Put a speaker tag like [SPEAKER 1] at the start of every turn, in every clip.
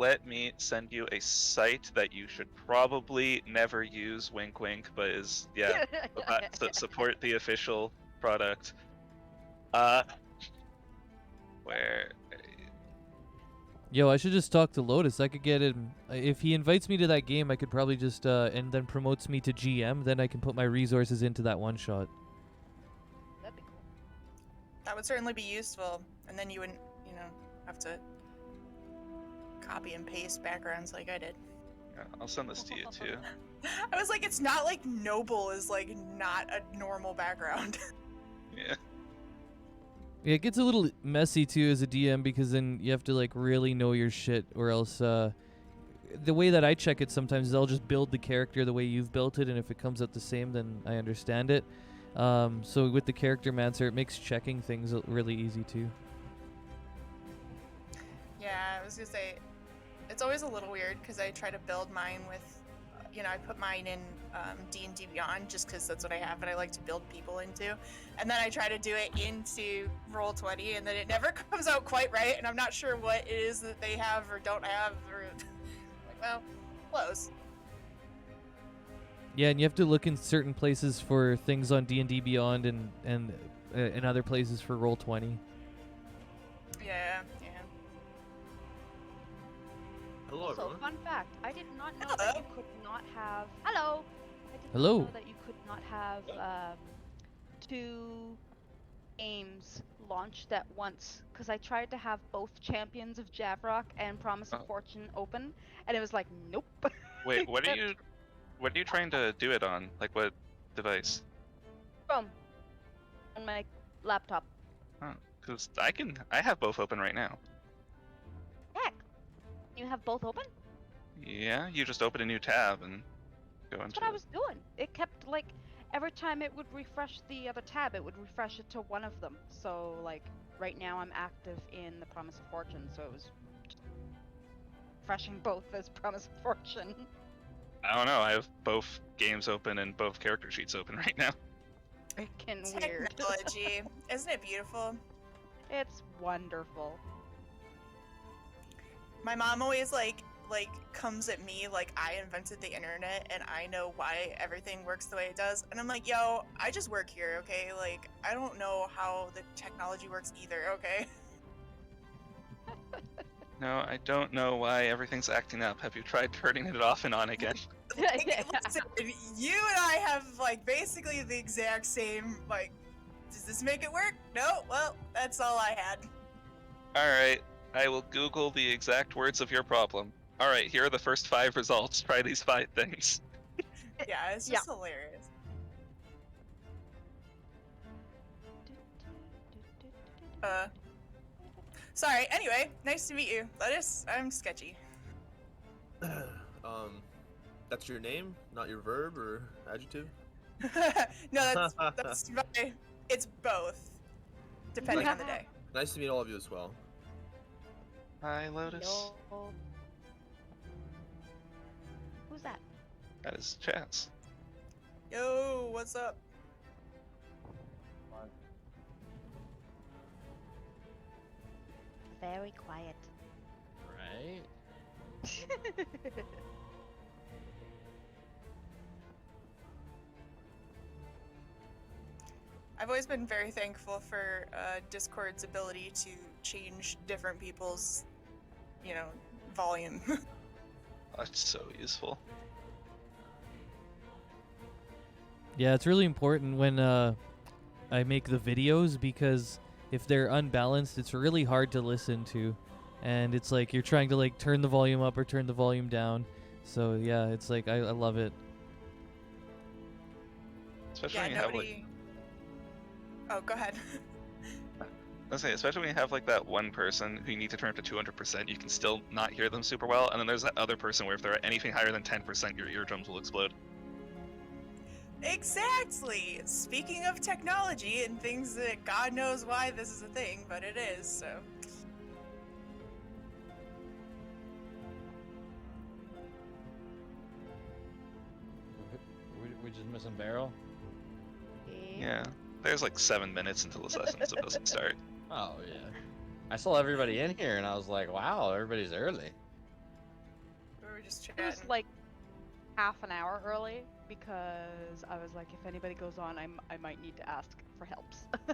[SPEAKER 1] let me send you a site that you should probably never use, wink wink, but is, yeah, support the official product. Where?
[SPEAKER 2] Yo, I should just talk to Lotus. I could get him. If he invites me to that game, I could probably just, and then promotes me to GM, then I can put my resources into that one shot.
[SPEAKER 3] That'd be cool.
[SPEAKER 4] That would certainly be useful, and then you wouldn't, you know, have to copy and paste backgrounds like I did.
[SPEAKER 1] Yeah, I'll send this to you too.
[SPEAKER 4] I was like, it's not like Noble is like not a normal background.
[SPEAKER 1] Yeah.
[SPEAKER 2] Yeah, it gets a little messy too as a DM because then you have to like really know your shit, or else the way that I check it sometimes is I'll just build the character the way you've built it, and if it comes out the same, then I understand it. So with the character mancer, it makes checking things really easy too.
[SPEAKER 4] Yeah, I was gonna say, it's always a little weird because I try to build mine with, you know, I put mine in D&D Beyond just because that's what I have and I like to build people into. And then I try to do it into Roll20 and then it never comes out quite right and I'm not sure what it is that they have or don't have or like, well, close.
[SPEAKER 2] Yeah, and you have to look in certain places for things on D&D Beyond and in other places for Roll20.
[SPEAKER 4] Yeah.
[SPEAKER 5] Hello,
[SPEAKER 3] Also,
[SPEAKER 5] everyone.
[SPEAKER 3] fun fact, I did not know
[SPEAKER 4] Hello.
[SPEAKER 3] that you could not have... Hello! I did
[SPEAKER 2] Hello.
[SPEAKER 3] not know that you could not have 2 games launched at once, because I tried to have both Champions of Javrok and Promise of Fortune open, and it was like, nope.
[SPEAKER 1] Wait, what are you trying to do it on? Like what device?
[SPEAKER 3] Chrome. On my laptop.
[SPEAKER 1] Because I have both open right now.
[SPEAKER 3] Heck! You have both open?
[SPEAKER 1] Yeah, you just open a new tab and go
[SPEAKER 3] That's
[SPEAKER 1] into
[SPEAKER 3] what I
[SPEAKER 1] it.
[SPEAKER 3] was doing. It kept, like, every time it would refresh the other tab, it would refresh it to one of them. So, like, right now I'm active in the Promise of Fortune, so it was just refreshing both as Promise of Fortune.
[SPEAKER 1] I don't know, I have both games open and both character sheets open right now.
[SPEAKER 3] Freaking weird.
[SPEAKER 4] Technology. Isn't it beautiful?
[SPEAKER 3] It's wonderful.
[SPEAKER 4] My mom always like comes at me like I invented the internet and I know why everything works the way it does. And I'm like, yo, I just work here, okay? Like, I don't know how the technology works either, okay?
[SPEAKER 1] No, I don't know why everything's acting up. Have you tried turning it off and on again?
[SPEAKER 4] Like, listen, you and I have like basically the exact same, like, does this make it work? No? Well, that's all I had.
[SPEAKER 1] Alright, I will Google the exact words of your problem. Alright, here are the first 5 results. Try these 5 things.
[SPEAKER 4] Yeah, it's just hilarious. Sorry, anyway, nice to meet you. Lettuce, I'm sketchy.
[SPEAKER 5] That's your name, not your verb or adjective?
[SPEAKER 4] No, that's my, it's both, depending on the day.
[SPEAKER 5] Nice to meet all of you as well.
[SPEAKER 1] Hi, Lotus.
[SPEAKER 3] Yo. Who's that?
[SPEAKER 1] That is Chaz.
[SPEAKER 4] Yo, what's up?
[SPEAKER 3] Very quiet.
[SPEAKER 6] Right?
[SPEAKER 4] I've always been very thankful for Discord's ability to change different people's, you know, volume.
[SPEAKER 1] That's so useful.
[SPEAKER 2] Yeah, it's really important when I make the videos because if they're unbalanced, it's really hard to listen to. And it's like you're trying to like turn the volume up or turn the volume down. So yeah, it's like I love it.
[SPEAKER 1] Especially
[SPEAKER 4] Yeah,
[SPEAKER 1] when you have
[SPEAKER 4] nobody...
[SPEAKER 1] like
[SPEAKER 4] Oh, go ahead.
[SPEAKER 1] especially when you have like that one person who you need to turn up to 200%, you can still not hear them super well, and then there's that other person where if they're anything higher than 10%, your eardrums will explode.
[SPEAKER 4] Exactly! Speaking of technology and things that God knows why this is a thing, but it is, so...
[SPEAKER 6] We're just missing Barrel?
[SPEAKER 1] Yeah. There's like 7 minutes until the session's supposed to start.
[SPEAKER 6] Oh, yeah. I saw everybody in here and I was like, wow, everybody's early.
[SPEAKER 4] We're just
[SPEAKER 3] It was
[SPEAKER 4] chatting.
[SPEAKER 3] like half an hour early because I was like, if anybody goes on, I might need to ask for helps.
[SPEAKER 1] I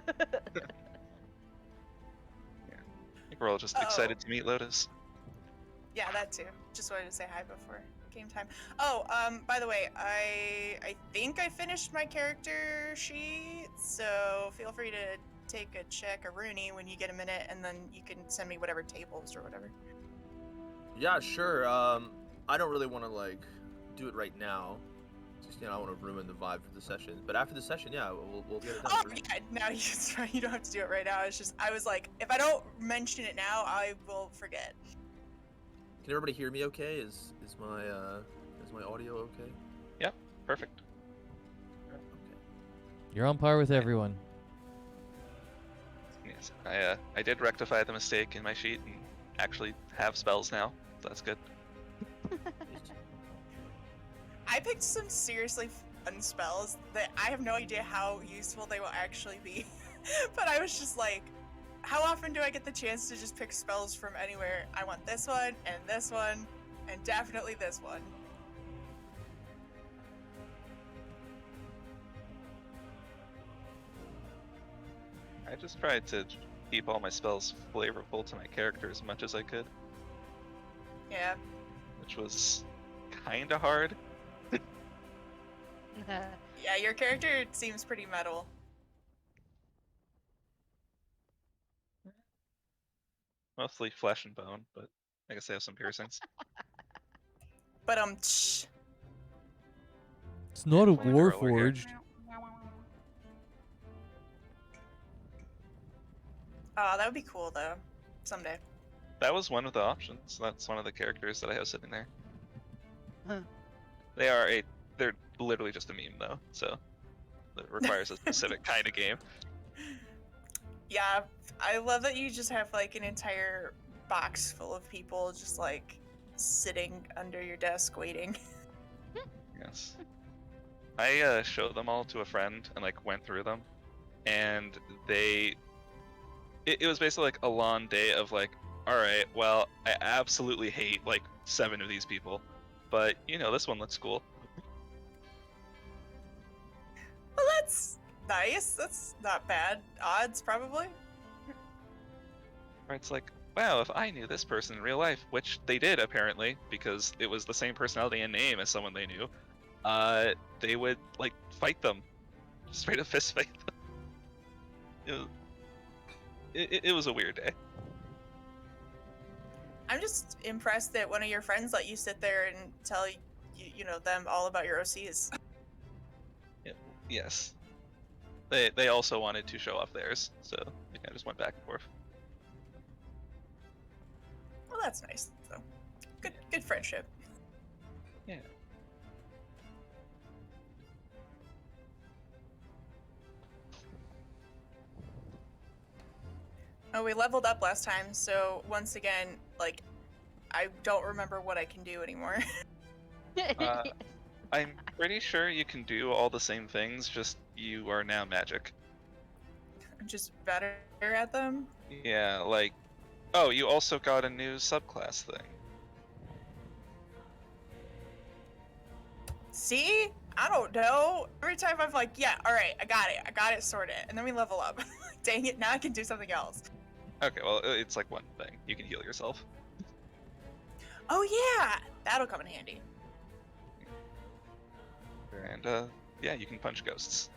[SPEAKER 1] think we're all just excited to meet Lotus.
[SPEAKER 4] Yeah, that too. Just wanted to say hi before game time. Oh, by the way, I think I finished my character sheet, so feel free to take a check, a Rooney, when you get a minute, and then you can send me whatever tables or whatever.
[SPEAKER 5] Yeah, sure. I don't really want to like do it right now. Just I don't want to ruin the vibe for the session. But after the session, yeah, we'll get it done.
[SPEAKER 4] Oh yeah, no, you don't have to do it right now. It's just I was like, if I don't mention it now, I will forget.
[SPEAKER 5] Can everybody hear me? Okay? Is my audio okay?
[SPEAKER 1] Yep, perfect.
[SPEAKER 5] Okay.
[SPEAKER 2] You're on par with everyone.
[SPEAKER 1] Yes, I did rectify the mistake in my sheet and actually have spells now. So that's good.
[SPEAKER 4] I picked some seriously fun spells that I have no idea how useful they will actually be. But I was just like, how often do I get the chance to just pick spells from anywhere? I want this one, and definitely this one.
[SPEAKER 1] I just tried to keep all my spells flavorful to my character as much as I could,
[SPEAKER 4] Yeah.
[SPEAKER 1] which was kind of hard.
[SPEAKER 4] Yeah, your character seems pretty metal.
[SPEAKER 1] Mostly flesh and bone, but I guess I have some piercings.
[SPEAKER 4] But
[SPEAKER 2] It's not a
[SPEAKER 1] Only girl over here.
[SPEAKER 2] warforged.
[SPEAKER 4] oh, that would be cool though. Someday.
[SPEAKER 1] That was one of the options. That's one of the characters that I have sitting there.
[SPEAKER 3] Huh.
[SPEAKER 1] They're literally just a meme though, so it requires a specific kind of game.
[SPEAKER 4] Yeah, I love that you just have like an entire box full of people just like sitting under your desk waiting.
[SPEAKER 1] Yes. I showed them all to a friend and like went through them, and it was basically like a long day of like, all right, well, I absolutely hate like 7 of these people, but this one looks cool.
[SPEAKER 4] Well, that's nice. That's not bad. Odds, probably.
[SPEAKER 1] Where it's like, wow, if I knew this person in real life, which they did apparently, because it was the same personality and name as someone they knew, they would like fight them, straight up fist fight them. It was a weird day.
[SPEAKER 4] I'm just impressed that one of your friends let you sit there and tell them all about your OCs.
[SPEAKER 1] Yes. They also wanted to show off theirs, so I just went back and forth.
[SPEAKER 4] Well, that's nice though. Good friendship.
[SPEAKER 1] Yeah.
[SPEAKER 4] Oh, we leveled up last time, so once again, like, I don't remember what I can do anymore.
[SPEAKER 1] I'm pretty sure you can do all the same things, just you are now magic.
[SPEAKER 4] I'm just better at them.
[SPEAKER 1] Yeah, like, oh, you also got a new subclass thing.
[SPEAKER 4] See? I don't know. Every time I'm like, yeah, alright, I got it sorted. And then we level up. Dang it, now I can do something else.
[SPEAKER 1] Okay, well, it's like one thing. You can heal yourself.
[SPEAKER 4] Oh yeah! That'll come in handy.
[SPEAKER 1] And, yeah, you can punch ghosts.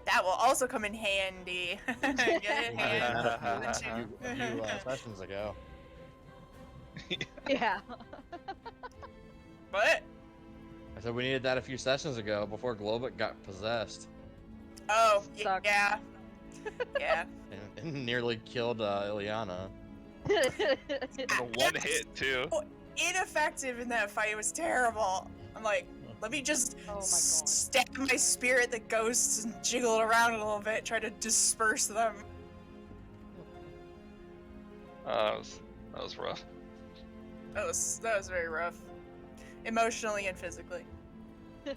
[SPEAKER 4] That will also come in handy. Get it,
[SPEAKER 6] A
[SPEAKER 4] hand?
[SPEAKER 6] few sessions ago.
[SPEAKER 3] Yeah.
[SPEAKER 4] What?
[SPEAKER 6] I said we needed that a few sessions ago before Globit got possessed
[SPEAKER 4] Oh,
[SPEAKER 3] Sucks.
[SPEAKER 4] yeah. Yeah.
[SPEAKER 6] and nearly killed Ilyana.
[SPEAKER 1] A one hit, too.
[SPEAKER 4] Ineffective in that fight. It was terrible. I'm like, let me just
[SPEAKER 3] Oh my God.
[SPEAKER 4] stab my spirit the ghosts and jiggle it around a little bit, try to disperse them.
[SPEAKER 1] That was rough.
[SPEAKER 4] That was very rough. Emotionally and physically.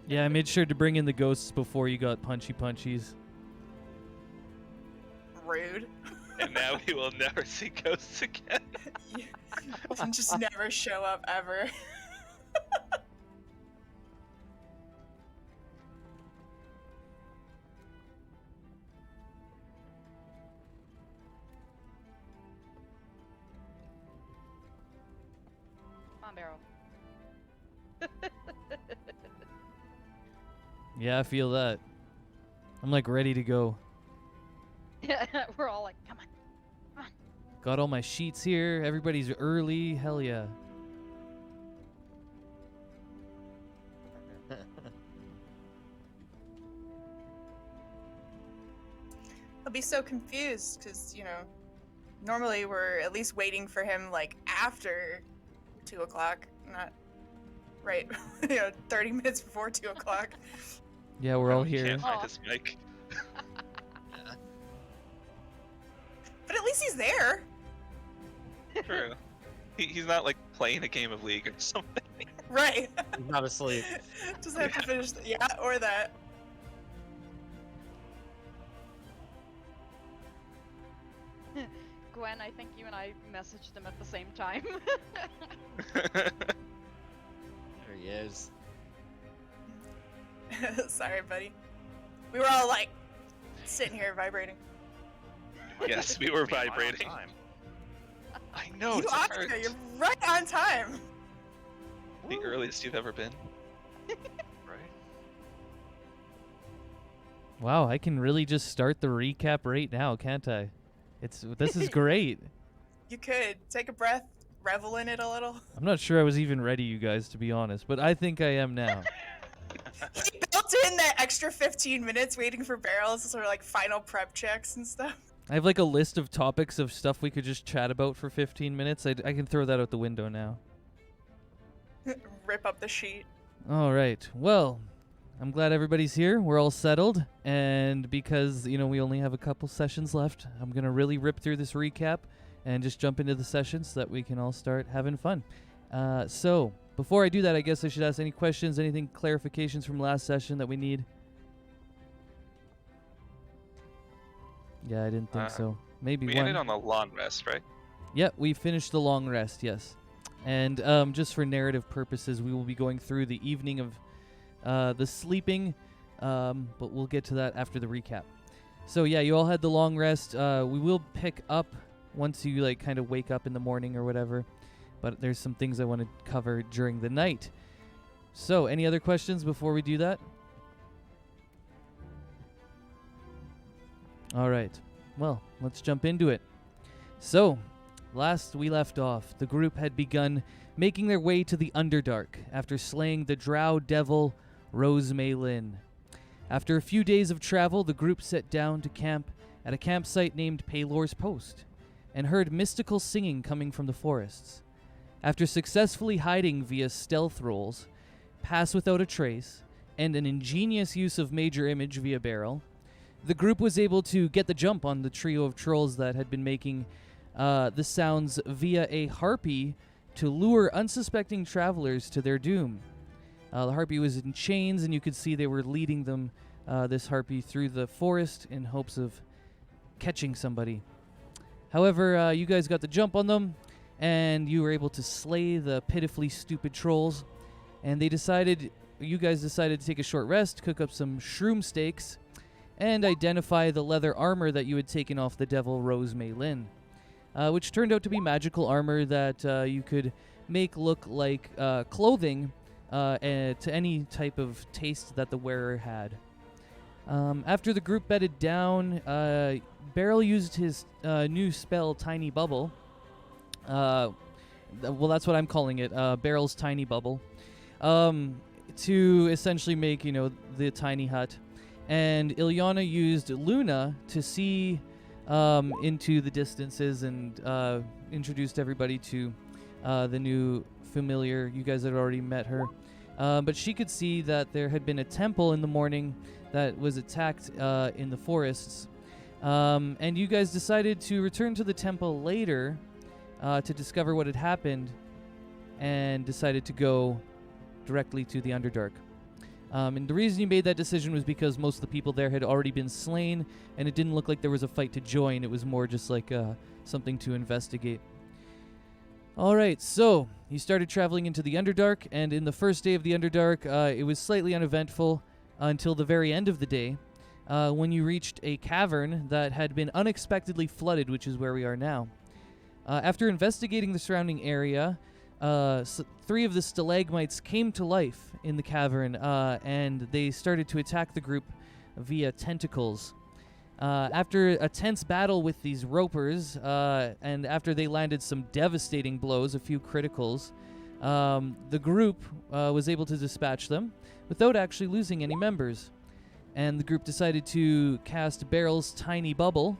[SPEAKER 2] Yeah, I made sure to bring in the ghosts before you got punchies.
[SPEAKER 4] Rude.
[SPEAKER 1] And now we will never see ghosts again.
[SPEAKER 4] Yeah. and just never show up ever.
[SPEAKER 3] Come on, Barrel.
[SPEAKER 2] Yeah, I feel that. I'm like ready to go.
[SPEAKER 3] We're all like, come on.
[SPEAKER 2] Got all my sheets here. Everybody's early. Hell yeah.
[SPEAKER 4] I'll be so confused because, normally we're at least waiting for him like after 2 o'clock, not right, 30 minutes before 2 o'clock.
[SPEAKER 2] Yeah, we're all
[SPEAKER 1] You
[SPEAKER 2] here.
[SPEAKER 1] can't find his mic.
[SPEAKER 4] But at least he's there.
[SPEAKER 1] True. He's not like playing a game of League or something.
[SPEAKER 4] Right.
[SPEAKER 6] He's not asleep.
[SPEAKER 4] Just have to finish or that.
[SPEAKER 3] Gwen, I think you and I messaged him at the same time.
[SPEAKER 6] There he is.
[SPEAKER 4] Sorry, buddy. We were all like sitting here vibrating.
[SPEAKER 1] Yes, we were
[SPEAKER 7] Be right on
[SPEAKER 1] vibrating.
[SPEAKER 7] time.
[SPEAKER 1] I know,
[SPEAKER 4] You
[SPEAKER 1] it's a
[SPEAKER 4] are,
[SPEAKER 1] first.
[SPEAKER 4] you're right on time.
[SPEAKER 1] The earliest you've ever been.
[SPEAKER 7] Right?
[SPEAKER 2] Wow, I can really just start the recap right now, can't I? This is great.
[SPEAKER 4] You could take a breath, revel in it a little.
[SPEAKER 2] I'm not sure I was even ready, you guys, to be honest, but I think I am now.
[SPEAKER 4] He built in that extra 15 minutes waiting for barrels, sort of like final prep checks and stuff.
[SPEAKER 2] I have like a list of topics of stuff we could just chat about for 15 minutes. I can throw that out the window now.
[SPEAKER 4] Rip up the sheet.
[SPEAKER 2] All right. Well, I'm glad everybody's here. We're all settled. And because, we only have a couple sessions left, I'm going to really rip through this recap and just jump into the session so that we can all start having fun. So, before I do that, I guess I should ask any questions, anything, clarifications from last session that we need? Yeah, I didn't think so. Maybe
[SPEAKER 1] We
[SPEAKER 2] one.
[SPEAKER 1] ended on a long rest, right?
[SPEAKER 2] Yep, we finished the long rest, yes. And just for narrative purposes, we will be going through the evening of the sleeping, but we'll get to that after the recap. So yeah, you all had the long rest. We will pick up once you kind of wake up in the morning or whatever, but there's some things I want to cover during the night. So any other questions before we do that? All right, well, let's jump into it. So, last we left off, the group had begun making their way to the Underdark after slaying the Drow devil Rose Lynn. After a few days of travel, the group set down to camp at a campsite named Paylor's Post and heard mystical singing coming from the forests. After successfully hiding via stealth rolls, pass without a trace, and an ingenious use of major image via barrel, the group was able to get the jump on the trio of trolls that had been making the sounds via a harpy to lure unsuspecting travelers to their doom. The harpy was in chains, and you could see they were leading them, this harpy, through the forest in hopes of catching somebody. However, you guys got the jump on them, and you were able to slay the pitifully stupid trolls. And you guys decided to take a short rest, cook up some shroom steaks, and identify the leather armor that you had taken off the devil Rose Lynn, which turned out to be magical armor that you could make look like clothing to any type of taste that the wearer had. After the group bedded down, Beryl used his new spell, Tiny Bubble. Well, that's what I'm calling it, Beryl's Tiny Bubble, to essentially make, the tiny hut. And Ilyana used Luna to see into the distances and introduced everybody to the new familiar. You guys had already met her. But she could see that there had been a temple in the morning that was attacked in the forests. And you guys decided to return to the temple later to discover what had happened and decided to go directly to the Underdark. And the reason you made that decision was because most of the people there had already been slain, and it didn't look like there was a fight to join. It was more just like something to investigate. All right, so you started traveling into the Underdark, and in the first day of the Underdark, it was slightly uneventful until the very end of the day, when you reached a cavern that had been unexpectedly flooded, which is where we are now. After investigating the surrounding area, 3 of the stalagmites came to life in the cavern, and they started to attack the group via tentacles. After a tense battle with these ropers, and after they landed some devastating blows, a few criticals, the group was able to dispatch them without actually losing any members. And the group decided to cast Barrel's tiny bubble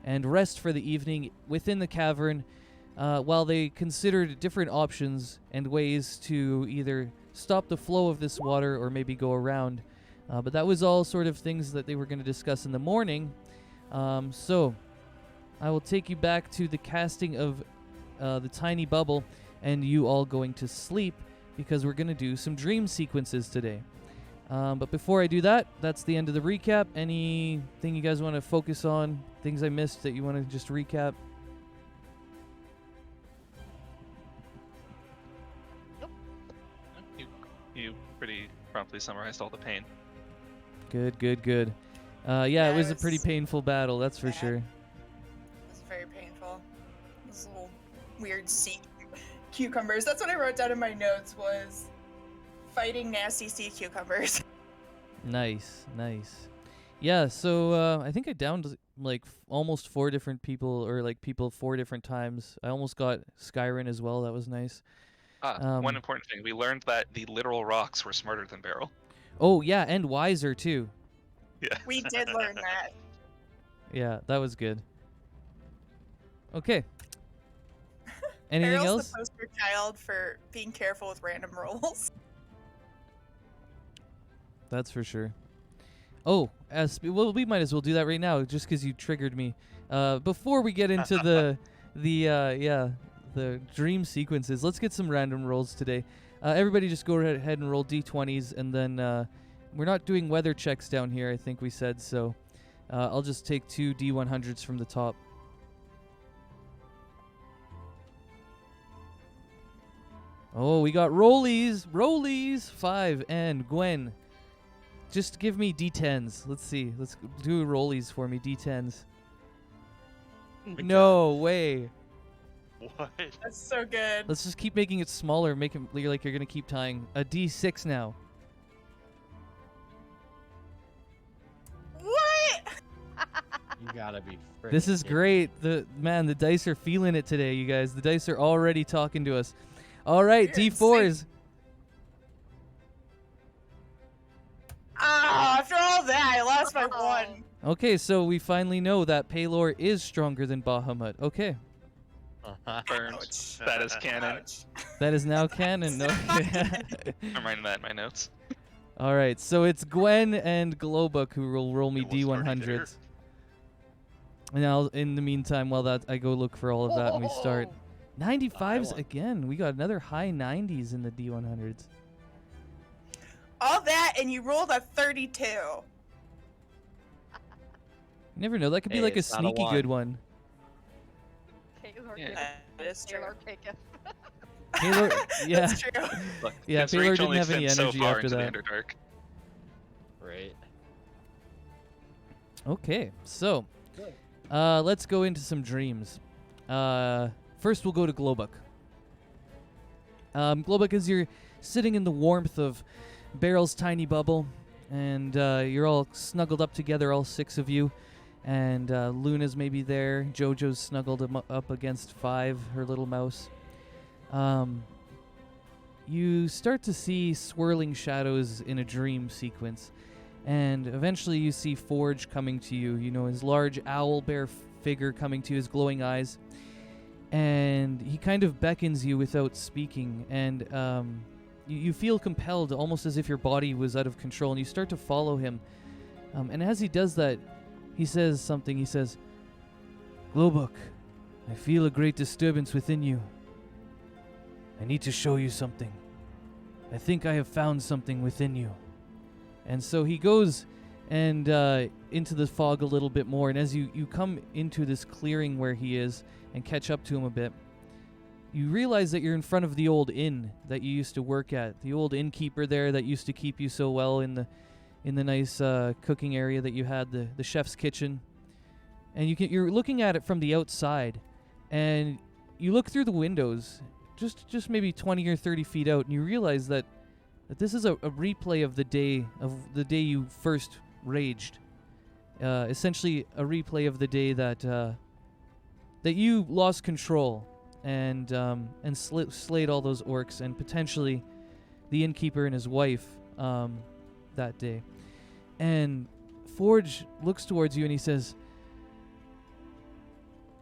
[SPEAKER 2] and rest for the evening within the cavern, while they considered different options and ways to either stop the flow of this water or maybe go around. But that was all sort of things that they were going to discuss in the morning. So I will take you back to the casting of the tiny bubble and you all going to sleep, because we're going to do some dream sequences today. But before I do that, that's the end of the recap. Anything you guys want to focus on? Things I missed that you want to just recap?
[SPEAKER 1] You pretty promptly summarized all the pain.
[SPEAKER 2] Good. Yeah,
[SPEAKER 4] Yeah,
[SPEAKER 2] it was
[SPEAKER 4] it
[SPEAKER 2] a pretty
[SPEAKER 4] was
[SPEAKER 2] painful battle, that's for
[SPEAKER 4] bad.
[SPEAKER 2] sure.
[SPEAKER 4] It was very painful. Those little weird sea cucumbers. That's what I wrote down in my notes, was fighting nasty sea cucumbers.
[SPEAKER 2] Nice. Yeah, so I think I downed like almost 4 different people, or like people 4 different times. I almost got Skyrim as well. That was nice.
[SPEAKER 1] One important thing. We learned that the literal rocks were smarter than Beryl.
[SPEAKER 2] Oh, yeah, and wiser too.
[SPEAKER 1] Yeah.
[SPEAKER 4] We did learn that.
[SPEAKER 2] Yeah, that was good. Okay. Anything
[SPEAKER 4] Beryl's
[SPEAKER 2] else?
[SPEAKER 4] the poster child for being careful with random rolls.
[SPEAKER 2] That's for sure. Oh, well, we might as well do that right now, just because you triggered me. Before we get into the dream sequences, let's get some random rolls today. Everybody just go ahead and roll d20s, and then we're not doing weather checks down here, I think we said, so I'll just take 2 d100s from the top. Oh, we got rollies, 5, and Gwen. Just give me d10s. Let's see. Let's do rollies for me, d10s. No way.
[SPEAKER 7] What?
[SPEAKER 4] That's so good.
[SPEAKER 2] Let's just keep making it smaller. Make it like you're gonna keep tying. A d6 now.
[SPEAKER 4] What?
[SPEAKER 6] You gotta be freaking
[SPEAKER 2] This is
[SPEAKER 6] kidding.
[SPEAKER 2] great. The dice are feeling it today, you guys. The dice are already talking to us. All right,
[SPEAKER 4] You're
[SPEAKER 2] d4s.
[SPEAKER 4] Ah, after all that, I lost my one.
[SPEAKER 2] Okay, so we finally know that Paylor is stronger than Bahamut. Okay,
[SPEAKER 1] Burned.
[SPEAKER 4] Ouch.
[SPEAKER 1] That is canon.
[SPEAKER 4] Ouch.
[SPEAKER 2] that is now canon. No.
[SPEAKER 1] I'm writing that in my notes.
[SPEAKER 2] All right, so it's Gwen and Glowbook who will roll me
[SPEAKER 7] It was already there.
[SPEAKER 2] d100s. And I'll, in the meantime, while that I go look for all of that and we start. 95s
[SPEAKER 6] won.
[SPEAKER 2] again. We got another high 90s in the d100s.
[SPEAKER 4] All that, and you rolled a 32.
[SPEAKER 2] You never know. That could be
[SPEAKER 6] Hey,
[SPEAKER 2] like a
[SPEAKER 6] it's not a
[SPEAKER 2] sneaky good
[SPEAKER 6] one.
[SPEAKER 2] one.
[SPEAKER 3] Taylor
[SPEAKER 1] Yeah.
[SPEAKER 3] taketh.
[SPEAKER 4] That is true.
[SPEAKER 3] Taylor taketh.
[SPEAKER 2] Paylor, yeah,
[SPEAKER 4] That's true.
[SPEAKER 1] Look,
[SPEAKER 2] yeah.
[SPEAKER 1] this
[SPEAKER 2] Paylor
[SPEAKER 1] reach
[SPEAKER 2] didn't
[SPEAKER 1] only
[SPEAKER 2] have any
[SPEAKER 1] fits so
[SPEAKER 2] energy
[SPEAKER 1] far
[SPEAKER 2] after
[SPEAKER 1] into
[SPEAKER 2] that.
[SPEAKER 1] the Underdark.
[SPEAKER 6] Right.
[SPEAKER 2] Okay, so let's go into some dreams. First, we'll go to Glowbook. Glowbook, as you're sitting in the warmth of Barrel's tiny bubble, and you're all snuggled up together, all 6 of you, and Luna's maybe there. Jojo's snuggled up against 5, her little mouse. You start to see swirling shadows in a dream sequence. And eventually you see Forge coming to you, his large owl bear figure coming to you, his glowing eyes. And he kind of beckons you without speaking. And you feel compelled, almost as if your body was out of control. And you start to follow him. And as he does that, he says something. He says, "Glowbook, I feel a great disturbance within you. I need to show you something. I think I have found something within you." And so he goes and into the fog a little bit more. And as you come into this clearing where he is and catch up to him a bit, you realize that you're in front of the old inn that you used to work at, the old innkeeper there that used to keep you so well in the nice cooking area that you had, the chef's kitchen. And you're looking at it from the outside, and you look through the windows, just maybe 20 or 30 feet out, and you realize that this is a replay of the day you first raged. Essentially, a replay of the day that you lost control and slayed all those orcs, and potentially the innkeeper and his wife that day. And Forge looks towards you and he says,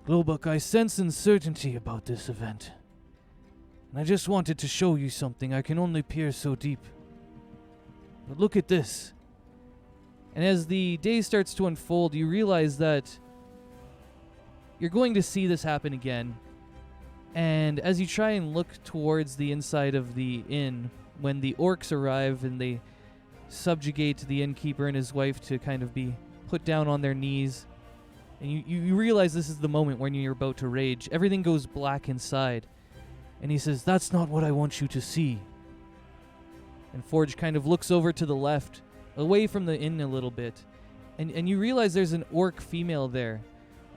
[SPEAKER 2] "Globuk, I sense uncertainty about this event. And I just wanted to show you something. I can only peer so deep. But look at this." And as the day starts to unfold, you realize that you're going to see this happen again. And as you try and look towards the inside of the inn, when the orcs arrive and they subjugate the innkeeper and his wife to kind of be put down on their knees, and you realize this is the moment when you're about to rage, everything goes black inside. And he says, "That's not what I want you to see." And Forge kind of looks over to the left, away from the inn a little bit, and you realize there's an orc female there.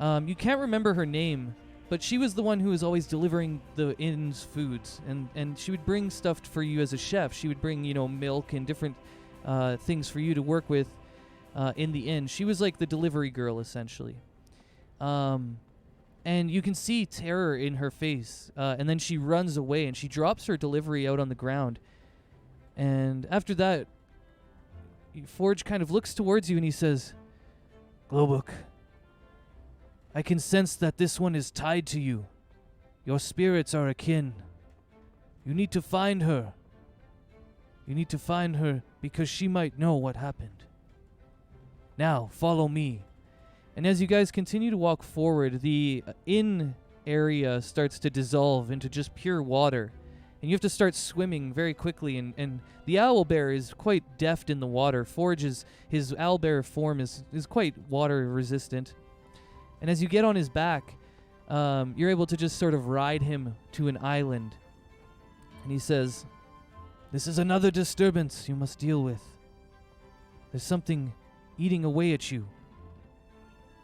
[SPEAKER 2] You can't remember her name, but she was the one who was always delivering the inn's foods, and she would bring stuff for you as a chef. She would bring, milk and different things for you to work with in the inn. She was like the delivery girl, essentially. And you can see terror in her face, and then she runs away, and she drops her delivery out on the ground. And after that, Forge kind of looks towards you and he says, "Globuk, I can sense that this one is tied to you. Your spirits are akin. You need to find her. You need to find her because she might know what happened. Now, follow me." And as you guys continue to walk forward, the inn area starts to dissolve into just pure water. And you have to start swimming very quickly, and the owlbear is quite deft in the water. Forge's his owlbear form is quite water resistant. And as you get on his back, you're able to just sort of ride him to an island. And he says, "This is another disturbance you must deal with. There's something eating away at you."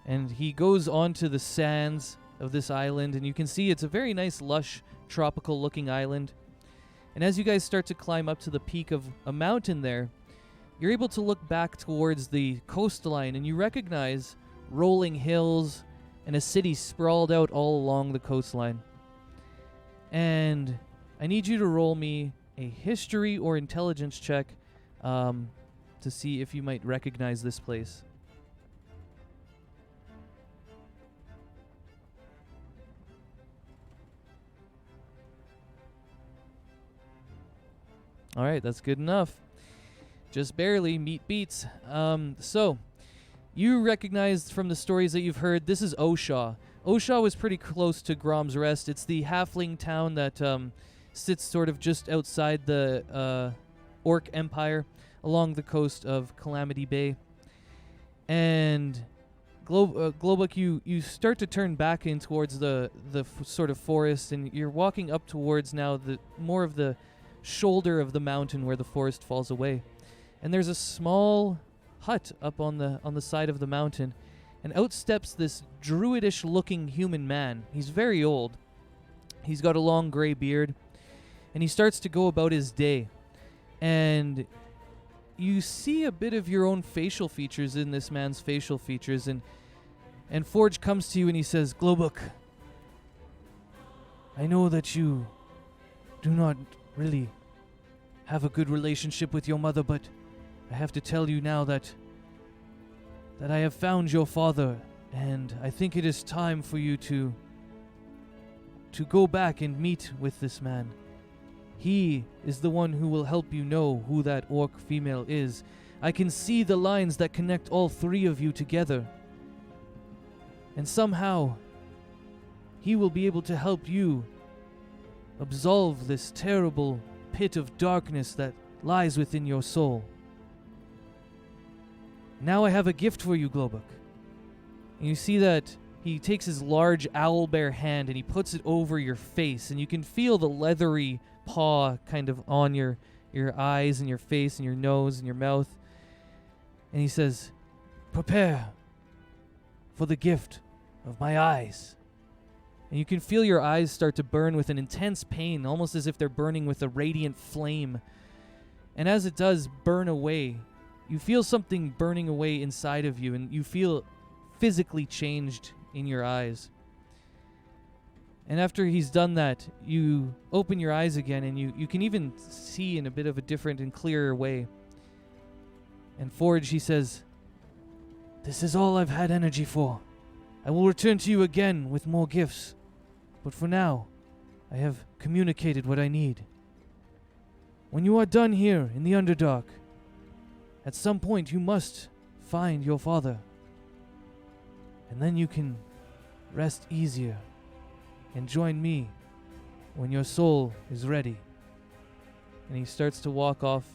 [SPEAKER 2] And he goes onto the sands of this island, and you can see it's a very nice, lush, tropical-looking island. And as you guys start to climb up to the peak of a mountain there, you're able to look back towards the coastline, and you recognize rolling hills and a city sprawled out all along the coastline. And I need you to roll me a history or intelligence check to see if you might recognize this place. All right, that's good enough. Just barely meet beats. So, you recognized from the stories that you've heard, this is Oshaw. Oshaw was pretty close to Grom's Rest. It's the halfling town that sits sort of just outside the Orc Empire along the coast of Calamity Bay. And Globuk, you start to turn back in towards the sort of forest, and you're walking up towards now the more of the shoulder of the mountain where the forest falls away. And there's a small hut up on the side of the mountain, and out steps this druidish looking human man. He's very old. He's got a long gray beard, and he starts to go about his day. And you see a bit of your own facial features in this man's facial features, and Forge comes to you and he says, "Globuk, I know that you do not really have a good relationship with your mother, but I have to tell you now that I have found your father, and I think it is time for you to go back and meet with this man. He is the one who will help you know who that orc female is. I can see the lines that connect all three of you together. And somehow, he will be able to help you absolve this terrible pit of darkness that lies within your soul. Now I have a gift for you, Globuk." And you see that he takes his large owlbear hand and he puts it over your face, and you can feel the leathery paw kind of on your eyes and your face and your nose and your mouth. And he says, "Prepare for the gift of my eyes." And you can feel your eyes start to burn with an intense pain, almost as if they're burning with a radiant flame. And as it does burn away, you feel something burning away inside of you, and you feel physically changed in your eyes. And after he's done that, you open your eyes again, and you can even see in a bit of a different and clearer way. And Forge, he says, "This is all I've had energy for. I will return to you again with more gifts. But for now, I have communicated what I need. When you are done here in the Underdark, at some point you must find your father. And then you can rest easier and join me when your soul is ready." And he starts to walk off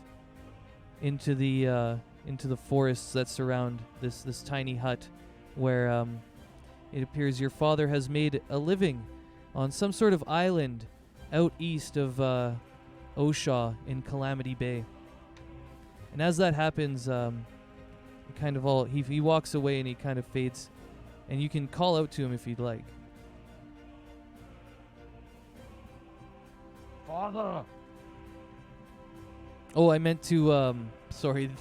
[SPEAKER 2] into the forests that surround this tiny hut, where it appears your father has made a living on some sort of island out east of Oshaw in Calamity Bay. And as that happens, he walks away and he kind of fades, and you can call out to him if you'd like.
[SPEAKER 6] Father!
[SPEAKER 2] Oh, I meant to, Forge.
[SPEAKER 6] Sorry, to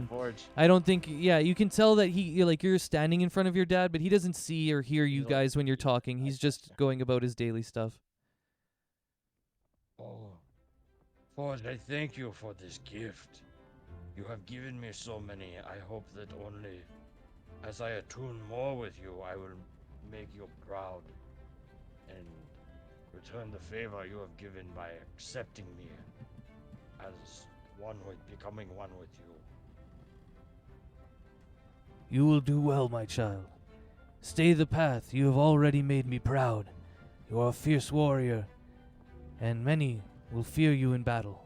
[SPEAKER 6] Forge.
[SPEAKER 2] I don't think, you can tell that you're standing in front of your dad, but he doesn't see or hear you guys when you're talking. He's just going about his daily stuff.
[SPEAKER 8] Oh, Forge, I thank you for this gift. You have given me so many. I hope that only as I attune more with you, I will make you proud and return the favor you have given by accepting me as one with becoming one with you.
[SPEAKER 2] You will do well, my child. Stay the path. You have already made me proud. You are a fierce warrior, and many will fear you in battle.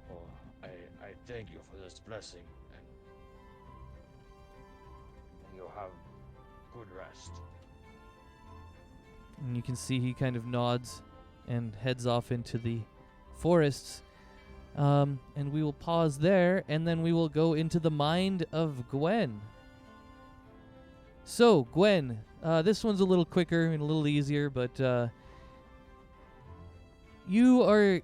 [SPEAKER 8] Oh, I thank you for this blessing, and you have good rest.
[SPEAKER 2] And you can see he kind of nods and heads off into the forests. And we will pause there, and then we will go into the mind of Gwen. So, Gwen, this one's a little quicker and a little easier, but you are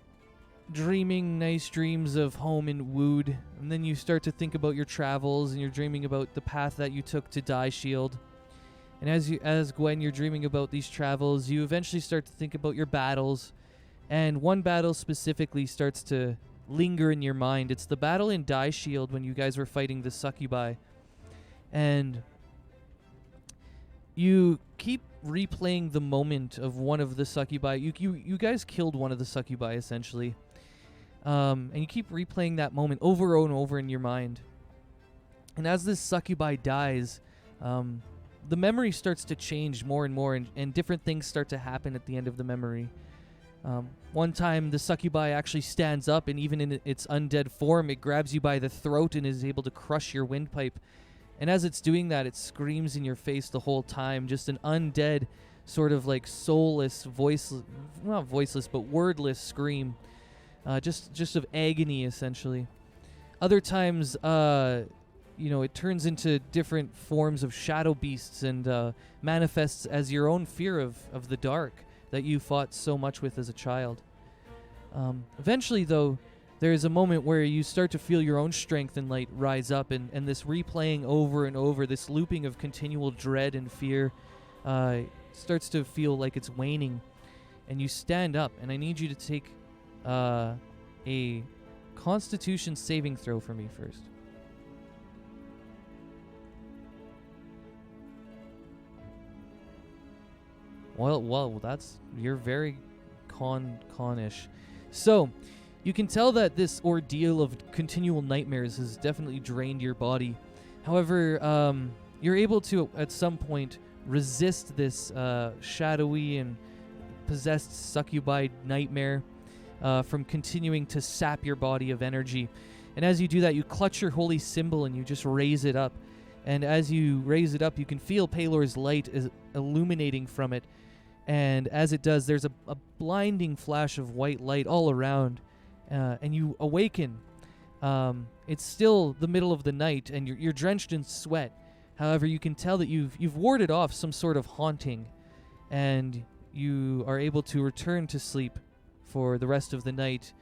[SPEAKER 2] dreaming nice dreams of home in Wood, and then you start to think about your travels, and you're dreaming about the path that you took to Die Shield. And as Gwen, you're dreaming about these travels, you eventually start to think about your battles, and one battle specifically starts to linger in your mind. It's the battle in Die Shield when you guys were fighting the succubi. And you keep replaying the moment of one of the succubi. You guys killed one of the succubi, essentially. And you keep replaying that moment over and over in your mind. And as this succubi dies, the memory starts to change more and more, and different things start to happen at the end of the memory. One time, the succubi actually stands up, and even in its undead form, it grabs you by the throat and is able to crush your windpipe. And as it's doing that, it screams in your face the whole time, just an undead, sort of like soulless, not voiceless, but wordless scream. Just of agony, essentially. Other times, it turns into different forms of shadow beasts and manifests as your own fear of the dark that you fought so much with as a child. Eventually, though, there is a moment where you start to feel your own strength and light rise up, and this replaying over and over, this looping of continual dread and fear starts to feel like it's waning. And you stand up, and I need you to take a Constitution saving throw for me first. Well, you're very con-ish. So, you can tell that this ordeal of continual nightmares has definitely drained your body. However, you're able to, at some point, resist this shadowy and possessed succubi nightmare from continuing to sap your body of energy. And as you do that, you clutch your holy symbol and you just raise it up. And as you raise it up, you can feel Palor's light is illuminating from it. And as it does, there's a blinding flash of white light all around. And you awaken. It's still the middle of the night, and you're drenched in sweat. However, you can tell that you've warded off some sort of haunting. And you are able to return to sleep for the rest of the night,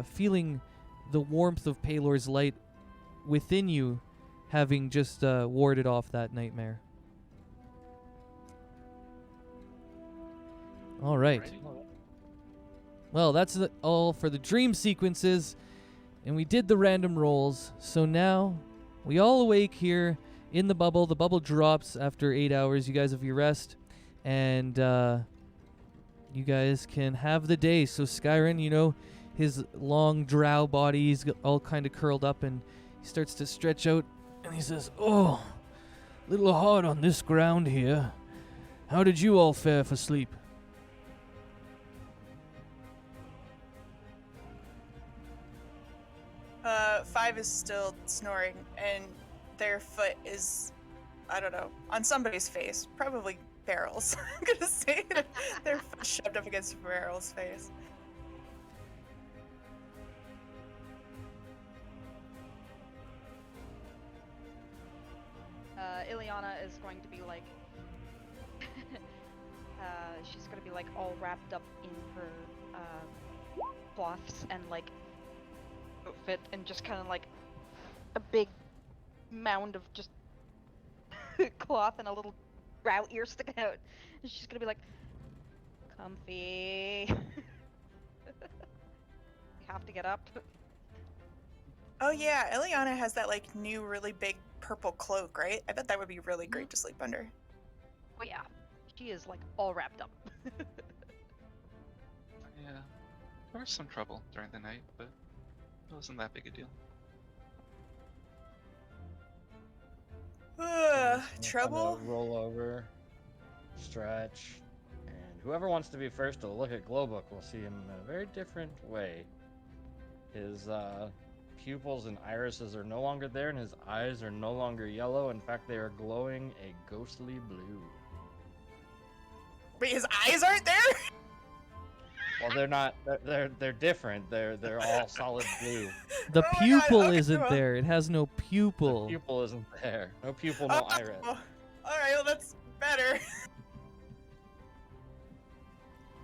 [SPEAKER 2] feeling the warmth of Palor's light within you, having just warded off that nightmare. All right.
[SPEAKER 1] Alrighty.
[SPEAKER 2] Well, that's all for the dream sequences, and we did the random rolls. So now we all awake here in the bubble. The bubble drops after 8 hours. You guys have your rest, and you guys can have the day. So Skyrim, you know, his long drow body is all kind of curled up, and he starts to stretch out, and he says, "Oh, little hard on this ground here. How did you all fare for sleep?"
[SPEAKER 4] Five is still snoring, and their foot is, I don't know, on somebody's face. Probably Barrel's. I'm gonna say that their foot shoved up against Barrel's face.
[SPEAKER 3] Ilyana is going to be like, she's gonna be like all wrapped up in her cloths and like outfit, and just kind of like a big mound of just cloth and a little drow ear sticking out. And she's gonna be like, comfy. You have to get up.
[SPEAKER 4] Oh yeah, Ilyana has that like new really big purple cloak, right? I bet that would be really great to sleep under.
[SPEAKER 3] Oh yeah, she is like all wrapped up.
[SPEAKER 1] Yeah, there was some trouble during the night, but it wasn't that big a deal.
[SPEAKER 4] Trouble?
[SPEAKER 6] Roll over, stretch, and whoever wants to be first to look at Glowbook will see him in a very different way. His pupils and irises are no longer there, and his eyes are no longer yellow. In fact, they are glowing a ghostly blue.
[SPEAKER 4] Wait, his eyes aren't there?
[SPEAKER 6] Well, they're not. They're different. They're all solid blue.
[SPEAKER 2] The
[SPEAKER 4] Oh my God,
[SPEAKER 2] pupil
[SPEAKER 4] okay,
[SPEAKER 2] isn't
[SPEAKER 4] well.
[SPEAKER 2] there. It has no pupil.
[SPEAKER 6] Pupil isn't there. No pupil, no iris.
[SPEAKER 4] All right, well that's better.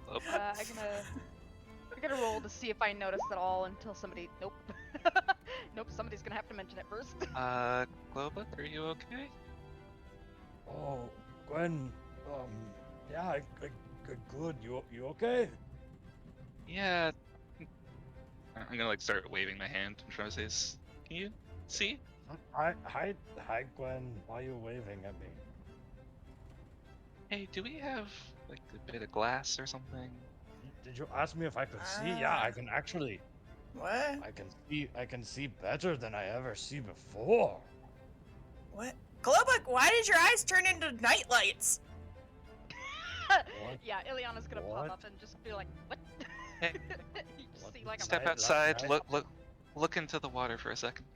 [SPEAKER 1] Oh,
[SPEAKER 3] I'm gonna roll to see if I notice at all until somebody. Nope. Nope. Somebody's gonna have to mention it first.
[SPEAKER 1] Glowbook, are you okay?
[SPEAKER 8] Oh, Gwen. Yeah, I good. You okay?
[SPEAKER 1] Yeah. I'm gonna like start waving my hand and trying to say, "Can you see?"
[SPEAKER 8] Hi, Gwen. Why are you waving at me?
[SPEAKER 1] Hey, do we have like a bit of glass or something?
[SPEAKER 8] Did you ask me if I could see? Yeah, I can actually.
[SPEAKER 4] What?
[SPEAKER 8] I can see better than I ever see before.
[SPEAKER 4] What? Glowbook, why did your eyes turn into night lights?
[SPEAKER 8] What?
[SPEAKER 3] Yeah, Ilyana's gonna
[SPEAKER 8] What?
[SPEAKER 3] pop up and just be like, "What?"
[SPEAKER 1] Hey.
[SPEAKER 3] You just
[SPEAKER 8] What?
[SPEAKER 3] see like a
[SPEAKER 1] Step
[SPEAKER 8] Right,
[SPEAKER 1] outside.
[SPEAKER 8] right.
[SPEAKER 1] Look into the water for a second.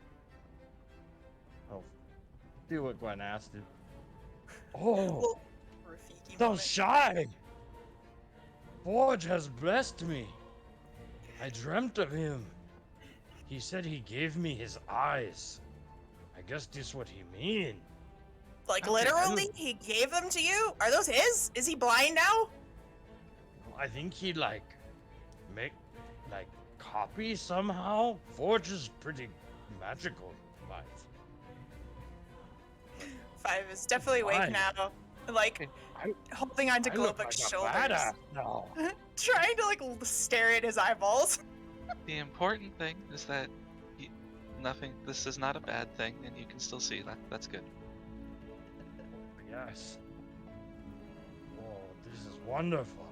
[SPEAKER 6] Oh, do what Gwen asked you.
[SPEAKER 8] Oh,
[SPEAKER 4] Well, Rafiki
[SPEAKER 8] so
[SPEAKER 4] moment.
[SPEAKER 8] shy. Forge has blessed me. I dreamt of him. He said he gave me his eyes. I guess this what he mean.
[SPEAKER 4] Like
[SPEAKER 8] Okay,
[SPEAKER 4] literally, he gave them to you? Are those his? Is he blind now?
[SPEAKER 8] I think he make copy somehow. Forge is pretty magical, Five.
[SPEAKER 4] Five is definitely awake
[SPEAKER 8] Why?
[SPEAKER 4] now, like
[SPEAKER 8] I-
[SPEAKER 4] holding onto
[SPEAKER 8] I look
[SPEAKER 4] Glowbook's
[SPEAKER 8] like a
[SPEAKER 4] shoulders,
[SPEAKER 8] badass now.
[SPEAKER 4] trying to like stare at his eyeballs.
[SPEAKER 1] The important thing is that nothing. This is not a bad thing, and you can still see that. That's good.
[SPEAKER 8] Yes. Oh, this is wonderful.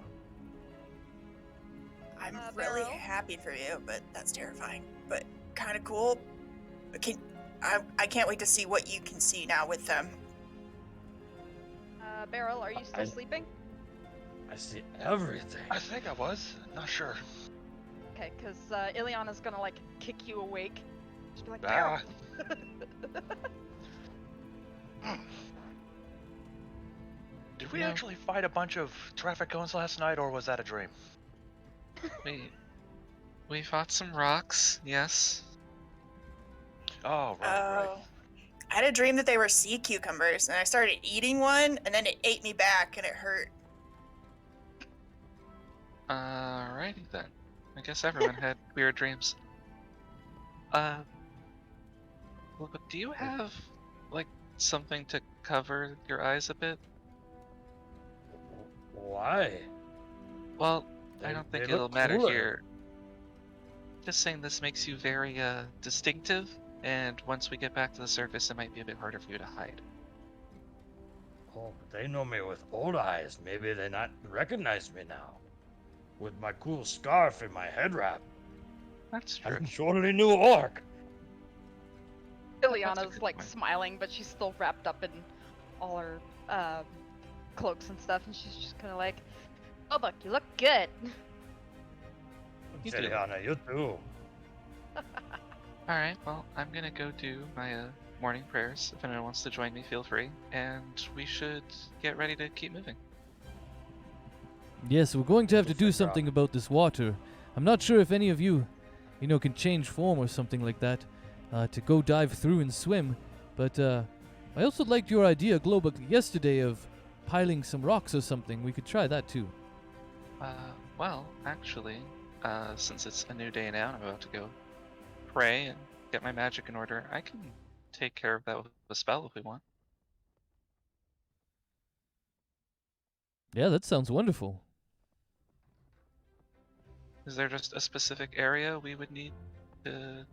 [SPEAKER 4] I'm
[SPEAKER 3] Uh,
[SPEAKER 4] really
[SPEAKER 3] Barrow?
[SPEAKER 4] happy for you, but that's terrifying. But kind of cool. I can't wait to see what you can see now with them.
[SPEAKER 3] Beryl, are you still
[SPEAKER 8] I-
[SPEAKER 3] sleeping?
[SPEAKER 8] I see everything.
[SPEAKER 7] I think I was. Not sure.
[SPEAKER 3] Okay, because Ilyana's gonna like kick you awake Just be like,
[SPEAKER 7] Ah. Did we
[SPEAKER 1] No.
[SPEAKER 7] actually fight a bunch of traffic cones last night, or was that a dream?
[SPEAKER 1] We fought some rocks, yes.
[SPEAKER 7] Oh, right.
[SPEAKER 4] Oh. I had a dream that they were sea cucumbers, and I started eating one, and then it ate me back, and it hurt.
[SPEAKER 1] Alrighty then. I guess everyone had weird dreams. Well, but do you have, like, something to cover your eyes a bit?
[SPEAKER 8] Why?
[SPEAKER 1] Well, I
[SPEAKER 8] They-
[SPEAKER 1] don't think
[SPEAKER 8] they
[SPEAKER 1] it'll
[SPEAKER 8] look
[SPEAKER 1] matter
[SPEAKER 8] cooler.
[SPEAKER 1] here. Just saying this makes you very, distinctive, and once we get back to the surface, it might be a bit harder for you to hide.
[SPEAKER 8] Oh, but they know me with old eyes. Maybe they not recognize me now. With my cool scarf and my head wrap.
[SPEAKER 1] That's true.
[SPEAKER 8] I'm surely new orc.
[SPEAKER 1] That's a
[SPEAKER 3] Ilyana's
[SPEAKER 1] good
[SPEAKER 3] like
[SPEAKER 1] point.
[SPEAKER 3] smiling, but she's still wrapped up in all her cloaks and stuff, and she's just kind of like, "Oh, look, you look good."
[SPEAKER 1] You do.
[SPEAKER 8] Ilyana, you too.
[SPEAKER 1] Alright, well, I'm gonna go do my, morning prayers. If anyone wants to join me, feel free. And we should get ready to keep moving.
[SPEAKER 2] Yes, we're going to have to
[SPEAKER 8] We'll
[SPEAKER 2] do
[SPEAKER 8] figure
[SPEAKER 2] something
[SPEAKER 8] out.
[SPEAKER 2] about this water. I'm not sure if any of you, can change form or something like that, to go dive through and swim. But I also liked your idea, Globuk, yesterday of piling some rocks or something. We could try that too.
[SPEAKER 1] Well, actually, since it's a new day now and I'm about to go pray and get my magic in order, I can take care of that with a spell if we want.
[SPEAKER 2] Yeah, that sounds wonderful.
[SPEAKER 1] Is there just a specific area we would need to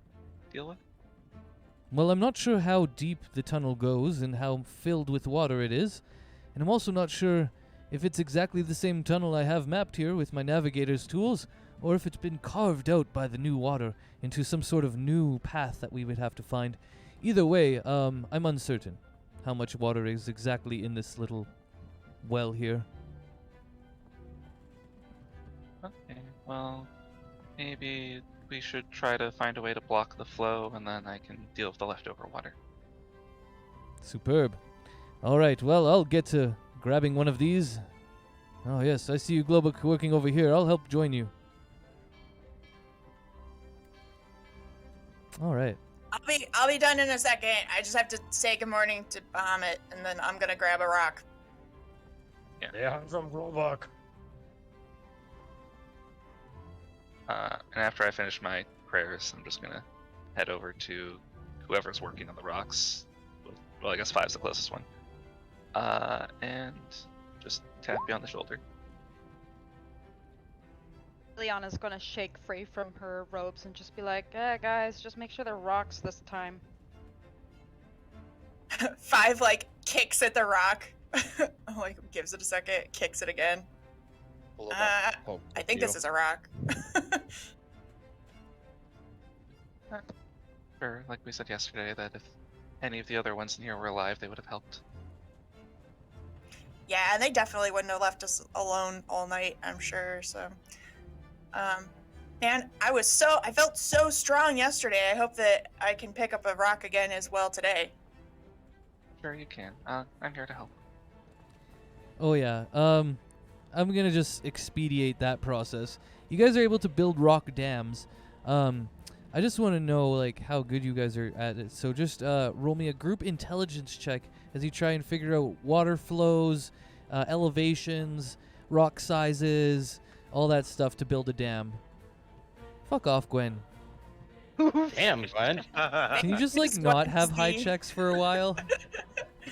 [SPEAKER 1] deal with?
[SPEAKER 2] Well, I'm not sure how deep the tunnel goes and how filled with water it is. And I'm also not sure if it's exactly the same tunnel I have mapped here with my navigator's tools, or if it's been carved out by the new water into some sort of new path that we would have to find. Either way, I'm uncertain how much water is exactly in this little well here.
[SPEAKER 1] Okay, well, maybe we should try to find a way to block the flow and then I can deal with the leftover water.
[SPEAKER 2] Superb. All right, well, I'll get to grabbing one of these. Oh, yes, I see you, Globuk, working over here. I'll help join you. All right.
[SPEAKER 4] I'll be done in a second. I just have to say good morning to Bahamut, and then I'm gonna grab a rock.
[SPEAKER 8] They are from Globok.
[SPEAKER 1] And after I finish my prayers, I'm just gonna head over to whoever's working on the rocks. Well, I guess 5's the closest one. And just tap you on the shoulder.
[SPEAKER 3] Ilyana's gonna shake free from her robes and just be like, guys, just make sure they're rocks this time."
[SPEAKER 4] 5 like kicks at the rock, like gives it a second, kicks it again. I think this is a rock.
[SPEAKER 1] Sure, like we said yesterday, that if any of the other ones in here were alive, they would have helped.
[SPEAKER 4] Yeah, and they definitely wouldn't have left us alone all night, I'm sure. So, man, I felt so strong yesterday. I hope that I can pick up a rock again as well today.
[SPEAKER 1] Sure, you can. I'm here to help.
[SPEAKER 2] Oh, yeah. I'm going to just expedite that process. You guys are able to build rock dams. I just want to know, like, how good you guys are at it. So just roll me a group intelligence check as you try and figure out water flows, elevations, rock sizes, all that stuff to build a dam. Fuck off, Gwen.
[SPEAKER 6] Damn, Gwen.
[SPEAKER 2] Can you just, like,
[SPEAKER 4] Just
[SPEAKER 2] not
[SPEAKER 4] want to
[SPEAKER 2] have high
[SPEAKER 4] see.
[SPEAKER 2] checks for a while?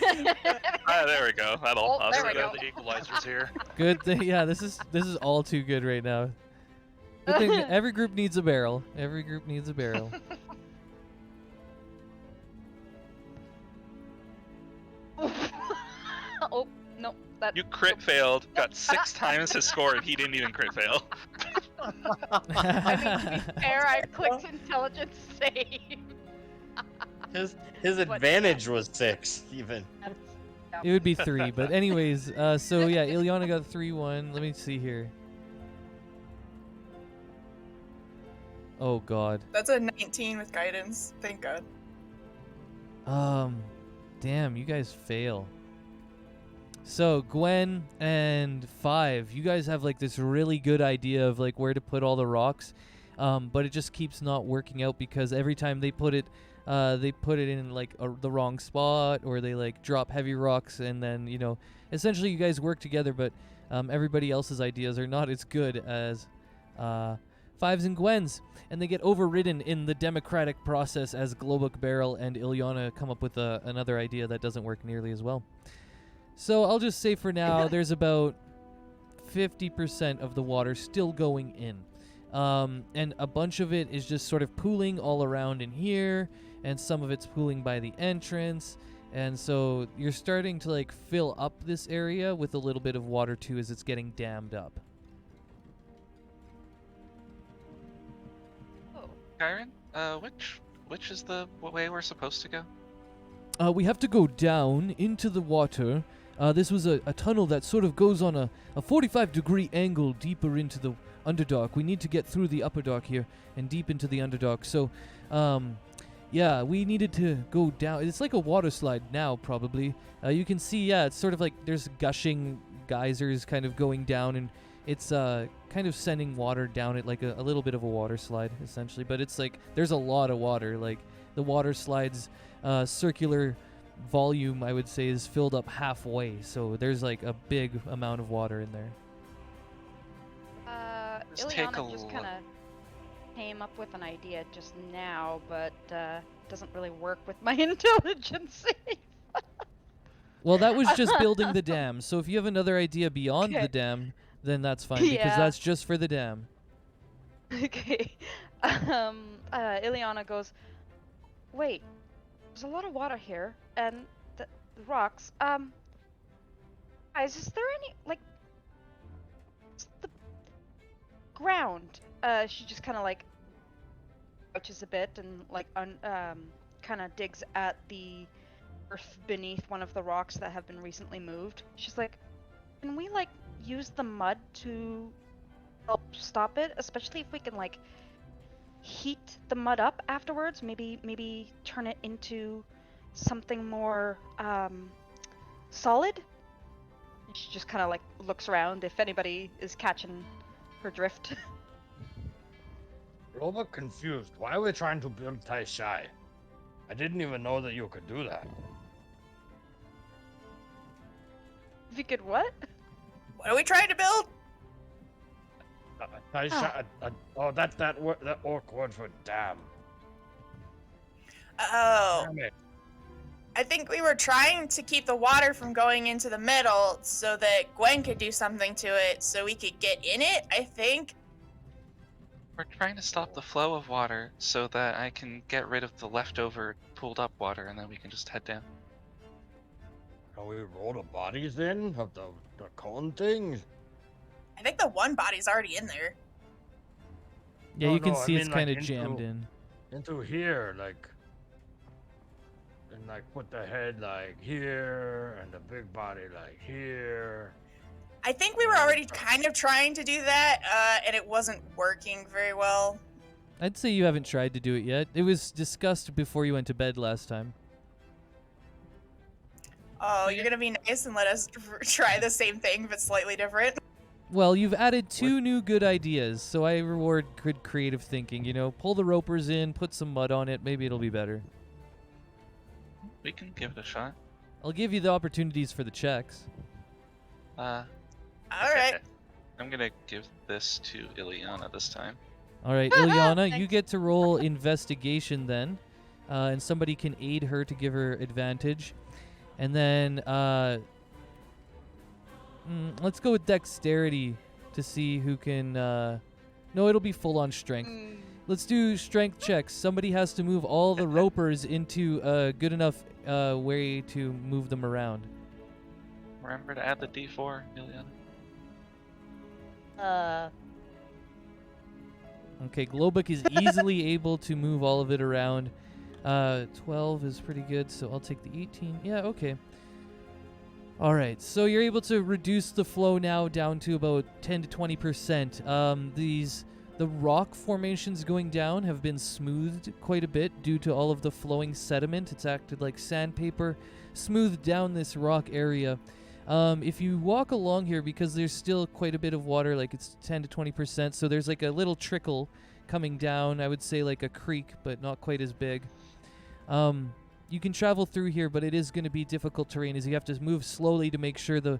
[SPEAKER 1] There we go. That'll
[SPEAKER 3] Oh, there we go.
[SPEAKER 7] The equalizers here.
[SPEAKER 2] Good thing. Yeah, this is all too good right now. Good thing every group needs a barrel. Every group needs a barrel.
[SPEAKER 3] Oh, no, that.
[SPEAKER 1] You crit failed, got 6 times his score, and he didn't even crit fail.
[SPEAKER 3] I mean, to be fair, I clicked intelligence save.
[SPEAKER 6] His
[SPEAKER 3] What-
[SPEAKER 6] advantage was 6, even.
[SPEAKER 2] It would be 3, but anyways, so yeah, Ilyana got 3-1. Let me see here. Oh god.
[SPEAKER 4] That's a 19 with guidance. Thank God.
[SPEAKER 2] Damn, you guys fail. So Gwen and Five, you guys have like this really good idea of like where to put all the rocks, but it just keeps not working out because every time they put it in like the wrong spot, or they like drop heavy rocks, and then essentially you guys work together, but everybody else's ideas are not as good as Five's and Gwen's, and they get overridden in the democratic process as Globuk Barrel and Ilyana come up with another idea that doesn't work nearly as well. So I'll just say for now, there's about 50% of the water still going in. And a bunch of it is just sort of pooling all around in here, and some of it's pooling by the entrance. And so you're starting to like fill up this area with a little bit of water too as it's getting dammed up.
[SPEAKER 1] Oh, Kyron, which is the way we're supposed to go?
[SPEAKER 2] We have to go down into the water. This was a tunnel that sort of goes on a 45-degree angle deeper into the Underdark. We need to get through the Upper Dark here and deep into the Underdark. So, yeah, we needed to go down. It's like a water slide now, probably. You can see, yeah, it's sort of like there's gushing geysers kind of going down, and it's kind of sending water down it like a little bit of a water slide, essentially. But it's like there's a lot of water. Like the water slide's circular volume, I would say, is filled up halfway. So there's like a big amount of water in there.
[SPEAKER 3] Ilyana just kind of came up with an idea just now, but doesn't really work with my intelligence.
[SPEAKER 2] Well, that was just building the dam. So if you have another idea beyond the dam, then that's fine, because that's just for the dam.
[SPEAKER 3] Okay. Ilyana goes, wait, there's a lot of water here, and the rocks. Guys, is there any, like, the ground? She just kind of like crouches a bit and like kind of digs at the earth beneath one of the rocks that have been recently moved. She's like, can we like use the mud to help stop it? Especially if we can like heat the mud up afterwards. Maybe turn it into something more solid. She just kind of like looks around if anybody is catching her drift.
[SPEAKER 8] A little bit confused. Why are we trying to build Tai Shai? I didn't even know that you could do that.
[SPEAKER 3] If you could what?
[SPEAKER 4] What are we trying to build?
[SPEAKER 8] Tai Shai. Oh, that's that orc word for dam.
[SPEAKER 4] Oh.
[SPEAKER 8] Damn it.
[SPEAKER 4] I think we were trying to keep the water from going into the middle so that Gwen could do something to it so we could get in it, I think.
[SPEAKER 1] We're trying to stop the flow of water so that I can get rid of the leftover pooled up water, and then we can just head down.
[SPEAKER 8] Can we roll the bodies in of the cone things?
[SPEAKER 4] I think the one body's already in there.
[SPEAKER 2] Yeah,
[SPEAKER 8] No,
[SPEAKER 2] you can
[SPEAKER 8] no, I
[SPEAKER 2] see it's
[SPEAKER 8] mean,
[SPEAKER 2] kind
[SPEAKER 8] like,
[SPEAKER 2] of jammed in.
[SPEAKER 8] Into here, like, and like put the head like here and the big body like here.
[SPEAKER 4] I think we were already kind of trying to do that, and it wasn't working very well.
[SPEAKER 2] I'd say you haven't tried to do it yet. It was discussed before you went to bed last time.
[SPEAKER 4] Oh, you're gonna be nice and let us try the same thing but slightly different?
[SPEAKER 2] Well, you've added two new good ideas, so I reward good creative thinking. Pull the ropers in, put some mud on it, maybe it'll be better.
[SPEAKER 1] We can give it a shot.
[SPEAKER 2] I'll give you the opportunities for the checks.
[SPEAKER 4] Alright.
[SPEAKER 1] I'm gonna give this to Ilyana this time.
[SPEAKER 2] All right, Ilyana, you
[SPEAKER 3] Thanks.
[SPEAKER 2] get to roll investigation then, and somebody can aid her to give her advantage. And then let's go with dexterity to see who can... No, it'll be full-on strength. Let's do strength checks. Somebody has to move all the ropers into a good enough way to move them around.
[SPEAKER 1] Remember to add the D4, Ilyana.
[SPEAKER 2] Okay, Globuk is easily able to move all of it around. 12 is pretty good, so I'll take the 18. Yeah, okay. All right, so you're able to reduce the flow now down to about 10 to 20%. These The rock formations going down have been smoothed quite a bit due to all of the flowing sediment. It's acted like sandpaper, smoothed down this rock area. If you walk along here, because there's still quite a bit of water, like it's 10 to 20%, so there's like a little trickle coming down. I would say like a creek, but not quite as big. You can travel through here, but it is going to be difficult terrain, as you have to move slowly to make sure the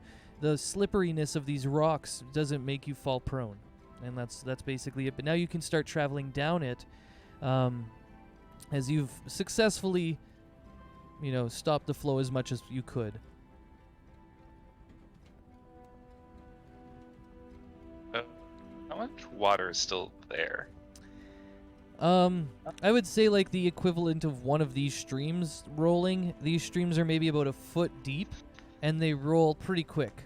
[SPEAKER 2] slipperiness of these rocks doesn't make you fall prone. And that's basically it. But now you can start traveling down it, as you've successfully, stopped the flow as much as you could.
[SPEAKER 1] How much water is still there?
[SPEAKER 2] I would say like the equivalent of one of these streams rolling. These streams are maybe about a foot deep, and they roll pretty quick.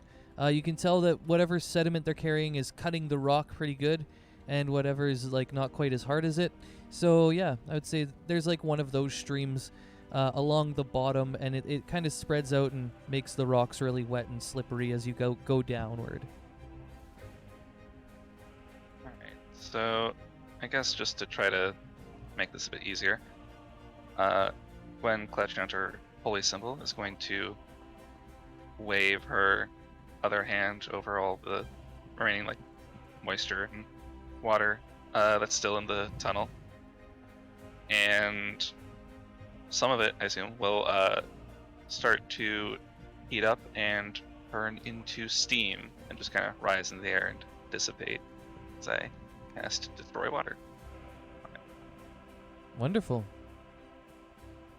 [SPEAKER 2] You can tell that whatever sediment they're carrying is cutting the rock pretty good, and whatever is like not quite as hard as it. So yeah, I would say there's like one of those streams along the bottom, and it kind of spreads out and makes the rocks really wet and slippery as you go downward.
[SPEAKER 1] Alright, so I guess just to try to make this a bit easier, when Clutch Hunter Holy Symbol is going to wave her other hand over all the remaining like moisture and water that's still in the tunnel, and some of it, I assume, will start to heat up and burn into steam and just kind of rise in the air and dissipate as I cast Destroy Water.
[SPEAKER 2] Wonderful.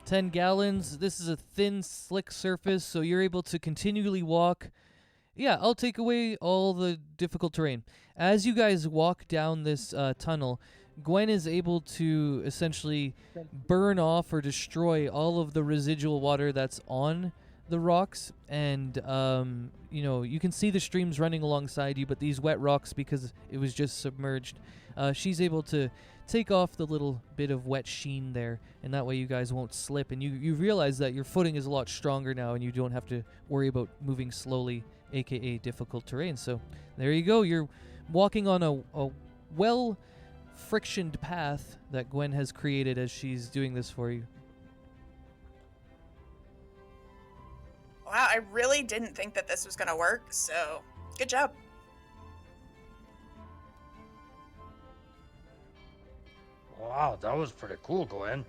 [SPEAKER 2] 10 gallons. This is a thin, slick surface, so you're able to continually walk. Yeah, I'll take away all the difficult terrain. As you guys walk down this tunnel, Gwen is able to essentially burn off or destroy all of the residual water that's on the rocks, and you can see the streams running alongside you, but these wet rocks, because it was just submerged, she's able to take off the little bit of wet sheen there, and that way you guys won't slip, and you realize that your footing is a lot stronger now, and you don't have to worry about moving slowly, aka difficult terrain. So there you go, you're walking on a well frictioned path that Gwen has created as she's doing this for you.
[SPEAKER 4] Wow, I really didn't think that this was gonna work, so good job.
[SPEAKER 8] Wow, that was pretty cool, Gwen.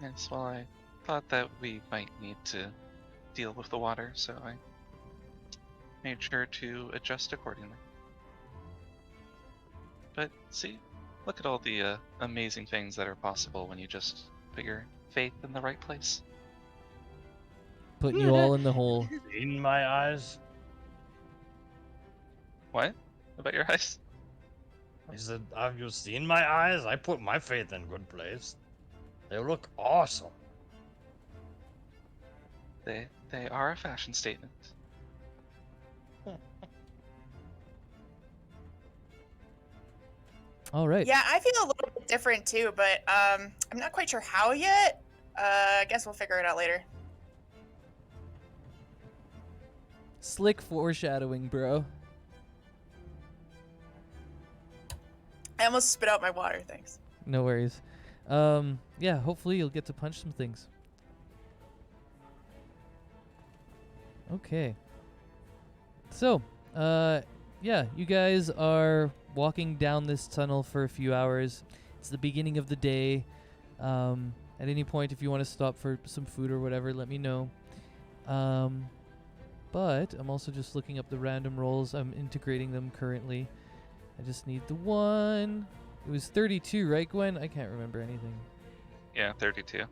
[SPEAKER 1] Yes, well, I thought that we might need to deal with the water, so I made sure to adjust accordingly. But see, look at all the amazing things that are possible when you just put your faith in the right place.
[SPEAKER 2] Putting you all in the hole.
[SPEAKER 8] In my eyes,
[SPEAKER 1] What? About your eyes?
[SPEAKER 8] I said, have you seen my eyes? I put my faith in good place. They look awesome.
[SPEAKER 1] They are a fashion statement.
[SPEAKER 2] All right.
[SPEAKER 4] Yeah, I feel a little bit different too, but I'm not quite sure how yet. I guess we'll figure it out later.
[SPEAKER 2] Slick foreshadowing, bro.
[SPEAKER 4] I almost spit out my water, thanks.
[SPEAKER 2] No worries. Yeah, hopefully you'll get to punch some things. Okay. So, yeah, you guys are walking down this tunnel for a few hours. It's the beginning of the day. At any point, if you want to stop for some food or whatever, let me know. But I'm also just looking up the random rolls. I'm integrating them currently. I just need the one. It was 32, right, Gwen? I can't remember anything.
[SPEAKER 1] Yeah, 32.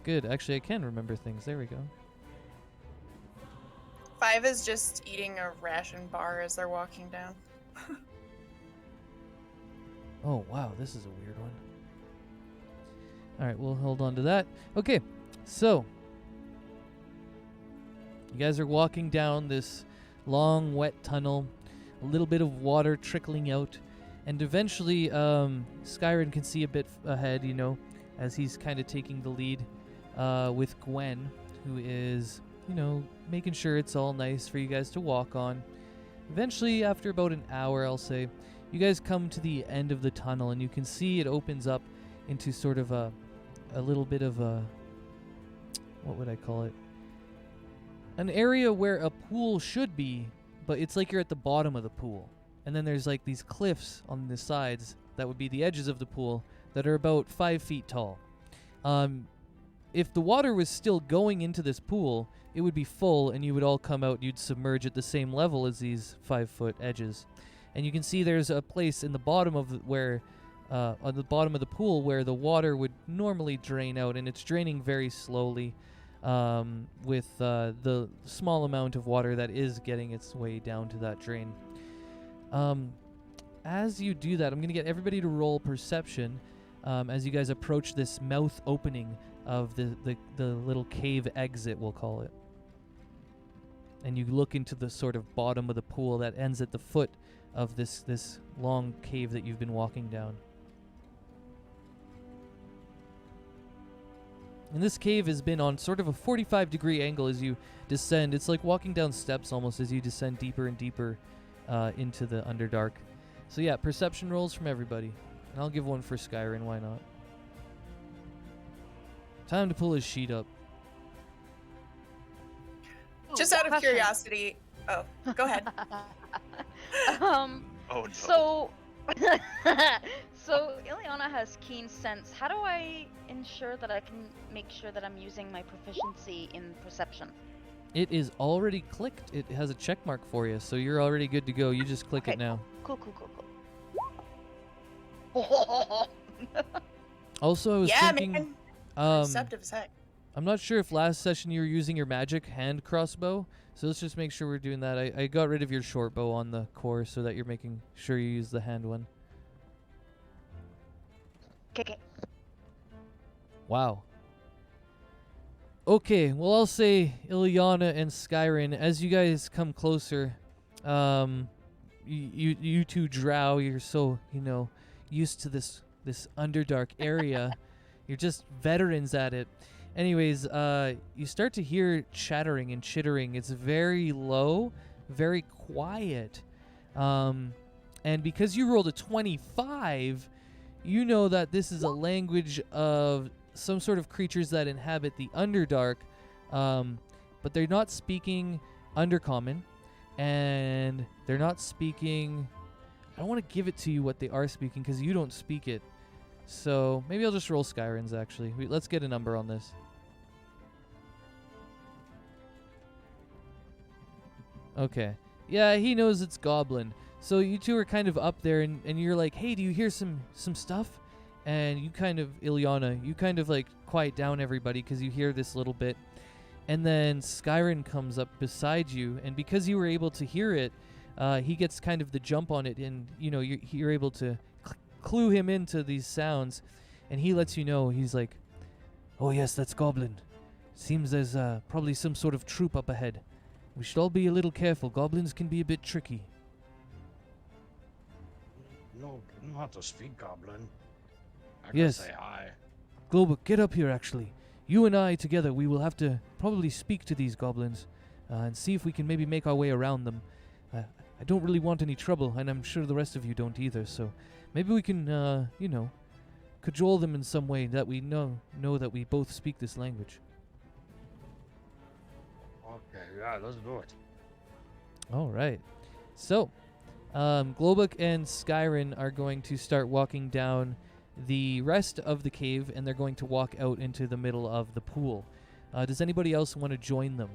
[SPEAKER 2] Good. Actually, I can remember things. There we go.
[SPEAKER 4] 5 is just eating a ration bar as they're walking down.
[SPEAKER 2] Oh, wow. This is a weird one. All right, we'll hold on to that. Okay, so you guys are walking down this long, wet tunnel, a little bit of water trickling out, and eventually Skyrim can see a bit ahead, as he's kind of taking the lead with Gwen, who is, making sure it's all nice for you guys to walk on. Eventually, after about an hour, I'll say, you guys come to the end of the tunnel, and you can see it opens up into sort of a little bit of a, what would I call it? An area where a pool should be, but it's like you're at the bottom of the pool. And then there's like these cliffs on the sides that would be the edges of the pool that are about 5 feet tall. If the water was still going into this pool, it would be full and you would all come out, you'd submerge at the same level as these 5-foot edges. And you can see there's a place in the bottom of on the bottom of the pool where the water would normally drain out, and it's draining very slowly with the small amount of water that is getting its way down to that drain. As you do that, I'm going to get everybody to roll perception as you guys approach this mouth opening of the little cave exit, we'll call it. And you look into the sort of bottom of the pool that ends at the foot of this long cave that you've been walking down. And this cave has been on sort of a 45-degree angle as you descend. It's like walking down steps almost as you descend deeper and deeper into the Underdark. So yeah, perception rolls from everybody. And I'll give one for Skyrim, why not? Time to pull his sheet up.
[SPEAKER 4] Just out of
[SPEAKER 3] Question.
[SPEAKER 4] curiosity. Oh, go ahead.
[SPEAKER 7] Oh no.
[SPEAKER 3] So, so Ilyana has keen sense. How do I ensure that I can make sure that I'm using my proficiency in perception?
[SPEAKER 2] It is already clicked. It has a check mark for you, so you're already good to go. You just click
[SPEAKER 3] Okay,
[SPEAKER 2] it now.
[SPEAKER 3] Cool.
[SPEAKER 2] Also, I was
[SPEAKER 4] Yeah,
[SPEAKER 2] thinking,
[SPEAKER 4] man.
[SPEAKER 2] um,
[SPEAKER 4] Perceptive as heck.
[SPEAKER 2] I'm not sure if last session you were using your magic hand crossbow, so let's just make sure we're doing that. I got rid of your short bow on the core so that you're making sure you use the hand one.
[SPEAKER 3] Okay.
[SPEAKER 2] Wow. Okay, well, I'll say Ilyana and Skyrim, as you guys come closer, you two Drow, you're so, used to this Underdark area. You're just veterans at it. Anyways, you start to hear chattering and chittering. It's very low, very quiet. And because you rolled a 25, you know that this is a language of some sort of creatures that inhabit the Underdark, but they're not speaking Undercommon, and they're not speaking... I don't want to give it to you what they are speaking because you don't speak it. So maybe I'll just roll Skyrim's, actually. Let's get a number on this. Okay. Yeah, he knows it's Goblin. So you two are kind of up there, and you're like, hey, do you hear some stuff? And you kind of, Ilyana, you kind of like quiet down everybody because you hear this little bit. And then Skyrim comes up beside you, and because you were able to hear it, he gets kind of the jump on it, and you're able to clue him into these sounds, and he lets you know. He's like, oh yes, that's Goblin. Seems there's probably some sort of troop up ahead. We should all be a little careful. Goblins can be a bit tricky.
[SPEAKER 8] No, not to speak Goblin. I
[SPEAKER 2] Yes.
[SPEAKER 8] can say hi.
[SPEAKER 2] Globuk, get up here, actually. You and I together, we will have to probably speak to these goblins and see if we can maybe make our way around them. I don't really want any trouble, and I'm sure the rest of you don't either, so maybe we can, cajole them in some way that we know that we both speak this language.
[SPEAKER 8] Okay, yeah, let's do it.
[SPEAKER 2] All right. So, Globuk and Skyrim are going to start walking down the rest of the cave, and they're going to walk out into the middle of the pool. Does anybody else want to join them?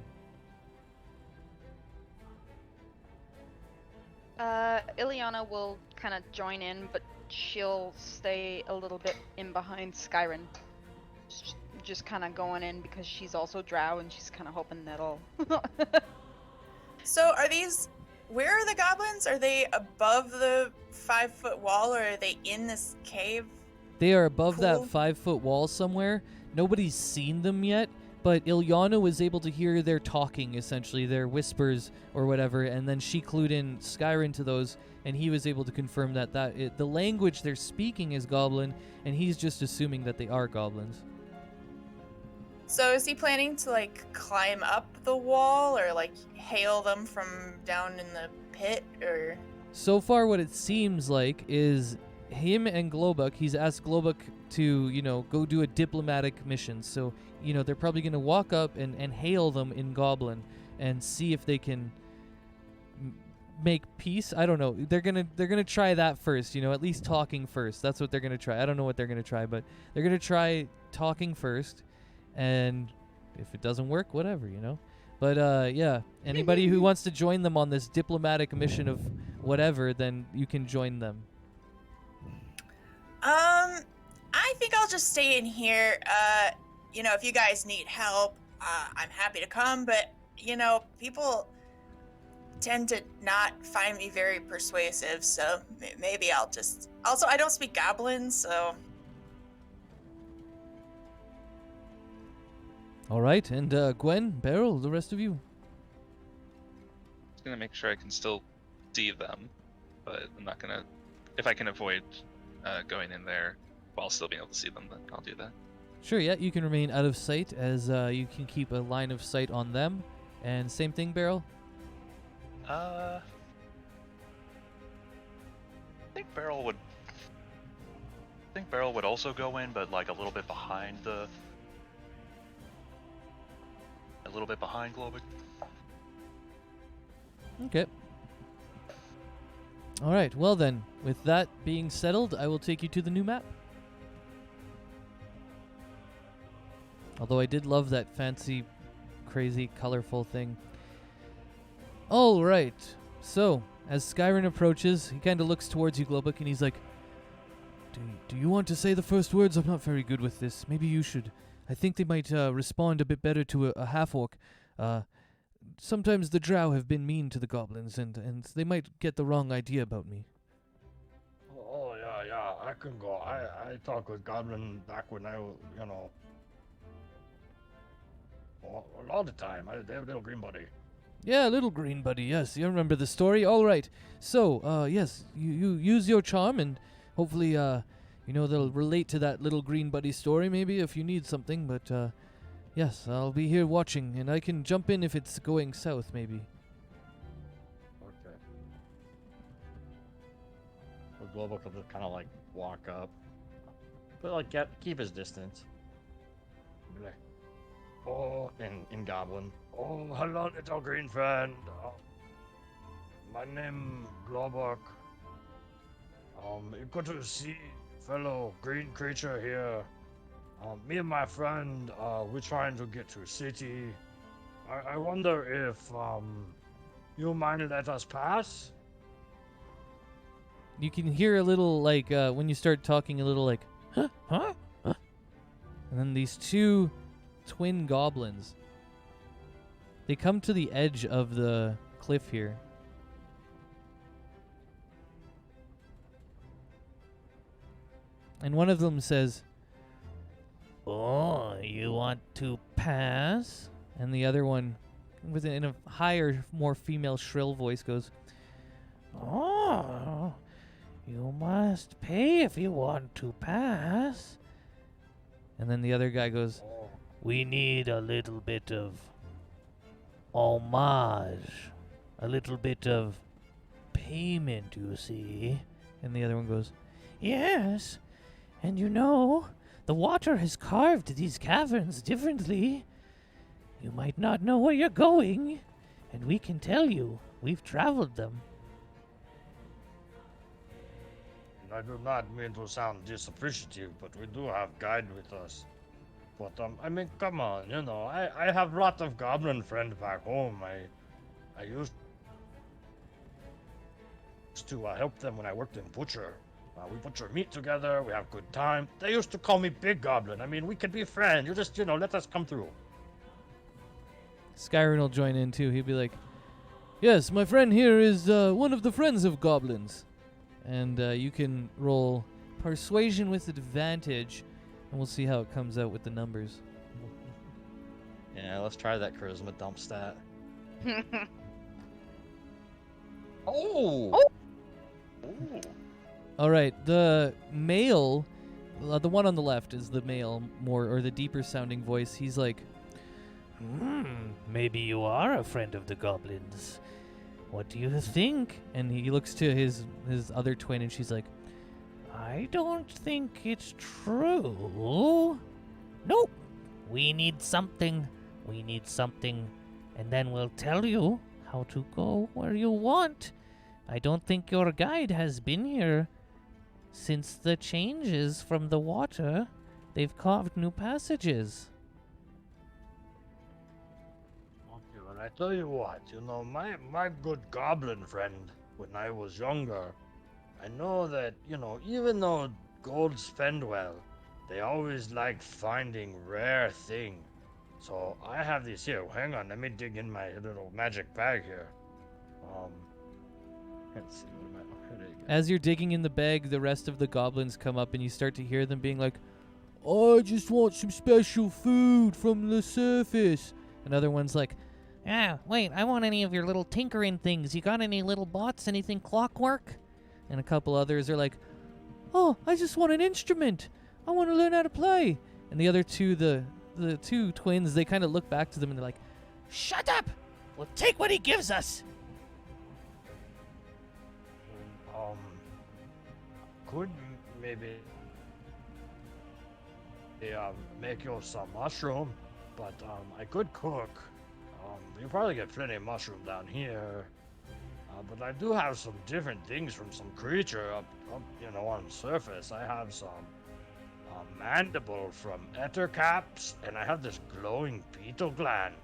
[SPEAKER 3] Ilyana will kind of join in, but she'll stay a little bit in behind Skyrim. Just kind of going in because she's also Drow, and she's kind of hoping that'll...
[SPEAKER 4] So are these... Where are the goblins? Are they above the 5-foot wall, or are they in this cave?
[SPEAKER 2] They are above that
[SPEAKER 4] Cool.
[SPEAKER 2] 5-foot wall somewhere. Nobody's seen them yet, but Ilyana was able to hear their talking, essentially, their whispers or whatever, and then she clued in Skyrim to those, and he was able to confirm that the language they're speaking is Goblin, and he's just assuming that they are goblins.
[SPEAKER 4] So is he planning to like climb up the wall or like hail them from down in the pit or?
[SPEAKER 2] So far, what it seems like is him and Globuk. He's asked Globuk to, go do a diplomatic mission. So, they're probably going to walk up and hail them in Goblin and see if they can make peace. I don't know. They're gonna try that first. At least talking first. That's what they're gonna try. I don't know what they're gonna try, but they're gonna try talking first, and if it doesn't work, whatever. But yeah, anybody who wants to join them on this diplomatic mission of whatever, then you can join them.
[SPEAKER 4] I think I'll just stay in here. If you guys need help, I'm happy to come, but people tend to not find me very persuasive, so maybe I'll just... Also, I don't speak Goblin, so...
[SPEAKER 2] All right, and Gwen, Beryl, the rest of you.
[SPEAKER 1] Just gonna make sure I can still see them, but I'm not gonna... If I can avoid going in there while still being able to see them, then I'll do that.
[SPEAKER 2] Sure, yeah, you can remain out of sight as you can keep a line of sight on them. And same thing, Beryl?
[SPEAKER 7] I think Beryl would also go in, but like a little bit behind Globik.
[SPEAKER 2] Okay. All right, well then, with that being settled, I will take you to the new map. Although I did love that fancy, crazy, colorful thing. All right. So, as Skyrim approaches, he kind of looks towards you, Globuk, and he's like, Do you want to say the first words? I'm not very good with this. Maybe you should. I think they might respond a bit better to a half-orc. Sometimes the Drow have been mean to the goblins, and they might get the wrong idea about me.
[SPEAKER 8] Oh, yeah, I can go. I talked with Goblin back when I was, all the time. They have a little green buddy.
[SPEAKER 2] Yeah, little green buddy, yes. You remember the story? All right. So, yes, you use your charm, and hopefully, they'll relate to that little green buddy story, maybe, if you need something. But, yes, I'll be here watching, and I can jump in if it's going south, maybe.
[SPEAKER 6] Okay. So Global will just kind of, like, walk up. But, like, keep his distance. Be like, oh, in Goblin.
[SPEAKER 8] Oh, hello, little green friend. My name Globok. Good to see fellow green creature here. Me and my friend, we're trying to get to city. I wonder if you mind let us pass?
[SPEAKER 2] You can hear a little, like, when you start talking, a little like, huh? And then these two twin goblins, they come to the edge of the cliff here. And one of them says, "Oh, you want to pass?" And the other one, in a higher, more female, shrill voice, goes, "Oh, you must pay if you want to pass." And then the other guy goes, "We need a little bit of homage, a little bit of payment, you see." And the other one goes, "Yes, and the water has carved these caverns differently. You might not know where you're going, and we can tell you. We've traveled them."
[SPEAKER 8] I do not mean to sound disappreciative, but we do have guide with us. But I mean, come on, I have lots of goblin friends back home. I used to help them when I worked in butcher. We butcher meat together. We have good time. They used to call me Big Goblin. I mean, we could be friends. You just, let us come through.
[SPEAKER 2] Skyrim will join in too. He'll be like, "Yes, my friend here is one of the friends of goblins." And you can roll persuasion with advantage, and we'll see how it comes out with the numbers.
[SPEAKER 6] Yeah, let's try that charisma dump stat.
[SPEAKER 7] Oh!
[SPEAKER 2] All right, the male, the one on the left is the male, more or the deeper sounding voice. He's like,
[SPEAKER 9] Maybe you are a friend of the goblins. What do you think?
[SPEAKER 2] and he looks to his other twin, and she's like,
[SPEAKER 9] I don't think it's true. Nope. We need something. And then we'll tell you how to go where you want. I don't think your guide has been here since the changes from the water. They've carved new passages.
[SPEAKER 8] Okay, well, I tell you what, my good goblin friend, when I was younger, I know that, even though gold spend well, they always liked finding rare thing. So I have these here. Hang on, let me dig in my little magic bag here. Let's see, what am I? There you go.
[SPEAKER 2] as you're digging in the bag, the rest of the goblins come up, and you start to hear them being like, I just want some special food from the surface. Another one's like,
[SPEAKER 9] Wait, I want any of your little tinkering things. You got any little bots, anything clockwork?
[SPEAKER 2] and a couple others are like, oh, I just want an instrument. I want to learn how to play. And the other two, the two twins, they kind of look back to them and they're like,
[SPEAKER 9] Shut up! We'll take what he gives us.
[SPEAKER 8] Could maybe make you some mushroom, but I could cook. You probably get plenty of mushroom down here. But I do have some different things from some creature up on the surface. I have some mandible from ettercaps, and I have this glowing beetle gland.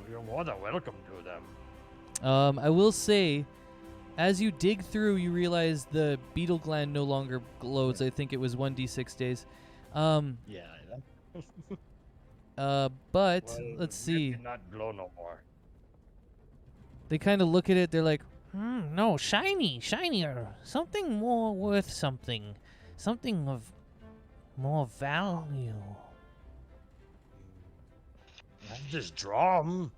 [SPEAKER 8] You're more than welcome to them.
[SPEAKER 2] I will say, as you dig through, you realize the beetle gland no longer glows. I think it was 1d6 days.
[SPEAKER 8] Yeah.
[SPEAKER 2] But
[SPEAKER 8] Well,
[SPEAKER 2] let's
[SPEAKER 8] it
[SPEAKER 2] see.
[SPEAKER 8] did not glow no more.
[SPEAKER 2] They kind of look at it. They're like,
[SPEAKER 9] No, shinier. Something more worth something. Something of more value.
[SPEAKER 8] I have this drum.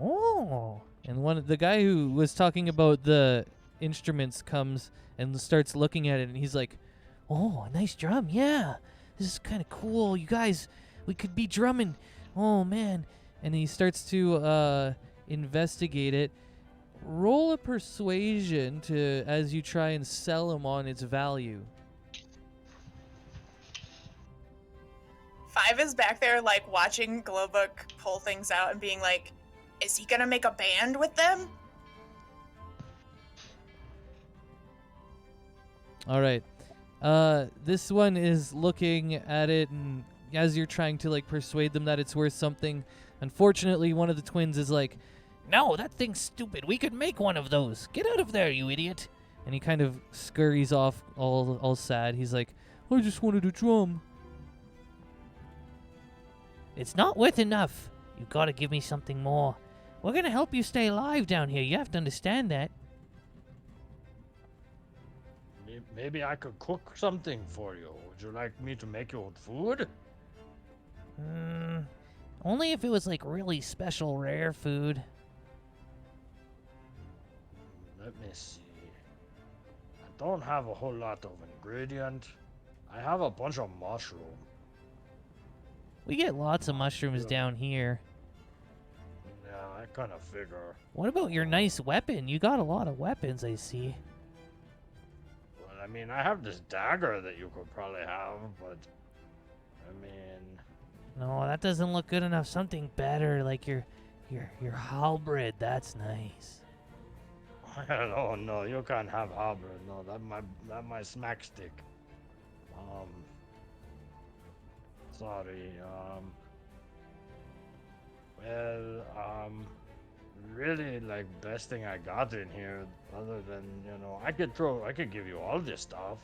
[SPEAKER 9] Oh.
[SPEAKER 2] and the guy who was talking about the instruments comes and starts looking at it, and he's like,
[SPEAKER 9] Oh, a nice drum, yeah. This is kind of cool. You guys, we could be drumming. Oh, man.
[SPEAKER 2] and he starts to investigate it. Roll a persuasion as you try and sell him on its value.
[SPEAKER 4] 5 is back there, like, watching Glowbook pull things out and being like, is he gonna make a band with them?
[SPEAKER 2] All right. This one is looking at it, and as you're trying to persuade them that it's worth something, unfortunately, one of the twins is like,
[SPEAKER 9] No, that thing's stupid. We could make one of those. Get out of there, you idiot.
[SPEAKER 2] and he kind of scurries off, all sad. He's like, I just wanted a drum.
[SPEAKER 9] It's not worth enough. You gotta give me something more. We're gonna help you stay alive down here. You have to understand that.
[SPEAKER 8] Maybe I could cook something for you. Would you like me to make you food?
[SPEAKER 9] Only if it was really special, rare food.
[SPEAKER 8] Let me see. I don't have a whole lot of ingredient. I have a bunch of mushroom.
[SPEAKER 9] We get lots of mushrooms
[SPEAKER 8] Yeah.
[SPEAKER 9] down here.
[SPEAKER 8] Yeah, I kind of figure.
[SPEAKER 9] What about your nice weapon? You got a lot of weapons, I see.
[SPEAKER 8] Well, I mean, I have this dagger that you could probably have, but I mean,
[SPEAKER 9] No, that doesn't look good enough. Something better, like your halberd. That's nice.
[SPEAKER 8] oh no, you can't have halberd. No, that my smack stick. Sorry. Really, best thing I got in here, other than I could give you all this stuff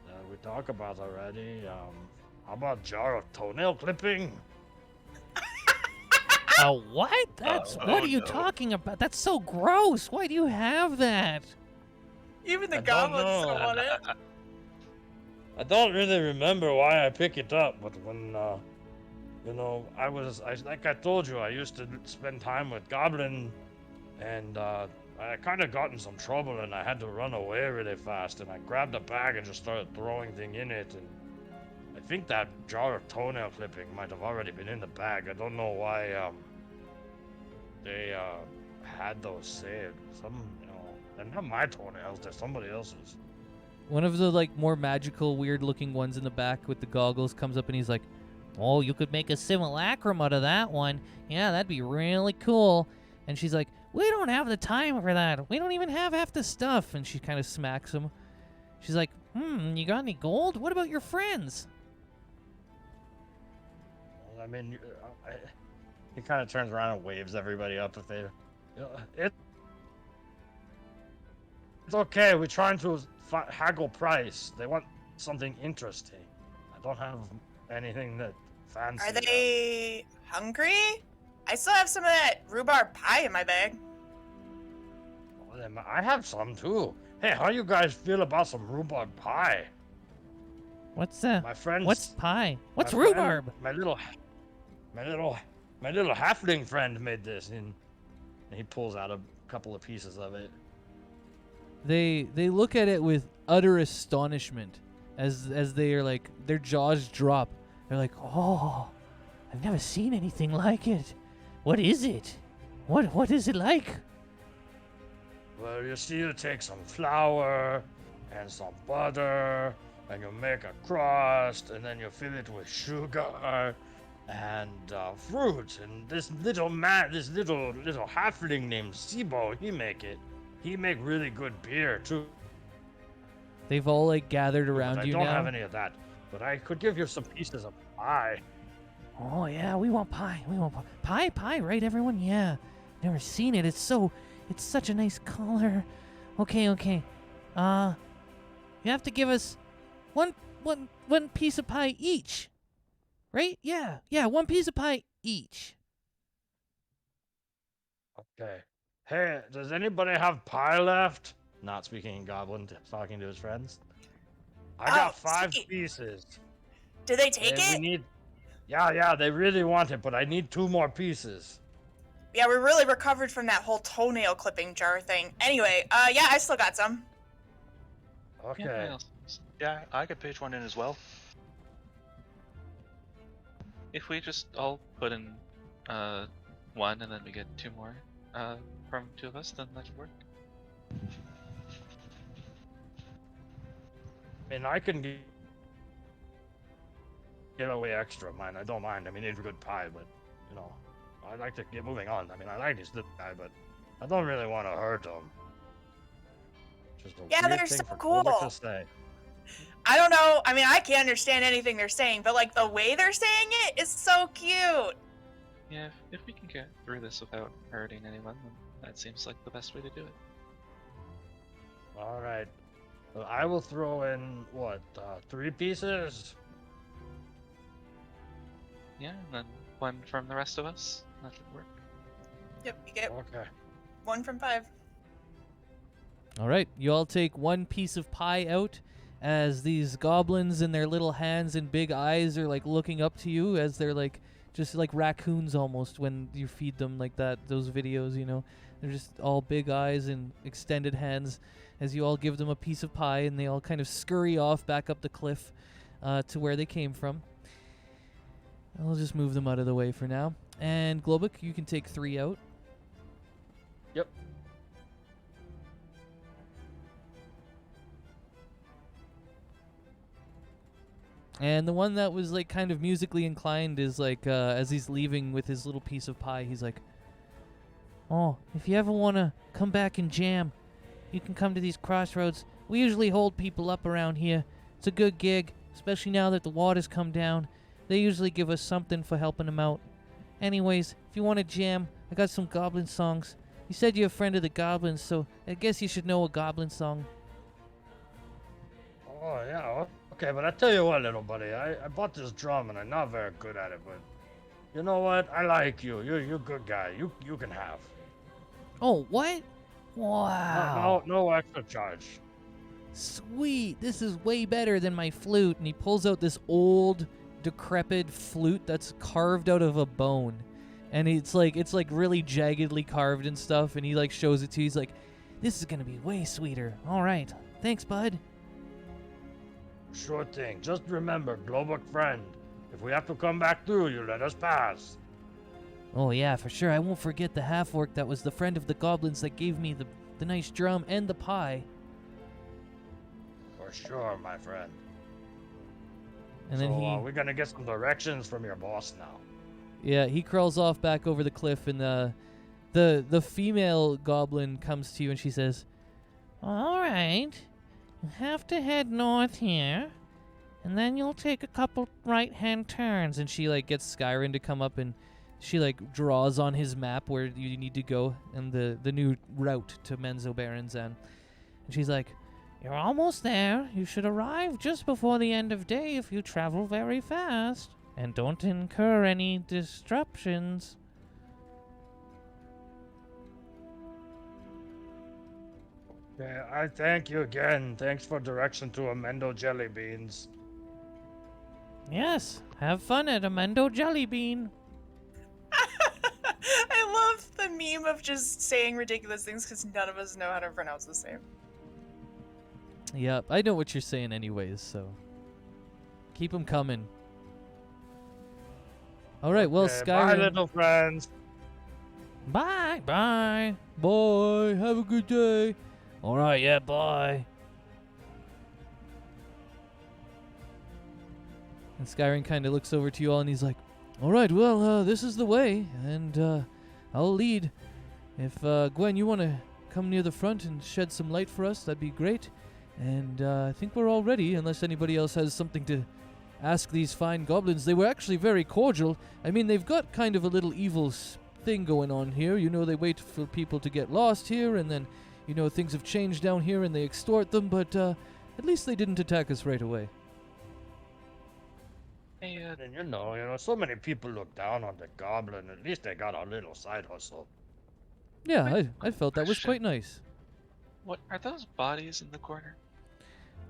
[SPEAKER 8] that we talked about already. How about jar of toenail clipping?
[SPEAKER 9] What? What are you talking about? That's so gross. Why do you have that?
[SPEAKER 4] Even the
[SPEAKER 8] I don't
[SPEAKER 4] goblins
[SPEAKER 8] know.
[SPEAKER 4] don't want it.
[SPEAKER 8] I don't really remember why I picked it up, but when like I told you, I used to spend time with Goblin, and I kind of got in some trouble and I had to run away really fast. And I grabbed a bag and just started throwing things in it. And I think that jar of toenail clipping might have already been in the bag. I don't know why they had those saved. They're not my toenails. They're somebody else's.
[SPEAKER 2] One of the like more magical, weird-looking ones in the back with the goggles comes up and he's like,
[SPEAKER 9] Oh, you could make a simulacrum out of that one. Yeah, that'd be really cool.
[SPEAKER 2] and she's like, we don't have the time for that. We don't even have half the stuff. And she kind of smacks him. She's like, you got any gold? What about your friends?
[SPEAKER 6] Well, I mean, he kind of turns around and waves everybody up if they. It's okay. We're trying to haggle price. They want something interesting. I don't have anything that fancy.
[SPEAKER 4] Are they hungry? I still have some of that rhubarb pie in my bag.
[SPEAKER 6] Well, then I have some too. Hey, how you guys feel about some rhubarb pie?
[SPEAKER 9] What's
[SPEAKER 6] My friends.
[SPEAKER 9] what's pie? What's
[SPEAKER 6] my friend-
[SPEAKER 9] rhubarb?
[SPEAKER 6] my little halfling friend made this, and he pulls out a couple of pieces of it.
[SPEAKER 2] They look at it with utter astonishment as they are like, their jaws drop. They're like,
[SPEAKER 9] Oh, I've never seen anything like it. What is it? What is it like?
[SPEAKER 6] Well, you see, you take some flour and some butter, and you make a crust, and then you fill it with sugar and fruit. And this little halfling named Sibo, he make really good beer too.
[SPEAKER 2] they've all like gathered around
[SPEAKER 6] But
[SPEAKER 2] you
[SPEAKER 6] I don't
[SPEAKER 2] now.
[SPEAKER 6] have any of that, but I could give you some pieces of pie.
[SPEAKER 9] Oh yeah, we want pie. We want pie. Pie, right, everyone? Yeah. Never seen it. It's such a nice color. Okay. You have to give us one piece of pie each. Right? Yeah, one piece of pie each.
[SPEAKER 6] Okay. Hey, does anybody have pie left? Not speaking in Goblin, talking to his friends. I got 5
[SPEAKER 4] sweet.
[SPEAKER 6] pieces.
[SPEAKER 4] Do they take
[SPEAKER 6] Hey,
[SPEAKER 4] it?
[SPEAKER 6] we need. Yeah, they really want it, but I need 2 more pieces.
[SPEAKER 4] Yeah, we really recovered from that whole toenail clipping jar thing. Anyway, yeah, I still got some.
[SPEAKER 6] Okay.
[SPEAKER 7] Yeah, I could pitch one in as well.
[SPEAKER 1] If we just all put in one and then we get 2 more from 2 of us, then that should work.
[SPEAKER 6] I mean, I can give away extra of mine. I don't mind. I mean, it's good pie, but I'd like to get moving on. I mean, I like this little guy, but I don't really want to hurt him. Just a
[SPEAKER 4] Yeah,
[SPEAKER 6] weird
[SPEAKER 4] they're
[SPEAKER 6] thing
[SPEAKER 4] so
[SPEAKER 6] for
[SPEAKER 4] cool.
[SPEAKER 6] Kolbik to say.
[SPEAKER 4] I don't know. I mean, I can't understand anything they're saying, but like the way they're saying it is so cute.
[SPEAKER 1] Yeah, if we can get through this without hurting anyone, then that seems like the best way to do it.
[SPEAKER 6] All right. Well, I will throw in 3 pieces.
[SPEAKER 1] Yeah, and then 1 from the rest of us. That should work.
[SPEAKER 4] Yep, you get
[SPEAKER 6] Okay.
[SPEAKER 4] 1 from 5.
[SPEAKER 2] All right, you all take 1 piece of pie out as these goblins and their little hands and big eyes are like looking up to you as they're like just like raccoons almost when you feed them like that, those videos, They're just all big eyes and extended hands as you all give them a piece of pie and they all kind of scurry off back up the cliff to where they came from. I'll just move them out of the way for now. And Globuk, you can take 3 out.
[SPEAKER 6] Yep.
[SPEAKER 2] And the one that was like kind of musically inclined is like as he's leaving with his little piece of pie, he's like,
[SPEAKER 9] Oh, if you ever want to come back and jam, you can come to these crossroads. We usually hold people up around here. It's a good gig, especially now that the water's come down. They usually give us something for helping them out. Anyways, if you want to jam, I got some goblin songs. You said you're a friend of the goblins, so I guess you should know a goblin song.
[SPEAKER 6] Oh, yeah. Okay, but I tell you what, little buddy. I bought this drum, and I'm not very good at it, but you know what? I like you. You're a good guy. You can have.
[SPEAKER 9] Oh, what? Wow.
[SPEAKER 6] No extra charge.
[SPEAKER 2] sweet, this is way better than my flute. And he pulls out this old, decrepit flute that's carved out of a bone. and it's like really jaggedly carved and stuff, and he like shows it to you. He's like, "This is gonna be way sweeter." All right, thanks, bud.
[SPEAKER 8] Sure thing. Just remember, Globuk friend. If we have to come back through, you let us pass.
[SPEAKER 2] Oh yeah, for sure. I won't forget the half-orc that was the friend of the goblins that gave me the nice drum and the pie.
[SPEAKER 8] For sure, my friend.
[SPEAKER 2] And then
[SPEAKER 8] we're gonna get some directions from your boss now.
[SPEAKER 2] he crawls off back over the cliff, and the female goblin comes to you, and she says,
[SPEAKER 9] All right. You have to head north here, and then you'll take a couple right-hand turns.
[SPEAKER 2] and she like gets Skyrim to come up, and she like draws on his map where you need to go and the new route to Menzoberranzan. And she's like,
[SPEAKER 9] You're almost there. You should arrive just before the end of day if you travel very fast. And don't incur any disruptions.
[SPEAKER 8] Yeah, I thank you again. Thanks for direction to Amendo Jelly Beans.
[SPEAKER 9] Yes, have fun at Amendo Jellybean.
[SPEAKER 4] I love the meme of just saying ridiculous things because none of us know how to pronounce the same.
[SPEAKER 2] "Yep, I know what you're saying anyways, so keep them coming." All right, well,
[SPEAKER 8] Okay,
[SPEAKER 2] Skyrim.
[SPEAKER 8] bye, little friends.
[SPEAKER 9] Bye.
[SPEAKER 2] Bye. Bye. Have a good day.
[SPEAKER 9] All right, yeah, bye.
[SPEAKER 2] And Skyrim kind of looks over to you all, and he's like, "All right, well, this is the way, and I'll lead. If Gwen, you want to come near the front and shed some light for us, that'd be great. And I think we're all ready, unless anybody else has something to ask these fine goblins. They were actually very cordial. I mean, they've got kind of a little evil thing going on here. You know, they wait for people to get lost here, and then, you know, things have changed down here, and they extort them, but at least they didn't attack us right away."
[SPEAKER 1] Hey,
[SPEAKER 8] And you know, so many people look down on the goblin. At least they got a little side hustle.
[SPEAKER 2] Yeah, I felt that was
[SPEAKER 1] question.
[SPEAKER 2] quite nice.
[SPEAKER 1] what are those bodies in the corner?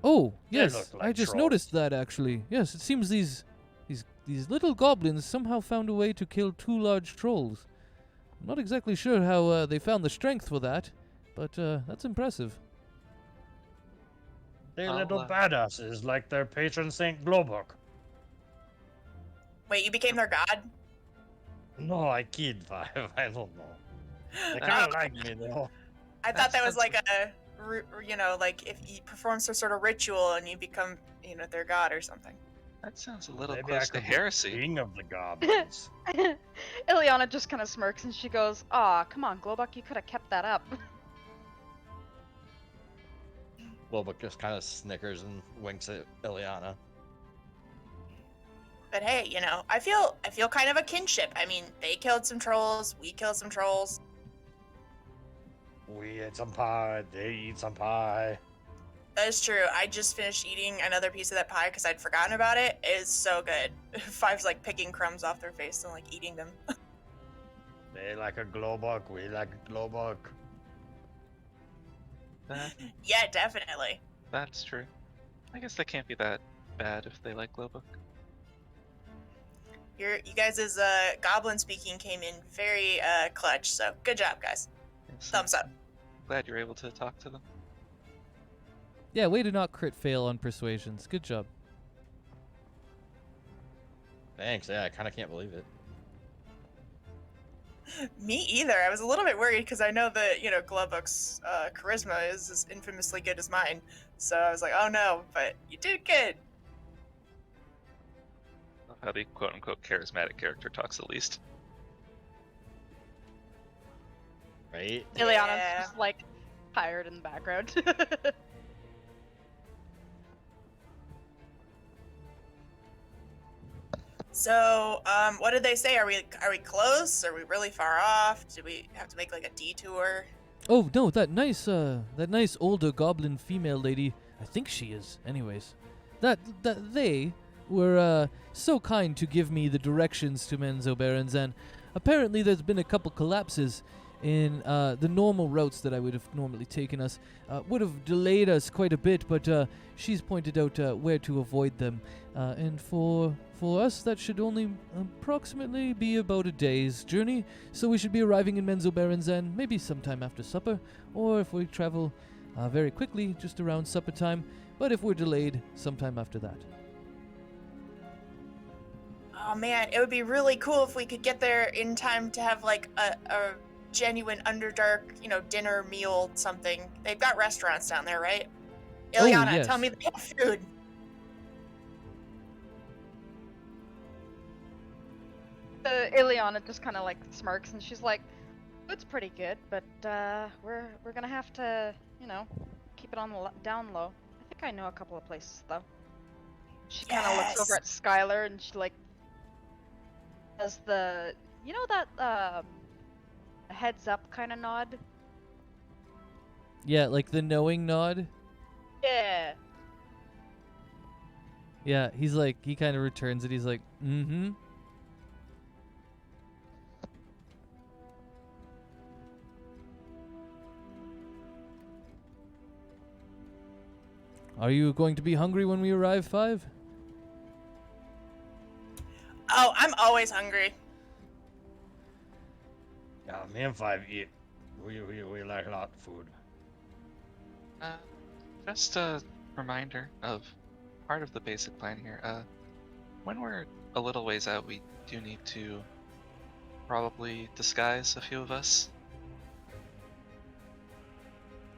[SPEAKER 2] Oh,
[SPEAKER 8] They
[SPEAKER 2] yes,
[SPEAKER 8] look
[SPEAKER 2] I
[SPEAKER 8] like
[SPEAKER 2] just
[SPEAKER 8] trolls.
[SPEAKER 2] noticed that actually. Yes, it seems these little goblins somehow found a way to kill 2 large trolls. I'm not exactly sure how they found the strength for that, but that's impressive.
[SPEAKER 8] They're
[SPEAKER 1] I'll,
[SPEAKER 8] little
[SPEAKER 1] uh,
[SPEAKER 8] badasses like their patron Saint Globuk.
[SPEAKER 4] Wait, you became their god?
[SPEAKER 8] No, I kid, Five. I don't know. They
[SPEAKER 1] Oh.
[SPEAKER 8] kind of like me, though.
[SPEAKER 4] I thought that was
[SPEAKER 1] That's-
[SPEAKER 4] like like if you perform some sort of ritual and you become, their god or something.
[SPEAKER 1] That sounds a little
[SPEAKER 8] Maybe I
[SPEAKER 1] close to
[SPEAKER 8] could be
[SPEAKER 1] heresy.
[SPEAKER 8] king of the goblins.
[SPEAKER 3] Ilyana just kind of smirks and she goes, "Aw, come on, Globuk, you could have kept that up."
[SPEAKER 6] Globuk just kind of snickers and winks at Ilyana.
[SPEAKER 4] But hey, I feel kind of a kinship. I mean, they killed some trolls, we killed some trolls.
[SPEAKER 8] We ate some pie, they eat some pie.
[SPEAKER 4] That is true. I just finished eating another piece of that pie because I'd forgotten about it. It is so good. Five's like picking crumbs off their face and like eating them.
[SPEAKER 8] They like a Globuk, we like a Globuk.
[SPEAKER 1] That,
[SPEAKER 4] Yeah, definitely.
[SPEAKER 1] that's true. I guess that can't be that bad if they like Glowbook.
[SPEAKER 4] You guys' goblin speaking came in very clutch, so good job, guys.
[SPEAKER 1] Yes,
[SPEAKER 4] Thumbs up.
[SPEAKER 1] Glad you're able to talk to them.
[SPEAKER 2] Yeah, way to not crit fail on persuasions. Good job.
[SPEAKER 6] Thanks. Yeah, I kind of can't believe it.
[SPEAKER 4] Me either. I was a little bit worried because I know that, Glowbook's charisma is as infamously good as mine. So I was like, oh no, but you did good.
[SPEAKER 1] Love how the quote-unquote charismatic character talks the least.
[SPEAKER 6] Right?
[SPEAKER 3] Ilyana's
[SPEAKER 4] Yeah.
[SPEAKER 3] just like tired in the background.
[SPEAKER 4] So, what did they say? Are we close? Are we really far off? Do we have to make like a detour?
[SPEAKER 2] Oh no, that nice older goblin female lady. I think she is, anyways. That they were so kind to give me the directions to Menzoberranzan. Apparently, there's been a couple collapses in the normal routes that I would have normally taken us. Would have delayed us quite a bit, but she's pointed out where to avoid them. And for For us, that should only approximately be about a day's journey, so we should be arriving in Menzoberranzan maybe sometime after supper, or if we travel very quickly, just around supper time, but if we're delayed, sometime after that.
[SPEAKER 4] Oh man, it would be really cool if we could get there in time to have like a genuine Underdark, dinner meal something. They've got restaurants down there, right? Ilyana,
[SPEAKER 2] yes.
[SPEAKER 4] tell me they have food.
[SPEAKER 3] Ilyana just kind of like smirks and she's like, "It's pretty good, but we're gonna have to, keep it on the down low. I think I know a couple of places though." She kind of looks over at Skylar and she like does the, that heads up kind of nod.
[SPEAKER 2] Yeah, like the knowing nod.
[SPEAKER 3] Yeah.
[SPEAKER 2] Yeah, he's like, he kind of returns it. He's like, mm-hmm. Are you going to be hungry when we arrive, Five?
[SPEAKER 4] Oh, I'm always hungry.
[SPEAKER 8] Yeah, me and Five eat. We like a lot of food.
[SPEAKER 1] Just a reminder of part of the basic plan here. When we're a little ways out, we do need to probably disguise a few of us.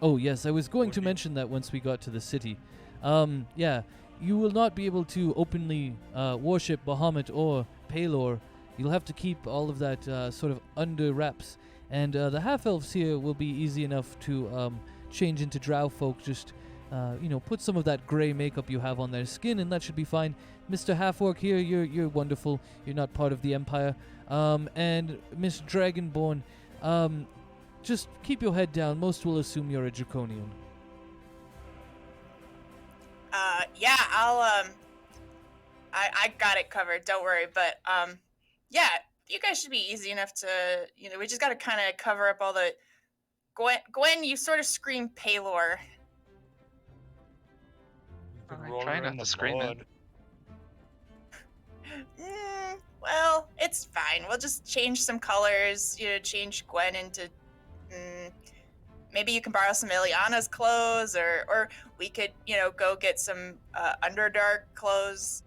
[SPEAKER 2] Oh, yes, I was going to mention that once we got to the city. Yeah, you will not be able to openly worship Bahamut or Palor. You'll have to keep all of that sort of under wraps. And the half-elves here will be easy enough to change into drow folk. Just, put some of that gray makeup you have on their skin, and that should be fine. Mr. Half-orc here, you're wonderful. You're not part of the Empire. And Miss Dragonborn, just keep your head down. Most will assume you're a draconian.
[SPEAKER 4] Yeah, I got it covered. Don't worry. But yeah, you guys should be easy enough to, we just got to kind of cover up all the. Gwen, you sort of scream Palor.
[SPEAKER 1] I try not to scream it.
[SPEAKER 4] Well, it's fine. We'll just change some colors. Change Gwen into. Maybe you can borrow some Ilyana's clothes, or we could, go get some Underdark clothes.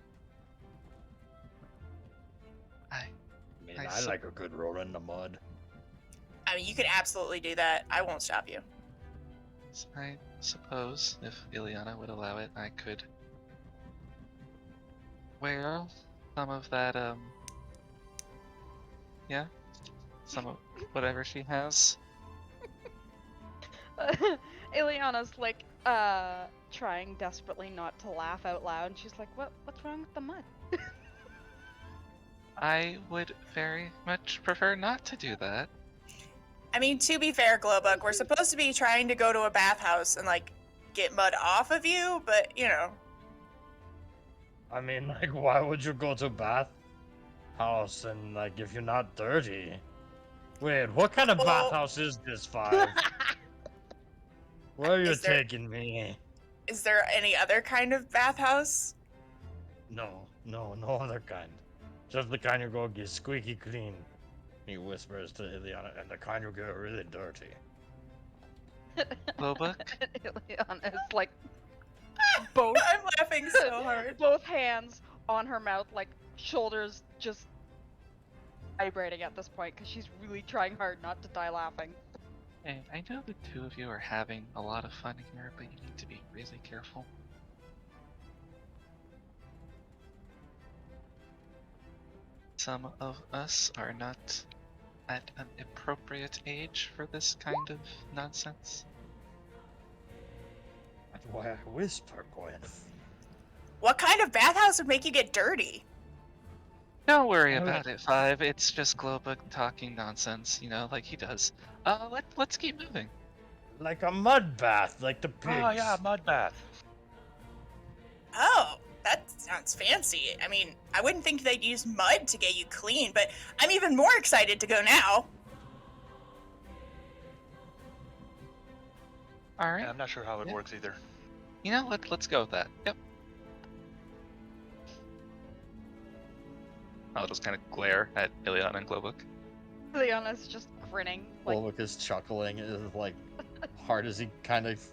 [SPEAKER 8] I like a good roll in the mud.
[SPEAKER 4] I mean, you could absolutely do that. I won't stop you.
[SPEAKER 1] I suppose if Ilyana would allow it, I could wear some of that, some of whatever she has.
[SPEAKER 3] Ilyana's like, trying desperately not to laugh out loud, and she's like, what's wrong with the mud?
[SPEAKER 1] I would very much prefer not to do that.
[SPEAKER 4] I mean, to be fair, Glowbug, we're supposed to be trying to go to a bathhouse and, get mud off of you, but,
[SPEAKER 8] I mean, why would you go to a bathhouse and, if you're not dirty? Wait, what kind of bathhouse is this, Five? Where are you taking me?
[SPEAKER 4] Is there any other kind of bathhouse?
[SPEAKER 8] No other kind. Just the kind you go get squeaky clean. He whispers to Ilyana, and the kind you get really dirty.
[SPEAKER 1] Glowbug?
[SPEAKER 3] Ilyana is like, both.
[SPEAKER 4] I'm laughing so hard.
[SPEAKER 3] Both hands on her mouth, shoulders just vibrating at this point because she's really trying hard not to die laughing.
[SPEAKER 1] Hey, I know the two of you are having a lot of fun here, but you need to be really careful. Some of us are not at an appropriate age for this kind of nonsense.
[SPEAKER 8] That's why I whisper, Gwen.
[SPEAKER 4] What kind of bathhouse would make you get dirty?
[SPEAKER 1] Don't worry about it, Five. It's just Glowbug talking nonsense, like he does. Let's keep moving.
[SPEAKER 8] Like a mud bath, like the pigs.
[SPEAKER 7] Oh yeah, mud bath.
[SPEAKER 4] Oh, that sounds fancy. I mean, I wouldn't think they'd use mud to get you clean, but I'm even more excited to go now.
[SPEAKER 1] All right.
[SPEAKER 7] Yeah, I'm not sure how it works either.
[SPEAKER 1] Let's go with that. Yep. I'll just kind of glare at Ilyana and Globuk.
[SPEAKER 3] Ilyana's just grinning. Like,
[SPEAKER 6] Bullock is chuckling as like hard as he kind of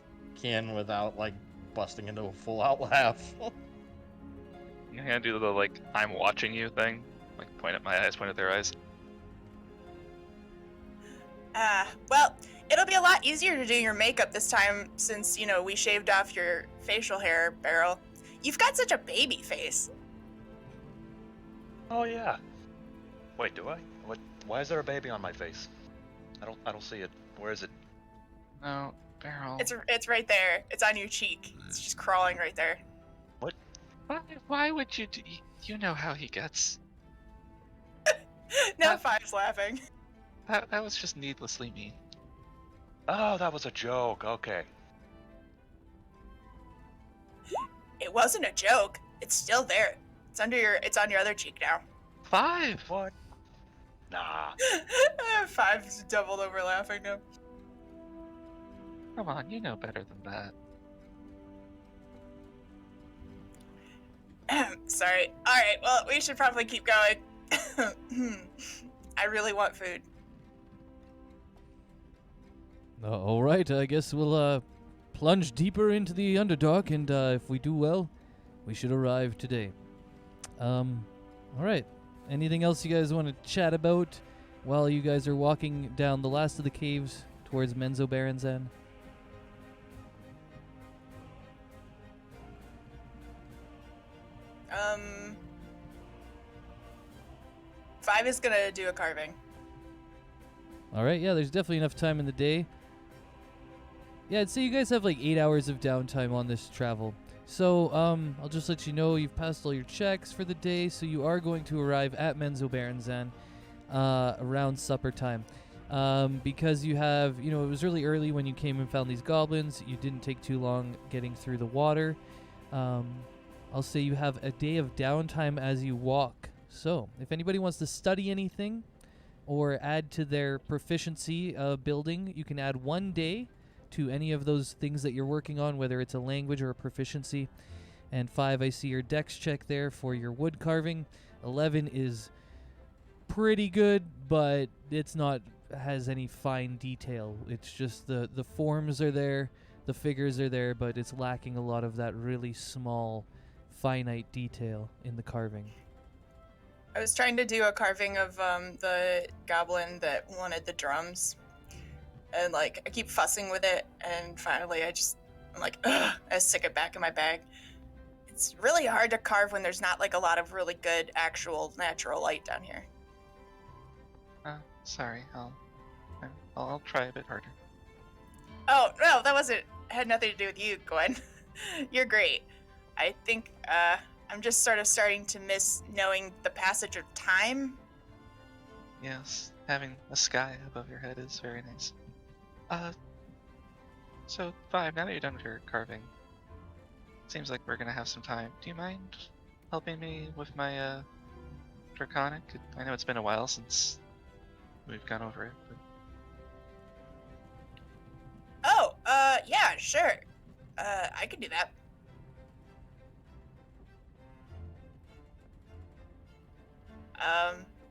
[SPEAKER 6] can without like busting into a full-out laugh.
[SPEAKER 1] I'm gonna do the like I'm watching you thing, like point at my eyes, point at their eyes.
[SPEAKER 4] Well, it'll be a lot easier to do your makeup this time since, you know, we shaved off your facial hair, Beryl. You've got such a baby face.
[SPEAKER 7] Oh yeah. Wait, do I? What? Why is there a baby on my face? I don't see it. Where is it?
[SPEAKER 1] No, Beryl.
[SPEAKER 4] It's right there. It's on your cheek. It's just crawling right there.
[SPEAKER 1] Why would you do? You know how he gets.
[SPEAKER 4] Now Five's laughing.
[SPEAKER 1] That was just needlessly mean.
[SPEAKER 7] Oh, that was a joke. Okay.
[SPEAKER 4] It wasn't a joke. It's still there. It's on your other cheek now.
[SPEAKER 1] 5.
[SPEAKER 7] What? Nah.
[SPEAKER 4] Five's doubled over laughing now.
[SPEAKER 1] Come on, you know better than that.
[SPEAKER 4] Sorry. Alright, well, we should probably keep going. I really want food.
[SPEAKER 2] All right, I guess we'll plunge deeper into the Underdark, and if we do well, we should arrive today. All right. Anything else you guys want to chat about while you guys are walking down the last of the caves towards Menzoberranzan?
[SPEAKER 4] Five is gonna do a carving.
[SPEAKER 2] All right, yeah, there's definitely enough time in the day. Yeah, I'd say you guys have like 8 hours of downtime on this travel. So, I'll just let you know you've passed all your checks for the day, so you are going to arrive at Menzoberranzan around supper time. Because you have, it was really early when you came and found these goblins. You didn't take too long getting through the water. I'll say you have a day of downtime as you walk. So, if anybody wants to study anything or add to their proficiency building, you can add 1 day to any of those things that you're working on, whether it's a language or a proficiency. And 5, I see your dex check there for your wood carving. 11 is pretty good, but it's not has any fine detail. It's just the forms are there, the figures are there, but it's lacking a lot of that really small, finite detail in the carving.
[SPEAKER 4] I was trying to do a carving of the goblin that wanted the drums. And, I keep fussing with it, and finally I'm like, ugh, I stick it back in my bag. It's really hard to carve when there's not, a lot of really good, actual, natural light down here.
[SPEAKER 1] Sorry, I'll try a bit harder.
[SPEAKER 4] Oh, no, had nothing to do with you, Gwen. You're great. I think, I'm just sort of starting to miss knowing the passage of time.
[SPEAKER 1] Yes, having a sky above your head is very nice. So 5, now that you're done with your carving, seems like we're gonna have some time. Do you mind helping me with my, Draconic? I know it's been a while since we've gone over it, but...
[SPEAKER 4] Oh, yeah, sure. I can do that.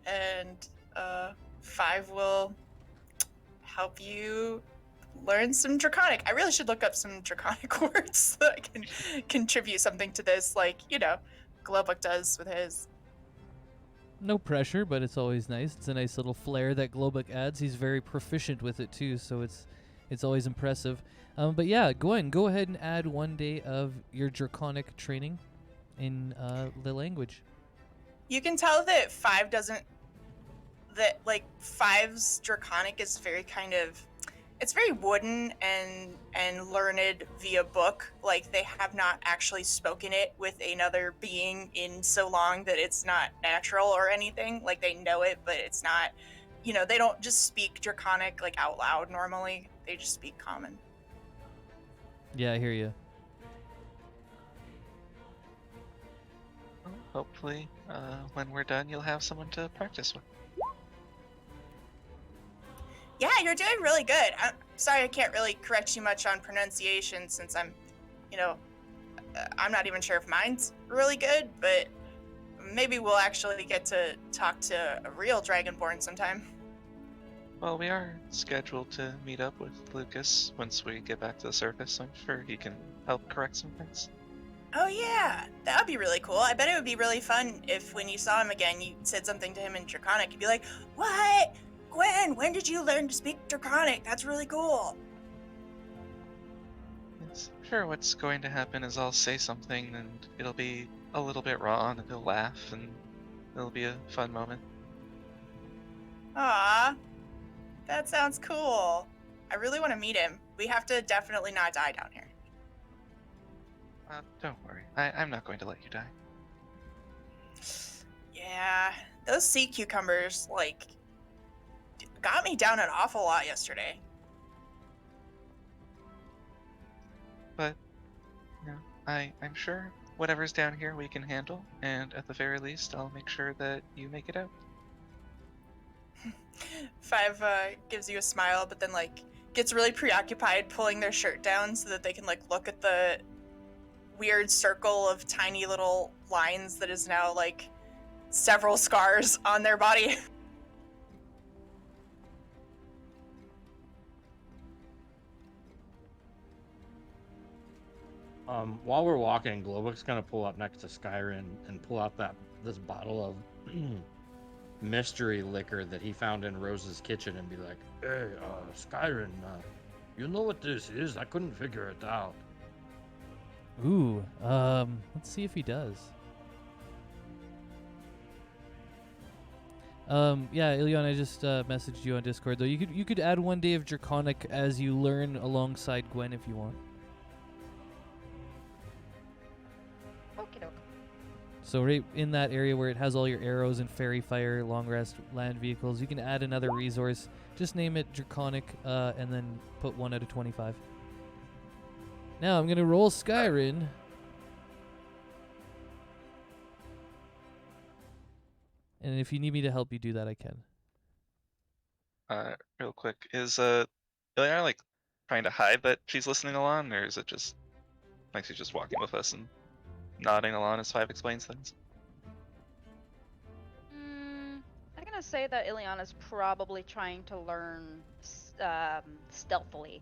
[SPEAKER 4] And 5 will help you learn some Draconic. I really should look up some Draconic words so that I can contribute something to this, Glowbook does with his.
[SPEAKER 2] No pressure, but it's always nice. It's a nice little flair that Glowbook adds. He's very proficient with it too, so it's always impressive. But yeah, Gwen, go ahead and add 1 day of your Draconic training in the language.
[SPEAKER 4] You can tell that 5's Draconic is very it's very wooden and learned via book. They have not actually spoken it with another being in so long that it's not natural or anything. They know it, but it's not, they don't just speak Draconic out loud normally. They just speak common.
[SPEAKER 2] Yeah, I hear you.
[SPEAKER 1] Hopefully, when we're done, you'll have someone to practice with.
[SPEAKER 4] Yeah, you're doing really good. I'm sorry I can't really correct you much on pronunciation since I'm not even sure if mine's really good, but maybe we'll actually get to talk to a real Dragonborn sometime.
[SPEAKER 1] Well, we are scheduled to meet up with Lucas once we get back to the surface, so I'm sure he can help correct some things.
[SPEAKER 4] Oh yeah, that would be really cool. I bet it would be really fun if when you saw him again, you said something to him in Draconic. You'd be like, "What? Gwen, when did you learn to speak Draconic? That's really cool."
[SPEAKER 1] Yes, I'm sure what's going to happen is I'll say something and it'll be a little bit wrong and he'll laugh and it'll be a fun moment.
[SPEAKER 4] Aw, that sounds cool. I really want to meet him. We have to definitely not die down here.
[SPEAKER 1] Don't worry, I'm not going to let you die.
[SPEAKER 4] Yeah, those sea cucumbers, like, got me down an awful lot yesterday.
[SPEAKER 1] But, you know, I'm sure whatever's down here we can handle, and at the very least, I'll make sure that you make it out.
[SPEAKER 4] Five gives you a smile, but then, like, gets really preoccupied pulling their shirt down so that they can, like, look at the weird circle of tiny little lines that is now, like, several scars on their body.
[SPEAKER 6] While we're walking, Globok's gonna pull up next to Skyrim and pull out this bottle of mystery liquor that he found in Rose's kitchen and be like,
[SPEAKER 8] Hey, Skyrim, you know what this is? I couldn't figure it out.
[SPEAKER 2] Ooh, let's see if he does. Yeah, Ilyana, I just messaged you on Discord though. You could add 1 day of Draconic as you learn alongside Gwen if you want.
[SPEAKER 3] Okie doke.
[SPEAKER 2] So right in that area where it has all your arrows and fairy fire, long rest, land vehicles, you can add another resource. Just name it Draconic, and then put 1 out of 25. Now I'm gonna roll Skyrim. And if you need me to help you do that, I can.
[SPEAKER 1] Real quick, is Ilyana like trying to hide that she's listening along, or is it just like she's just walking with us and nodding along as Five explains things?
[SPEAKER 3] I'm gonna say that Ilyana's probably trying to learn stealthily.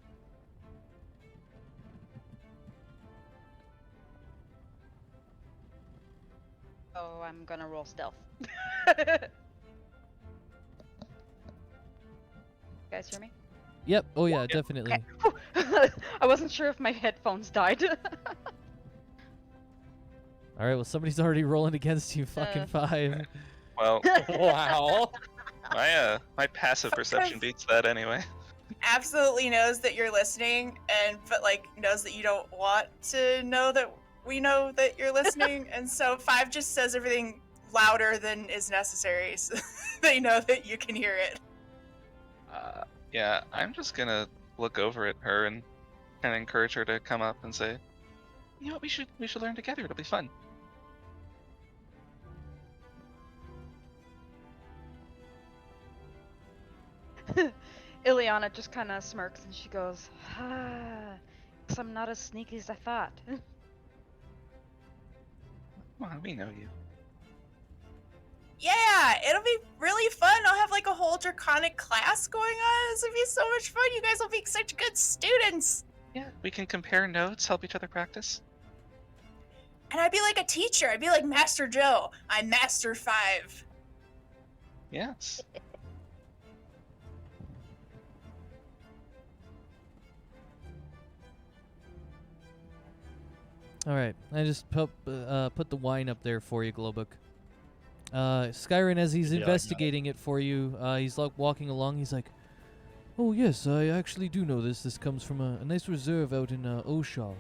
[SPEAKER 3] So I'm gonna roll stealth. You guys hear me?
[SPEAKER 2] Yep. Oh yeah, definitely.
[SPEAKER 3] Okay. I wasn't sure if my headphones died.
[SPEAKER 2] All right. Well, somebody's already rolling against you. Fucking Five.
[SPEAKER 1] Well,
[SPEAKER 6] wow.
[SPEAKER 1] my passive perception beats that anyway.
[SPEAKER 4] Absolutely knows that you're listening, but like knows that you don't want to know that we know that you're listening, and so Five just says everything louder than is necessary, so they know that you can hear it.
[SPEAKER 1] Yeah, I'm just gonna look over at her and kind of encourage her to come up and say, you know what, we should learn together. It'll be fun.
[SPEAKER 3] Ilyana just kind of smirks and she goes, guess I'm not as sneaky as I thought.
[SPEAKER 1] Come on, we know you.
[SPEAKER 4] Yeah, it'll be really fun. I'll have like a whole Draconic class going on. This will be so much fun. You guys will be such good students.
[SPEAKER 1] Yeah, we can compare notes, help each other practice.
[SPEAKER 4] And I'd be like a teacher. I'd be like Master Joe. I'm Master Five.
[SPEAKER 1] Yes.
[SPEAKER 2] All right. I just put the wine up there for you, Globuk. Skyrim, as he's
[SPEAKER 6] Yeah, I got it.
[SPEAKER 2] investigating it for you, he's like walking along. He's like, "Oh yes, I actually do know this. This comes from a nice reserve out in Oshaw.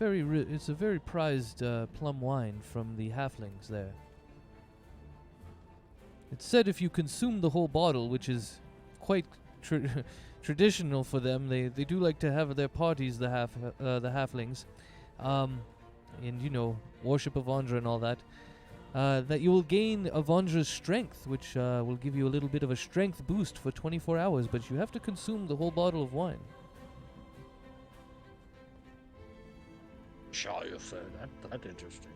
[SPEAKER 2] It's a very prized plum wine from the halflings there. It's said if you consume the whole bottle, which is quite traditional for them, they do like to have their parties, the halflings, and you know, worship of Avandra and all that. That you will gain Avandra's strength, which will give you a little bit of a strength boost for 24 hours, but you have to consume the whole bottle of wine."
[SPEAKER 8] Shall you say that? That's interesting.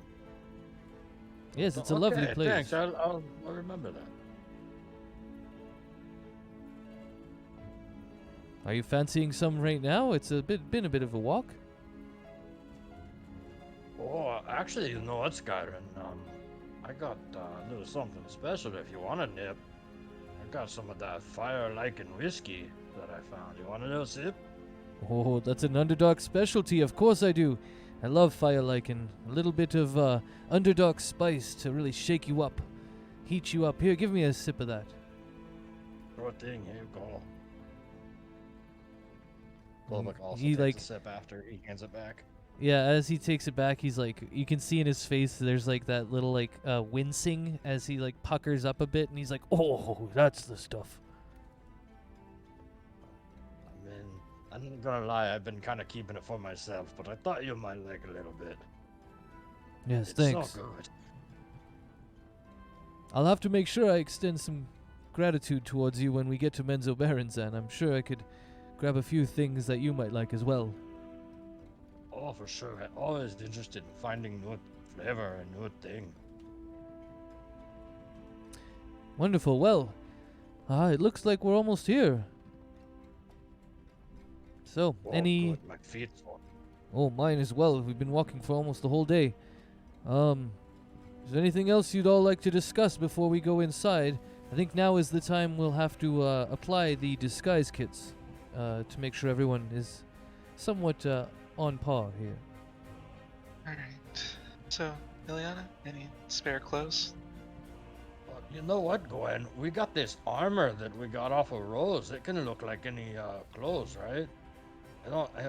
[SPEAKER 2] Yes, it's a lovely
[SPEAKER 6] Okay,
[SPEAKER 2] place.
[SPEAKER 6] Thanks. I'll remember that.
[SPEAKER 2] Are you fancying some right now? It's been a bit of a walk.
[SPEAKER 6] Oh, actually, you know what, Skyrim? I got a little something special if you want a nip. I got some of that fire-liking whiskey that I found. You want a little sip?
[SPEAKER 2] Oh, that's an Underdark specialty. Of course I do. I love fire lichen. A little bit of Underdark spice to really shake you up, heat you up. Here, give me a sip of that.
[SPEAKER 6] Sure thing. Here you go. Globuk also
[SPEAKER 2] He,
[SPEAKER 6] takes a sip after he hands it back.
[SPEAKER 2] Yeah, as he takes it back, he's like, you can see in his face, there's like that little like wincing as he like puckers up a bit, and he's like, oh, that's the stuff.
[SPEAKER 6] I mean, I'm not gonna lie, I've been kind of keeping it for myself, but I thought you might like a little bit.
[SPEAKER 2] Yes,
[SPEAKER 6] It's
[SPEAKER 2] thanks.
[SPEAKER 6] so good.
[SPEAKER 2] I'll have to make sure I extend some gratitude towards you when we get to Menzoberranzan. I'm sure I could grab a few things that you might like as well.
[SPEAKER 6] Oh, for sure. I'm always interested in finding new flavor and new thing.
[SPEAKER 2] Wonderful. Well, it looks like we're almost here. So,
[SPEAKER 6] Oh,
[SPEAKER 2] any...
[SPEAKER 6] good. My feet sore.
[SPEAKER 2] Oh, mine as well. We've been walking for almost the whole day. Is there anything else you'd all like to discuss before we go inside? I think now is the time we'll have to apply the disguise kits to make sure everyone is somewhat on par here.
[SPEAKER 1] Alright. So, Ilyana, any spare clothes?
[SPEAKER 6] You know what, Gwen? We got this armor that we got off of Rose. It can look like any clothes, right?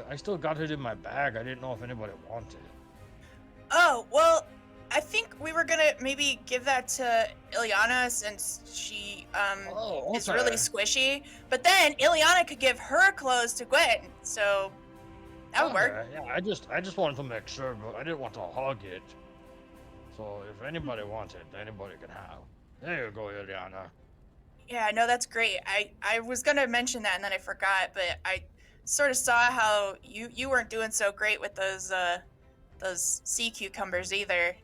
[SPEAKER 6] I still got it in my bag. I didn't know if anybody wanted it.
[SPEAKER 4] Oh, well, I think we were gonna maybe give that to Ilyana since she is really squishy. But then Ilyana could give her clothes to Gwen, so that would work.
[SPEAKER 6] Yeah, I just wanted to make sure, but I didn't want to hog it. So if anybody wants it, anybody can have. There you go, Ilyana.
[SPEAKER 4] Yeah, no, that's great. I was gonna mention that and then I forgot, but I sort of saw how you weren't doing so great with those sea cucumbers either.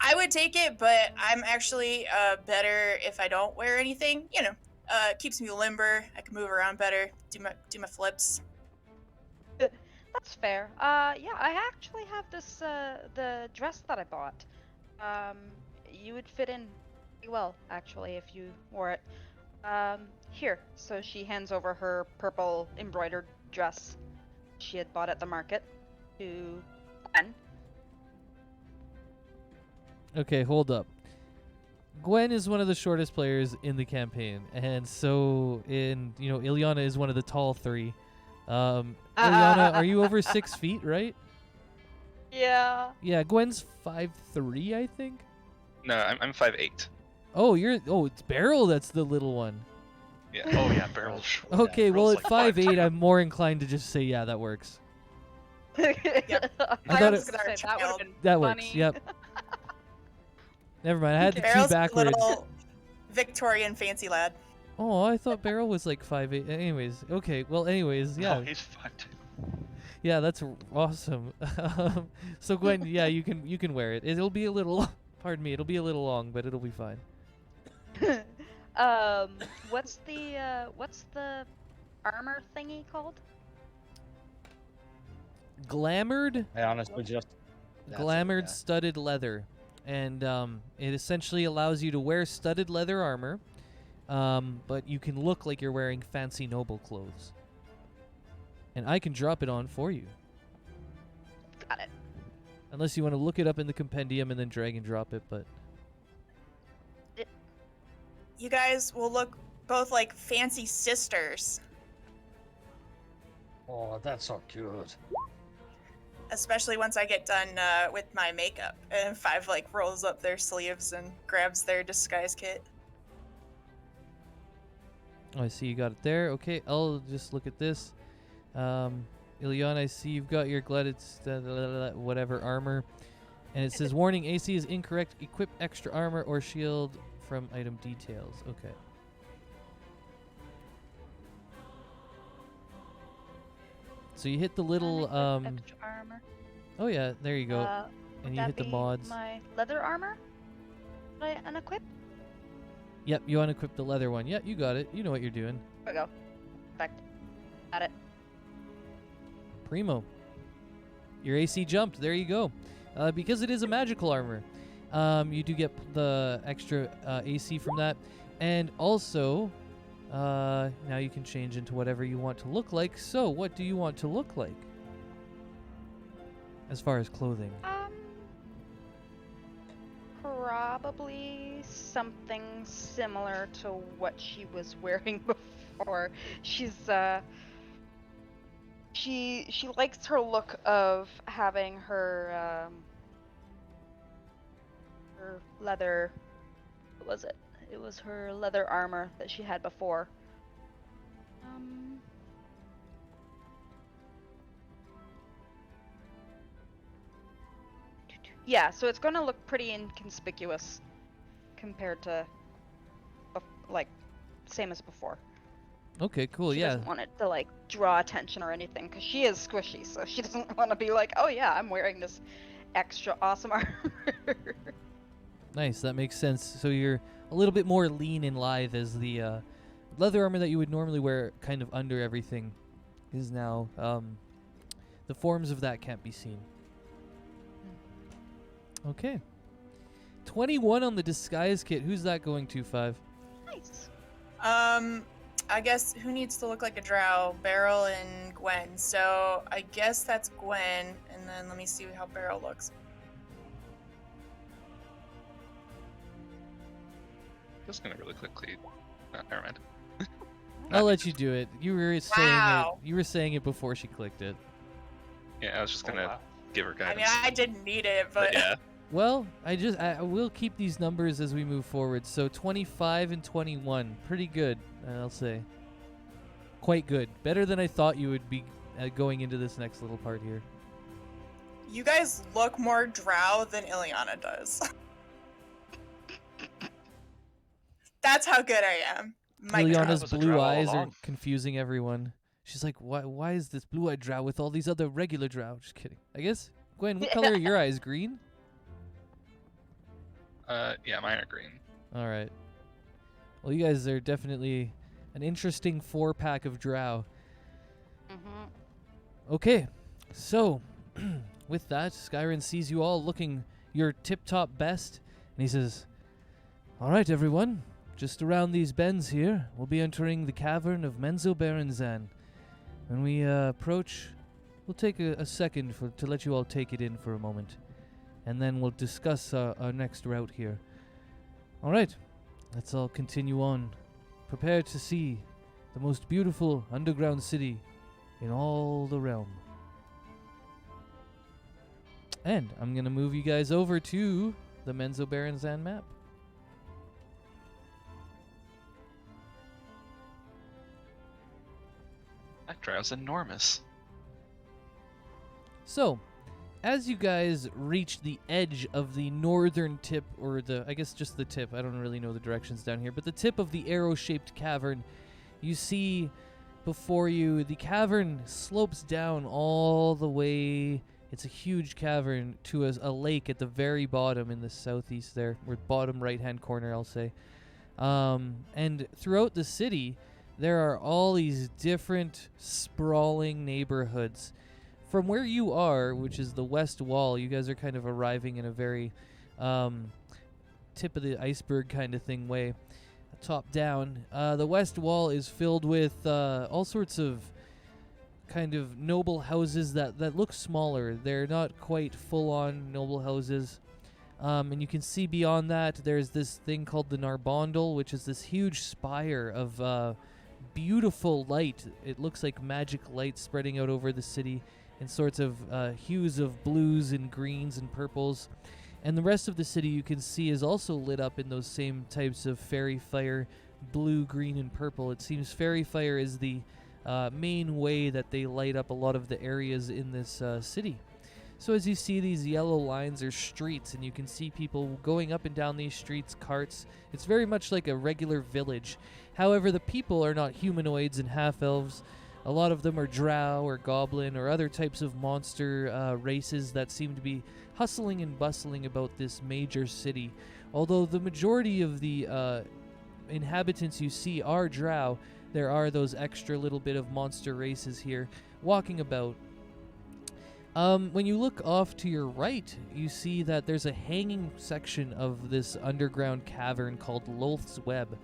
[SPEAKER 4] I would take it, but I'm actually better if I don't wear anything. You know, keeps me limber. I can move around better, do my flips.
[SPEAKER 3] That's fair. Yeah, I actually have this the dress that I bought. You would fit in pretty well actually if you wore it. Here. So she hands over her purple embroidered dress she had bought at the market to Gwen.
[SPEAKER 2] Okay, hold up. Gwen is one of the shortest players in the campaign, and so Ilyana is one of the tall three. Ilyana, are you over 6 feet, right?
[SPEAKER 3] Yeah.
[SPEAKER 2] Yeah, Gwen's 5'3", I think.
[SPEAKER 1] No, I'm 5'8".
[SPEAKER 2] Oh, it's Beryl that's the little one.
[SPEAKER 1] Yeah.
[SPEAKER 7] Oh yeah, barrel.
[SPEAKER 2] Okay, well
[SPEAKER 7] Beryl's
[SPEAKER 2] at
[SPEAKER 7] like
[SPEAKER 2] 5'8", I'm more inclined to just say yeah, that works.
[SPEAKER 3] I
[SPEAKER 2] thought
[SPEAKER 3] was
[SPEAKER 2] it-
[SPEAKER 3] gonna say that would have been
[SPEAKER 2] That
[SPEAKER 3] funny.
[SPEAKER 2] works. Yep. Never mind. I had the two
[SPEAKER 4] Barrel's a
[SPEAKER 2] backwards.
[SPEAKER 4] little Victorian fancy lad.
[SPEAKER 2] Oh, I thought Beryl was like 5'8". Anyways, okay. Well, anyways, yeah.
[SPEAKER 7] No, he's 5'2".
[SPEAKER 2] Yeah, that's awesome. So Gwen, yeah, you can wear it. It'll be a little, pardon me, it'll be a little long, but it'll be fine.
[SPEAKER 3] What's the armor thingy called?
[SPEAKER 2] Glamoured,
[SPEAKER 6] I honestly just... that's it,
[SPEAKER 2] glamoured
[SPEAKER 6] yeah.
[SPEAKER 2] studded leather, and it essentially allows you to wear studded leather armor, but you can look like you're wearing fancy noble clothes. And I can drop it on for you.
[SPEAKER 3] Got it.
[SPEAKER 2] Unless you want to look it up in the compendium and then drag and drop it, but...
[SPEAKER 4] You guys will look both like fancy sisters,
[SPEAKER 6] Oh, that's so cute.
[SPEAKER 4] especially once I get done with my makeup. And Five like rolls up their sleeves and grabs their disguise kit.
[SPEAKER 2] Oh, I see you got it there. Okay, I'll just look at this. Ilyana, I see you've got your glutted whatever armor. And it says, warning, AC is incorrect. Equip extra armor or shield from item details. Okay. So you hit the little,
[SPEAKER 3] extra armor.
[SPEAKER 2] oh yeah, there you go.
[SPEAKER 3] Would
[SPEAKER 2] And you
[SPEAKER 3] that
[SPEAKER 2] hit the
[SPEAKER 3] be
[SPEAKER 2] mods.
[SPEAKER 3] My leather armor. I unequip?
[SPEAKER 2] Yep, you unequip the leather one. Yep, you got it. You know what you're doing.
[SPEAKER 3] There we go. Perfect. Got it.
[SPEAKER 2] Primo. Your AC jumped. There you go. Because it is a magical armor, you do get the extra AC from that. And also, now you can change into whatever you want to look like. So, what do you want to look like? As far as clothing.
[SPEAKER 3] Probably something similar to what she was wearing before. She's she likes her look of having her her leather. What was it? It was her leather armor that she had before. Yeah, so it's going to look pretty inconspicuous compared to, like, same as before.
[SPEAKER 2] Okay, cool.
[SPEAKER 3] She
[SPEAKER 2] Yeah.
[SPEAKER 3] doesn't want it to, like, draw attention or anything, because she is squishy, so she doesn't want to be like, oh yeah, I'm wearing this extra awesome armor.
[SPEAKER 2] Nice. That makes sense. So you're a little bit more lean and lithe, as the leather armor that you would normally wear kind of under everything is now. The forms of that can't be seen. Okay. 21 on the disguise kit. Who's that going to, 5?
[SPEAKER 3] Nice.
[SPEAKER 4] I guess who needs to look like a drow? Beryl and Gwen. So I guess that's Gwen, and then let me see how Beryl looks.
[SPEAKER 1] Just gonna really quickly. Never mind.
[SPEAKER 2] I'll let you do it. You were saying
[SPEAKER 4] Wow.
[SPEAKER 2] it. You were saying it before she clicked it.
[SPEAKER 1] Yeah, I was just
[SPEAKER 7] Oh,
[SPEAKER 1] gonna
[SPEAKER 7] wow.
[SPEAKER 1] give her
[SPEAKER 4] I
[SPEAKER 1] guidance.
[SPEAKER 4] mean, I didn't need it, but
[SPEAKER 1] yeah.
[SPEAKER 2] Well, I will keep these numbers as we move forward. So 25 and 21, pretty good, I'll say. Quite good. Better than I thought you would be going into this next little part here.
[SPEAKER 4] you guys look more drow than Ilyana does. That's how good I am. My
[SPEAKER 2] Ilyana's
[SPEAKER 7] Drow was a
[SPEAKER 2] blue
[SPEAKER 7] drow all
[SPEAKER 2] eyes are
[SPEAKER 7] along.
[SPEAKER 2] confusing everyone. She's like, why is this blue-eyed drow with all these other regular drow? Just kidding. I guess. Gwen, what color are your eyes? Green?
[SPEAKER 1] Yeah, mine are green.
[SPEAKER 2] All right. Well, you guys are definitely an interesting 4-pack of drow.
[SPEAKER 3] Mm-hmm.
[SPEAKER 2] Okay, so with that, Skyrim sees you all looking your tip-top best, and he says, "All right, everyone, just around these bends here, we'll be entering the cavern of Menzoberranzan. When we approach, we'll take a second to let you all take it in for a moment, and then we'll discuss our next route here. All right, let's all continue on. Prepare to see the most beautiful underground city in all the realm." And I'm going to move you guys over to the Menzoberranzan map.
[SPEAKER 1] That drow's enormous.
[SPEAKER 2] So, as you guys reach the edge of the northern tip, or I guess just the tip, I don't really know the directions down here, but the tip of the arrow-shaped cavern, you see before you, the cavern slopes down all the way. It's a huge cavern to a lake at the very bottom in the southeast there, or bottom right-hand corner, I'll say. And throughout the city, there are all these different sprawling neighborhoods. From where you are, which is the west wall, you guys are kind of arriving in a very tip of the iceberg kind of thing way, top down. The west wall is filled with all sorts of kind of noble houses that look smaller. They're not quite full-on noble houses. And you can see beyond that, there's this thing called the Narbondel, which is this huge spire of beautiful light. It looks like magic light spreading out over the city in sorts of hues of blues and greens and purples. And the rest of the city you can see is also lit up in those same types of fairy fire, blue, green, and purple. It seems fairy fire is the main way that they light up a lot of the areas in this city. So as you see, these yellow lines are streets, and you can see people going up and down these streets, carts. It's very much like a regular village. However, the people are not humanoids and half-elves. A lot of them are drow or goblin or other types of monster races that seem to be hustling and bustling about this major city. Although the majority of the inhabitants you see are Drow, there are those extra little bit of monster races here walking about. When you look off to your right, you see that there's a hanging section of this underground cavern called Lolth's Web.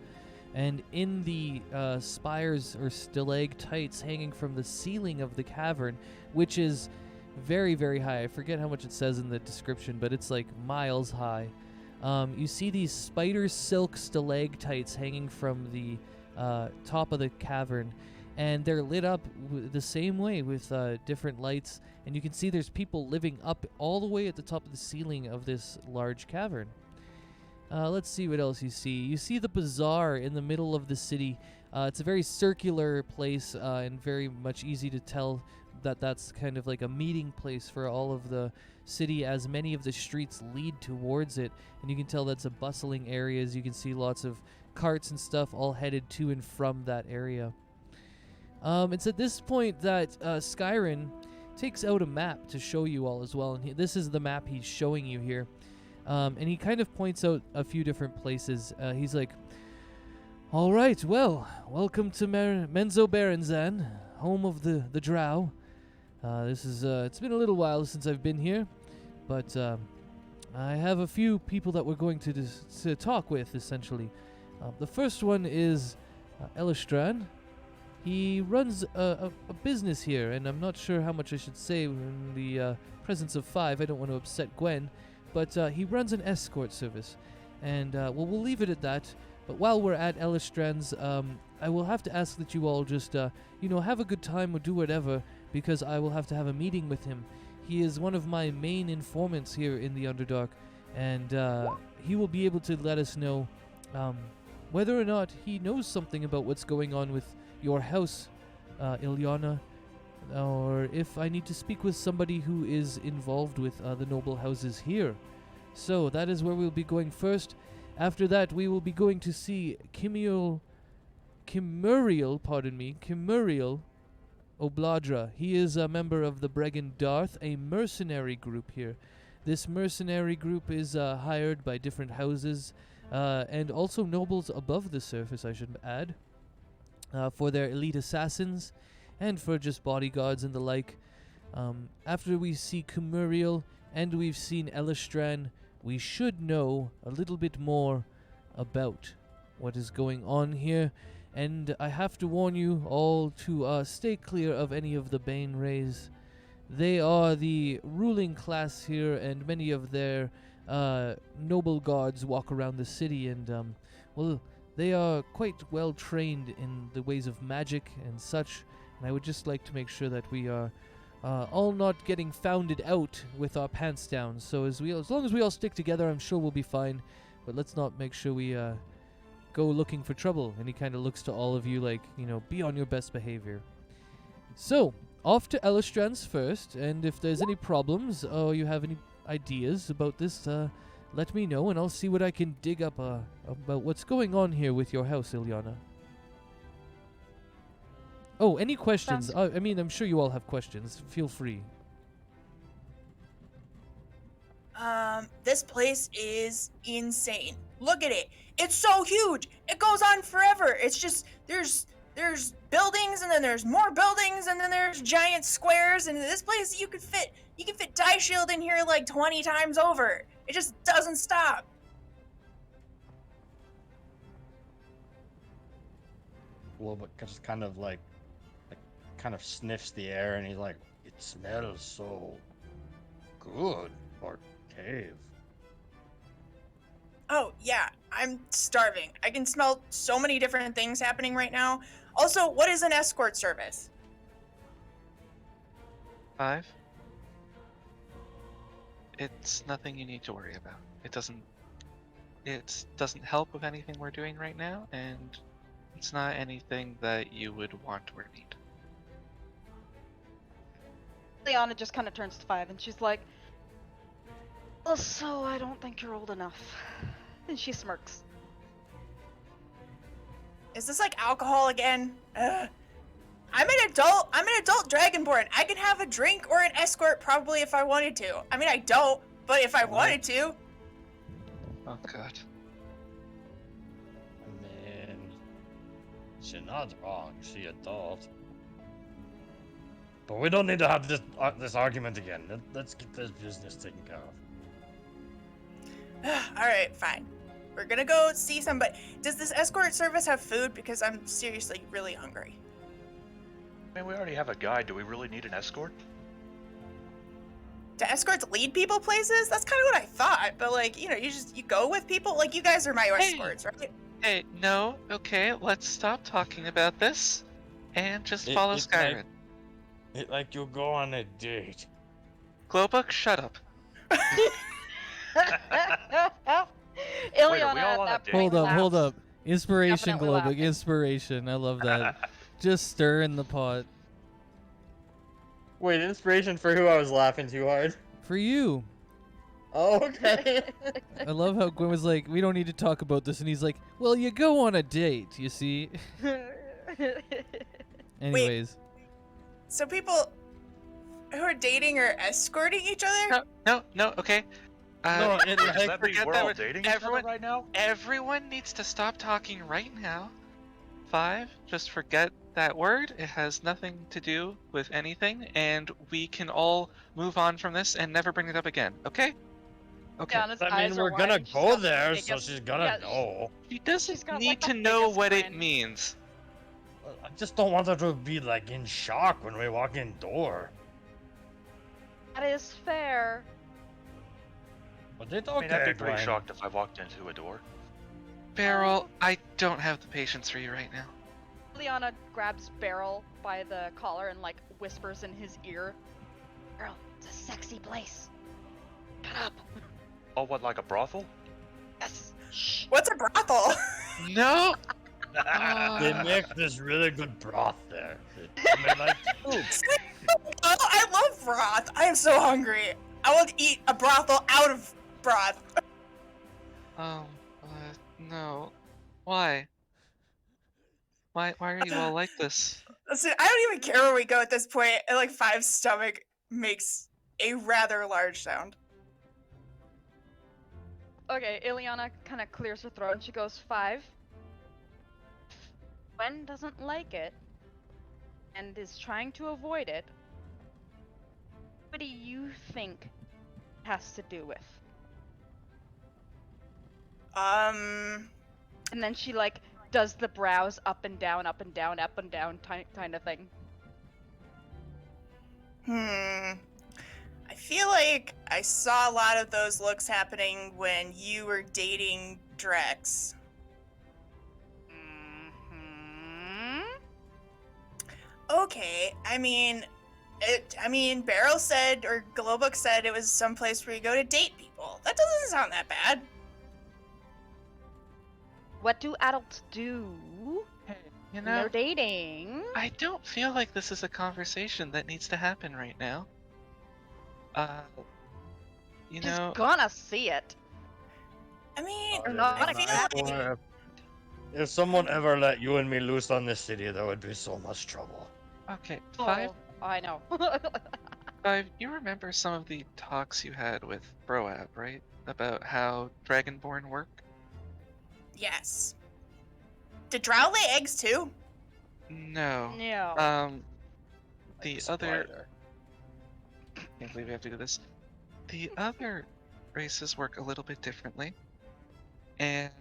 [SPEAKER 2] And in the spires or stalactites hanging from the ceiling of the cavern, which is very, very high. I forget how much it says in the description, but it's like miles high. You see these spider silk stalactites hanging from the top of the cavern, and they're lit up the same way with different lights, and you can see there's people living up all the way at the top of the ceiling of this large cavern. Let's see what else you see. You see the bazaar in the middle of the city. It's a very circular place and very much easy to tell that that's kind of like a meeting place for all of the city, as many of the streets lead towards it, and you can tell that's a bustling area, as you can see lots of carts and stuff all headed to and from that area. It's at this point that Skyrim takes out a map to show you all as well, and this is the map he's showing you here. And he kind of points out a few different places. He's like, all right, well, welcome to Menzoberranzan, home of the Drow. This is, it's been a little while since I've been here, but I have a few people that we're going to talk with, essentially. The first one is Elistran. He runs a business here, and I'm not sure how much I should say in the presence of 5. I don't want to upset Gwen, but he runs an escort service, and well, we'll leave it at that. But while we're at Elistran's, I will have to ask that you all just, have a good time or do whatever, because I will have to have a meeting with him. He is one of my main informants here in the Underdark, and he will be able to let us know whether or not he knows something about what's going on with your house, Ilyana, or if I need to speak with somebody who is involved with the noble houses here. So that is where we'll be going first. After that, we will be going to see Kimuriel Obladra. He is a member of the Bregan Darth, a mercenary group here. This mercenary group is hired by different houses and also nobles above the surface, I should add, for their elite assassins and for just bodyguards and the like. After we see Kimuriel and we've seen Elistran, we should know a little bit more about what is going on here. And I have to warn you all to stay clear of any of the Bane Rays. They are the ruling class here, and many of their noble guards walk around the city, and well, they are quite well trained in the ways of magic and such. And I would just like to make sure that we are all not getting founded out with our pants down. So as long as we all stick together, I'm sure we'll be fine. But let's not make sure we go looking for trouble. And he kind of looks to all of you like, be on your best behavior. So, off to Elistran's first, and if there's any problems or you have any ideas about this, let me know, and I'll see what I can dig up about what's going on here with your house, Ilyana. Oh, any questions? I'm sure you all have questions. Feel free.
[SPEAKER 4] This place is insane. Look at it. It's so huge. It goes on forever. It's just there's buildings, and then there's more buildings, and then there's giant squares, and this place you can fit Die Shield in here like 20 times over. It just doesn't stop.
[SPEAKER 6] Lobot just kind of sniffs the air, and he's like, "It smells so good for cave."
[SPEAKER 4] Oh, yeah, I'm starving. I can smell so many different things happening right now. Also, what is an escort service?
[SPEAKER 1] 5. It's nothing you need to worry about. It doesn't help with anything we're doing right now, and it's not anything that you would want or need.
[SPEAKER 3] Ilyana just kind of turns to 5 and she's like, "So I don't think you're old enough." And she smirks.
[SPEAKER 4] Is this like alcohol again? I'm an adult dragonborn. I can have a drink or an escort probably if I wanted to. I mean, I don't, but if I wanted to.
[SPEAKER 1] Oh god.
[SPEAKER 6] I mean, she's not wrong. She adult. But we don't need to have this argument again. Let's get this business taken care of.
[SPEAKER 4] All right, fine. We're gonna go see somebody. Does this escort service have food? Because I'm seriously really hungry.
[SPEAKER 7] I mean, we already have a guide. Do we really need an escort?
[SPEAKER 4] Do escorts lead people places? That's kind of what I thought. But like, you know, you go with people. Like, you guys are my escorts, right?
[SPEAKER 1] Hey, no, okay, let's stop talking about this and just follow Skyrim.
[SPEAKER 8] Like you go on a date.
[SPEAKER 1] Glowbook, shut up.
[SPEAKER 3] Ilyana
[SPEAKER 7] we all on
[SPEAKER 3] at
[SPEAKER 7] a
[SPEAKER 3] that
[SPEAKER 7] date?
[SPEAKER 3] point
[SPEAKER 2] Hold up.
[SPEAKER 3] laughs.
[SPEAKER 2] Inspiration,
[SPEAKER 3] Definitely
[SPEAKER 2] Glowbook.
[SPEAKER 3] laughing.
[SPEAKER 2] Inspiration. I love that. Just stir in the pot.
[SPEAKER 6] Wait, inspiration for who I was laughing too hard?
[SPEAKER 2] For you.
[SPEAKER 6] Oh, okay.
[SPEAKER 2] I love how Gwen was like, we don't need to talk about this. And he's like, well, you go on a date, you see? Anyways.
[SPEAKER 4] So people who are dating are escorting each other?
[SPEAKER 1] No, okay.
[SPEAKER 6] No,
[SPEAKER 7] Does that mean
[SPEAKER 1] forget
[SPEAKER 7] we're
[SPEAKER 1] that
[SPEAKER 7] all
[SPEAKER 1] we're-
[SPEAKER 7] dating each other
[SPEAKER 1] everyone-
[SPEAKER 7] right now?
[SPEAKER 1] Everyone needs to stop talking right now. 5, just forget that word. It has nothing to do with anything, and we can all move on from this and never bring it up again, okay? Okay.
[SPEAKER 3] Ilyana's
[SPEAKER 6] I mean,
[SPEAKER 3] eyes are
[SPEAKER 6] we're gonna
[SPEAKER 3] wide, she's
[SPEAKER 6] go
[SPEAKER 3] got the
[SPEAKER 6] there, so
[SPEAKER 3] biggest-
[SPEAKER 6] she's gonna
[SPEAKER 3] yeah,
[SPEAKER 6] know.
[SPEAKER 1] She doesn't
[SPEAKER 3] She's got,
[SPEAKER 1] need
[SPEAKER 3] like, the
[SPEAKER 1] to know
[SPEAKER 3] biggest
[SPEAKER 1] what it
[SPEAKER 3] grin.
[SPEAKER 1] means.
[SPEAKER 6] I just don't want her to be like in shock when we walk in door.
[SPEAKER 3] That is fair.
[SPEAKER 6] But it's
[SPEAKER 7] I
[SPEAKER 6] okay,
[SPEAKER 7] mean, I'd be pretty
[SPEAKER 6] Gwen.
[SPEAKER 7] shocked if I walked into a door.
[SPEAKER 1] Beryl, I don't have the patience for you right now.
[SPEAKER 3] Ilyana grabs Beryl by the collar and like whispers in his ear. Beryl, it's a sexy place. Shut up.
[SPEAKER 7] Oh, what, like a brothel?
[SPEAKER 3] Yes. Shh.
[SPEAKER 4] What's a brothel?
[SPEAKER 1] No!
[SPEAKER 6] They make this really good broth there. I mean, like, ooh,
[SPEAKER 4] Oh, I love broth. I am so hungry. I want to eat a brothel out of broth.
[SPEAKER 1] No. Why? Why are you all like this?
[SPEAKER 4] Listen, I don't even care where we go at this point. And like 5's stomach makes a rather large sound.
[SPEAKER 3] Okay, Ilyana kind of clears her throat and she goes, 5. Gwen doesn't like it and is trying to avoid it. What do you think it has to do with? And then she like does the brows up and down, up and down, up and down kind of thing.
[SPEAKER 4] I feel like I saw a lot of those looks happening when you were dating Drex. Okay, I mean, Beryl said, or Glowbook said it was someplace where you go to date people. That doesn't sound that bad.
[SPEAKER 3] What do adults do
[SPEAKER 1] Hey, you
[SPEAKER 3] when they're
[SPEAKER 1] know,
[SPEAKER 3] dating?
[SPEAKER 1] I don't feel like this is a conversation that needs to happen right now. You
[SPEAKER 3] She's
[SPEAKER 1] know,
[SPEAKER 3] gonna see it.
[SPEAKER 4] I mean,
[SPEAKER 3] Or not
[SPEAKER 4] I feel
[SPEAKER 3] exactly.
[SPEAKER 4] like
[SPEAKER 6] if someone ever let you and me loose on this city, there would be so much trouble.
[SPEAKER 1] okay, 5,
[SPEAKER 3] Oh, I know.
[SPEAKER 1] 5, you remember some of the talks you had with Broab, right? About how Dragonborn work?
[SPEAKER 4] yes. Did Drow lay eggs too?
[SPEAKER 1] No.
[SPEAKER 3] No.
[SPEAKER 1] The other... Can't believe we have to do this. The other races work a little bit differently, and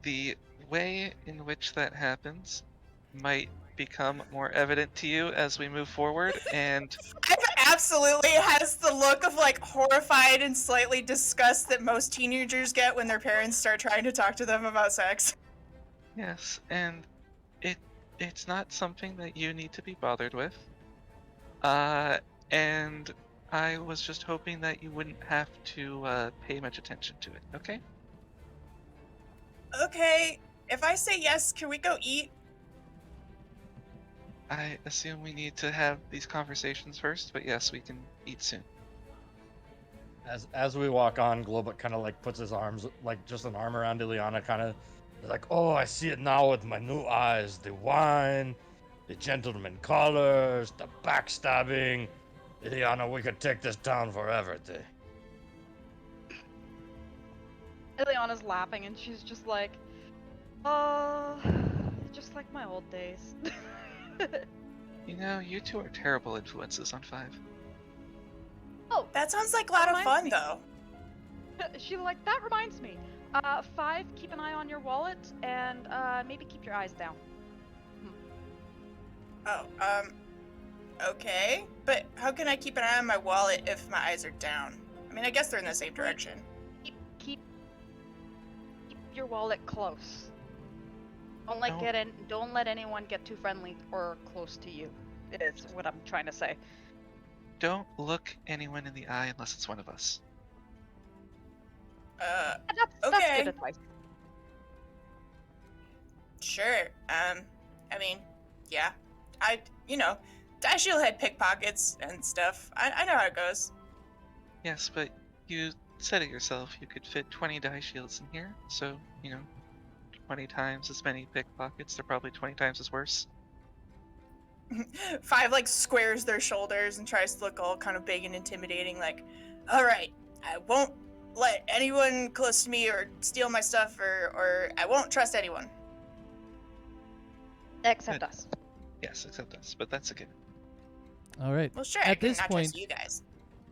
[SPEAKER 1] the way in which that happens might become more evident to you as we move forward, and
[SPEAKER 4] Ev absolutely has the look of like horrified and slightly disgust that most teenagers get when their parents start trying to talk to them about sex.
[SPEAKER 1] yes, and it's not something that you need to be bothered with. And I was just hoping that you wouldn't have to pay much attention to it, okay?
[SPEAKER 4] Okay, if I say yes, can we go eat?
[SPEAKER 1] I assume we need to have these conversations first, but yes, we can eat soon.
[SPEAKER 6] As we walk on, Globuk kind of like puts his arms, like just an arm around Ilyana, kind of like, oh, I see it now with my new eyes. The wine, the gentleman collars, the backstabbing. Ilyana, we could take this town forever,
[SPEAKER 3] Ilyana's laughing and she's just like, just like my old days.
[SPEAKER 1] You know, you two are terrible influences on 5.
[SPEAKER 3] Oh,
[SPEAKER 4] That sounds like a lot of
[SPEAKER 3] Reminds
[SPEAKER 4] fun,
[SPEAKER 3] me.
[SPEAKER 4] though.
[SPEAKER 3] she's like, that reminds me. 5, keep an eye on your wallet and maybe keep your eyes down.
[SPEAKER 4] Oh, okay. But how can I keep an eye on my wallet if my eyes are down? I mean, I guess they're in the same direction.
[SPEAKER 3] Keep your wallet close. Don't let anyone get too friendly or close to you. Is what I'm trying to say.
[SPEAKER 1] Don't look anyone in the eye unless it's one of us.
[SPEAKER 3] That's
[SPEAKER 4] Okay.
[SPEAKER 3] good advice.
[SPEAKER 4] Sure. I mean, yeah. Die Shield had pickpockets and stuff. I know how it goes.
[SPEAKER 1] Yes, but you said it yourself. You could fit 20 die shields in here, so, 20 times as many pickpockets. They're probably 20 times as worse.
[SPEAKER 4] 5 like squares their shoulders and tries to look all kind of big and intimidating, like, all right, I won't let anyone close to me or steal my stuff, or I won't trust anyone.
[SPEAKER 3] Except
[SPEAKER 1] Good.
[SPEAKER 3] us.
[SPEAKER 1] Yes, except us, but that's a given.
[SPEAKER 2] All right.
[SPEAKER 4] Well, sure, I
[SPEAKER 2] At
[SPEAKER 4] can
[SPEAKER 2] this
[SPEAKER 4] not
[SPEAKER 2] point,
[SPEAKER 4] trust you guys.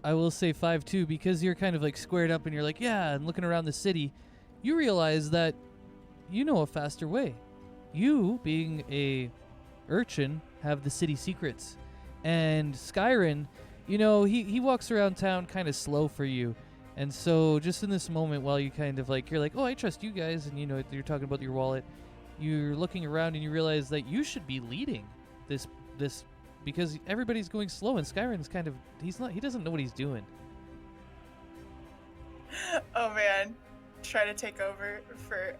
[SPEAKER 2] I will say 5 too, because you're kind of like squared up and you're like, yeah, and looking around the city, you realize that you know a faster way. You, being a urchin, have the city secrets. And Skyrim, he walks around town kind of slow for you. And so just in this moment while you kind of like, you're like, oh, I trust you guys, and you're talking about your wallet, you're looking around and you realize that you should be leading this because everybody's going slow and Skyrim's kind of, he doesn't know what he's doing.
[SPEAKER 4] Oh man, try to take over for.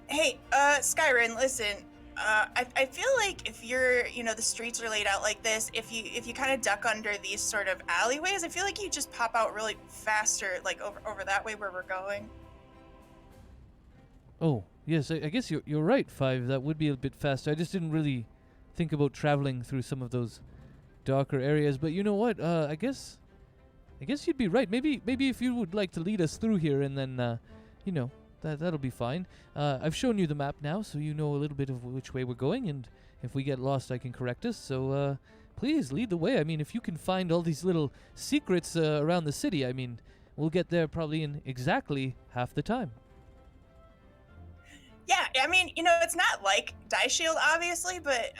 [SPEAKER 4] Hey, Skyrim, listen. I feel like if the streets are laid out like this, if you kind of duck under these sort of alleyways, I feel like you just pop out really faster, like over that way where we're going.
[SPEAKER 2] Oh, yes, I guess you're right, 5. That would be a bit faster. I just didn't really think about traveling through some of those darker areas. But you know what? I guess you'd be right. Maybe if you would like to lead us through here, and then that'll be fine. I've shown you the map now, so you know a little bit of which way we're going. And if we get lost, I can correct us. So please lead the way. I mean, if you can find all these little secrets around the city, I mean, we'll get there probably in exactly half the time.
[SPEAKER 4] Yeah, I mean, it's not like Die Shield, obviously, but,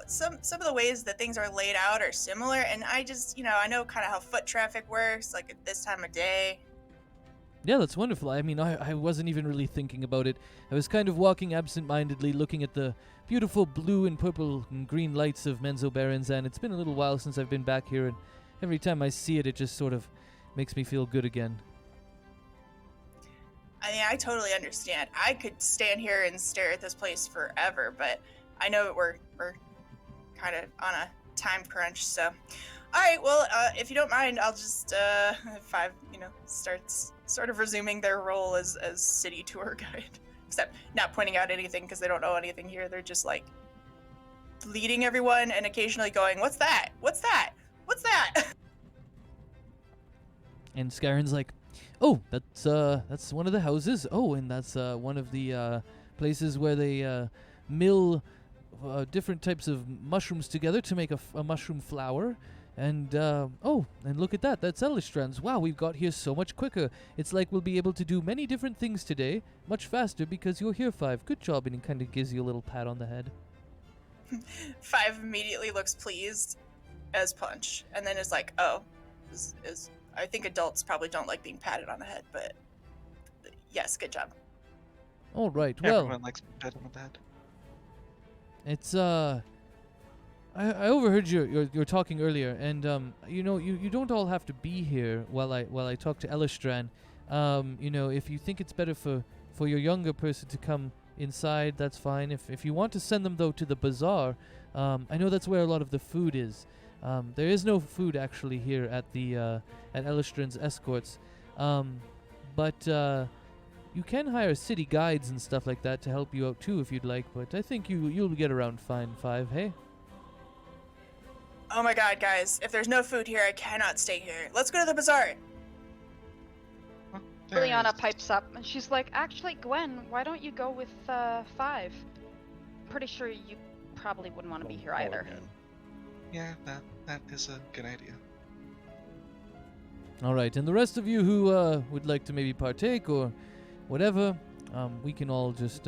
[SPEAKER 4] some of the ways that things are laid out are similar, and I just, I know kind of how foot traffic works, like at this time of day.
[SPEAKER 2] Yeah, that's wonderful. I mean, I wasn't even really thinking about it. I was kind of walking absent-mindedly, looking at the beautiful blue and purple and green lights of Menzoberranzan. It's been a little while since I've been back here, and every time I see it, it just sort of makes me feel good again.
[SPEAKER 4] I mean, I totally understand. I could stand here and stare at this place forever, but I know that we're kind of on a time crunch, so. All right, well, if you don't mind, I'll just, 5, starts sort of resuming their role as city tour guide. Except not pointing out anything because they don't know anything here. They're just, like, leading everyone and occasionally going, what's that? What's that? What's that?
[SPEAKER 2] And Skyrim's like, oh, that's one of the houses. Oh, and that's one of the places where they mill different types of mushrooms together to make a mushroom flour. And and look at that. That's Elistrands. Wow, we've got here so much quicker. It's like we'll be able to do many different things today much faster because you're here, 5. Good job. And he kind of gives you a little pat on the head.
[SPEAKER 4] 5 immediately looks pleased as punch, and then is like, oh, is I think adults probably don't like being patted on the head, but yes, good job.
[SPEAKER 2] All right. Well,
[SPEAKER 1] Everyone likes being pat on the head.
[SPEAKER 2] it's I overheard your talking earlier, and you don't all have to be here while I talk to Elistran. If you think it's better for your younger person to come inside, that's fine. If you want to send them though to the bazaar, I know that's where a lot of the food is. There is no food actually here at the at Elistran's escorts, but you can hire city guides and stuff like that to help you out too if you'd like. But I think you'll get around fine, 5. Hey.
[SPEAKER 4] Oh my god, guys, if there's no food here, I cannot stay here. Let's go to the bazaar.
[SPEAKER 3] Ilyana pipes up and she's like, actually, Gwen, why don't you go with 5? Pretty sure you probably wouldn't want to be here either.
[SPEAKER 1] Yeah, that is a good idea.
[SPEAKER 2] All right, and the rest of you who would like to maybe partake or whatever, we can all just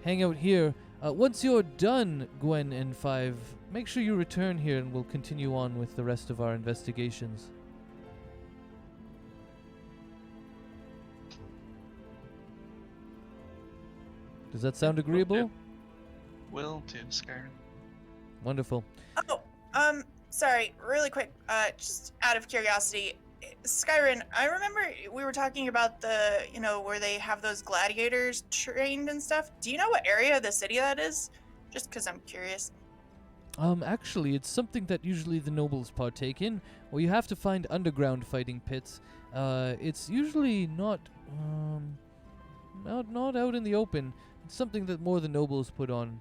[SPEAKER 2] hang out here. Once you're done, Gwen and 5, make sure you return here and we'll continue on with the rest of our investigations. Does that sound agreeable?
[SPEAKER 1] Will do, Skyrim.
[SPEAKER 2] Wonderful.
[SPEAKER 4] Oh, sorry, really quick, just out of curiosity, Skyrim, I remember we were talking about the, where they have those gladiators trained and stuff. Do you know what area of the city that is? Just because I'm curious.
[SPEAKER 2] Actually, it's something that usually the nobles partake in, or you have to find underground fighting pits. It's usually not out in the open. It's something that more the nobles put on.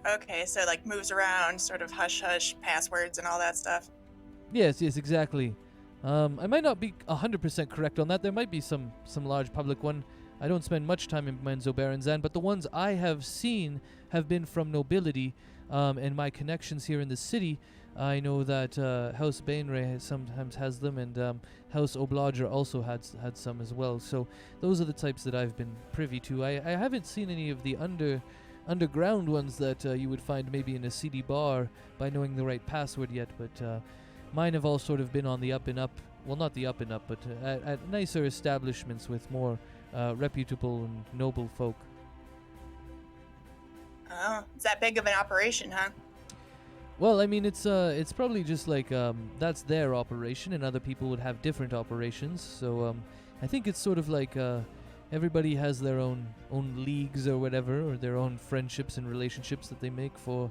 [SPEAKER 4] Okay, so like moves around, sort of hush-hush passwords and all that stuff.
[SPEAKER 2] Yes, exactly. I might not be 100% correct on that. There might be some large public one. I don't spend much time in Menzoberranzan, but the ones I have seen have been from nobility, and my connections here in the city. I know that House Bainray sometimes has them, and House Oblager also had some as well. So those are the types that I've been privy to. I haven't seen any of the underground ones that you would find maybe in a seedy bar by knowing the right password yet, but mine have all sort of been on the up and up. Well, not the up and up, but at nicer establishments with more reputable and noble folk.
[SPEAKER 4] Oh, it's that big of an operation, huh?
[SPEAKER 2] Well, I mean, it's probably just like that's their operation, and other people would have different operations. So I think it's sort of like everybody has their own leagues or whatever, or their own friendships and relationships that they make for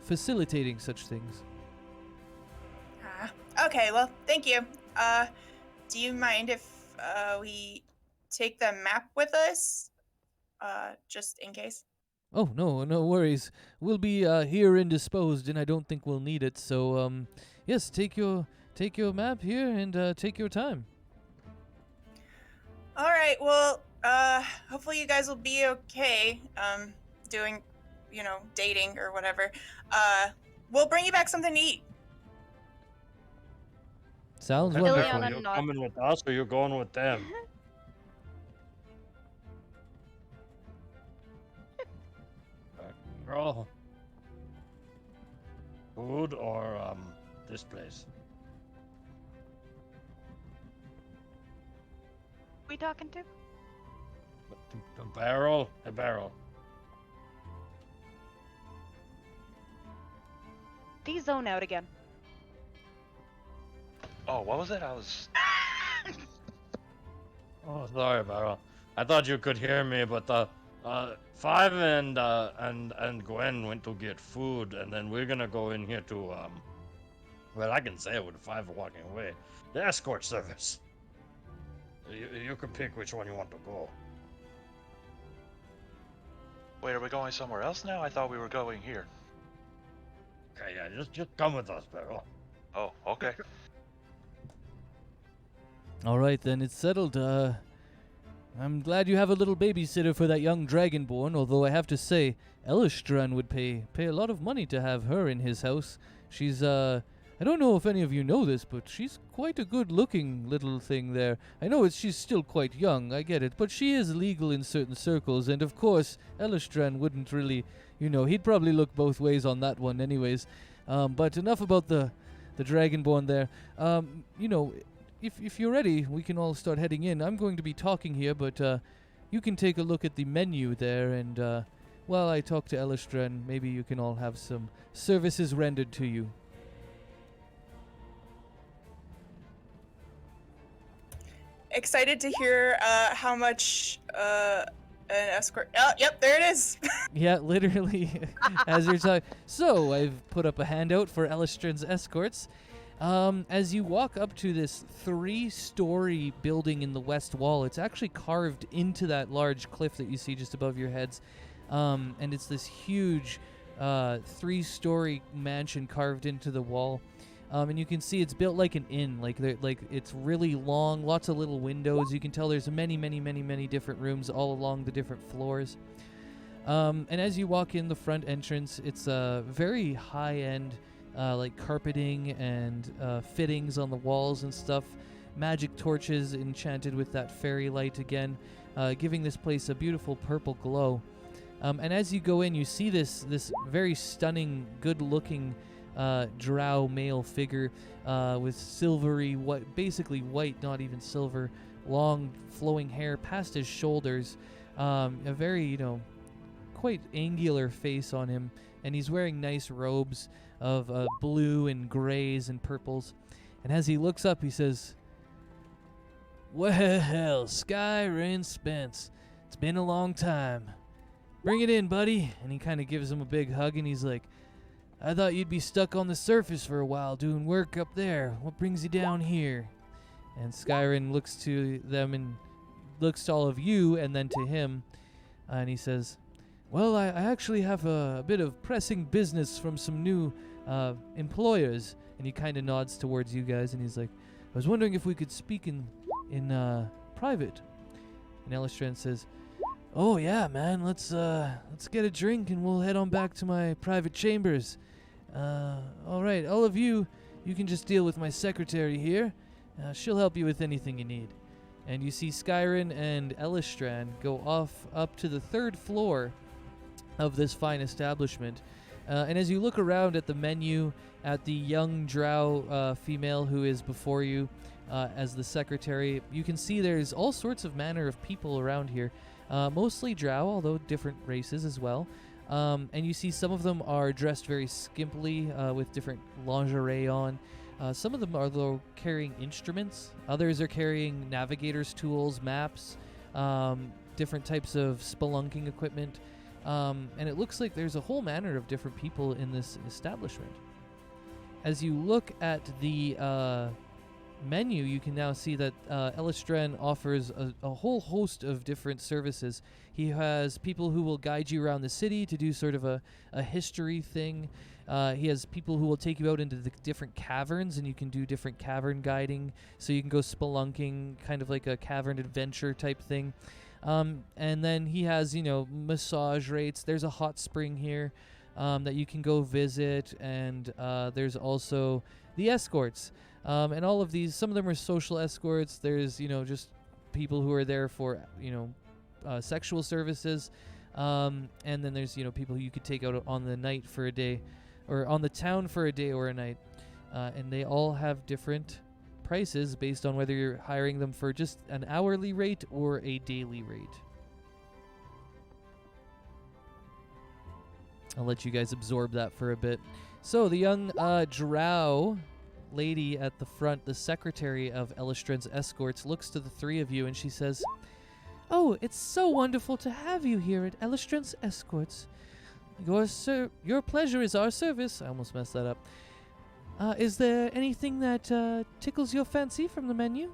[SPEAKER 2] facilitating such things.
[SPEAKER 4] Okay, well, thank you. Do you mind if we take the map with us? Just in case?
[SPEAKER 2] Oh, no worries. We'll be here indisposed, and I don't think we'll need it. So, yes, take your map here and take your time.
[SPEAKER 4] All right. Well, hopefully you guys will be okay. Doing, dating or whatever. We'll bring you back something to eat.
[SPEAKER 2] Sounds
[SPEAKER 3] Ilyana
[SPEAKER 2] wonderful.
[SPEAKER 3] Ilyana
[SPEAKER 6] You're
[SPEAKER 3] nod-
[SPEAKER 6] coming with us or you're going with them? Girl. Food or this place?
[SPEAKER 3] We talking to?
[SPEAKER 6] The barrel? The barrel.
[SPEAKER 3] These zone out again.
[SPEAKER 7] Oh, what was it? I was.
[SPEAKER 6] Oh, sorry, Barrel. I thought you could hear me, but the 5 and Gwen went to get food, and then we're gonna go in here to well, I can say it with 5 walking away. The escort service. You can pick which one you want to go.
[SPEAKER 7] Wait, are we going somewhere else now? I thought we were going here.
[SPEAKER 6] Okay, yeah, just come with us, Barrel.
[SPEAKER 7] Oh, okay.
[SPEAKER 2] All right, then, it's settled. I'm glad you have a little babysitter for that young dragonborn, although I have to say, Elistran would pay a lot of money to have her in his house. She's, I don't know if any of you know this, but she's quite a good-looking little thing there. I know she's still quite young, I get it, but she is legal in certain circles, and of course, Elistran wouldn't really, he'd probably look both ways on that one anyways. But enough about the dragonborn there. If you're ready, we can all start heading in. I'm going to be talking here, but you can take a look at the menu there, and while I talk to Elistran, maybe you can all have some services rendered to you.
[SPEAKER 4] Excited to hear how much an escort. Oh, yep, there it is.
[SPEAKER 2] Yeah, literally, as you're talking. So, I've put up a handout for Elistran's escorts. As you walk up to this 3-story building in the west wall, it's actually carved into that large cliff that you see just above your heads. And it's this huge 3-story mansion carved into the wall. And you can see it's built like an inn. Like it's really long, lots of little windows. You can tell there's many different rooms all along the different floors. And as you walk in the front entrance, it's a very high-end, like carpeting and fittings on the walls and stuff. Magic torches enchanted with that fairy light again, giving this place a beautiful purple glow. And as you go in, you see this very stunning, good-looking drow male figure with silvery, basically white, not even silver, long flowing hair past his shoulders, a very, quite angular face on him, and he's wearing nice robes of blue and grays and purples. And as he looks up, he says, "Well, Skyrim Spence, it's been a long time. Bring it in, buddy." And he kind of gives him a big hug, and he's like, "I thought you'd be stuck on the surface for a while doing work up there. What brings you down here?" And Skyrim looks to them and looks to all of you and then to him, and he says, "Well, I actually have a bit of pressing business from some new employers." And he kind of nods towards you guys, and he's like, "I was wondering if we could speak in private." And Elistran says, "Oh yeah, man, let's get a drink and we'll head on back to my private chambers. All right, all of you can just deal with my secretary here. She'll help you with anything you need." And you see Skyrim and Elistran go off up to the 3rd floor of this fine establishment. And as you look around at the menu, at the young drow female who is before you as the secretary, you can see there's all sorts of manner of people around here. Mostly drow, although different races as well. And you see some of them are dressed very skimpily with different lingerie on. Some of them are, though, carrying instruments. Others are carrying navigator's tools, maps, different types of spelunking equipment. And it looks like there's a whole manner of different people in this establishment. As you look at the menu, you can now see that Elistran offers a whole host of different services. He has people who will guide you around the city to do sort of a history thing. He has people who will take you out into the different caverns, and you can do different cavern guiding. So you can go spelunking, kind of like a cavern adventure type thing. And then he has, massage rates. There's a hot spring here that you can go visit, and there's also the escorts. And all of these, some of them are social escorts. There's, just people who are there for, sexual services. And then there's, people who you could take out on the night for a day, or on the town for a day or a night. And they all have different prices based on whether you're hiring them for just an hourly rate or a daily rate. I'll let you guys absorb that for a bit. So the young drow lady at the front, the secretary of Elistran's escorts, looks to the 3 of you and she says, "Oh, it's so wonderful to have you here at Elistran's escorts. Your pleasure is our service." I almost messed that up. Is there anything that tickles your fancy from the menu?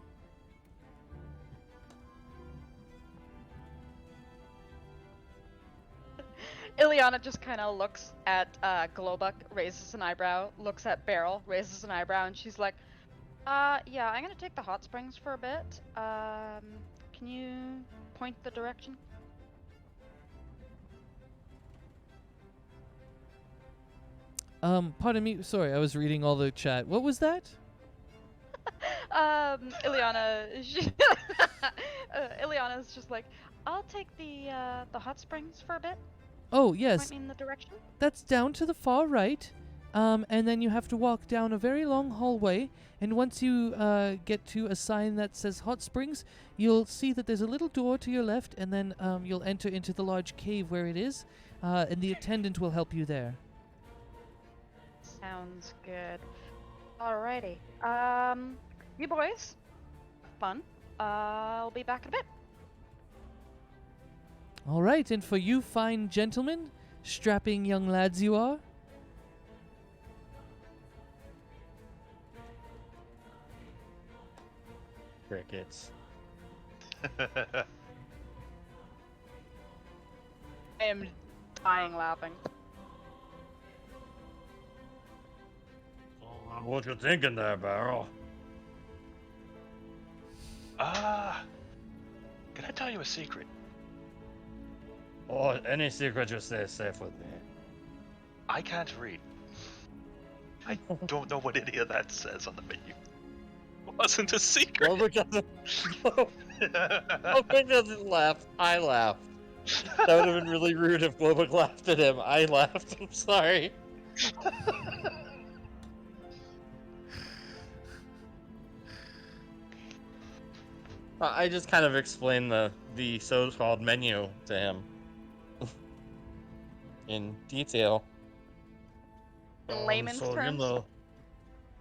[SPEAKER 3] Ilyana just kind of looks at Globuk, raises an eyebrow, looks at Beryl, raises an eyebrow, and she's like, yeah, I'm gonna take the hot springs for a bit. Can you point the direction?
[SPEAKER 2] Pardon me, sorry, I was reading all the chat. What was that?
[SPEAKER 3] Ilyana, Ilyana's just like, "I'll take the hot springs for a bit."
[SPEAKER 2] Oh, yes.
[SPEAKER 3] Point me in the direction.
[SPEAKER 2] That's down to the far right. And then you have to walk down a very long hallway. And once you get to a sign that says Hot Springs, you'll see that there's a little door to your left, and then you'll enter into the large cave where it is, and the attendant will help you there.
[SPEAKER 3] Sounds good. Alrighty. You boys, fun. I'll be back in a bit.
[SPEAKER 2] All right, and for you fine gentlemen, strapping young lads you are.
[SPEAKER 6] Crickets.
[SPEAKER 3] I am dying laughing.
[SPEAKER 8] So What you thinking there, Barrel?
[SPEAKER 7] Can I tell you a secret?
[SPEAKER 8] Oh, any secret you say is safe with me.
[SPEAKER 7] I can't read. I don't know what any of that says on the menu.
[SPEAKER 1] Wasn't a secret.
[SPEAKER 6] Globuk doesn't laugh. I laughed. That would have been really rude if Globuk laughed at him. I laughed. I'm sorry. I just kind of explained the so-called menu to him in detail.
[SPEAKER 3] In layman's
[SPEAKER 8] so,
[SPEAKER 3] terms.
[SPEAKER 8] You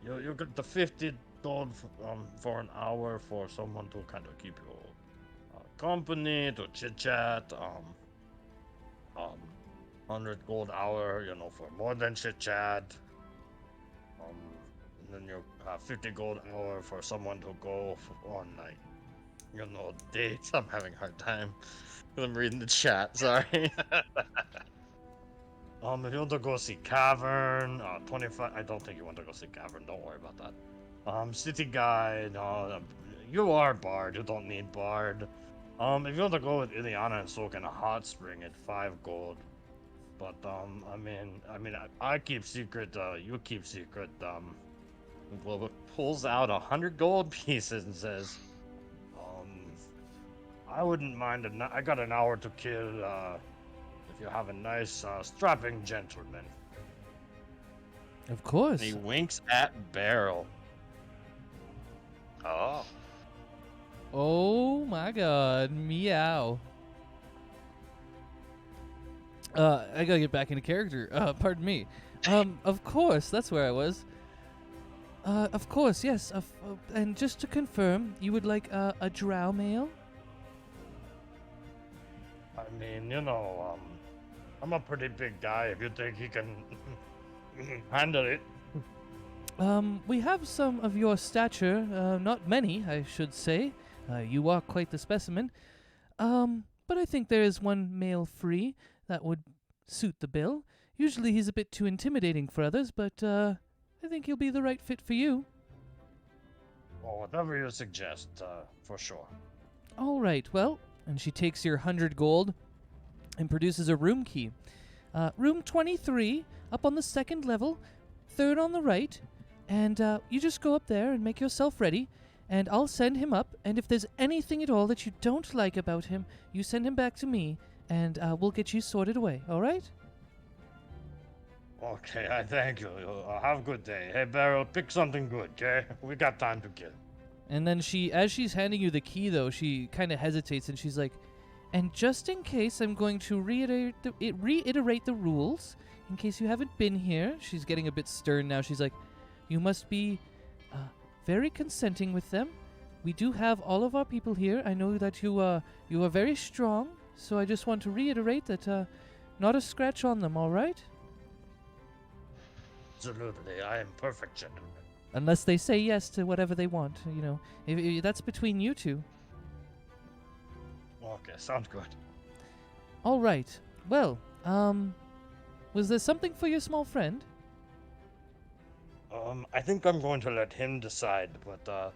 [SPEAKER 8] know, you get the 50 gold for an hour for someone to kind of keep you company, to chit-chat. 100 gold hour, you know, for more than chit-chat. And then you have 50 gold hour for someone to go on, like, you know, dates. I'm having a hard time. I'm reading the chat, sorry. If you want to go see Cavern, 25. I don't think you want to go see Cavern. Don't worry about that. City Guide. You are Bard. You don't need Bard. If you want to go with Ilyana and soak in a hot spring at 5 gold. But I keep secret. You keep secret. Globuk pulls out 100 gold pieces and says, I wouldn't mind. I got an hour to kill. If you have a nice, strapping gentleman.
[SPEAKER 2] Of course.
[SPEAKER 6] He winks at Barrel.
[SPEAKER 7] Oh.
[SPEAKER 2] Oh my god, meow. I gotta get back into character. Pardon me. Of course, that's where I was. Of course, yes. And just to confirm, you would like a drow mail?
[SPEAKER 8] I mean, you know, I'm a pretty big guy. If you think he can handle it.
[SPEAKER 2] We have some of your stature, not many, I should say. You are quite the specimen. But I think there is one male free that would suit the bill. Usually he's a bit too intimidating for others, but I think he'll be the right fit for you.
[SPEAKER 8] Well, whatever you suggest, for sure.
[SPEAKER 2] All right, well, and she takes your 100 gold and produces a room key. Room 23, up on the 2nd level, 3rd on the right, and you just go up there and make yourself ready, and I'll send him up, and if there's anything at all that you don't like about him, you send him back to me, and we'll get you sorted away, all right?
[SPEAKER 8] Okay, I thank you. Have a good day. Hey, Barrel, pick something good, okay? We got time to kill.
[SPEAKER 2] And then as she's handing you the key, though, she kind of hesitates, and she's like, and just in case, I'm going to reiterate the rules, in case you haven't been here. She's getting a bit stern now. She's like, you must be very consenting with them. We do have all of our people here. I know that you are very strong, so I just want to reiterate that not a scratch on them, all right?
[SPEAKER 8] Absolutely, I am perfect gentleman.
[SPEAKER 2] Unless they say yes to whatever they want, you know. If that's between you two.
[SPEAKER 8] Okay, sounds good.
[SPEAKER 2] All right. Well, was there something for your small friend?
[SPEAKER 8] I think I'm going to let him decide, but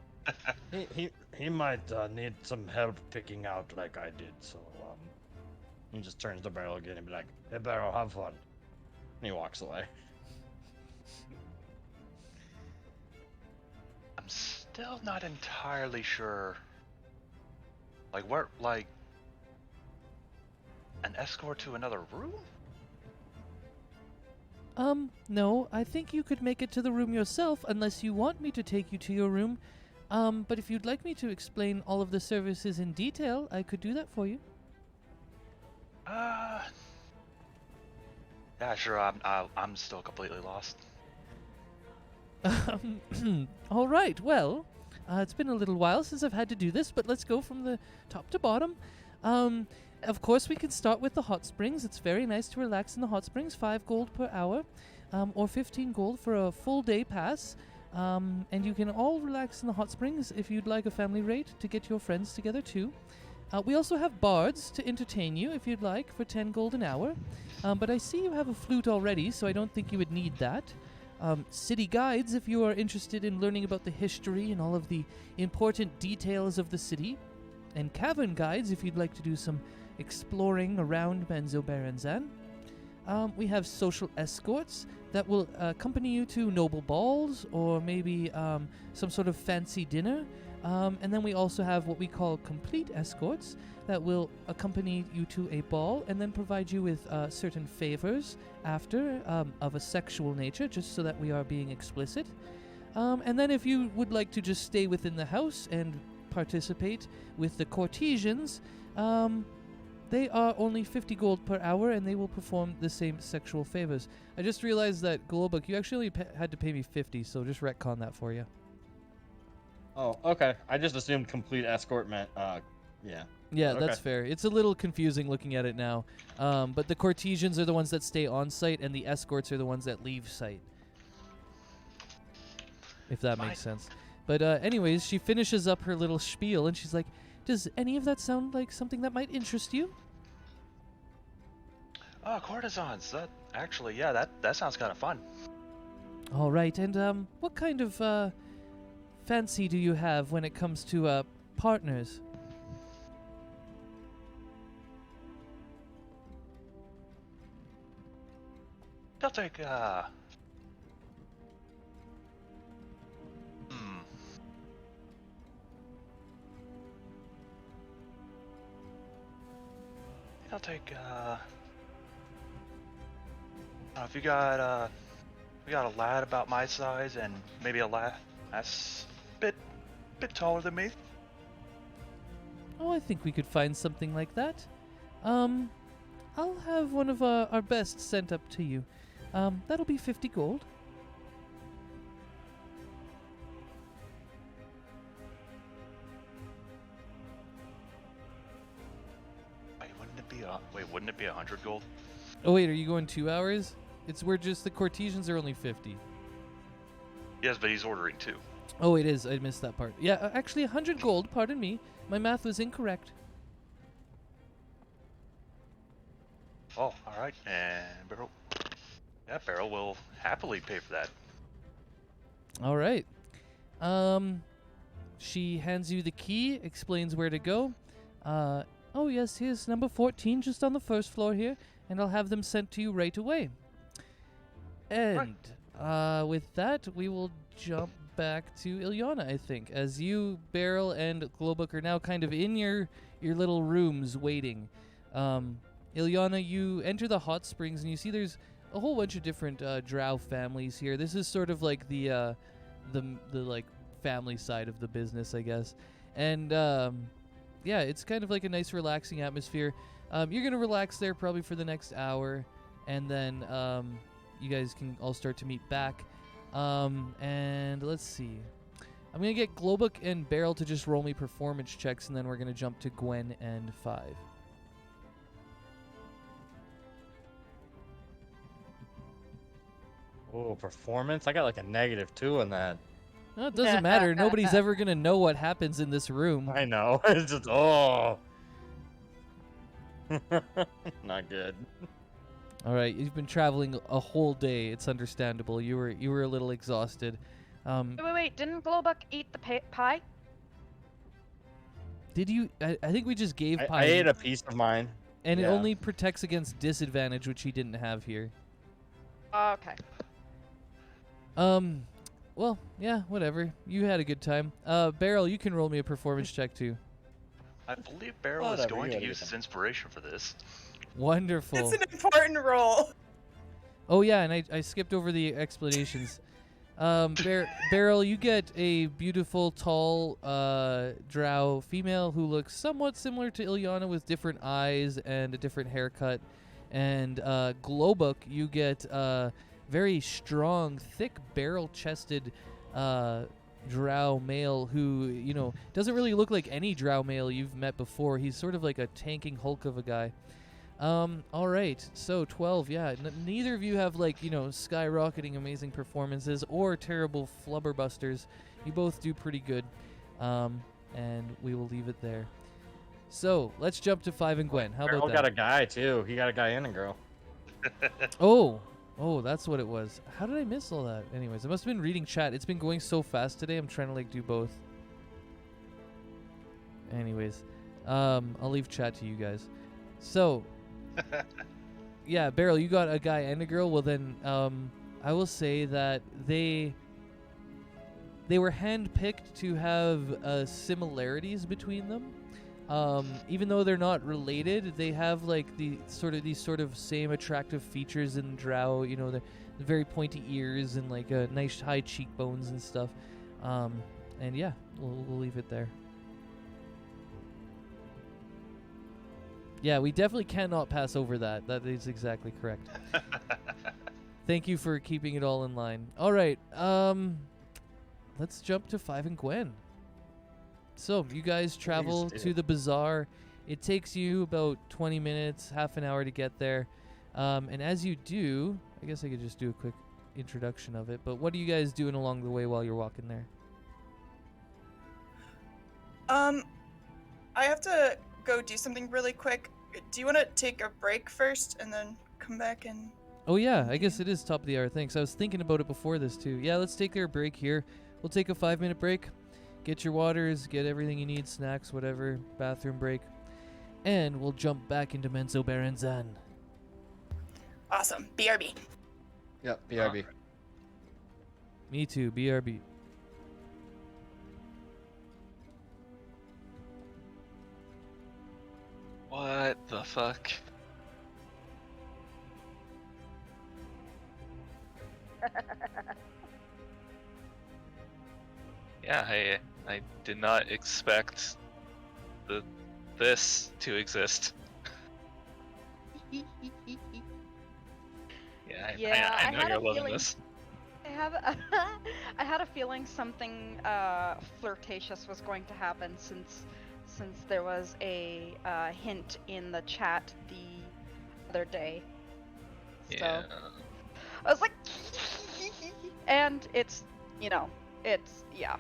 [SPEAKER 8] he might need some help picking out like I did. So he just turns to Barrel again and be like, "Hey, Barrel, have fun." And he walks away.
[SPEAKER 7] I'm still not entirely sure. Like, where, like, an escort to another room?
[SPEAKER 2] No, I think you could make it to the room yourself unless you want me to take you to your room. But if you'd like me to explain all of the services in detail, I could do that for you.
[SPEAKER 7] Yeah, sure. I'm still completely lost.
[SPEAKER 2] All right, well, it's been a little while since I've had to do this, but let's go from the top to bottom. Of course, we can start with the hot springs. It's very nice to relax in the hot springs, 5 gold per hour, or 15 gold for a full day pass. And you can all relax in the hot springs if you'd like a family rate to get your friends together too. We also have bards to entertain you if you'd like for 10 gold an hour. But I see you have a flute already, so I don't think you would need that. city guides if you are interested in learning about the history and all of the important details of the city, and cavern guides if you'd like to do some exploring around Menzoberranzan. We have social escorts that will accompany you to noble balls or maybe some sort of fancy dinner. And then we also have what we call complete escorts that will accompany you to a ball and then provide you with certain favors after of a sexual nature, just so that we are being explicit. And then if you would like to just stay within the house and participate with the courtesans, they are only 50 gold per hour, and they will perform the same sexual favors. I just realized that, Glowbook, you actually only had to pay me 50, so just retcon that for you.
[SPEAKER 6] Oh, okay. I just assumed complete escort meant, yeah.
[SPEAKER 2] Yeah,
[SPEAKER 6] Okay.
[SPEAKER 2] that's fair. It's a little confusing looking at it now. But the courtesans are the ones that stay on site, and the escorts are the ones that leave site. If that makes sense. But anyways, she finishes up her little spiel, and she's like, does any of that sound like something that might interest you?
[SPEAKER 7] Oh, courtesans. That actually, yeah, that sounds kind of fun.
[SPEAKER 2] All right, and what kind of fancy do you have when it comes to partners?
[SPEAKER 7] I'll take I'll take if you got a lad about my size and maybe a lad that's a bit taller than me.
[SPEAKER 2] Oh, I think we could find something like that. I'll have one of our best sent up to you. That'll be 50 gold.
[SPEAKER 7] Wouldn't it be 100 gold?
[SPEAKER 2] Oh wait, are you going 2 hours? We're just the courtesans are only 50.
[SPEAKER 7] Yes, but he's ordering 2.
[SPEAKER 2] Oh, it is. I missed that part. Yeah, actually 100 gold. Pardon me. My math was incorrect.
[SPEAKER 7] Oh, all right. And Beryl will happily pay for that.
[SPEAKER 2] All right. She hands you the key, explains where to go. Oh yes, here's number 14, just on the first floor here, and I'll have them sent to you right away. And with that, we will jump back to Ilyana, I think, as you, Beryl, and Glowbook are now kind of in your little rooms waiting. Ilyana, you enter the hot springs, and you see there's a whole bunch of different Drow families here. This is sort of like the like family side of the business, I guess. And yeah, it's kind of like a nice relaxing atmosphere. You're gonna relax there probably for the next hour, and then you guys can all start to meet back. And let's see. I'm gonna get Glowbook and Beryl to just roll me performance checks, and then we're gonna jump to Gwen and 5.
[SPEAKER 6] Oh, performance? I got like a -2 on that.
[SPEAKER 2] No, it doesn't matter. Nobody's ever gonna know what happens in this room.
[SPEAKER 6] I know. It's just, oh. Not good.
[SPEAKER 2] All right, you've been traveling a whole day. It's understandable. You were a little exhausted.
[SPEAKER 3] Wait. Didn't Glowbuck eat the pie?
[SPEAKER 2] Did you? I think we just gave pie.
[SPEAKER 6] I ate a piece of mine.
[SPEAKER 2] And it
[SPEAKER 6] yeah.
[SPEAKER 2] only protects against disadvantage, which he didn't have here.
[SPEAKER 3] Okay.
[SPEAKER 2] Well, yeah, whatever. You had a good time. Beryl, you can roll me a performance check too.
[SPEAKER 7] I believe Beryl is going to use his inspiration for this.
[SPEAKER 2] Wonderful.
[SPEAKER 4] It's an important role.
[SPEAKER 2] Oh yeah, and I skipped over the explanations. Beryl, you get a beautiful, tall Drow female who looks somewhat similar to Ilyana with different eyes and a different haircut. And Glowbook, you get very strong, thick, barrel-chested Drow male who, you know, doesn't really look like any Drow male you've met before. He's sort of like a tanking Hulk of a guy. All right, so 12, yeah. Neither of you have, like, you know, skyrocketing amazing performances or terrible flubberbusters. You both do pretty good, and we will leave it there. So, let's jump to 5 and Gwen. How about that?
[SPEAKER 6] Got a guy, too. He got a guy and a girl.
[SPEAKER 2] Oh, Oh, that's what it was. How did I miss all that? Anyways, I must have been reading chat. It's been going so fast today. I'm trying to like do both. Anyways, I'll leave chat to you guys. So, yeah, Beryl, you got a guy and a girl. Well then, I will say that they were handpicked to have similarities between them. Even though they're not related, they have like these sort of same attractive features in Drow. You know, the very pointy ears and like nice high cheekbones and stuff. And yeah, we'll leave it there. Yeah, we definitely cannot pass over that. That is exactly correct. Thank you for keeping it all in line. All right, let's jump to 5 and Gwen. So, you guys travel to the bazaar. It takes you about 20 minutes, half an hour to get there. And as you do, I guess I could just do a quick introduction of it. But what are you guys doing along the way while you're walking there?
[SPEAKER 4] I have to go do something really quick. Do you want to take a break first and then come back and...
[SPEAKER 2] Oh, yeah, I guess it is top of the hour. Thanks. I was thinking about it before this, too. Yeah, let's take our break here. We'll take a 5-minute break. Get your waters, get everything you need, snacks, whatever, bathroom break. And we'll jump back into Menzoberranzan.
[SPEAKER 4] Awesome. BRB.
[SPEAKER 6] Yep, BRB.
[SPEAKER 2] Me too, BRB.
[SPEAKER 1] What the fuck? Yeah, I did not expect this to exist. Yeah, I know you're loving this.
[SPEAKER 3] I had a feeling something flirtatious was going to happen since there was a hint in the chat the other day. So
[SPEAKER 1] Yeah.
[SPEAKER 3] I was like, and it's yeah.
[SPEAKER 1] I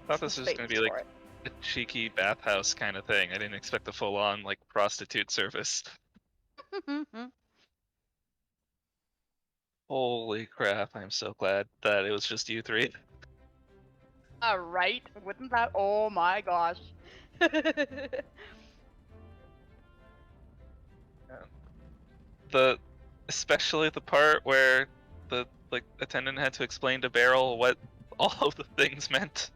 [SPEAKER 1] thought this was gonna be like a cheeky bathhouse kind of thing. I didn't expect the full-on like prostitute service. Holy crap! I'm so glad that it was just you three.
[SPEAKER 3] Right? Wouldn't that? Oh my gosh.
[SPEAKER 1] Especially the part where the like attendant had to explain to Beryl what all of the things meant.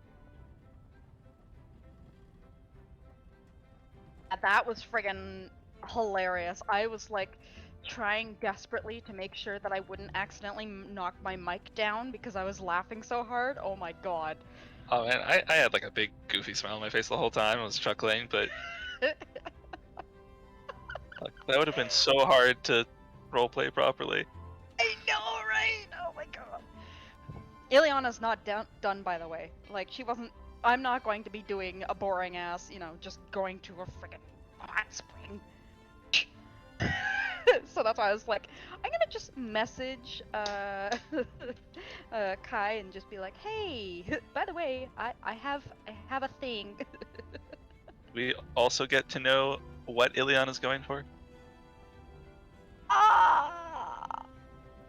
[SPEAKER 3] That was friggin' hilarious. I was like trying desperately to make sure that I wouldn't accidentally knock my mic down because I was laughing so hard. Oh my god.
[SPEAKER 1] Oh man, I had like a big goofy smile on my face the whole time. I was chuckling, but like, that would have been so hard to roleplay properly.
[SPEAKER 3] I know, right? Oh my god. Ilyana's not done, by the way. Like, she wasn't. I'm not going to be doing a boring ass, just going to a friggin' hot spring. So that's why I was like, I'm gonna just message Kai and just be like, hey, by the way, I have a thing.
[SPEAKER 1] We also get to know what Ilyana's going for.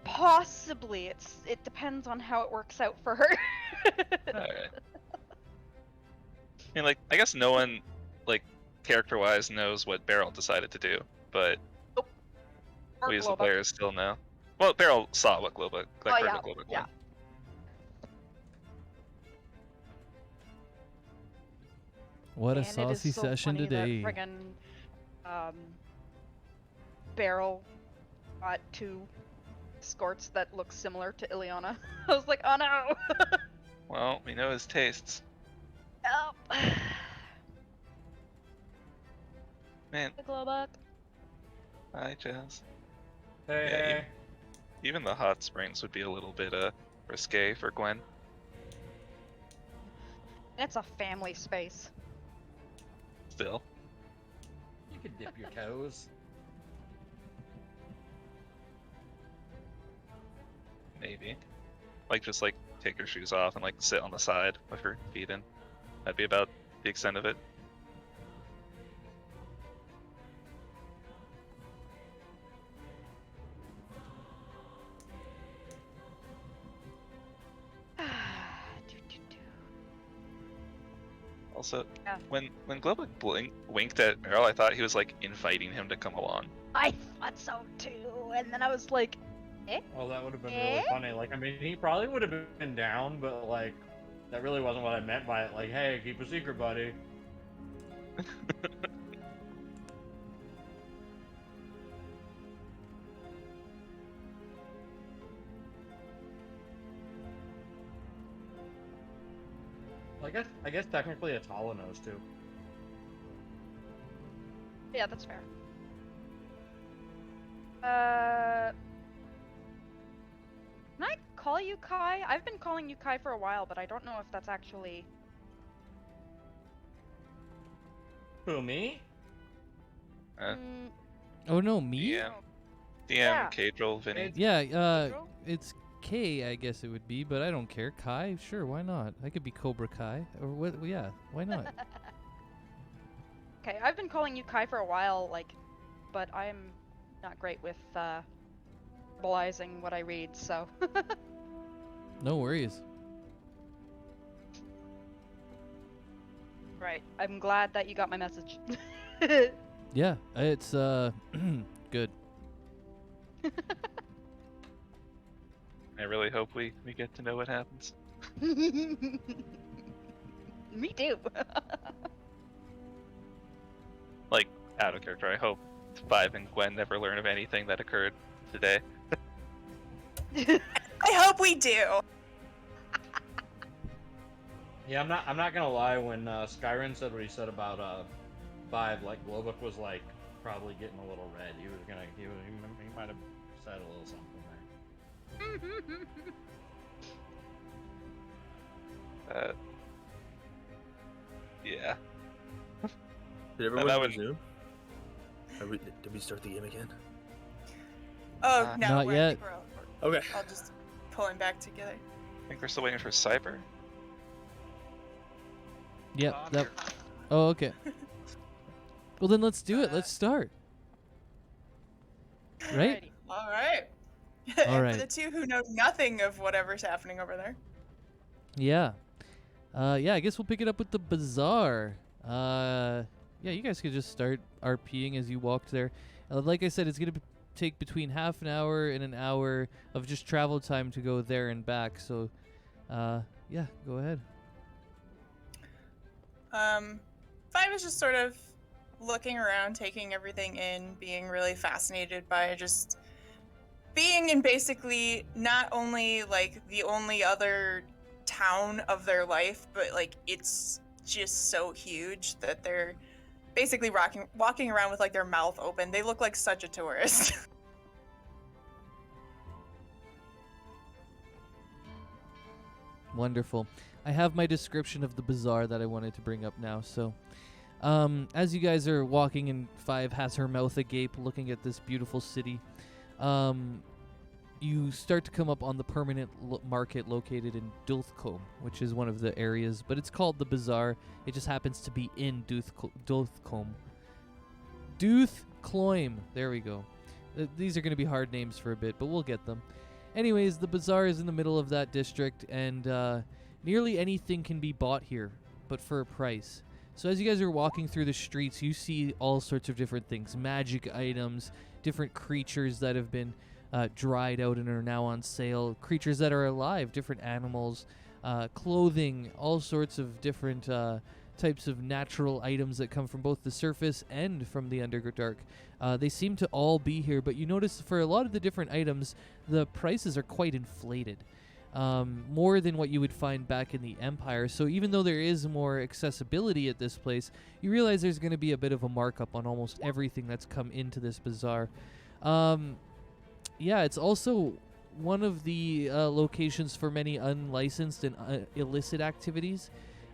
[SPEAKER 3] Possibly. It depends on how it works out for her.
[SPEAKER 1] Alright. I mean, like, I guess no one, like, character-wise knows what Beryl decided to do, but we as the players still know. Well, Beryl saw what Glowbug, like, heard what Glowbug
[SPEAKER 3] yeah.
[SPEAKER 1] went.
[SPEAKER 2] What a
[SPEAKER 3] And it is
[SPEAKER 2] saucy
[SPEAKER 3] so
[SPEAKER 2] session
[SPEAKER 3] funny
[SPEAKER 2] today.
[SPEAKER 3] That friggin' Beryl got 2 escorts that look similar to Ilyana. I was like, oh no!
[SPEAKER 1] Well, we know his tastes.
[SPEAKER 3] Help!
[SPEAKER 1] Man,
[SPEAKER 3] The Glowbug.
[SPEAKER 1] hi, Jazz.
[SPEAKER 6] Hey,
[SPEAKER 1] Yeah,
[SPEAKER 6] hey.
[SPEAKER 1] Even the hot springs would be a little bit risque for Gwen.
[SPEAKER 3] It's a family space.
[SPEAKER 1] Still.
[SPEAKER 6] You could dip your toes.
[SPEAKER 1] Maybe. Like, just, like, take her shoes off and, like, sit on the side with her feet in. That'd be about the extent of it. Also,
[SPEAKER 3] Yeah.
[SPEAKER 1] when Global winked at Meryl, I thought he was like inviting him to come along.
[SPEAKER 3] I thought so too, and then I was like, eh?
[SPEAKER 6] Well, that would have been really funny. Like, I mean, he probably would have been down, but like, that really wasn't what I meant by it. Like, hey, keep a secret, buddy. I guess technically Atala knows too.
[SPEAKER 3] Yeah, that's fair. Can I call you Kai? I've been calling you Kai for a while, but I don't know if that's actually...
[SPEAKER 6] Who, me?
[SPEAKER 3] Mm,
[SPEAKER 2] Oh no, me?
[SPEAKER 1] DM,
[SPEAKER 3] Yeah.
[SPEAKER 1] Cadril, Vinny.
[SPEAKER 2] Yeah,
[SPEAKER 3] Pedro?
[SPEAKER 2] it's K, I guess it would be, but I don't care. Kai, sure, why not? I could be Cobra Kai, or what? Yeah, why not?
[SPEAKER 3] Okay, I've been calling you Kai for a while, like, but I'm not great with verbalizing what I read, so.
[SPEAKER 2] No worries.
[SPEAKER 3] Right, I'm glad that you got my message.
[SPEAKER 2] Yeah, it's good.
[SPEAKER 1] I really hope we get to know what happens.
[SPEAKER 3] Me too.
[SPEAKER 1] Like, out of character, I hope Five and Gwen never learn of anything that occurred today.
[SPEAKER 4] I hope we do.
[SPEAKER 6] Yeah, I'm not gonna lie. When Skyrim said what he said about Five, like Globuk was like probably getting a little red. He might have said a little something there.
[SPEAKER 1] Yeah.
[SPEAKER 5] Did everyone
[SPEAKER 1] that would-
[SPEAKER 5] resume? Did we start the game again?
[SPEAKER 4] Oh no,
[SPEAKER 2] Not
[SPEAKER 4] we're,
[SPEAKER 2] yet.
[SPEAKER 5] Okay.
[SPEAKER 4] I'll just pull him back together.
[SPEAKER 1] I think we're still waiting for Cyber.
[SPEAKER 2] Yep. That. Oh, okay. Well, then let's do it. Let's start. Right?
[SPEAKER 3] Alrighty.
[SPEAKER 4] All right.
[SPEAKER 2] All
[SPEAKER 4] And
[SPEAKER 2] right.
[SPEAKER 4] for the two who know nothing of whatever's happening over there.
[SPEAKER 2] Yeah. Yeah, I guess we'll pick it up with the bazaar. Yeah, you guys could just start RPing as you walked there. Like I said, it's going to take between half an hour and an hour of just travel time to go there and back. So, yeah, go ahead.
[SPEAKER 4] Five is just sort of looking around, taking everything in, being really fascinated by just being in basically not only like the only other town of their life, but like it's just so huge that they're basically walking around with like their mouth open. They look like such a tourist.
[SPEAKER 2] Wonderful. I have my description of the bazaar that I wanted to bring up now. So, as you guys are walking and Five has her mouth agape looking at this beautiful city, you start to come up on the permanent market located in Dulthcombe, which is one of the areas, but it's called the bazaar. It just happens to be in Dulthcombe. Dulthcloim. There we go. These are going to be hard names for a bit, but we'll get them. Anyways, the bazaar is in the middle of that district, and nearly anything can be bought here, but for a price. So as you guys are walking through the streets, you see all sorts of different things. Magic items, different creatures that have been dried out and are now on sale, creatures that are alive, different animals, clothing, all sorts of different types of natural items that come from both the surface and from the Underdark. They seem to all be here, but you notice for a lot of the different items, the prices are quite inflated. More than what you would find back in the Empire. So even though there is more accessibility at this place, you realize there's going to be a bit of a markup on almost everything that's come into this bazaar. Yeah, it's also one of the locations for many unlicensed and illicit activities.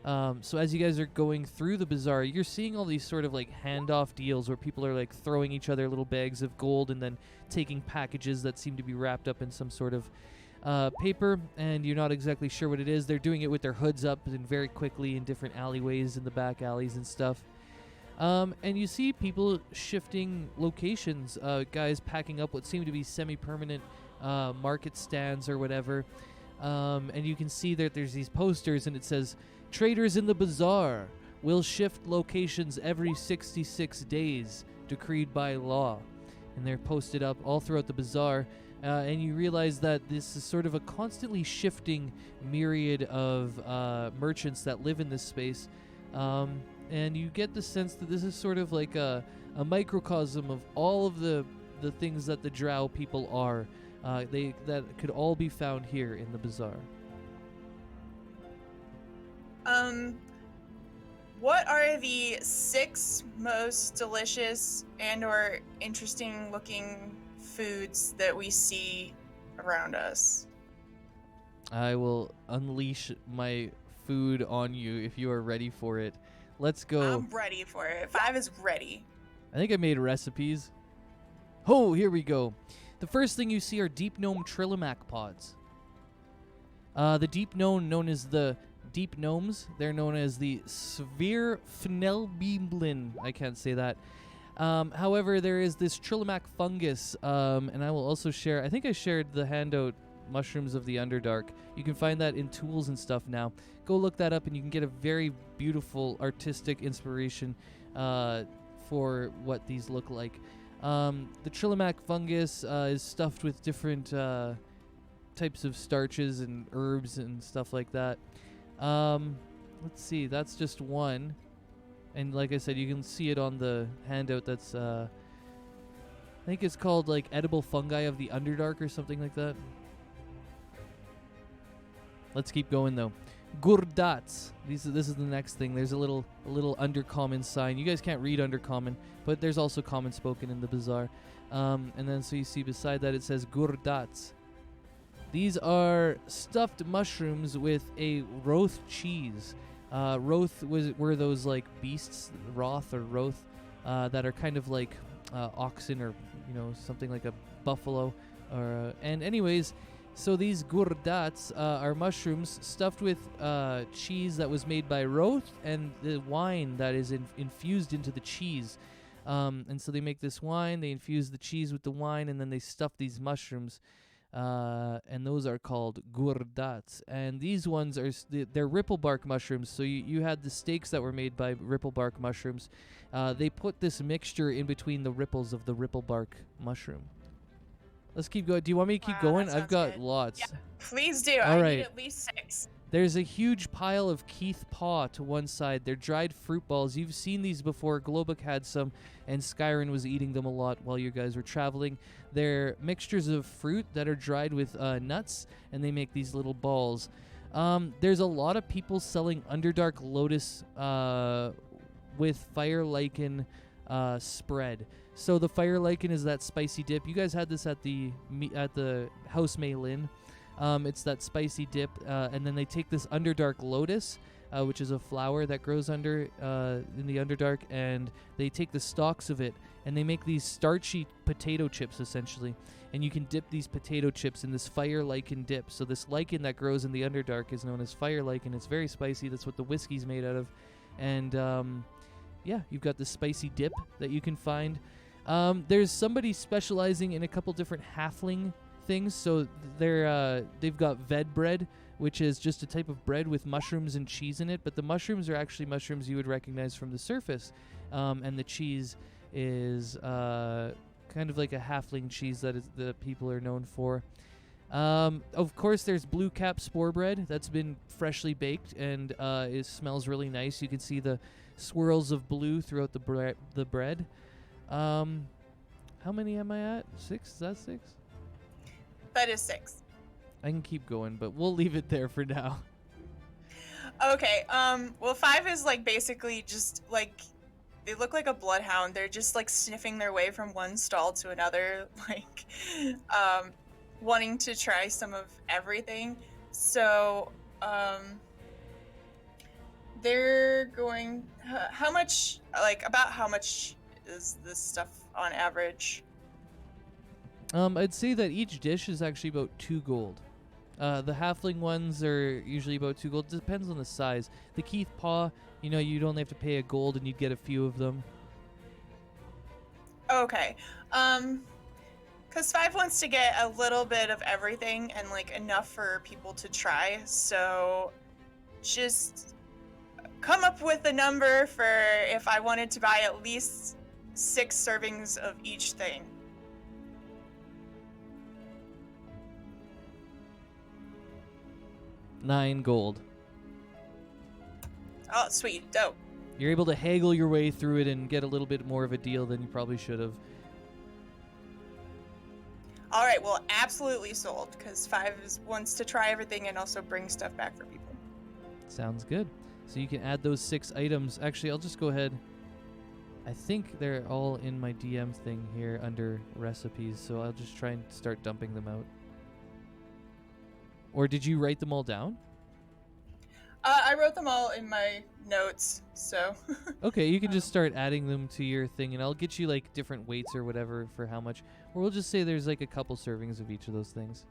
[SPEAKER 2] So as you guys are going through the bazaar, you're seeing all these sort of like handoff deals where people are like throwing each other little bags of gold and then taking packages that seem to be wrapped up in some sort of paper, and you're not exactly sure what it is. They're doing it with their hoods up and very quickly in different alleyways in the back alleys and stuff. And you see people shifting locations, guys packing up what seem to be semi-permanent market stands or whatever. And you can see that there's these posters and it says, "Traders in the bazaar. will shift locations every 66 days, decreed by law. And they're posted up all throughout the bazaar. And you realize that this is sort of a constantly shifting myriad of merchants that live in this space. And you get the sense that this is sort of like a microcosm of all of the things that the Drow people are. That could all be found here in the bazaar.
[SPEAKER 4] What are the 6 most delicious and or interesting looking foods that we see around us?
[SPEAKER 2] I will unleash my food on you if you are ready for it. Let's go.
[SPEAKER 4] I'm ready for it. 5 is ready.
[SPEAKER 2] I think I made recipes. Oh, here we go. The first thing you see are deep gnome trillimac pods. The deep gnome known as the deep gnomes. They're known as the Sphere Fnelbimblin. I can't say that. However, there is this trillimac fungus, and I will also share. I think I shared the handout mushrooms of the Underdark. You can find that in tools and stuff now. Go look that up, and you can get a very beautiful artistic inspiration for what these look like. The trillimac fungus is stuffed with different types of starches and herbs and stuff like that. Let's see, that's just one. And like I said, you can see it on the handout. That's, I think it's called like edible fungi of the Underdark or something like that. Let's keep going though. Gurdats. This is the next thing. There's a little undercommon sign. You guys can't read undercommon, but there's also common spoken in the bazaar. And then so you see beside that it says Gurdats. These are stuffed mushrooms with a Roth cheese. Roth were those like beasts, Roth or Roth, that are kind of like oxen or something like a buffalo. And anyways, so these gurdats are mushrooms stuffed with cheese that was made by Roth and the wine that is infused into the cheese. And so they make this wine, they infuse the cheese with the wine, and then they stuff these mushrooms. And those are called gurdats. And these ones they're ripplebark mushrooms. So you had the steaks that were made by ripplebark mushrooms. They put this mixture in between the ripples of the ripplebark mushroom. Let's keep going. Do you want me to keep going? I've got
[SPEAKER 4] good.
[SPEAKER 2] lots.
[SPEAKER 4] Yeah, please do.
[SPEAKER 2] All
[SPEAKER 4] I
[SPEAKER 2] right.
[SPEAKER 4] need at least 6.
[SPEAKER 2] There's a huge pile of Keith paw to one side. They're dried fruit balls. You've seen these before. Globuk had some, and Skyrim was eating them a lot while you guys were traveling. They're mixtures of fruit that are dried with nuts, and they make these little balls. There's a lot of people selling Underdark Lotus with fire lichen spread. So the fire lichen is that spicy dip. You guys had this at the House Mei Lin. It's that spicy dip, and then they take this Underdark Lotus, which is a flower that grows in the Underdark, and they take the stalks of it, and they make these starchy potato chips, essentially. And you can dip these potato chips in this fire lichen dip. So this lichen that grows in the Underdark is known as fire lichen. It's very spicy. That's what the whiskey's made out of. And, yeah, you've got this spicy dip that you can find. There's somebody specializing in a couple different halfling things. So they've got ved bread, which is just a type of bread with mushrooms and cheese in it. But the mushrooms are actually mushrooms you would recognize from the surface. And the cheese is kind of like a halfling cheese that people are known for. Of course, there's blue cap spore bread that's been freshly baked, and it smells really nice. You can see the swirls of blue throughout the bread. How many am I at? 6? Is that 6?
[SPEAKER 4] That is 6.
[SPEAKER 2] I can keep going, but we'll leave it there for now.
[SPEAKER 4] Okay, well 5 is like basically just like, they look like a bloodhound. They're just like sniffing their way from one stall to another, like, wanting to try some of everything. So, they're going, how much is this stuff on average?
[SPEAKER 2] I'd say that each dish is actually about 2 gold. The halfling ones are usually about 2 gold. Depends on the size. The Keith paw, you'd only have to pay a gold and you'd get a few of them.
[SPEAKER 4] Okay. Because 5 wants to get a little bit of everything and like enough for people to try. So just come up with a number for if I wanted to buy at least 6 servings of each thing.
[SPEAKER 2] $9 gold.
[SPEAKER 4] Oh, sweet, dope.
[SPEAKER 2] You're able to haggle your way through it and get a little bit more of a deal than you probably should have.
[SPEAKER 4] All right, well, absolutely sold, because 5 wants to try everything and also bring stuff back for people.
[SPEAKER 2] Sounds good. So you can add those 6 items. Actually, I'll just go ahead. I think they're all in my DM thing here under recipes, so I'll just try and start dumping them out. Or did you write them all down?
[SPEAKER 4] I wrote them all in my notes, so.
[SPEAKER 2] Okay, you can just start adding them to your thing, and I'll get you like different weights or whatever for how much. Or we'll just say there's like a couple servings of each of those things.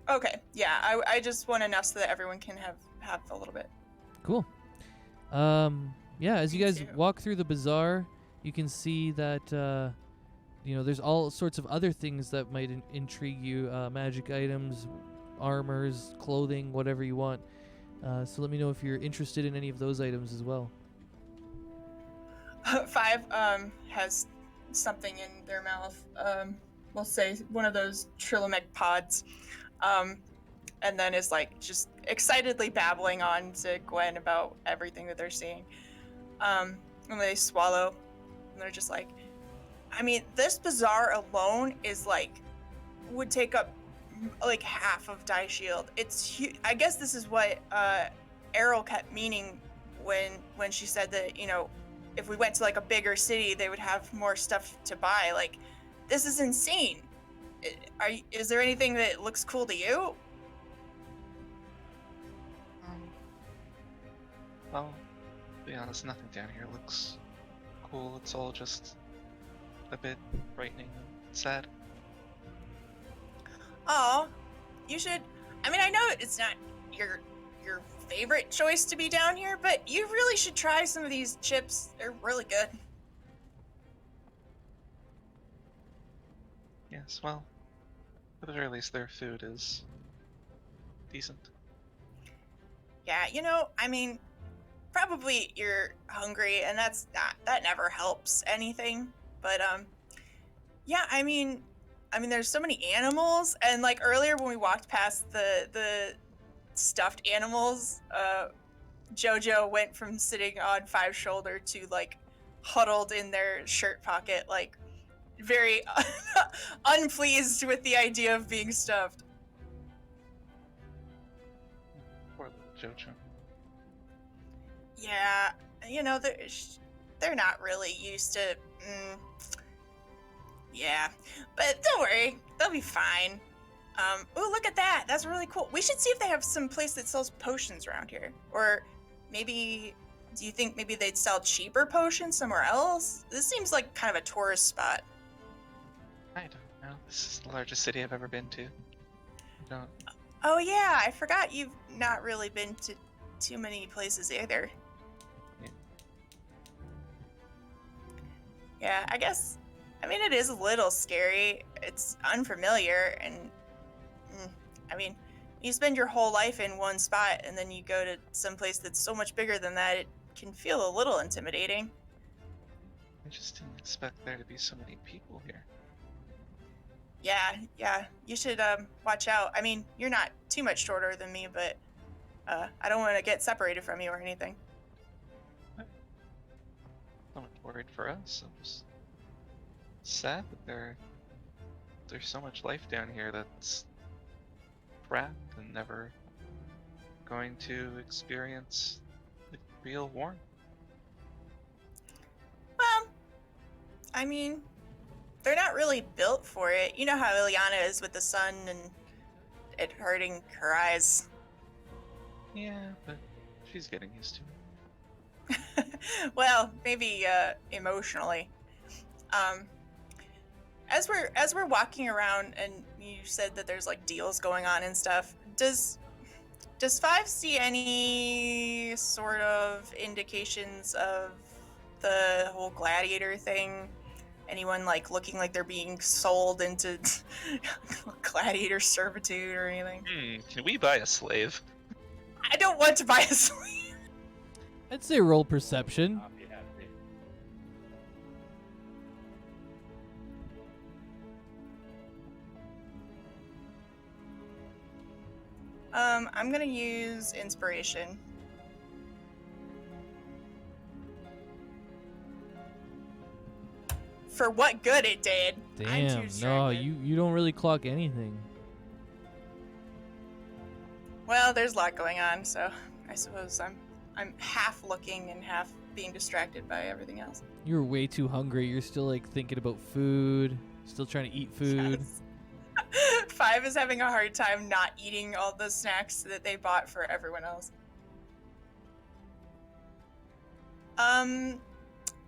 [SPEAKER 4] Okay, yeah, I just want enough so that everyone can have a little bit.
[SPEAKER 2] Cool. Yeah, as you
[SPEAKER 4] Me
[SPEAKER 2] guys
[SPEAKER 4] too.
[SPEAKER 2] walk through the bazaar, you can see that there's all sorts of other things that might intrigue you. Magic items, armors, clothing, whatever you want. So let me know if you're interested in any of those items as well.
[SPEAKER 4] 5 has something in their mouth. We'll say one of those Trilomech pods. And then is like just excitedly babbling on to Gwen about everything that they're seeing. And they swallow, and they're just like, I mean, this bazaar alone is like, would take up like half of Die Shield. It's huge. I guess this is what Errol kept meaning when she said that, if we went to like a bigger city, they would have more stuff to buy. Like, this is insane. Is there anything that looks cool to you?
[SPEAKER 1] Well, to be honest, nothing down here looks cool. It's all just a bit frightening and sad.
[SPEAKER 4] Oh, you should. I mean, I know it's not your favorite choice to be down here, but you really should try some of these chips. They're really good.
[SPEAKER 1] Yes, well, at the very least, their food is decent.
[SPEAKER 4] Yeah, I mean, probably you're hungry, and that never helps anything. But yeah, I mean, there's so many animals, and like earlier when we walked past the stuffed animals, Jojo went from sitting on 5's shoulder to like huddled in their shirt pocket, like very unpleased with the idea of being stuffed.
[SPEAKER 1] Poor little Jojo.
[SPEAKER 4] Yeah, they're not really used to. Yeah, but don't worry, they'll be fine. Oh, look at that! That's really cool. We should see if they have some place that sells potions around here, or maybe. Do you think maybe they'd sell cheaper potions somewhere else? This seems like kind of a tourist spot.
[SPEAKER 1] I don't know. This is the largest city I've ever been to. I don't.
[SPEAKER 4] Oh yeah, I forgot you've not really been to too many places either.
[SPEAKER 1] Yeah.
[SPEAKER 4] Yeah, I guess. I mean, it is a little scary. It's unfamiliar, and I mean, you spend your whole life in one spot, and then you go to some place that's so much bigger than that. It can feel a little intimidating.
[SPEAKER 1] I just didn't expect there to be so many people here.
[SPEAKER 4] Yeah, you should watch out. I mean, you're not too much shorter than me, but I don't want to get separated from you or anything.
[SPEAKER 1] I'm not worried for us. I'm just sad that there's so much life down here that's trapped and never going to experience the real warmth.
[SPEAKER 4] Well, I mean, they're not really built for it. You know how Ilyana is with the sun and it hurting her eyes.
[SPEAKER 1] Yeah, but she's getting used to it.
[SPEAKER 4] Well, maybe emotionally. As we're walking around, and you said that there's like deals going on and stuff. Does 5 see any sort of indications of the whole gladiator thing? Anyone like looking like they're being sold into gladiator servitude or anything?
[SPEAKER 1] Can we buy a slave?
[SPEAKER 4] I don't want to buy a sleeve.
[SPEAKER 2] I'd say roll perception.
[SPEAKER 6] I'll be happy.
[SPEAKER 4] I'm gonna use inspiration. For what good it did. I'm
[SPEAKER 2] Damn,
[SPEAKER 4] too
[SPEAKER 2] no,
[SPEAKER 4] distracted.
[SPEAKER 2] you don't really clock anything.
[SPEAKER 4] Well, there's a lot going on, so I suppose I'm half looking and half being distracted by everything else.
[SPEAKER 2] You're way too hungry. You're still like thinking about food, still trying to eat food.
[SPEAKER 4] Yes. 5 is having a hard time not eating all the snacks that they bought for everyone else.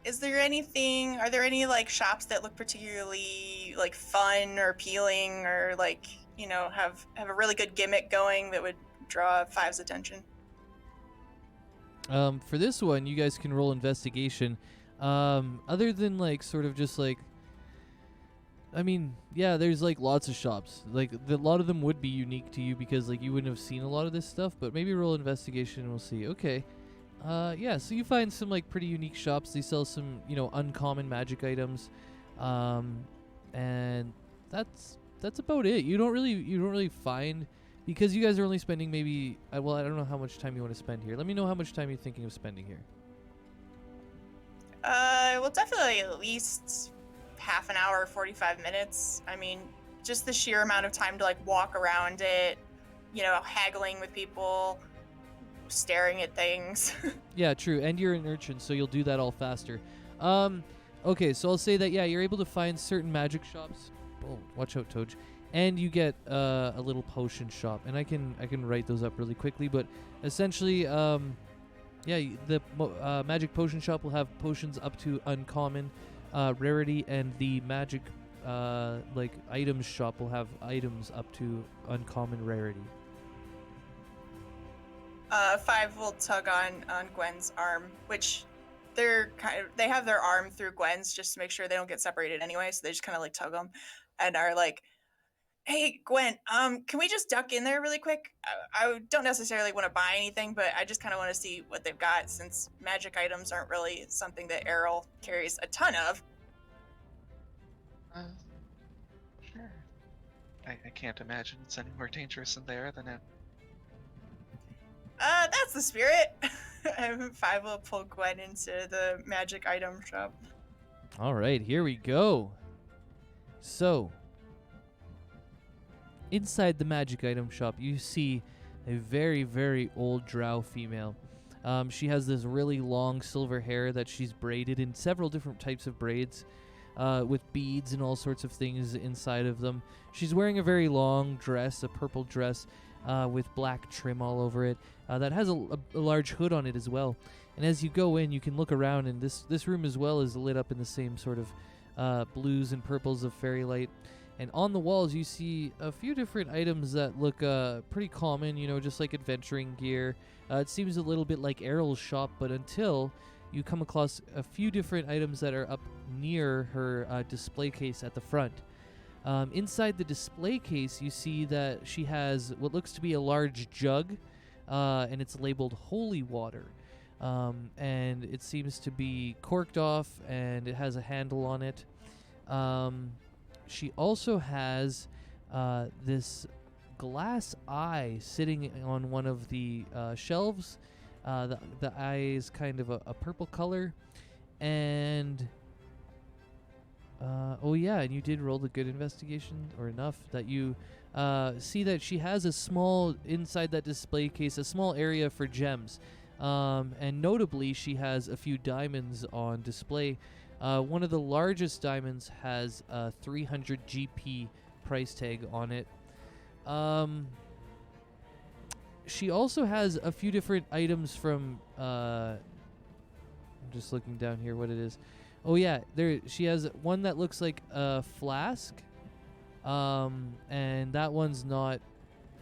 [SPEAKER 4] Is there anything, are there any like shops that look particularly like fun or appealing or like, you know, have a really good gimmick going that would draw 5's attention?
[SPEAKER 2] For this one, you guys can roll investigation. Other than like sort of just like, I mean, yeah, there's like lots of shops. Like a lot of them would be unique to you because like you wouldn't have seen a lot of this stuff. But maybe roll investigation and we'll see. Okay. Yeah. So you find some like pretty unique shops. They sell some, you know, uncommon magic items, and that's about it. You don't really find, because you guys are only spending maybe. Well, I don't know how much time you want to spend here. Let me know how much time you're thinking of spending here.
[SPEAKER 4] Well, definitely at least half an hour, 45 minutes. I mean, just the sheer amount of time to like walk around it, you know, haggling with people, staring at things.
[SPEAKER 2] Yeah, true. And you're an urchin, so you'll do that all faster. Okay, so I'll say that, yeah, you're able to find certain magic shops. Oh, watch out, Toj. And you get a little potion shop. And I can write those up really quickly. But essentially, yeah, the magic potion shop will have potions up to uncommon rarity. And the magic like items shop will have items up to uncommon rarity.
[SPEAKER 4] 5 will tug on Gwen's arm, which they have their arm through Gwen's just to make sure they don't get separated anyway, so they just kind of like tug them and are like, hey Gwen, can we just duck in there really quick? I don't necessarily want to buy anything, but I just kind of want to see what they've got, since magic items aren't really something that Errol carries a ton of.
[SPEAKER 1] Sure. I can't imagine it's any more dangerous in there than in.
[SPEAKER 4] That's the spirit. 5 will pull Gwen into the magic item shop.
[SPEAKER 2] All right, here we go. So, inside the magic item shop, you see a very, very old drow female. She has this really long silver hair that she's braided in several different types of braids, with beads and all sorts of things inside of them. She's wearing a very long dress, a purple dress, with black trim all over it, that has a large hood on it as well. And as you go in, you can look around, and this room as well is lit up in the same sort of blues and purples of fairy light. And on the walls, you see a few different items that look pretty common, you know, just like adventuring gear. It seems a little bit like Errol's shop, but until you come across a few different items that are up near her display case at the front. Inside the display case, you see that she has what looks to be a large jug, and it's labeled holy water. And it seems to be corked off, and it has a handle on it. She also has this glass eye sitting on one of the shelves. The eye is kind of a purple color, and oh yeah, and you did roll the good investigation, or enough that you see that she has a small, inside that display case, a small area for gems. And notably, she has a few diamonds on display. One of the largest diamonds has a 300 GP price tag on it. She also has a few different items from, I'm just looking down here what it is. Oh yeah, she has one that looks like a flask, and that one's not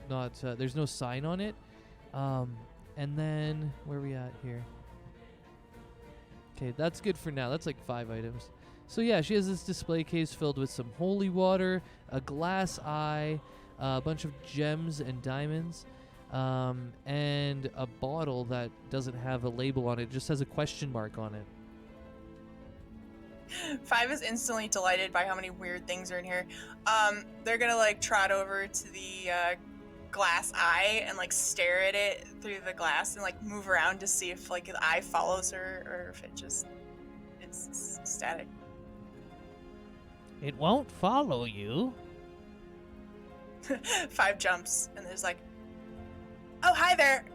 [SPEAKER 2] there's no sign on it. And then where are we at here? Okay, that's good for now. That's like 5 items. So yeah, she has this display case filled with some holy water, a glass eye, a bunch of gems and diamonds. and a bottle that doesn't have a label on it. It just has a question mark on it.
[SPEAKER 4] 5 is instantly delighted by how many weird things are in here. They're gonna like trot over to the glass eye and like stare at it through the glass and like move around to see if like the eye follows her or if it's static.
[SPEAKER 9] It won't follow you.
[SPEAKER 4] 5 jumps and there's like, oh hi there.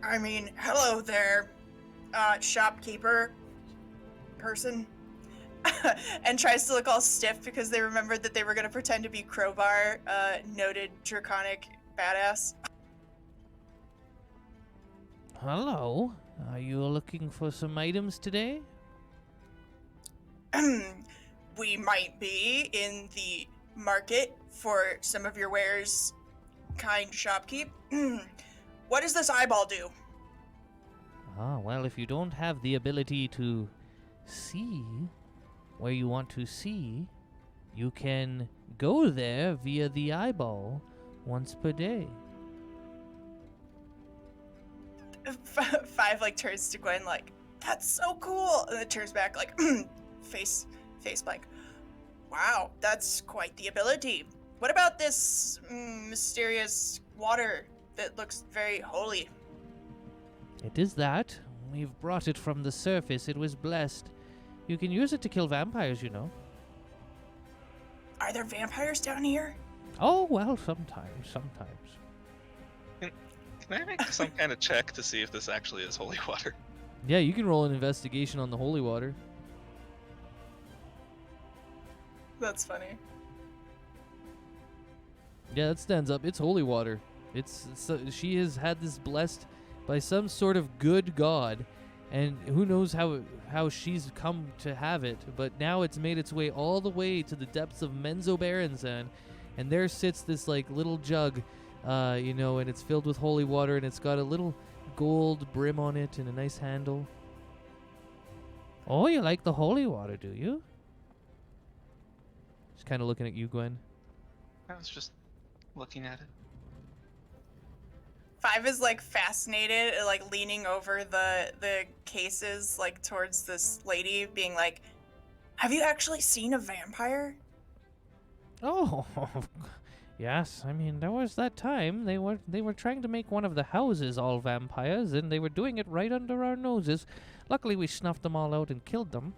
[SPEAKER 4] I mean hello there, shopkeeper person. And tries to look all stiff because they remembered that they were going to pretend to be Crowbar, noted draconic badass.
[SPEAKER 9] Hello. Are you looking for some items today?
[SPEAKER 4] We might be in the market for some of your wares, kind shopkeep. What does this eyeball do?
[SPEAKER 9] Ah, well, if you don't have the ability to see where you want to see, you can go there via the eyeball once per day.
[SPEAKER 4] 5 like turns to Gwen like, that's so cool, and then turns back like face blank. Wow, that's quite the ability. What about this mysterious water that looks very holy?
[SPEAKER 9] It is that. We've brought it from the surface. It was blessed. You can use it to kill vampires, you know.
[SPEAKER 4] Are there vampires down here?
[SPEAKER 9] Oh, well, sometimes.
[SPEAKER 1] Can I make some kind of check to see if this actually is holy water?
[SPEAKER 2] Yeah, you can roll an investigation on the holy water.
[SPEAKER 4] That's funny.
[SPEAKER 2] Yeah, that stands up. It's holy water. She has had this blessed by some sort of good god, and who knows how she's come to have it, but now it's made its way all the way to the depths of Menzoberranzan, and there sits this like little jug, and it's filled with holy water, and it's got a little gold brim on it and a nice handle.
[SPEAKER 9] Oh, you like the holy water, do you?
[SPEAKER 2] Just kind of looking at you, Gwen.
[SPEAKER 1] I was just looking at it.
[SPEAKER 4] 5 is like fascinated, like leaning over the cases like towards this lady, being like, have you actually seen a vampire?
[SPEAKER 9] Oh, yes. I mean, there was that time they were trying to make one of the houses all vampires, and they were doing it right under our noses. Luckily, we snuffed them all out and killed them.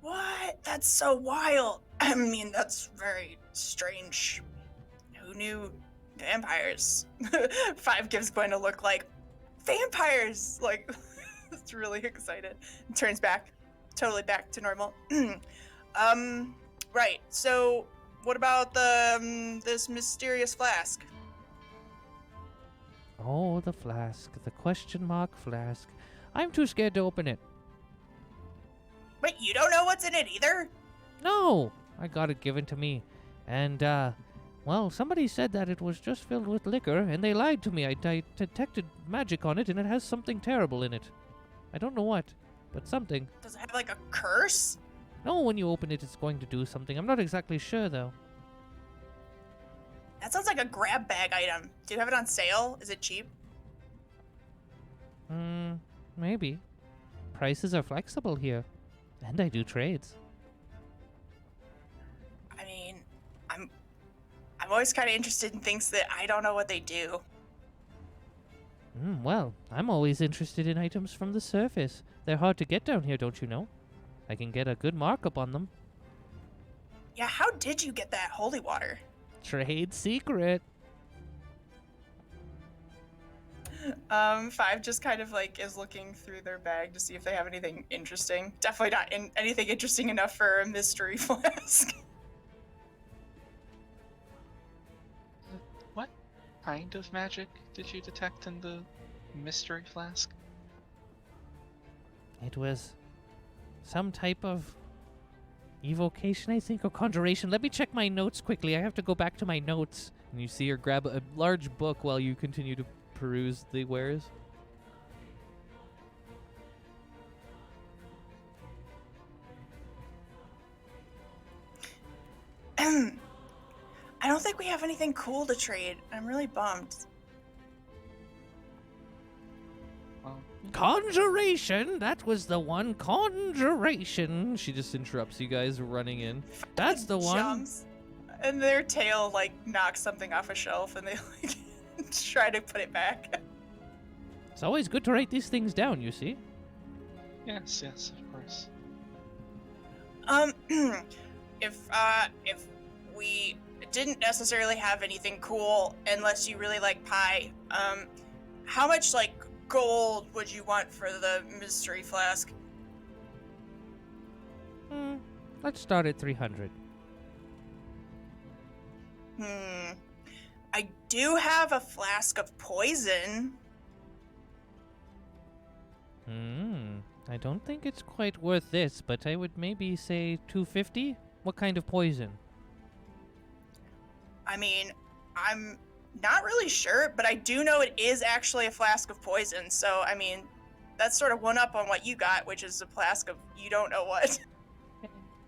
[SPEAKER 4] What? That's so wild. I mean, that's very strange. Who knew vampires? 5 gives Gwen a look like, vampires! Like, it's really excited. And turns back, totally back to normal. Right, so what about this mysterious flask?
[SPEAKER 9] Oh, the flask. The question mark flask. I'm too scared to open it.
[SPEAKER 4] Wait, you don't know what's in it either?
[SPEAKER 9] No! I got it given to me. And, well, somebody said that it was just filled with liquor, and they lied to me. I detected magic on it, and it has something terrible in it. I don't know what, but something.
[SPEAKER 4] Does it have like a curse?
[SPEAKER 9] No, when you open it, it's going to do something. I'm not exactly sure, though.
[SPEAKER 4] That sounds like a grab bag item. Do you have it on sale? Is it cheap?
[SPEAKER 9] Maybe. Prices are flexible here. And I do trades.
[SPEAKER 4] I mean, I'm always kind of interested in things that I don't know what they do.
[SPEAKER 9] Well, I'm always interested in items from the surface. They're hard to get down here, don't you know? I can get a good markup on them.
[SPEAKER 4] Yeah, how did you get that holy water?
[SPEAKER 9] Trade secret.
[SPEAKER 4] 5 just kind of like is looking through their bag to see if they have anything interesting. Definitely not anything interesting enough for a mystery flask.
[SPEAKER 1] What kind of magic did you detect in the mystery flask?
[SPEAKER 9] It was some type of evocation, I think, or conjuration. Let me check my notes quickly. I have to go back to my notes.
[SPEAKER 2] And you see her grab a large book while you continue to peruse the wares.
[SPEAKER 4] I don't think we have anything cool to trade. I'm really bummed.
[SPEAKER 1] Well,
[SPEAKER 9] Conjuration! That was the one. Conjuration! She just interrupts you guys running in. That's the one.
[SPEAKER 4] Jumps, and their tail like knocks something off a shelf, and they like try to put it back.
[SPEAKER 9] It's always good to write these things down, you see.
[SPEAKER 1] yes, of course.
[SPEAKER 4] If we didn't necessarily have anything cool, unless you really like pie, how much like gold would you want for the mystery flask?
[SPEAKER 9] Let's start at 300.
[SPEAKER 4] I do have a flask of poison.
[SPEAKER 9] I don't think it's quite worth this, but I would maybe say 250. What kind of poison?
[SPEAKER 4] I mean, I'm not really sure, but I do know it is actually a flask of poison. So, I mean, that's sort of one up on what you got, which is a flask of you don't know what.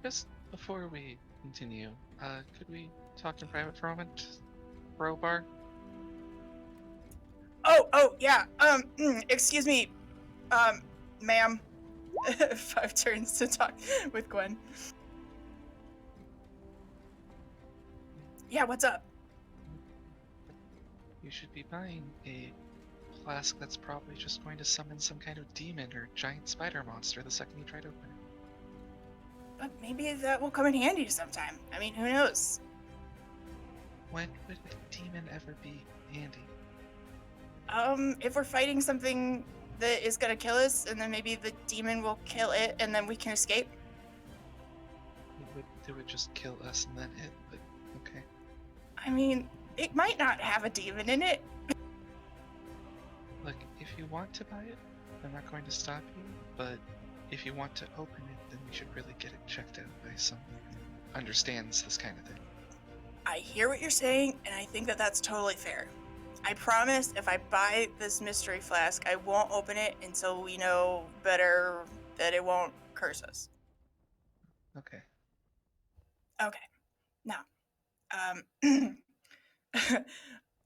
[SPEAKER 1] Just before we continue, could we talk in private for a moment? Bro bar?
[SPEAKER 4] Oh, yeah. Excuse me, ma'am. 5 turns to talk with Gwen. Yeah, what's up?
[SPEAKER 1] You should be buying a flask that's probably just going to summon some kind of demon or giant spider monster the second you try to open it.
[SPEAKER 4] But maybe that will come in handy sometime. I mean, who knows?
[SPEAKER 1] When would a demon ever be handy?
[SPEAKER 4] If we're fighting something that is gonna kill us, and then maybe the demon will kill it, and then we can escape.
[SPEAKER 1] It would just kill us and then it, but okay.
[SPEAKER 4] I mean, it might not have a demon in it.
[SPEAKER 1] Look, if you want to buy it, I'm not going to stop you, but if you want to open it, then we should really get it checked out by someone who understands this kind of thing.
[SPEAKER 4] I hear what you're saying, and I think that that's totally fair. I promise if I buy this mystery flask, I won't open it until we know better that it won't curse us.
[SPEAKER 1] Okay.
[SPEAKER 4] Okay. Now,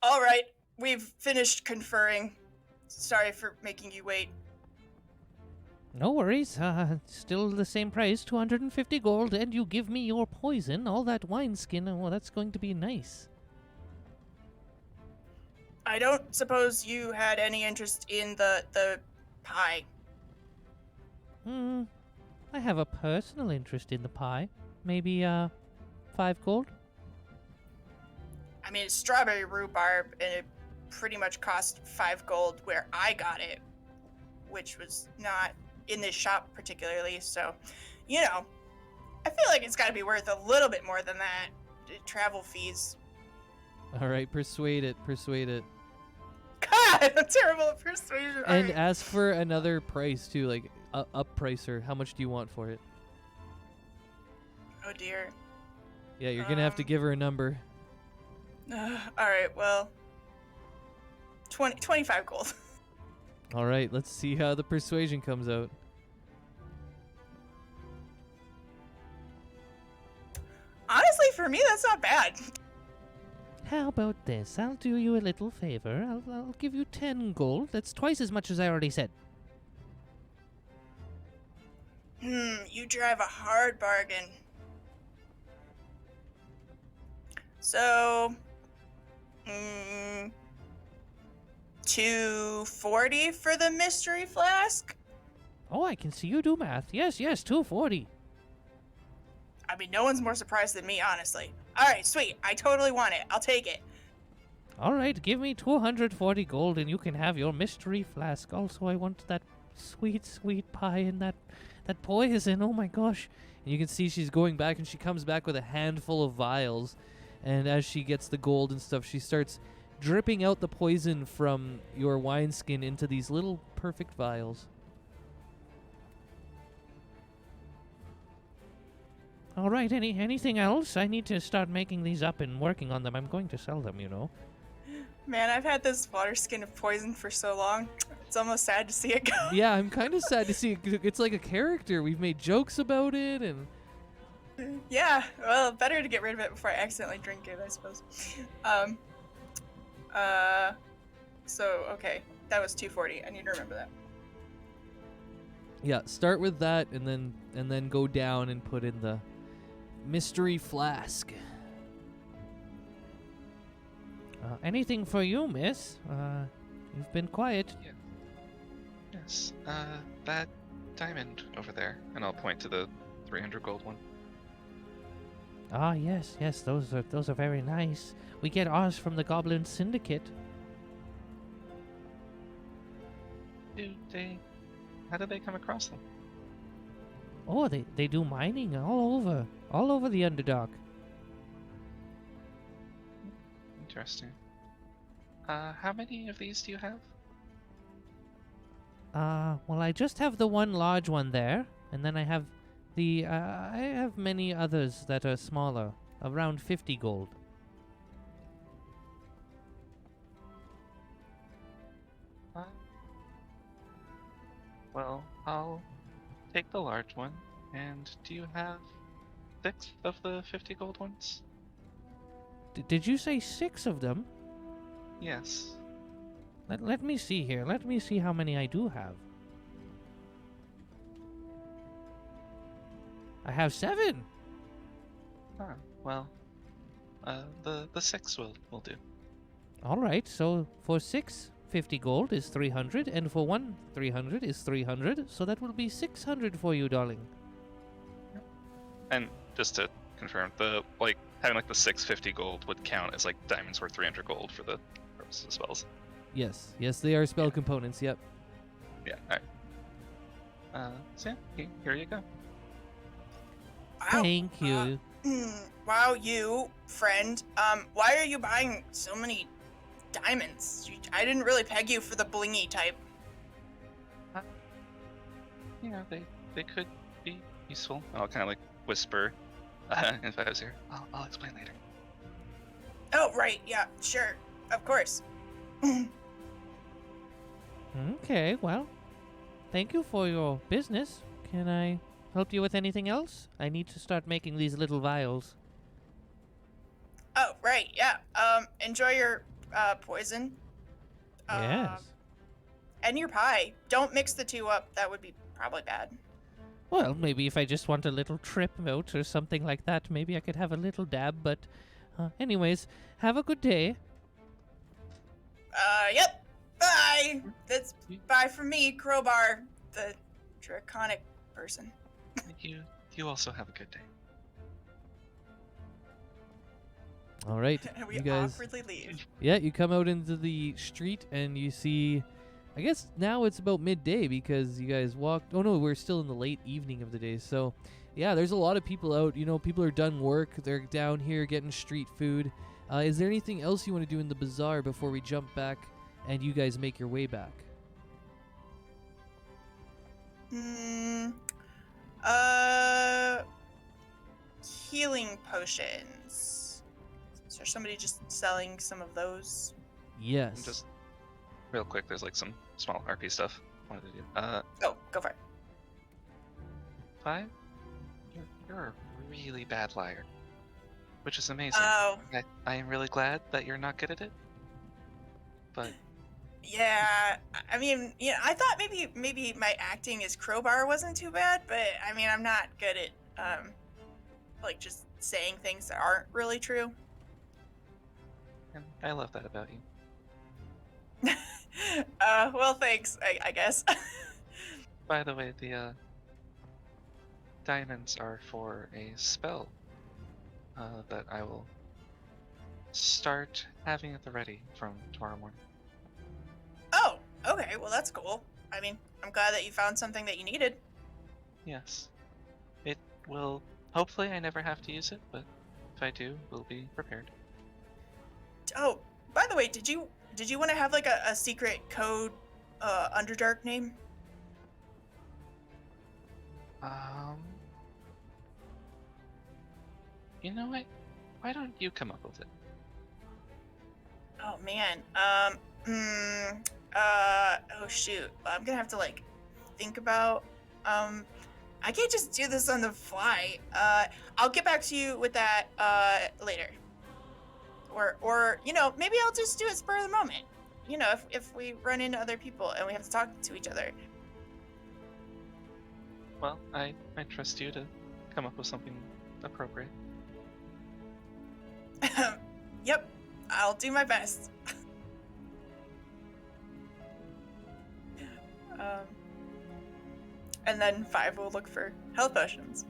[SPEAKER 4] all right, we've finished conferring. Sorry for making you wait.
[SPEAKER 9] No worries. Still the same price, 250 gold, and you give me your poison, all that wineskin. Oh, that's going to be nice.
[SPEAKER 4] I don't suppose you had any interest in the pie.
[SPEAKER 9] I have a personal interest in the pie. Maybe, 5 gold?
[SPEAKER 4] I mean, it's strawberry rhubarb, and it pretty much cost 5 gold where I got it, which was not in this shop particularly, so, you know, I feel like it's got to be worth a little bit more than that. Travel fees.
[SPEAKER 2] All right, persuade it.
[SPEAKER 4] God, I'm terrible at persuasion.
[SPEAKER 2] And
[SPEAKER 4] Alright.
[SPEAKER 2] ask for another price too, like up pricer. How much do you want for it?
[SPEAKER 4] Oh dear.
[SPEAKER 2] Yeah, you're gonna have to give her a number.
[SPEAKER 4] Alright, well, 25 gold.
[SPEAKER 2] All right, let's see how the persuasion comes out.
[SPEAKER 4] Honestly, for me, that's not bad.
[SPEAKER 9] How about this? I'll do you a little favor. I'll give you 10 gold. That's twice as much as I already said.
[SPEAKER 4] You drive a hard bargain. So, 240 for the mystery flask?
[SPEAKER 9] Oh, I can see you do math. Yes, 240.
[SPEAKER 4] I mean, no one's more surprised than me, honestly. Alright, sweet. I totally want it. I'll take it.
[SPEAKER 9] All right, give me 240 gold and you can have your mystery flask. Also, I want that sweet, sweet pie and that poison. Oh my gosh.
[SPEAKER 2] And you can see she's going back, and she comes back with a handful of vials. And as she gets the gold and stuff, she starts dripping out the poison from your wineskin into these little perfect vials.
[SPEAKER 9] All right, anything else? I need to start making these up and working on them. I'm going to sell them, you know.
[SPEAKER 4] Man, I've had this water skin of poison for so long. It's almost sad to see it go.
[SPEAKER 2] Yeah, I'm kind of sad to see it. It's like a character. We've made jokes about it, and
[SPEAKER 4] Yeah, well, better to get rid of it before I accidentally drink it, I suppose. So, okay. That was 240. I need to remember that.
[SPEAKER 2] Yeah, start with that and then go down and put in the mystery flask.
[SPEAKER 9] Anything for you, miss? You've been quiet.
[SPEAKER 1] Yes. That diamond over there, and I'll point to the 300 gold one.
[SPEAKER 9] Ah, yes, those are very nice. We get ours from the Goblin Syndicate.
[SPEAKER 1] How did they come across them?
[SPEAKER 9] Oh, they do mining all over the Underdark.
[SPEAKER 1] Interesting. How many of these do you have?
[SPEAKER 9] Well, I just have the one large one there, and then I have I have many others that are smaller, around 50 gold.
[SPEAKER 1] Well, I'll take the large one. And do you have 6 of the 50 gold ones?
[SPEAKER 9] Did you say 6 of them?
[SPEAKER 1] Yes.
[SPEAKER 9] Let me see here. Let me see how many I do have. I have 7.
[SPEAKER 1] Ah, well, the 6 will do.
[SPEAKER 9] All right. So for 6, 50 gold is 300, and for 1, 300 is 300. So that will be 600 for you, darling.
[SPEAKER 1] And just to confirm, having the 650 gold would count as diamonds worth 300 gold for the purposes of spells.
[SPEAKER 2] Yes, they are spell components. Yep.
[SPEAKER 1] Yeah. All right. So yeah, here you go.
[SPEAKER 4] Wow.
[SPEAKER 9] Thank you.
[SPEAKER 4] Wow, you, friend. Why are you buying so many diamonds? I didn't really peg you for the blingy type.
[SPEAKER 1] They could be useful. I'll kind of whisper if I was here. I'll explain later.
[SPEAKER 4] Oh, right. Yeah, sure. Of course.
[SPEAKER 9] Okay, well, thank you for your business. Can I help you with anything else? I need to start making these little vials.
[SPEAKER 4] Oh, right. Yeah. Enjoy your poison.
[SPEAKER 9] Yes.
[SPEAKER 4] And your pie. Don't mix the two up. That would be probably bad.
[SPEAKER 9] Well, maybe if I just want a little trip out or something like that, maybe I could have a little dab, but anyways, have a good day.
[SPEAKER 4] Yep. Bye. That's bye from me, Crowbar, the draconic person.
[SPEAKER 1] You also have a good day.
[SPEAKER 2] All right,
[SPEAKER 4] And we
[SPEAKER 2] you guys.
[SPEAKER 4] awkwardly leave.
[SPEAKER 2] Yeah, you come out into the street and you see. I guess now it's about midday because you guys walked. Oh no, we're still in the late evening of the day. So, yeah, there's a lot of people out. People are done work. They're down here getting street food. Is there anything else you want to do in the bazaar before we jump back and you guys make your way back?
[SPEAKER 4] Healing potions. Is there somebody just selling some of those?
[SPEAKER 2] Yes.
[SPEAKER 1] Just real quick, there's some small RP stuff I wanted to do.
[SPEAKER 4] Oh, go for it.
[SPEAKER 1] 5? You're a really bad liar, which is amazing.
[SPEAKER 4] Oh.
[SPEAKER 1] I am really glad that you're not good at it. But
[SPEAKER 4] Yeah, I mean, I thought maybe my acting as Crowbar wasn't too bad, but I mean, I'm not good at just saying things that aren't really true.
[SPEAKER 1] and I love that about you.
[SPEAKER 4] Well, thanks, I guess.
[SPEAKER 1] By the way, the diamonds are for a spell that I will start having at the ready from tomorrow morning.
[SPEAKER 4] Oh, okay, well, that's cool. I mean, I'm glad that you found something that you needed.
[SPEAKER 1] Yes. It will. Hopefully, I never have to use it, but if I do, we'll be prepared.
[SPEAKER 4] Oh, by the way, did you want to have a secret code Underdark name?
[SPEAKER 1] You know what? Why don't you come up with it?
[SPEAKER 4] Oh man. Oh shoot. I'm gonna have to think about. I can't just do this on the fly. I'll get back to you with that later. Or maybe I'll just do it spur of the moment. If we run into other people and we have to talk to each other.
[SPEAKER 1] Well, I trust you to come up with something appropriate.
[SPEAKER 4] Yep, I'll do my best. And then 5 will look for health potions.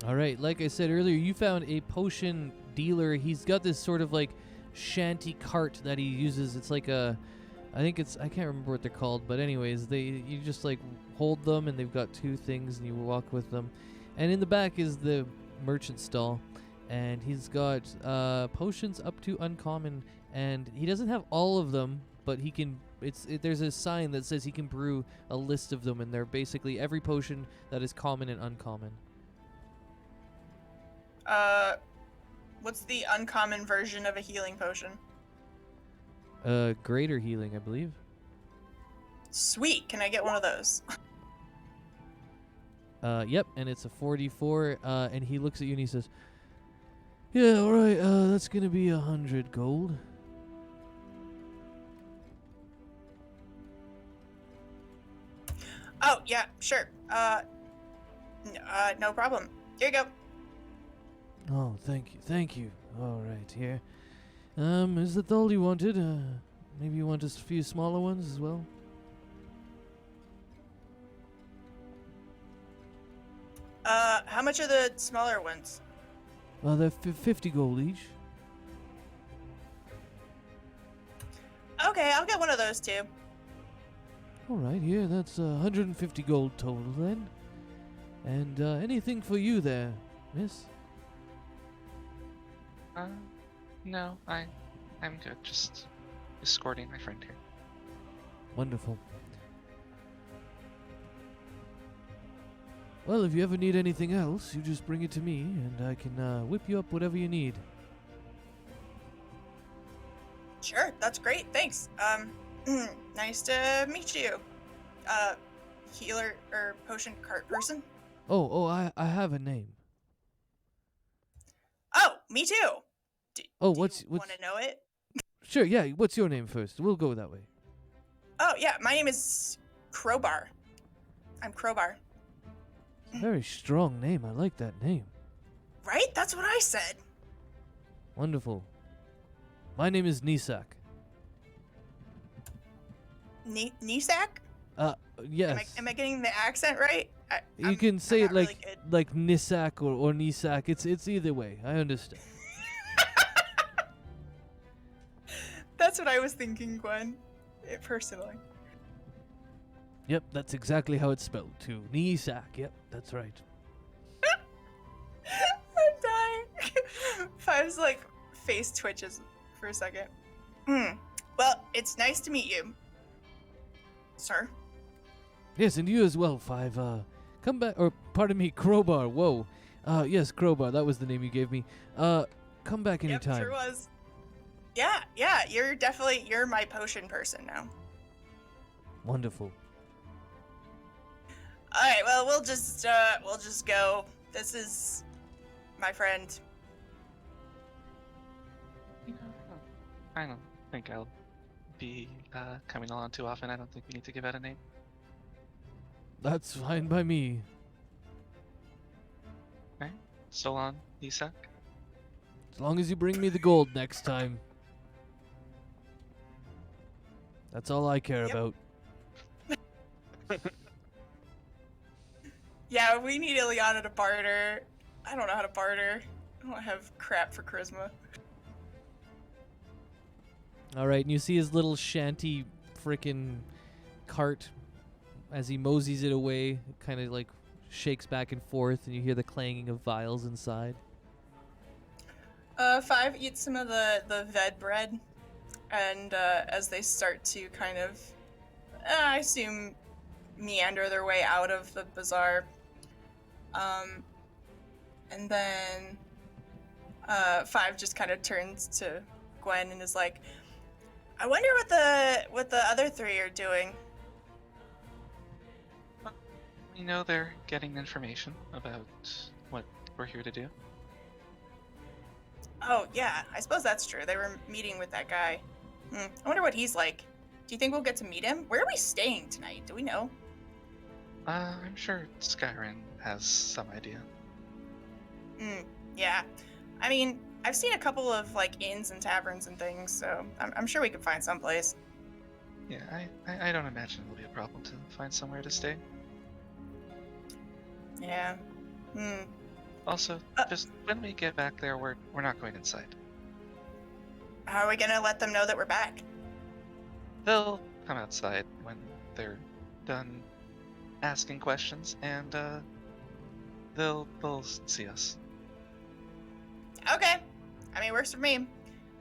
[SPEAKER 2] All right, like I said earlier, you found a potion dealer. He's got this sort of like shanty cart that he uses. It's like I can't remember what they're called, but anyways, you just like hold them and they've got 2 things and you walk with them. And in the back is the merchant stall, and he's got potions up to uncommon, and he doesn't have all of them, but he can. There's a sign that says he can brew a list of them, and they're basically every potion that is common and uncommon.
[SPEAKER 4] What's the uncommon version of a healing potion?
[SPEAKER 2] Greater healing, I believe.
[SPEAKER 4] Sweet, can I get one of those?
[SPEAKER 2] Yep, and it's a 44, and he looks at you and he says, yeah, alright, that's gonna be 100 gold.
[SPEAKER 4] Oh, yeah, sure. No problem. Here you go.
[SPEAKER 2] Oh, thank you. Alright, here. Is that all you wanted? Maybe you want a few smaller ones as well?
[SPEAKER 4] How much are the smaller ones?
[SPEAKER 2] Well, they're 50 gold each.
[SPEAKER 4] Okay, I'll get one of those too.
[SPEAKER 2] Alright, here, that's 150 gold total then. And anything for you there, miss?
[SPEAKER 1] No, I'm good. Just escorting my friend here.
[SPEAKER 2] Wonderful. Well, if you ever need anything else, you just bring it to me, and I can whip you up whatever you need.
[SPEAKER 4] Sure, that's great, thanks. Nice to meet you. Healer or potion cart person?
[SPEAKER 2] Oh, I have a name.
[SPEAKER 4] Oh, me too.
[SPEAKER 2] Oh,
[SPEAKER 4] do
[SPEAKER 2] what's
[SPEAKER 4] you want to know it?
[SPEAKER 2] Sure, yeah, what's your name first? We'll go that way.
[SPEAKER 4] Oh, yeah, my name is Crowbar. I'm Crowbar.
[SPEAKER 2] Very strong name. I like that name.
[SPEAKER 4] Right? That's what I said.
[SPEAKER 2] Wonderful. My name is Nisak.
[SPEAKER 4] Nisak?
[SPEAKER 2] Yes.
[SPEAKER 4] Am I getting the accent right?
[SPEAKER 2] You can say it
[SPEAKER 4] really
[SPEAKER 2] like
[SPEAKER 4] good.
[SPEAKER 2] like Nisak or Nisak. It's either way. I understand.
[SPEAKER 4] That's what I was thinking, Gwen. Personally.
[SPEAKER 2] Yep, that's exactly how it's spelled too. Nisak. Yep, that's right.
[SPEAKER 4] I'm dying. Five's like face twitches for a second. Well, it's nice to meet you, sir.
[SPEAKER 2] Yes, and you as well, Five. Come back, or pardon me, Crowbar. Whoa. Yes, Crowbar. That was the name you gave me. Come back anytime.
[SPEAKER 4] Yep, sure was. Yeah. You're my potion person now.
[SPEAKER 2] Wonderful.
[SPEAKER 4] All right. Well, we'll just go. This is my friend.
[SPEAKER 1] I don't think I'll be coming along too often. I don't think we need to give out a name.
[SPEAKER 2] That's fine by me.
[SPEAKER 1] Alright. So long, Isak.
[SPEAKER 2] As long as you bring me the gold next time. That's all I care about.
[SPEAKER 4] Yeah, we need Ilyana to barter. I don't know how to barter. I don't have crap for charisma.
[SPEAKER 2] Alright, and you see his little shanty frickin' cart as he moseys it away. It kind of like shakes back and forth, and you hear the clanging of vials inside.
[SPEAKER 4] Five eats some of the ved bread, and as they start to kind of, I assume, meander their way out of the bazaar, and then Five just kind of turns to Gwen and is like, I wonder what the other 3 are doing.
[SPEAKER 1] We know they're getting information about what we're here to do.
[SPEAKER 4] Oh, yeah, I suppose that's true. They were meeting with that guy. I wonder what he's like. Do you think we'll get to meet him? Where are we staying tonight? Do we know?
[SPEAKER 1] I'm sure Skyrim has some idea.
[SPEAKER 4] Yeah. I mean, I've seen a couple of, like, inns and taverns and things, so I'm sure we could find someplace.
[SPEAKER 1] Yeah, I don't imagine it'll be a problem to find somewhere to stay.
[SPEAKER 4] Yeah.
[SPEAKER 1] Also, just when we get back there, we're not going inside.
[SPEAKER 4] How are we gonna let them know that we're back?
[SPEAKER 1] They'll come outside when they're done asking questions, and they'll see us.
[SPEAKER 4] Okay. I mean, works for me.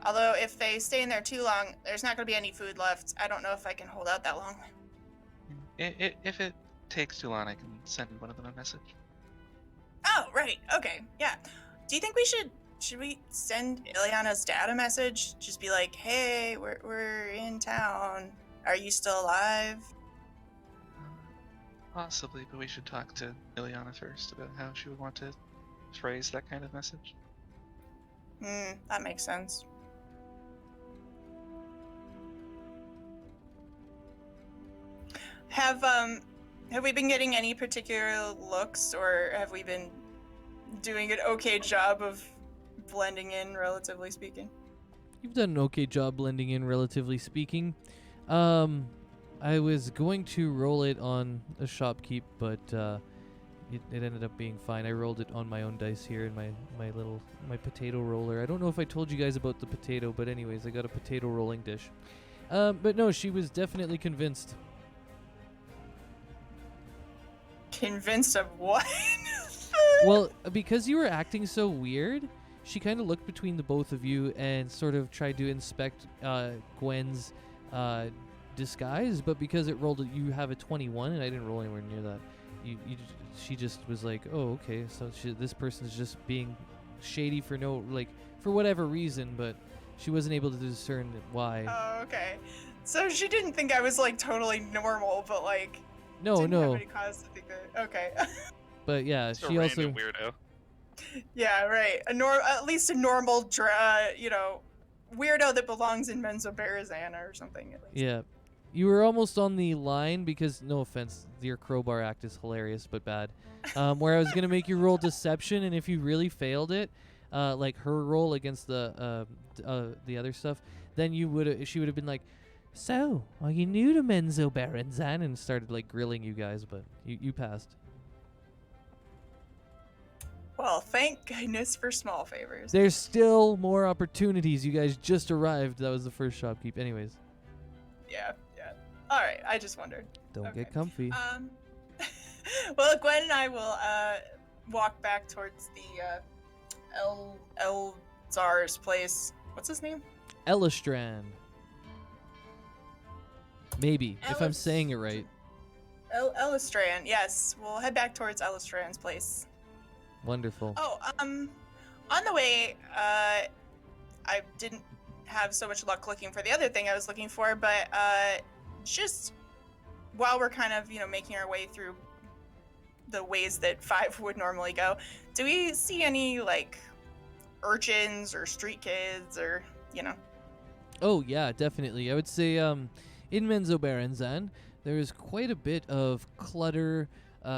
[SPEAKER 4] Although, if they stay in there too long, there's not gonna be any food left. I don't know if I can hold out that long.
[SPEAKER 1] If it takes too long, I can send one of them a message.
[SPEAKER 4] Oh, right. Okay. Yeah. Do you think should we send Ilyana's dad a message? Just be like, hey, we're in town. Are you still alive?
[SPEAKER 1] Possibly, but we should talk to Ilyana first about how she would want to phrase that kind of message.
[SPEAKER 4] That makes sense. Have we been getting any particular looks, or have we been doing an okay job of blending in, relatively speaking?
[SPEAKER 2] You've done an okay job blending in, relatively speaking. I was going to roll it on a shopkeep, but it ended up being fine. I rolled it on my own dice here in my potato roller. I don't know if I told you guys about the potato, but anyways, I got a potato rolling dish. But no, she was definitely convinced.
[SPEAKER 4] Convinced of what?
[SPEAKER 2] Well, because you were acting so weird, she kind of looked between the both of you and sort of tried to inspect Gwen's disguise, but because it rolled, you have a 21, and I didn't roll anywhere near that. She just was like, oh, okay, so this person's just being shady for whatever reason, but she wasn't able to discern why.
[SPEAKER 4] Oh, okay. So she didn't think I was like totally normal, but like
[SPEAKER 2] no.
[SPEAKER 4] Have any cause to think that. Okay.
[SPEAKER 2] But yeah,
[SPEAKER 1] It's
[SPEAKER 2] she
[SPEAKER 1] a
[SPEAKER 2] also
[SPEAKER 1] random weirdo.
[SPEAKER 4] Yeah, right. At least a normal, weirdo that belongs in Menzoberranzan or something. At least.
[SPEAKER 2] Yeah. You were almost on the line because, no offense, your crowbar act is hilarious but bad. Where I was gonna make you roll deception, and if you really failed it, like her roll against the other stuff, then she would have been like, "So, are you new to Menzoberranzan?" and started like grilling you guys, but you passed.
[SPEAKER 4] Well, thank goodness for small favors.
[SPEAKER 2] There's still more opportunities. You guys just arrived. That was the first shopkeep. Anyways.
[SPEAKER 4] Yeah. All right. I just wondered.
[SPEAKER 2] Don't get comfy.
[SPEAKER 4] Well, Gwen and I will walk back towards the Elzar's place. What's his name?
[SPEAKER 2] Elistran. Maybe, if I'm saying it right.
[SPEAKER 4] Elistran. Yes, we'll head back towards Elistran's place.
[SPEAKER 2] Wonderful.
[SPEAKER 4] Oh, on the way, I didn't have so much luck looking for the other thing I was looking for, but just while we're kind of, making our way through the ways that 5 would normally go, do we see any, like, urchins or street kids or,
[SPEAKER 2] Oh, yeah, definitely. I would say in Menzoberranzan, there is quite a bit of clutter,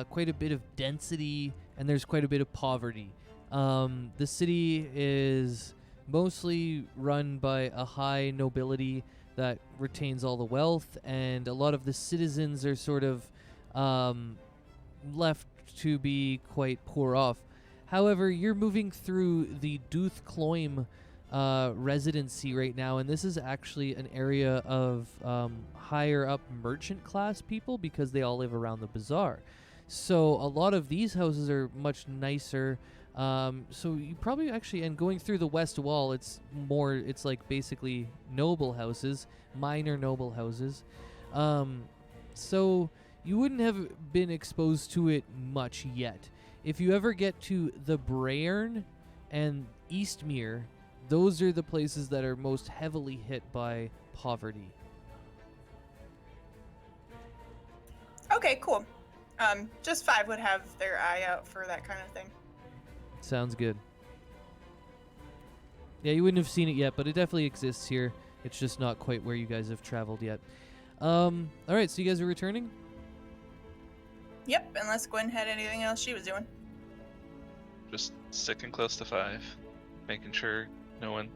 [SPEAKER 2] quite a bit of density, and there's quite a bit of poverty. The city is mostly run by a high nobility that retains all the wealth, and a lot of the citizens are sort of left to be quite poor off. However, you're moving through the Duth Cloim residency right now, and this is actually an area of higher up merchant class people because they all live around the bazaar. So a lot of these houses are much nicer. So you probably actually, and going through the west wall, it's like basically noble houses, minor noble houses. So you wouldn't have been exposed to it much yet. If you ever get to the Braern and Eastmere, those are the places that are most heavily hit by poverty.
[SPEAKER 4] Okay, cool. Just 5 would have their eye out for that kind of thing.
[SPEAKER 2] Sounds good. Yeah, you wouldn't have seen it yet, but it definitely exists here. It's just not quite where you guys have traveled yet. All right, so you guys are returning?
[SPEAKER 4] Yep, unless Gwen had anything else she was doing.
[SPEAKER 1] Just sticking close to 5, making sure no one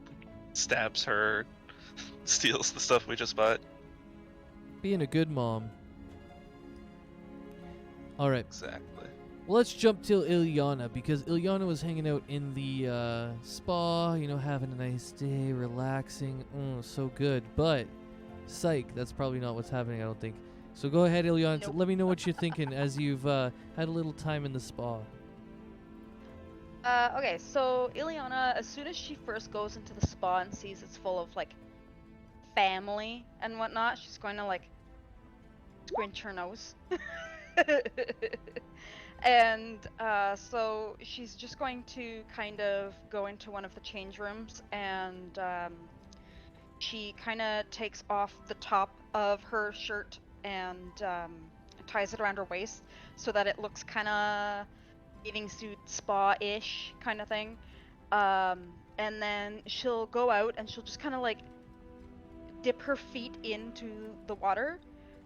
[SPEAKER 1] stabs her, steals the stuff we just bought.
[SPEAKER 2] Being a good mom. All right.
[SPEAKER 1] Exactly.
[SPEAKER 2] Well, let's jump to Ilyana, because Ilyana was hanging out in the spa, you know, having a nice day, relaxing. So good. But, psych, that's probably not what's happening, I don't think. So go ahead, Ilyana.
[SPEAKER 3] Nope.
[SPEAKER 2] Let me know what you're thinking as you've had a little time in the spa.
[SPEAKER 3] Okay, so Ilyana, as soon as she first goes into the spa and sees it's full of, like, family and whatnot, she's going to, like, squint her nose. And so she's just going to kind of go into one of the change rooms, and she kind of takes off the top of her shirt and ties it around her waist so that it looks kind of bathing suit spa-ish kind of thing. And then she'll go out and she'll just kind of like dip her feet into the water,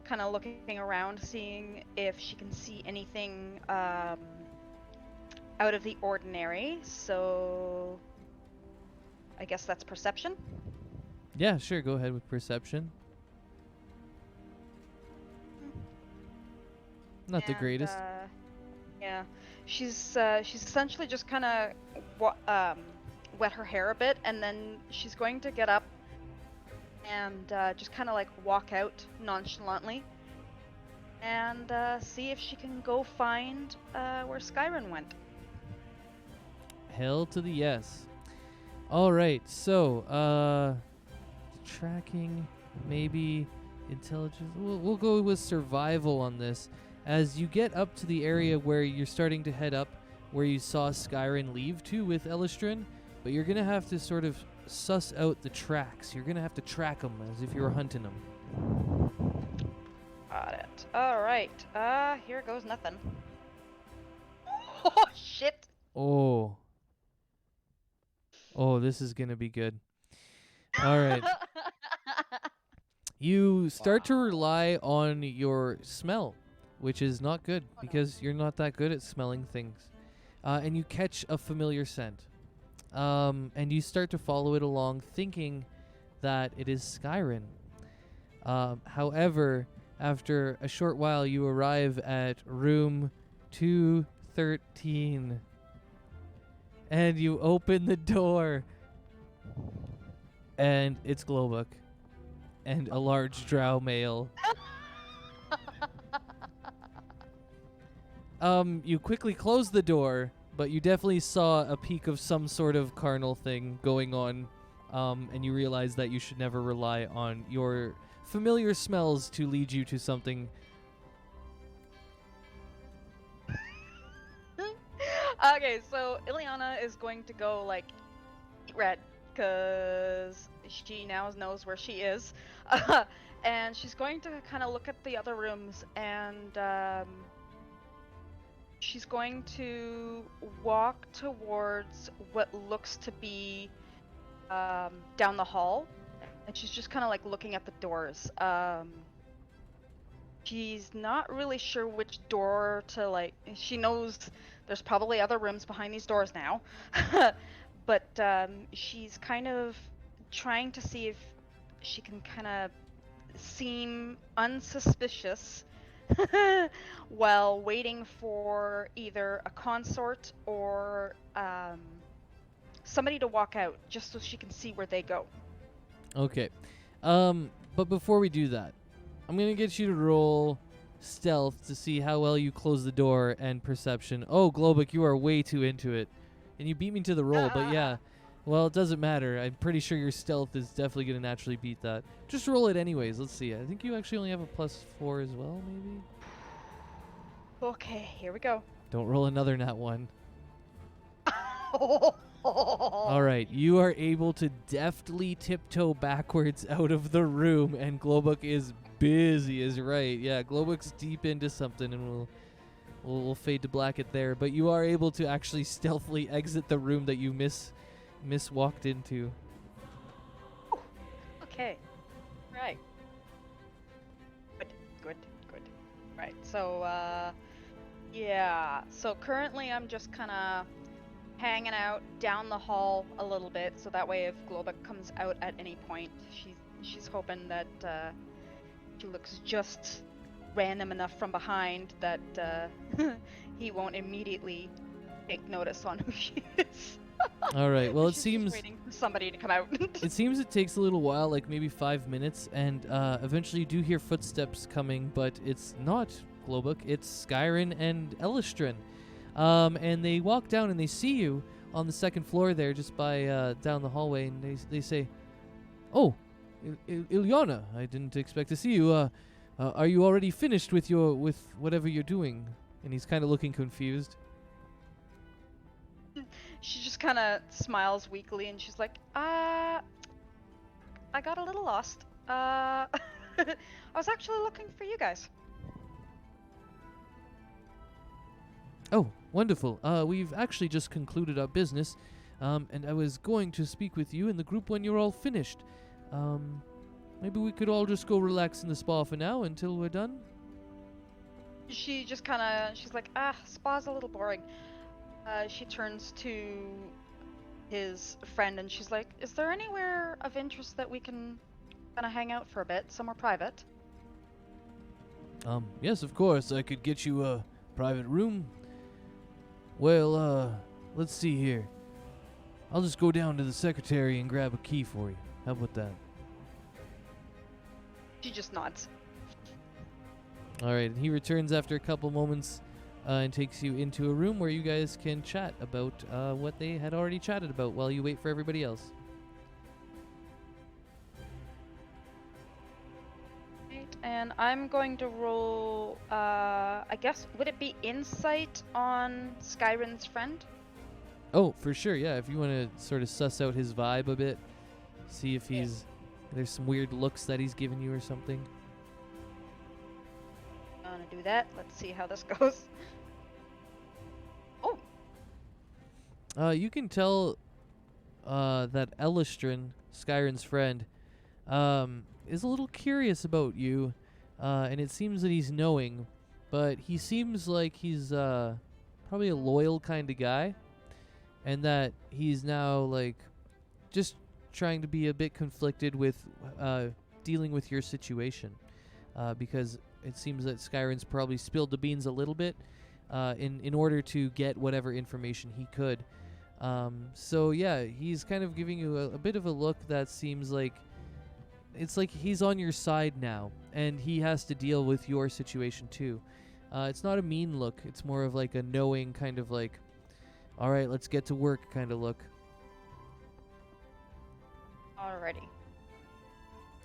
[SPEAKER 3] kind of looking around, seeing if she can see anything out of the ordinary. So I guess that's perception.
[SPEAKER 2] Yeah, sure. Go ahead with perception. Not the
[SPEAKER 3] And,
[SPEAKER 2] greatest.
[SPEAKER 3] Yeah, she's essentially just kind of wet her hair a bit, and then she's going to get up and just kind of like walk out nonchalantly and see if she can go find where Skyrim went.
[SPEAKER 2] Hell to the yes. All right, so tracking, maybe intelligence. We'll go with survival on this. As you get up to the area where you're starting to head up, where you saw Skyrim leave to with Elistrin, but you're gonna have to sort of suss out the tracks. You're gonna have to track them as if you were hunting them.
[SPEAKER 3] Got it. All right. Here goes nothing. Oh shit.
[SPEAKER 2] Oh, this is gonna be good. All right. You start to rely on your smell, which is not good because you're not that good at smelling things. And you catch a familiar scent. And you start to follow it along thinking that it is Skyrim. However, after a short while, you arrive at room 213. And you open the door. And it's Glowbook. And a large drow male. You quickly close the door, but you definitely saw a peek of some sort of carnal thing going on, and you realize that you should never rely on your familiar smells to lead you to something.
[SPEAKER 3] Okay, so Ilyana is going to go like red because she now knows where she is, and she's going to kind of look at the other rooms, and she's going to walk towards what looks to be down the hall, and she's just kind of like looking at the doors. She's not really sure which door to like. She knows there's probably other rooms behind these doors now, but she's kind of trying to see if she can kind of seem unsuspicious while waiting for either a consort or somebody to walk out, just so she can see where they go.
[SPEAKER 2] Okay. But before we do that, I'm going to get you to roll stealth to see how well you close the door and perception. Oh, Glowbook, you are way too into it. And you beat me to the roll, but yeah. Well, it doesn't matter. I'm pretty sure your stealth is definitely going to naturally beat that. Just roll it anyways. Let's see. I think you actually only have a +4 as well, maybe?
[SPEAKER 3] Okay, here we go.
[SPEAKER 2] Don't roll another nat 1. All right, you are able to deftly tiptoe backwards out of the room, and Glowbook is busy, is right. Yeah, Glowbook's deep into something, and we'll fade to black it there. But you are able to actually stealthily exit the room that you walked into.
[SPEAKER 3] Okay. Right. Good. Right. So, yeah. So currently I'm just kind of hanging out down the hall a little bit, so that way if Globek comes out at any point, she's hoping that she looks just random enough from behind that he won't immediately take notice on who she is.
[SPEAKER 2] All right. Well, it
[SPEAKER 3] She's just
[SPEAKER 2] seems
[SPEAKER 3] waiting for somebody to come out.
[SPEAKER 2] it seems it takes a little while, like maybe 5 minutes, and eventually you do hear footsteps coming, but it's not Globuk, it's Skyrin and Elistrin. And they walk down and they see you on the second floor there, just by down the hallway, and they say, "Oh, Ilyana, I didn't expect to see you. Are you already finished with whatever you're doing?" And he's kind of looking confused.
[SPEAKER 3] She just kind of smiles weakly and she's like, I got a little lost. I was actually looking for you guys.
[SPEAKER 2] Oh, wonderful. We've actually just concluded our business, and I was going to speak with you in the group when you're all finished. Maybe we could all just go relax in the spa for now until we're done?
[SPEAKER 3] She just she's like, spa's a little boring. She turns to his friend and she's like, is there anywhere of interest that we can kind of hang out for a bit, somewhere private?
[SPEAKER 2] Yes, of course. I could get you a private room. Well, let's see here. I'll just go down to the secretary and grab a key for you. How about that?
[SPEAKER 3] She just nods.
[SPEAKER 2] All right, and he returns after a couple moments and takes you into a room where you guys can chat about what they had already chatted about while you wait for everybody else.
[SPEAKER 3] Right, and I'm going to roll, I guess, would it be insight on Skyrin's friend?
[SPEAKER 2] Oh, for sure, yeah. If you want to sort of suss out his vibe a bit, see if there's some weird looks that he's giving you or something.
[SPEAKER 3] I'm gonna do that. Let's see how this goes. Oh!
[SPEAKER 2] You can tell that Elistrin, Skyrin's friend, is a little curious about you, and it seems that he's knowing, but he seems like he's probably a loyal kind of guy, and that he's now like just trying to be a bit conflicted with dealing with your situation, because it seems that Skyrin's probably spilled the beans a little bit in order to get whatever information he could. So yeah, he's kind of giving you a bit of a look that seems like it's like he's on your side now, and he has to deal with your situation too. It's not a mean look. It's more of like a knowing kind of like, all right, let's get to work kind of look.
[SPEAKER 3] Alrighty.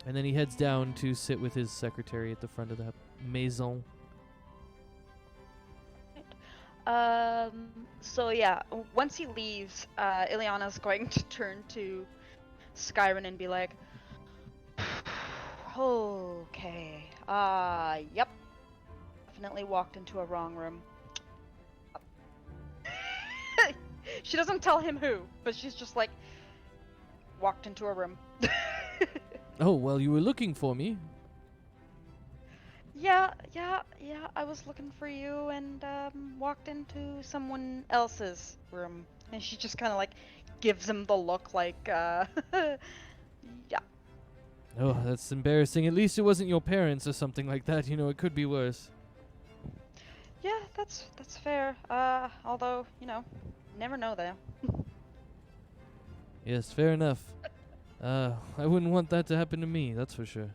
[SPEAKER 2] And then he heads down to sit with his secretary at the front of the maison.
[SPEAKER 3] So yeah, once he leaves, Ilyana's going to turn to Skyrin and be like, okay, yep. Definitely walked into a wrong room. She doesn't tell him who, but she's just like, walked into a room.
[SPEAKER 2] Oh, well, you were looking for me.
[SPEAKER 3] Yeah, I was looking for you and walked into someone else's room. And she just kind of like gives him the look like, yeah.
[SPEAKER 2] Oh, that's embarrassing. At least it wasn't your parents or something like that. You know, it could be worse.
[SPEAKER 3] Yeah, that's fair. Although, never know though.
[SPEAKER 2] Yes, fair enough. I wouldn't want that to happen to me, that's for sure.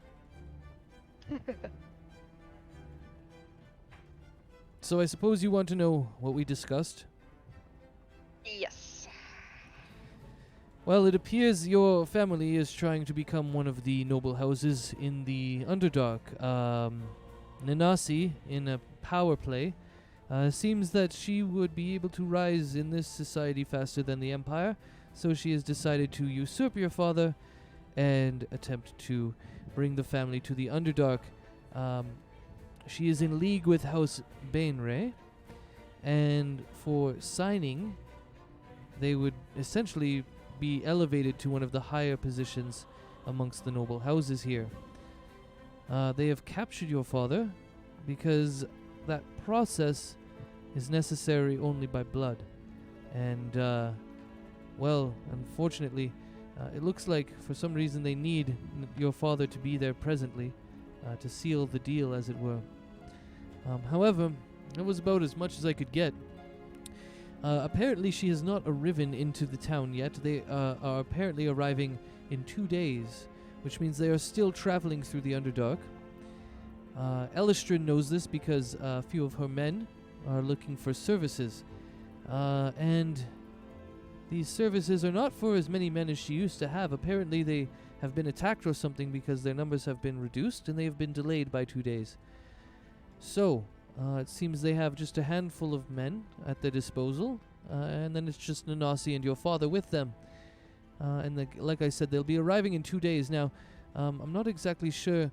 [SPEAKER 2] So I suppose you want to know what we discussed?
[SPEAKER 3] Yes.
[SPEAKER 2] Well, it appears your family is trying to become one of the noble houses in the Underdark. Nanasi, in a power play, seems that she would be able to rise in this society faster than the Empire, so she has decided to usurp your father and attempt to bring the family to the Underdark. She is in league with House Bainray, and for signing, they would essentially be elevated to one of the higher positions amongst the noble houses here. They have captured your father because that process is necessary only by blood. And, well, unfortunately, it looks like for some reason they need your father to be there presently to seal the deal, as it were. However, that was about as much as I could get. Apparently she has not arriven into the town yet. They are apparently arriving in 2 days, which means they are still traveling through the Underdark. Elistrin knows this because a few of her men are looking for services. And these services are not for as many men as she used to have. Apparently they have been attacked or something because their numbers have been reduced and they have been delayed by 2 days. So, it seems they have just a handful of men at their disposal, and then it's just Nanasi and your father with them. And like I said, they'll be arriving in 2 days. Now, I'm not exactly sure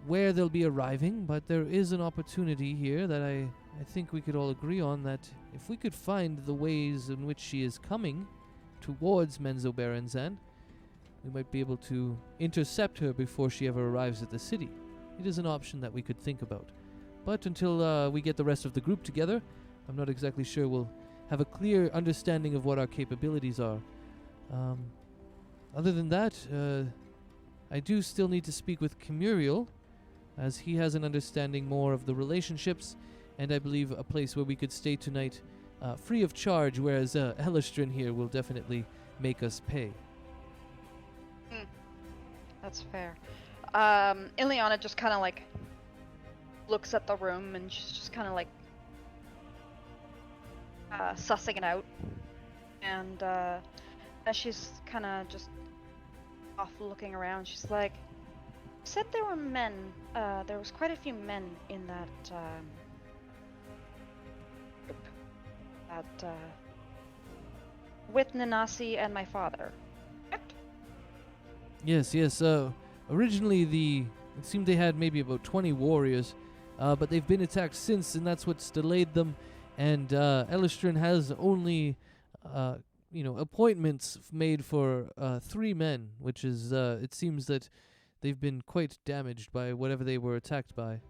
[SPEAKER 2] where they'll be arriving, but there is an opportunity here that I think we could all agree on, that if we could find the ways in which she is coming towards Menzoberranzan, we might be able to intercept her before she ever arrives at the city. It is an option that we could think about. But until we get the rest of the group together, I'm not exactly sure we'll have a clear understanding of what our capabilities are. Other than that, I do still need to speak with Camuriel, as he has an understanding more of the relationships, and I believe a place where we could stay tonight free of charge, whereas Elistrin here will definitely make us pay.
[SPEAKER 3] That's fair. Ilyana just kind of like looks at the room and she's just kind of like sussing it out, and as she's kind of just off looking around, she's like, "You said there were men. There was quite a few men in that group. That with Nanasi and my father, correct?"
[SPEAKER 2] Yes. Originally, it seemed they had maybe about 20 warriors, but they've been attacked since, and that's what's delayed them. And Elistrin has only, appointments made for 3 men, which is, it seems that they've been quite damaged by whatever they were attacked by.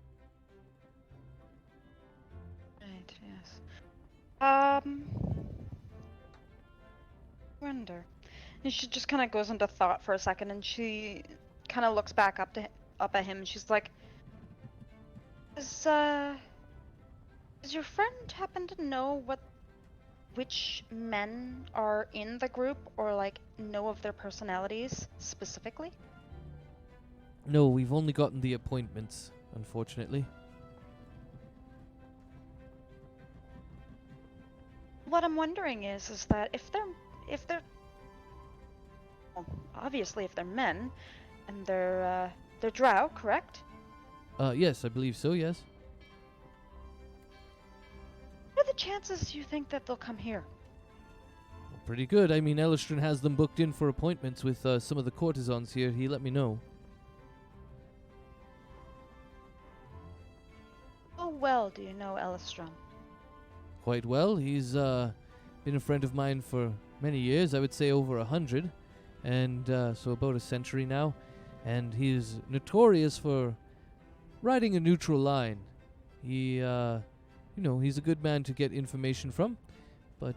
[SPEAKER 3] Right. Yes. Wonder. And she just kind of goes into thought for a second, and she kind of looks back up at him, and she's like, Does your friend happen to know which men are in the group, or like know of their personalities specifically?
[SPEAKER 2] No, we've only gotten the appointments, unfortunately.
[SPEAKER 3] What I'm wondering is that if they're well, obviously if they're men, and they're Drow, correct?
[SPEAKER 2] Yes, I believe so, yes.
[SPEAKER 3] What are the chances you think that they'll come here?
[SPEAKER 2] Well, pretty good. I mean, Elistrin has them booked in for appointments with some of the courtesans here. He let me know.
[SPEAKER 3] How well do you know Elistron?
[SPEAKER 2] Quite well. He's been a friend of mine for many years. I would say over 100. And so about a century now. And he's notorious for riding a neutral line. He, he's a good man to get information from, but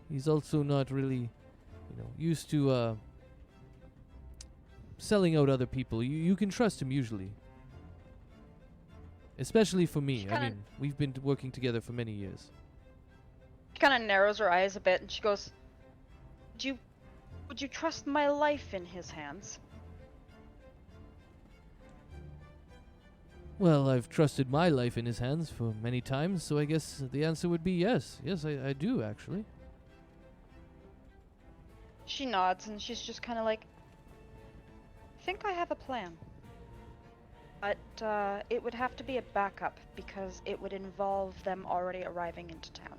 [SPEAKER 2] he's also not really, used to selling out other people. You can trust him usually. Especially for me. I mean, we've been working together for many years.
[SPEAKER 3] She kind of narrows her eyes a bit, and she goes, Would you trust my life in his hands?
[SPEAKER 2] Well, I've trusted my life in his hands for many times, so I guess the answer would be yes. Yes, I do, actually.
[SPEAKER 3] She nods, and she's just kind of like, I think I have a plan. But it would have to be a backup, because it would involve them already arriving into town.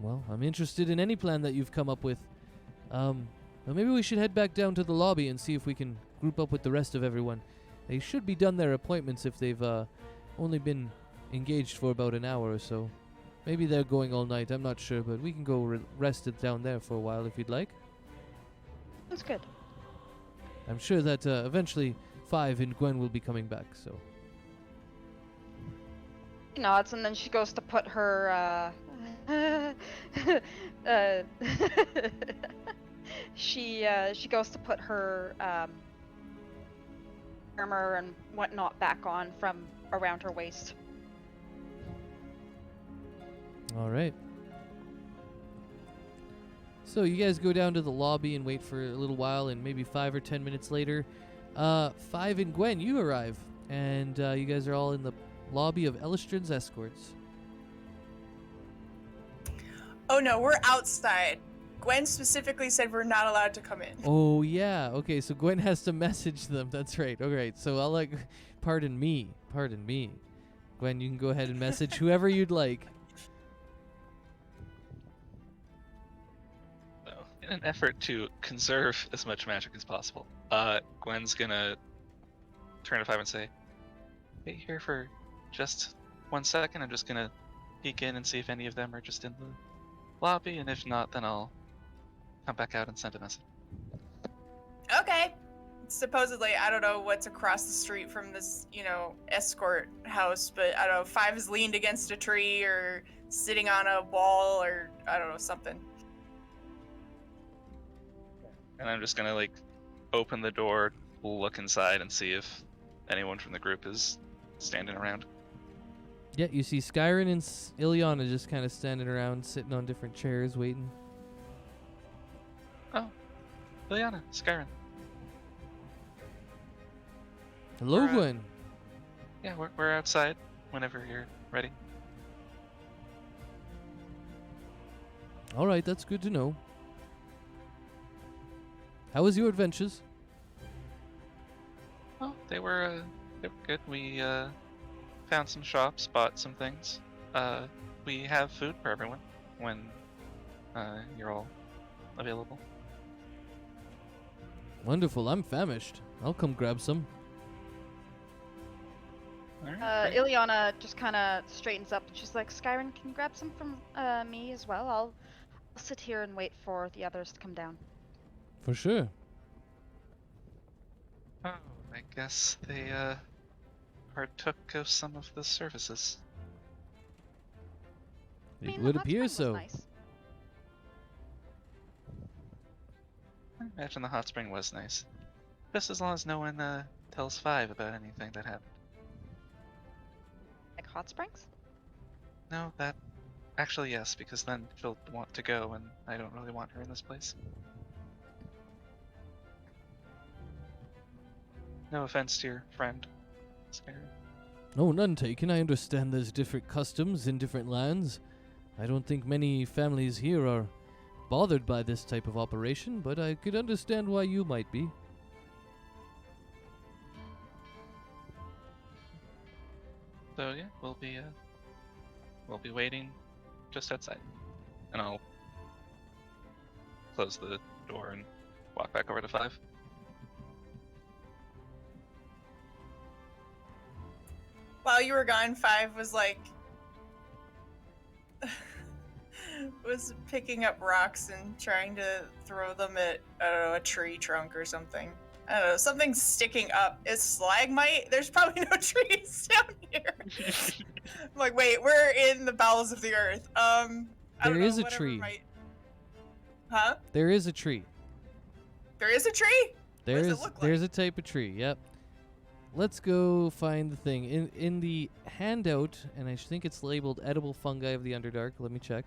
[SPEAKER 2] Well, I'm interested in any plan that you've come up with. Well, maybe we should head back down to the lobby and see if we can group up with the rest of everyone. They should be done their appointments if they've only been engaged for about an hour or so. Maybe they're going all night, I'm not sure, but we can go rest it down there for a while if you'd like.
[SPEAKER 3] That's good.
[SPEAKER 2] I'm sure that eventually Five and Gwen will be coming back, so.
[SPEAKER 3] She nods, and then she goes to put her, she goes to put her, armor and whatnot back on from around her waist.
[SPEAKER 2] All right. So you guys go down to the lobby and wait for a little while, and maybe 5 or 10 minutes later, Five and Gwen, you arrive, and you guys are all in the lobby of Elistrin's escorts.
[SPEAKER 4] Oh no, we're outside. Gwen specifically said we're not allowed to come in.
[SPEAKER 2] Oh yeah. Okay, so Gwen has to message them. That's right. All right. So I'll like, pardon me. Gwen, you can go ahead and message whoever you'd like.
[SPEAKER 1] In an effort to conserve as much magic as possible, Gwen's gonna turn to Five and say, "Wait here for just 1 second. I'm just gonna peek in and see if any of them are just in the lobby, and if not, then I'll come back out and send a message."
[SPEAKER 4] Okay. Supposedly, I don't know what's across the street from this, escort house, but I don't know, Five is leaned against a tree or sitting on a wall or, I don't know, something.
[SPEAKER 1] And I'm just gonna like open the door, look inside, and see if anyone from the group is standing around.
[SPEAKER 2] Yeah, you see Skyrim and Ilyana just kind of standing around, sitting on different chairs, waiting.
[SPEAKER 1] Oh, Ilyana, Skyrim.
[SPEAKER 2] Hello,
[SPEAKER 1] We're,
[SPEAKER 2] Gwen.
[SPEAKER 1] Yeah, we're outside whenever you're ready.
[SPEAKER 2] All right, that's good to know. How was your adventures?
[SPEAKER 1] Oh, they were good. We found some shops, bought some things. We have food for everyone when you're all available.
[SPEAKER 2] Wonderful. I'm famished. I'll come grab some.
[SPEAKER 1] All right, great.
[SPEAKER 3] Ilyana just kind of straightens up and she's like, Skyrim, can you grab some from me as well? I'll sit here and wait for the others to come down.
[SPEAKER 2] For sure.
[SPEAKER 1] Oh, I guess they partook of some of the services.
[SPEAKER 3] I mean,
[SPEAKER 2] It
[SPEAKER 3] the
[SPEAKER 2] would
[SPEAKER 3] hot
[SPEAKER 2] appear
[SPEAKER 3] spring
[SPEAKER 2] so.
[SPEAKER 3] was nice.
[SPEAKER 1] I imagine the hot spring was nice. Just as long as no one tells Five about anything that happened.
[SPEAKER 3] Like hot springs?
[SPEAKER 1] No, that... Actually, yes, because then she'll want to go, and I don't really want her in this place. No offense to your friend, Skyrim.
[SPEAKER 2] No, none taken. I understand there's different customs in different lands. I don't think many families here are bothered by this type of operation, but I could understand why you might be.
[SPEAKER 1] So yeah, we'll be waiting just outside, and I'll close the door and walk back over to Five.
[SPEAKER 4] While you were gone, Five was like... was picking up rocks and trying to throw them at, I don't know, a tree trunk or something. I don't know, something's sticking up. Is stalagmite? There's probably no trees down here. I'm like, wait, we're in the bowels of the earth. I don't
[SPEAKER 2] There
[SPEAKER 4] know,
[SPEAKER 2] is a
[SPEAKER 4] whatever
[SPEAKER 2] tree.
[SPEAKER 4] Huh?
[SPEAKER 2] There is a tree.
[SPEAKER 4] There is a tree?
[SPEAKER 2] There
[SPEAKER 4] does it
[SPEAKER 2] is.
[SPEAKER 4] look like?
[SPEAKER 2] There's a type of tree. Yep. Let's go find the thing in the handout, and I think it's labeled edible fungi of the Underdark. Let me check.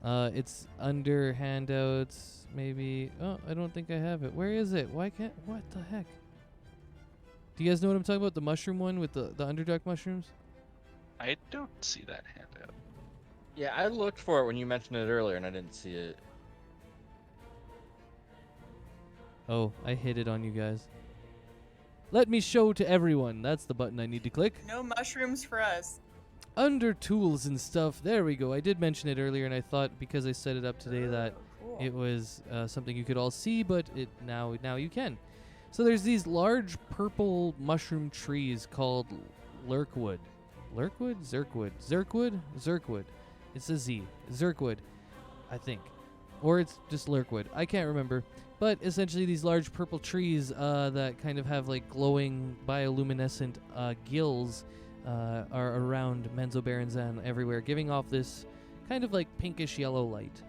[SPEAKER 2] It's under handouts, maybe. Oh, I don't think I have it. Where is it? Why can't? What the heck? Do you guys know what I'm talking about? The mushroom one with the Underdark mushrooms?
[SPEAKER 1] I don't see that handout.
[SPEAKER 6] Yeah, I looked for it when you mentioned it earlier and I didn't see it.
[SPEAKER 2] Oh, I hit it on you guys. Let me show to everyone. That's the button I need to click.
[SPEAKER 4] No mushrooms for us.
[SPEAKER 2] Under tools and stuff. There we go. I did mention it earlier, and I thought because I set it up today that
[SPEAKER 4] Cool.
[SPEAKER 2] it was something you could all see, but now you can. So there's these large purple mushroom trees called lurkwood. Lurkwood? Zerkwood. Zerkwood? Zerkwood. It's a Z. Zerkwood, I think. Or it's just lurkwood. I can't remember. But essentially these large purple trees that kind of have like glowing bioluminescent gills are around Menzoberranzan everywhere, giving off this kind of like pinkish yellow light.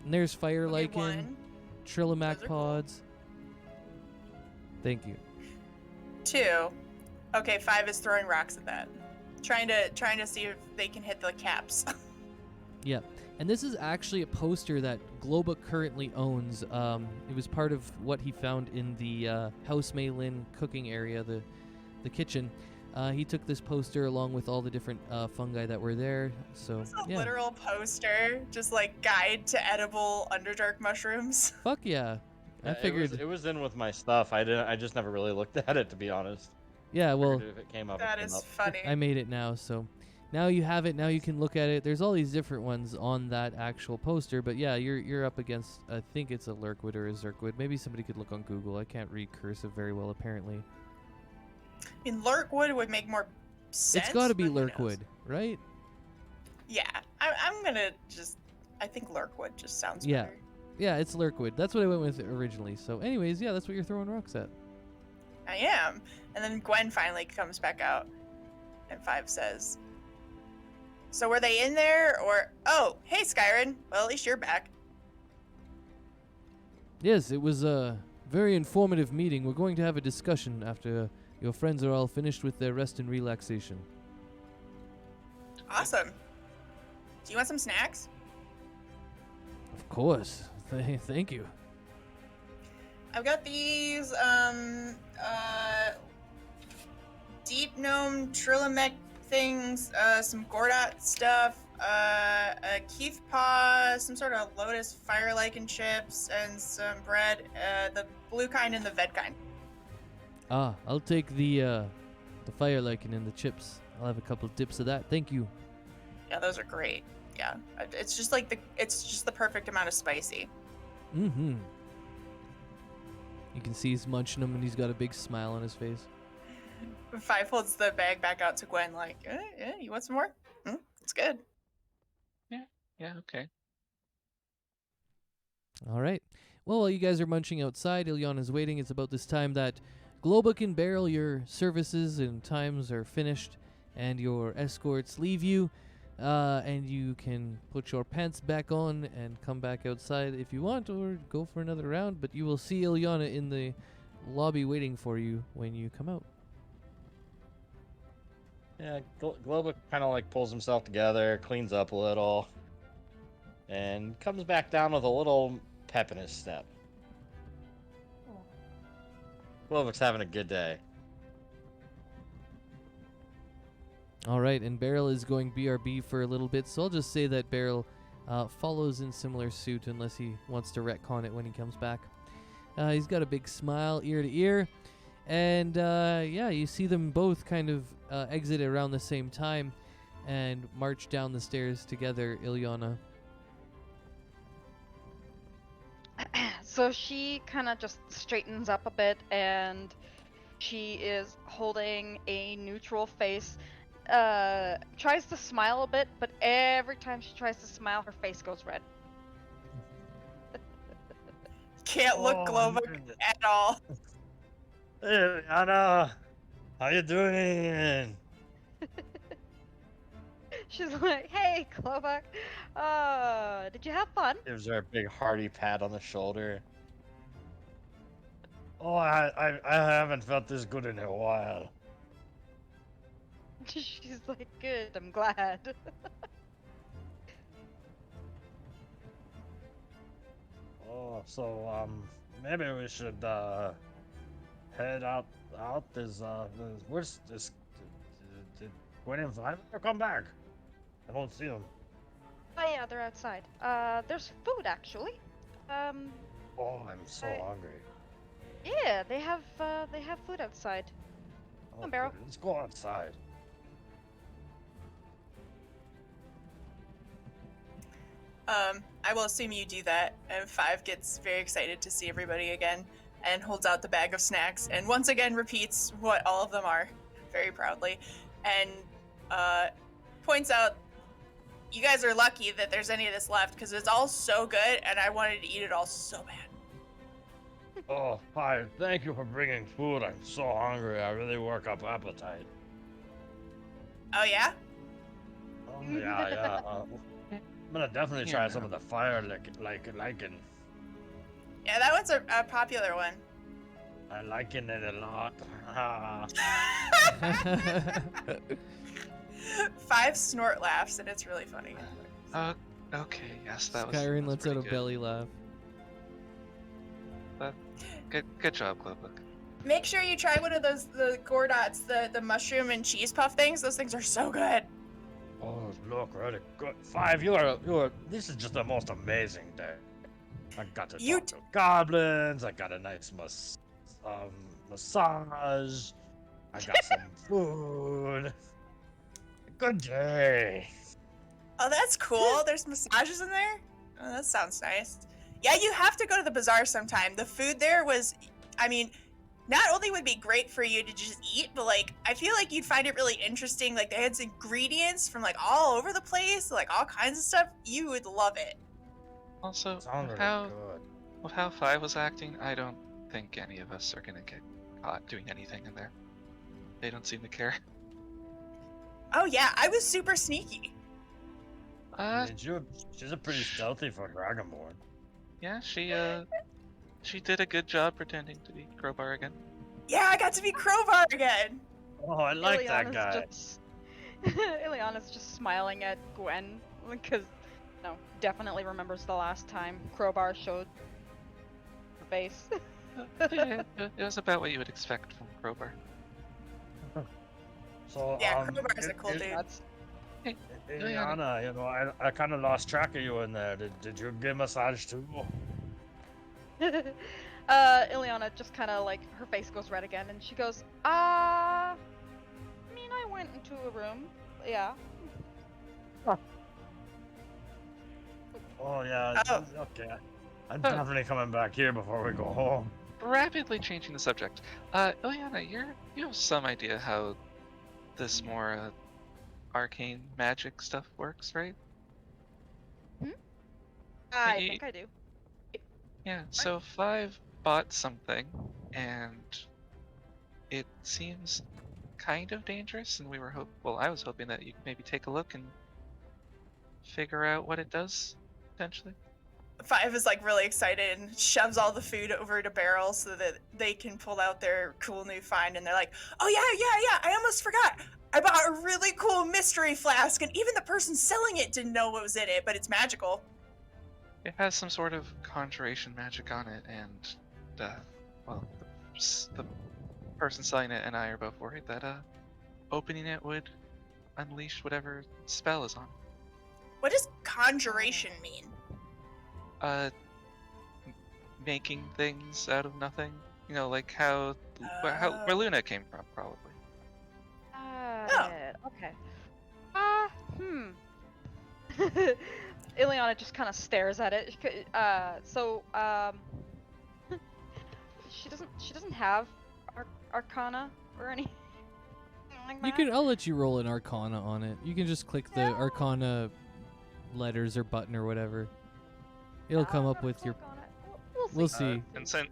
[SPEAKER 2] And there's fire
[SPEAKER 4] Okay,
[SPEAKER 2] lichen,
[SPEAKER 4] one.
[SPEAKER 2] Trillimac
[SPEAKER 4] Those are cool.
[SPEAKER 2] pods. Thank you.
[SPEAKER 4] 2. Okay, 5 is throwing rocks at that. Trying to see if they can hit the caps.
[SPEAKER 2] Yeah. And this is actually a poster that Globa currently owns. It was part of what he found in the House Maylin cooking area, the kitchen. He took this poster along with all the different fungi that were there. So,
[SPEAKER 4] It's a
[SPEAKER 2] yeah.
[SPEAKER 4] literal poster, just like guide to edible Underdark mushrooms.
[SPEAKER 2] Fuck yeah. I
[SPEAKER 6] Yeah,
[SPEAKER 2] figured.
[SPEAKER 6] it was in with my stuff. I just never really looked at it, to be honest.
[SPEAKER 2] Yeah, well,
[SPEAKER 6] Figured if it came up,
[SPEAKER 4] That
[SPEAKER 6] it came
[SPEAKER 4] is
[SPEAKER 6] up.
[SPEAKER 4] funny.
[SPEAKER 2] I made it now, so now you have it. Now you can look at it. There's all these different ones on that actual poster, but yeah, you're up against. I think it's a lurkwood or a zerkwood. Maybe somebody could look on Google. I can't read cursive very well, apparently.
[SPEAKER 4] I mean, lurkwood would make more sense.
[SPEAKER 2] It's got to be
[SPEAKER 4] but who knows?
[SPEAKER 2] lurkwood, right?
[SPEAKER 4] Yeah, I'm gonna just. I think lurkwood just sounds
[SPEAKER 2] Yeah.
[SPEAKER 4] better.
[SPEAKER 2] Yeah, it's lurkwood. That's what I went with originally. So, anyways, yeah, that's what you're throwing rocks at.
[SPEAKER 4] I am. And then Gwen finally comes back out, and 5 says, "So were they in there, or oh, hey Skyrim. Well, at least you're back."
[SPEAKER 2] Yes, it was a very informative meeting. We're going to have a discussion after your friends are all finished with their rest and relaxation.
[SPEAKER 4] Awesome. Do you want some snacks?
[SPEAKER 2] Of course. Thank you.
[SPEAKER 4] I've got these deep gnome trillimek things, some Gordot stuff, a Keith paw, some sort of lotus fire lichen chips, and some bread, the blue kind and the ved kind.
[SPEAKER 2] Ah, I'll take the fire lichen and the chips. I'll have a couple dips of that. Thank you.
[SPEAKER 4] Yeah, those are great. Yeah, it's just like it's just the perfect amount of spicy.
[SPEAKER 2] Mm-hmm. You can see he's munching them and he's got a big smile on his face.
[SPEAKER 4] 5 holds the bag back out to Gwen, like, you want some more? It's good.
[SPEAKER 1] Yeah, okay.
[SPEAKER 2] All right. Well, while you guys are munching outside, Ilyana's waiting. It's about this time that Globuk and Beryl, your services and times are finished, and your escorts leave you, and you can put your pants back on and come back outside if you want, or go for another round. But you will see Ilyana in the lobby waiting for you when you come out.
[SPEAKER 6] Yeah, Globa kind of like pulls himself together, cleans up a little, and comes back down with a little pep in his step. Globuk's having a good day.
[SPEAKER 2] All right, and Beryl is going BRB for a little bit, so I'll just say that Beryl follows in similar suit unless he wants to retcon it when he comes back. He's got a big smile ear to ear, and yeah, you see them both kind of exit around the same time and march down the stairs together, Ilyana.
[SPEAKER 3] So she kind of just straightens up a bit, and she is holding a neutral face. Tries to smile a bit, but every time she tries to smile, her face goes red.
[SPEAKER 4] Can't look Globuk at all.
[SPEAKER 8] Hey, Anna, how you doing?
[SPEAKER 3] She's like, "Hey, Globuk, did you have fun?"
[SPEAKER 6] Gives her a big hearty pat on the shoulder.
[SPEAKER 8] Oh, I haven't felt this good in a while.
[SPEAKER 3] She's like, "Good, I'm glad."
[SPEAKER 8] Oh, so maybe we should head out. Where's this? Did Gwen and Violet come back? I don't see them.
[SPEAKER 3] Oh yeah, they're outside. There's food actually.
[SPEAKER 8] Oh, I'm so hungry.
[SPEAKER 3] Yeah, they have food outside.
[SPEAKER 8] Oh,
[SPEAKER 3] on, Beryl.
[SPEAKER 8] good. Let's go outside.
[SPEAKER 4] I will assume you do that, and 5 gets very excited to see everybody again. and holds out the bag of snacks and once again repeats what all of them are very proudly and points out, you guys are lucky that there's any of this left because it's all so good and I wanted to eat it all so bad.
[SPEAKER 8] Oh, hi. Thank you for bringing food. I'm so hungry. I really work up appetite.
[SPEAKER 4] Oh yeah?
[SPEAKER 8] Oh, yeah. I'm gonna definitely try some of the fire lichen.
[SPEAKER 4] Yeah, that one's a popular one.
[SPEAKER 8] I liken it a lot.
[SPEAKER 4] 5 snort laughs and it's really funny.
[SPEAKER 1] Okay, yes, that was.
[SPEAKER 2] Skyrim
[SPEAKER 1] that was
[SPEAKER 2] lets out
[SPEAKER 1] pretty
[SPEAKER 2] a
[SPEAKER 1] good.
[SPEAKER 2] belly laugh.
[SPEAKER 1] Good job, Glowbook.
[SPEAKER 4] Make sure you try one of those, the Gordots, the mushroom and cheese puff things. Those things are so good.
[SPEAKER 8] Oh, look, really good. 5, this is just the most amazing day. I got to talk to goblins. I got a nice massage. I got some food. Good day.
[SPEAKER 4] Oh, that's cool. There's massages in there? Oh, that sounds nice. Yeah, you have to go to the bazaar sometime. The food there was, I mean, not only would be great for you to just eat, but like, I feel like you'd find it really interesting. Like, they had ingredients from like all over the place, like all kinds of stuff. You would love it.
[SPEAKER 1] Also,
[SPEAKER 8] Sounds
[SPEAKER 1] with
[SPEAKER 8] really good.
[SPEAKER 1] how 5 was acting, I don't think any of us are gonna get caught doing anything in there. They don't seem to care.
[SPEAKER 4] Oh yeah, I was super sneaky.
[SPEAKER 8] I mean, she's a pretty stealthy for Dragonborn.
[SPEAKER 1] Yeah, she did a good job pretending to be Crowbar again.
[SPEAKER 4] Yeah, I got to be Crowbar again.
[SPEAKER 8] Oh, I like that
[SPEAKER 3] Ilyana's
[SPEAKER 8] guy.
[SPEAKER 3] Ilyana's just smiling at Gwen because, definitely remembers the last time Crowbar showed her face.
[SPEAKER 1] Yeah, it was about what you would expect from Crowbar.
[SPEAKER 8] So,
[SPEAKER 4] Yeah, Crowbar's a cool dude.
[SPEAKER 3] That's
[SPEAKER 8] Ilyana, I kind of lost track of you in there. Did you get massage too?
[SPEAKER 3] Ilyana just kind of like, her face goes red again, and she goes, I mean, I went into a room, yeah.
[SPEAKER 8] Oh yeah.
[SPEAKER 4] Oh.
[SPEAKER 8] Okay. I'm definitely coming back here before we go home.
[SPEAKER 1] Rapidly changing the subject. Ilyana, you have some idea how this more arcane magic stuff works, right?
[SPEAKER 3] I
[SPEAKER 1] Ye-
[SPEAKER 3] think I do.
[SPEAKER 1] Yeah, so 5 bought something, and it seems kind of dangerous, and I was hoping that you could maybe take a look and figure out what it does, potentially.
[SPEAKER 4] 5 is like really excited and shoves all the food over to Barrel so that they can pull out their cool new find, and they're like, oh yeah, I almost forgot. I bought a really cool mystery flask, and even the person selling it didn't know what was in it, but it's magical.
[SPEAKER 1] It has some sort of conjuration magic on it, and, the person selling it and I are both worried that, opening it would unleash whatever spell is on.
[SPEAKER 4] What does conjuration mean?
[SPEAKER 1] Making things out of nothing. Like how where Luna came from, probably.
[SPEAKER 3] Okay. Ilyana just kind of stares at it. She doesn't have Arcana or anything like that.
[SPEAKER 2] I'll let you roll an Arcana on it. You can just click the Arcana letters or button or whatever. It'll come up with your. We'll see.
[SPEAKER 1] And sent.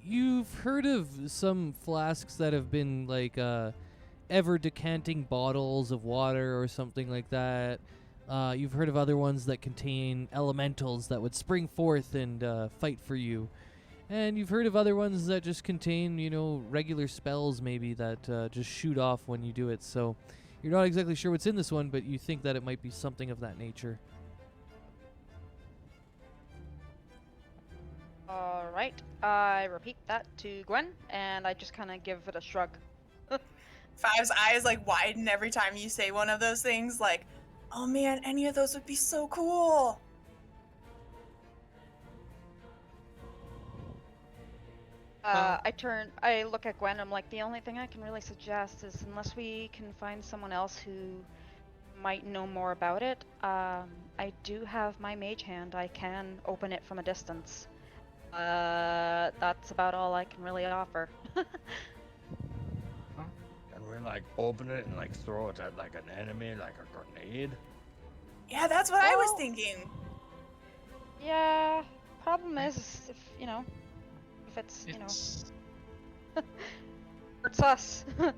[SPEAKER 2] You've heard of some flasks that have been like ever decanting bottles of water or something like that. You've heard of other ones that contain elementals that would spring forth and fight for you. And you've heard of other ones that just contain, regular spells maybe that just shoot off when you do it. So you're not exactly sure what's in this one, but you think that it might be something of that nature.
[SPEAKER 3] Alright, I repeat that to Gwen, and I just kind of give it a shrug.
[SPEAKER 4] 5's eyes like widen every time you say one of those things, like, oh man, any of those would be so cool.
[SPEAKER 3] I look at Gwen, I'm like, the only thing I can really suggest is unless we can find someone else who might know more about it, I do have my mage hand. I can open it from a distance. That's about all I can really offer.
[SPEAKER 8] Can we like open it and like throw it at like an enemy, like a grenade?
[SPEAKER 4] Yeah, that's what I was
[SPEAKER 3] Well-
[SPEAKER 4] thinking.
[SPEAKER 3] Yeah. Problem is, if if it's hurts us.
[SPEAKER 4] But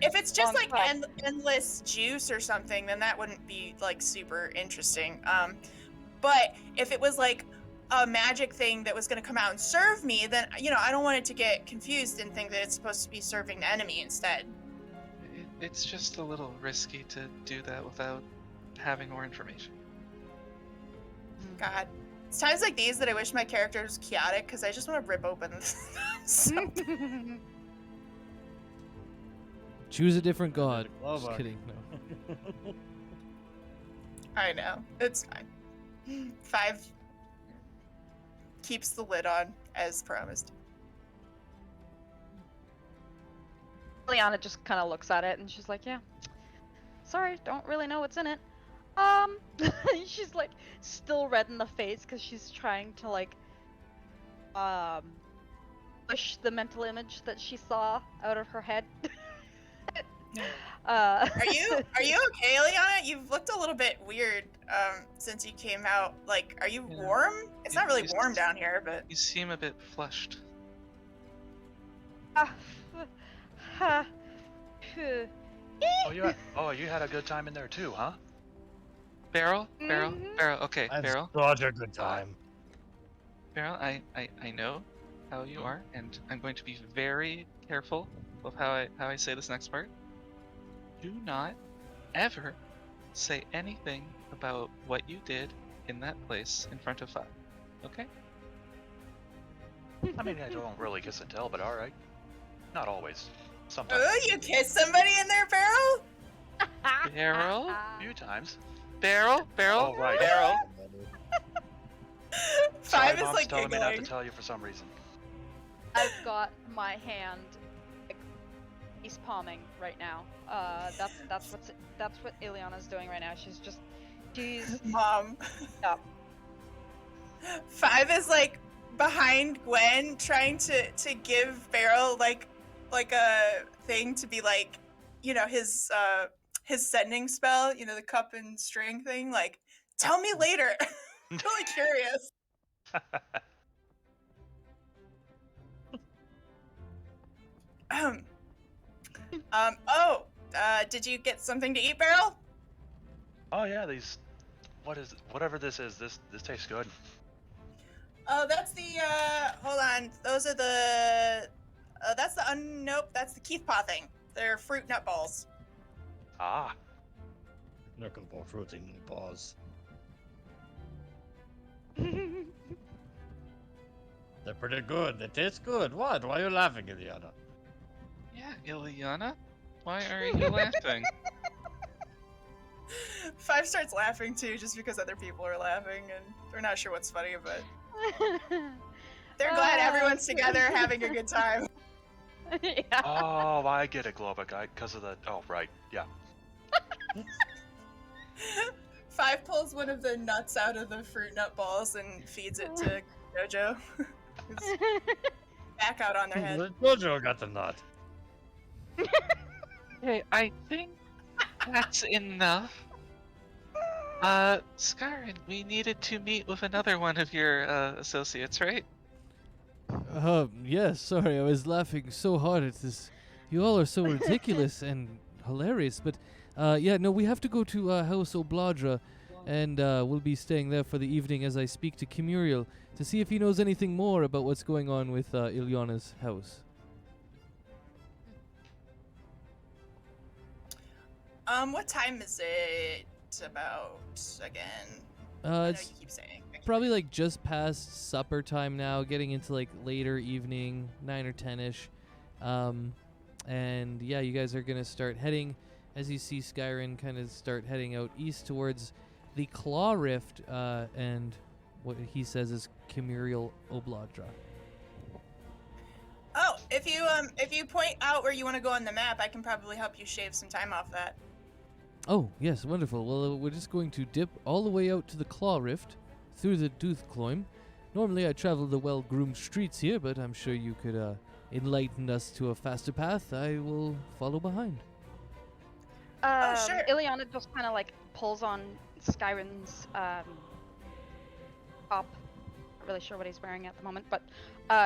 [SPEAKER 4] if it's just
[SPEAKER 3] Long
[SPEAKER 4] like
[SPEAKER 3] time.
[SPEAKER 4] endless juice or something, then that wouldn't be like super interesting. But if it was like a magic thing that was going to come out and serve me, then I don't want it to get confused and think that it's supposed to be serving the enemy instead.
[SPEAKER 1] It's just a little risky to do that without having more information.
[SPEAKER 4] God, it's times like these that I wish my character was chaotic because I just want to rip open something.
[SPEAKER 2] Choose a different god.
[SPEAKER 6] Glow
[SPEAKER 2] Just
[SPEAKER 6] book.
[SPEAKER 2] kidding. No.
[SPEAKER 4] I know, it's fine. 5 keeps the lid on as promised.
[SPEAKER 3] Ilyana just kind of looks at it and she's like, "Yeah, sorry, don't really know what's in it." She's like still red in the face because she's trying to like push the mental image that she saw out of her head.
[SPEAKER 4] Are you okay, Ilyana? You've looked a little bit weird since you came out. Like, are you
[SPEAKER 1] Yeah.
[SPEAKER 4] warm? It's not really
[SPEAKER 1] You
[SPEAKER 4] warm down here, but
[SPEAKER 1] You seem a bit flushed.
[SPEAKER 7] Oh, you had a good time in there too, huh?
[SPEAKER 1] Barrel?
[SPEAKER 3] Mhm.
[SPEAKER 1] Barrel, okay,
[SPEAKER 8] I've
[SPEAKER 1] Barrel.
[SPEAKER 8] such a good time.
[SPEAKER 1] Barrel, I know how you are, and I'm going to be very careful of how I say this next part. Do not ever say anything about what you did in that place in front of 5. Okay?
[SPEAKER 7] I mean, I don't really kiss and tell, but all right. Not always. Sometimes.
[SPEAKER 4] oh, you kissed somebody in there, Barrel?
[SPEAKER 1] Barrel?
[SPEAKER 7] A few times.
[SPEAKER 1] Barrel?
[SPEAKER 7] Oh, right.
[SPEAKER 1] Barrel?
[SPEAKER 4] 5 is
[SPEAKER 7] Mom's
[SPEAKER 4] like
[SPEAKER 7] telling me not to
[SPEAKER 4] giggling.
[SPEAKER 7] tell you for some reason.
[SPEAKER 3] I've got my hand like, face palming right now. That's what Ilyana's doing right now. She's
[SPEAKER 4] Mom.
[SPEAKER 3] Yeah.
[SPEAKER 4] 5 is like behind Gwen, trying to give Barrel like a thing to be like, his sending spell, the cup and string thing. Like, tell me later. I'm really curious. Did you get something to eat, Barrel?
[SPEAKER 7] Oh yeah, whatever this is, this tastes good.
[SPEAKER 4] Oh, that's the, hold on. Those are the, nope, that's the Keith Paw thing. They're fruit nut balls.
[SPEAKER 7] Ah,
[SPEAKER 8] Looking for fruiting paws. They're pretty good. They taste good. What? Why are you laughing, Ilyana?
[SPEAKER 1] Yeah, Ilyana? Why are you laughing?
[SPEAKER 4] 5 starts laughing too, just because other people are laughing, and they're not sure what's funny, but they're glad everyone's together having a good time.
[SPEAKER 3] Yeah.
[SPEAKER 7] oh, I get it, Globak. Because of the. Oh, right. Yeah.
[SPEAKER 4] 5 pulls one of the nuts out of the fruit nut balls and feeds it to Jojo. It's back out on their head.
[SPEAKER 8] Jojo got the nut.
[SPEAKER 1] Okay, I think that's enough. Skyrin, we needed to meet with another one of your associates, right?
[SPEAKER 2] Yes, sorry, I was laughing so hard at this. You all are so ridiculous and hilarious, but yeah, no, we have to go to House Obladra, and we'll be staying there for the evening as I speak to Kimuriel to see if he knows anything more about what's going on with Ilyana's house.
[SPEAKER 4] What time is it about again? I know
[SPEAKER 2] It's
[SPEAKER 4] you keep saying. I keep
[SPEAKER 2] probably like just past supper time now, getting into like later evening, 9 or 10ish. And yeah, you guys are gonna start heading, as you see Skyrin kind of start heading out east towards the Claw Rift, and what he says is Kimuriel Obladra.
[SPEAKER 4] Oh, if you point out where you want to go on the map, I can probably help you shave some time off that.
[SPEAKER 2] Oh, yes, wonderful. Well, we're just going to dip all the way out to the Claw Rift, through the Doothcloim, Normally I travel the well-groomed streets here, but I'm sure you could enlighten us to a faster path. I will follow behind.
[SPEAKER 4] Sure.
[SPEAKER 3] Ilyana just kind of like pulls on Skyrim's top. Not really sure what he's wearing at the moment, but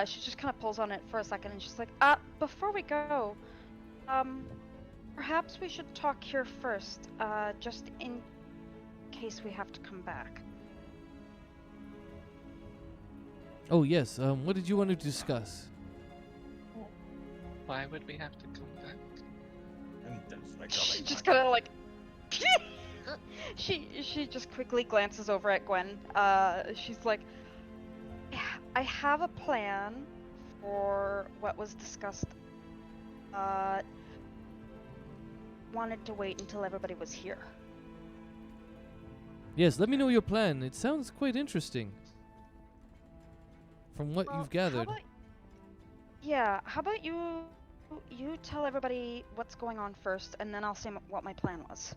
[SPEAKER 3] she just kind of pulls on it for a second and she's like, before we go, perhaps we should talk here first, just in case we have to come back.
[SPEAKER 2] Oh yes, what did you want to discuss?
[SPEAKER 1] Why would we have to come back?
[SPEAKER 6] And definitely
[SPEAKER 3] She
[SPEAKER 6] coming
[SPEAKER 3] just
[SPEAKER 6] back.
[SPEAKER 3] kind of like she just quickly glances over at Gwen. She's like, I have a plan for what was discussed. Wanted to wait until everybody was here.
[SPEAKER 2] Yes, let me know your plan. It sounds quite interesting. From what you've gathered.
[SPEAKER 3] How about you tell everybody what's going on first, and then I'll say what my plan was.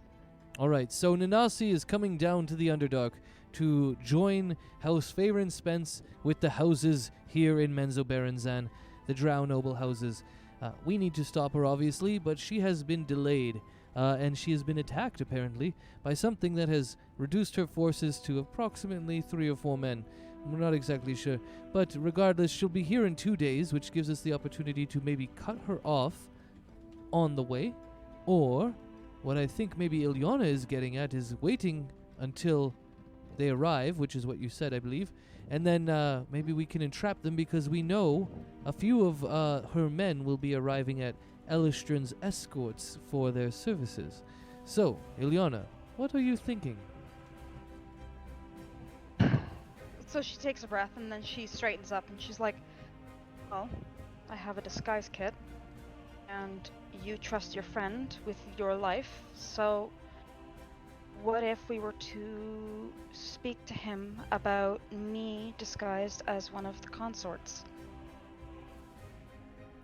[SPEAKER 2] Alright, so Nanasi is coming down to the Underdark to join House Favor and Spence with the houses here in Menzoberranzan, the Drow noble houses. We need to stop her, obviously, but she has been delayed, and she has been attacked, apparently, by something that has reduced her forces to approximately 3 or 4 men. We're not exactly sure, but regardless, she'll be here in 2 days, which gives us the opportunity to maybe cut her off on the way, or what I think maybe Ilyana is getting at is waiting until they arrive, which is what you said, I believe, and then maybe we can entrap them because we know a few of her men will be arriving at Elistrin's escorts for their services. So, Ilyana, what are you thinking?
[SPEAKER 3] So she takes a breath and then she straightens up and she's like, well, I have a disguise kit and you trust your friend with your life, so what if we were to speak to him about me disguised as one of the consorts?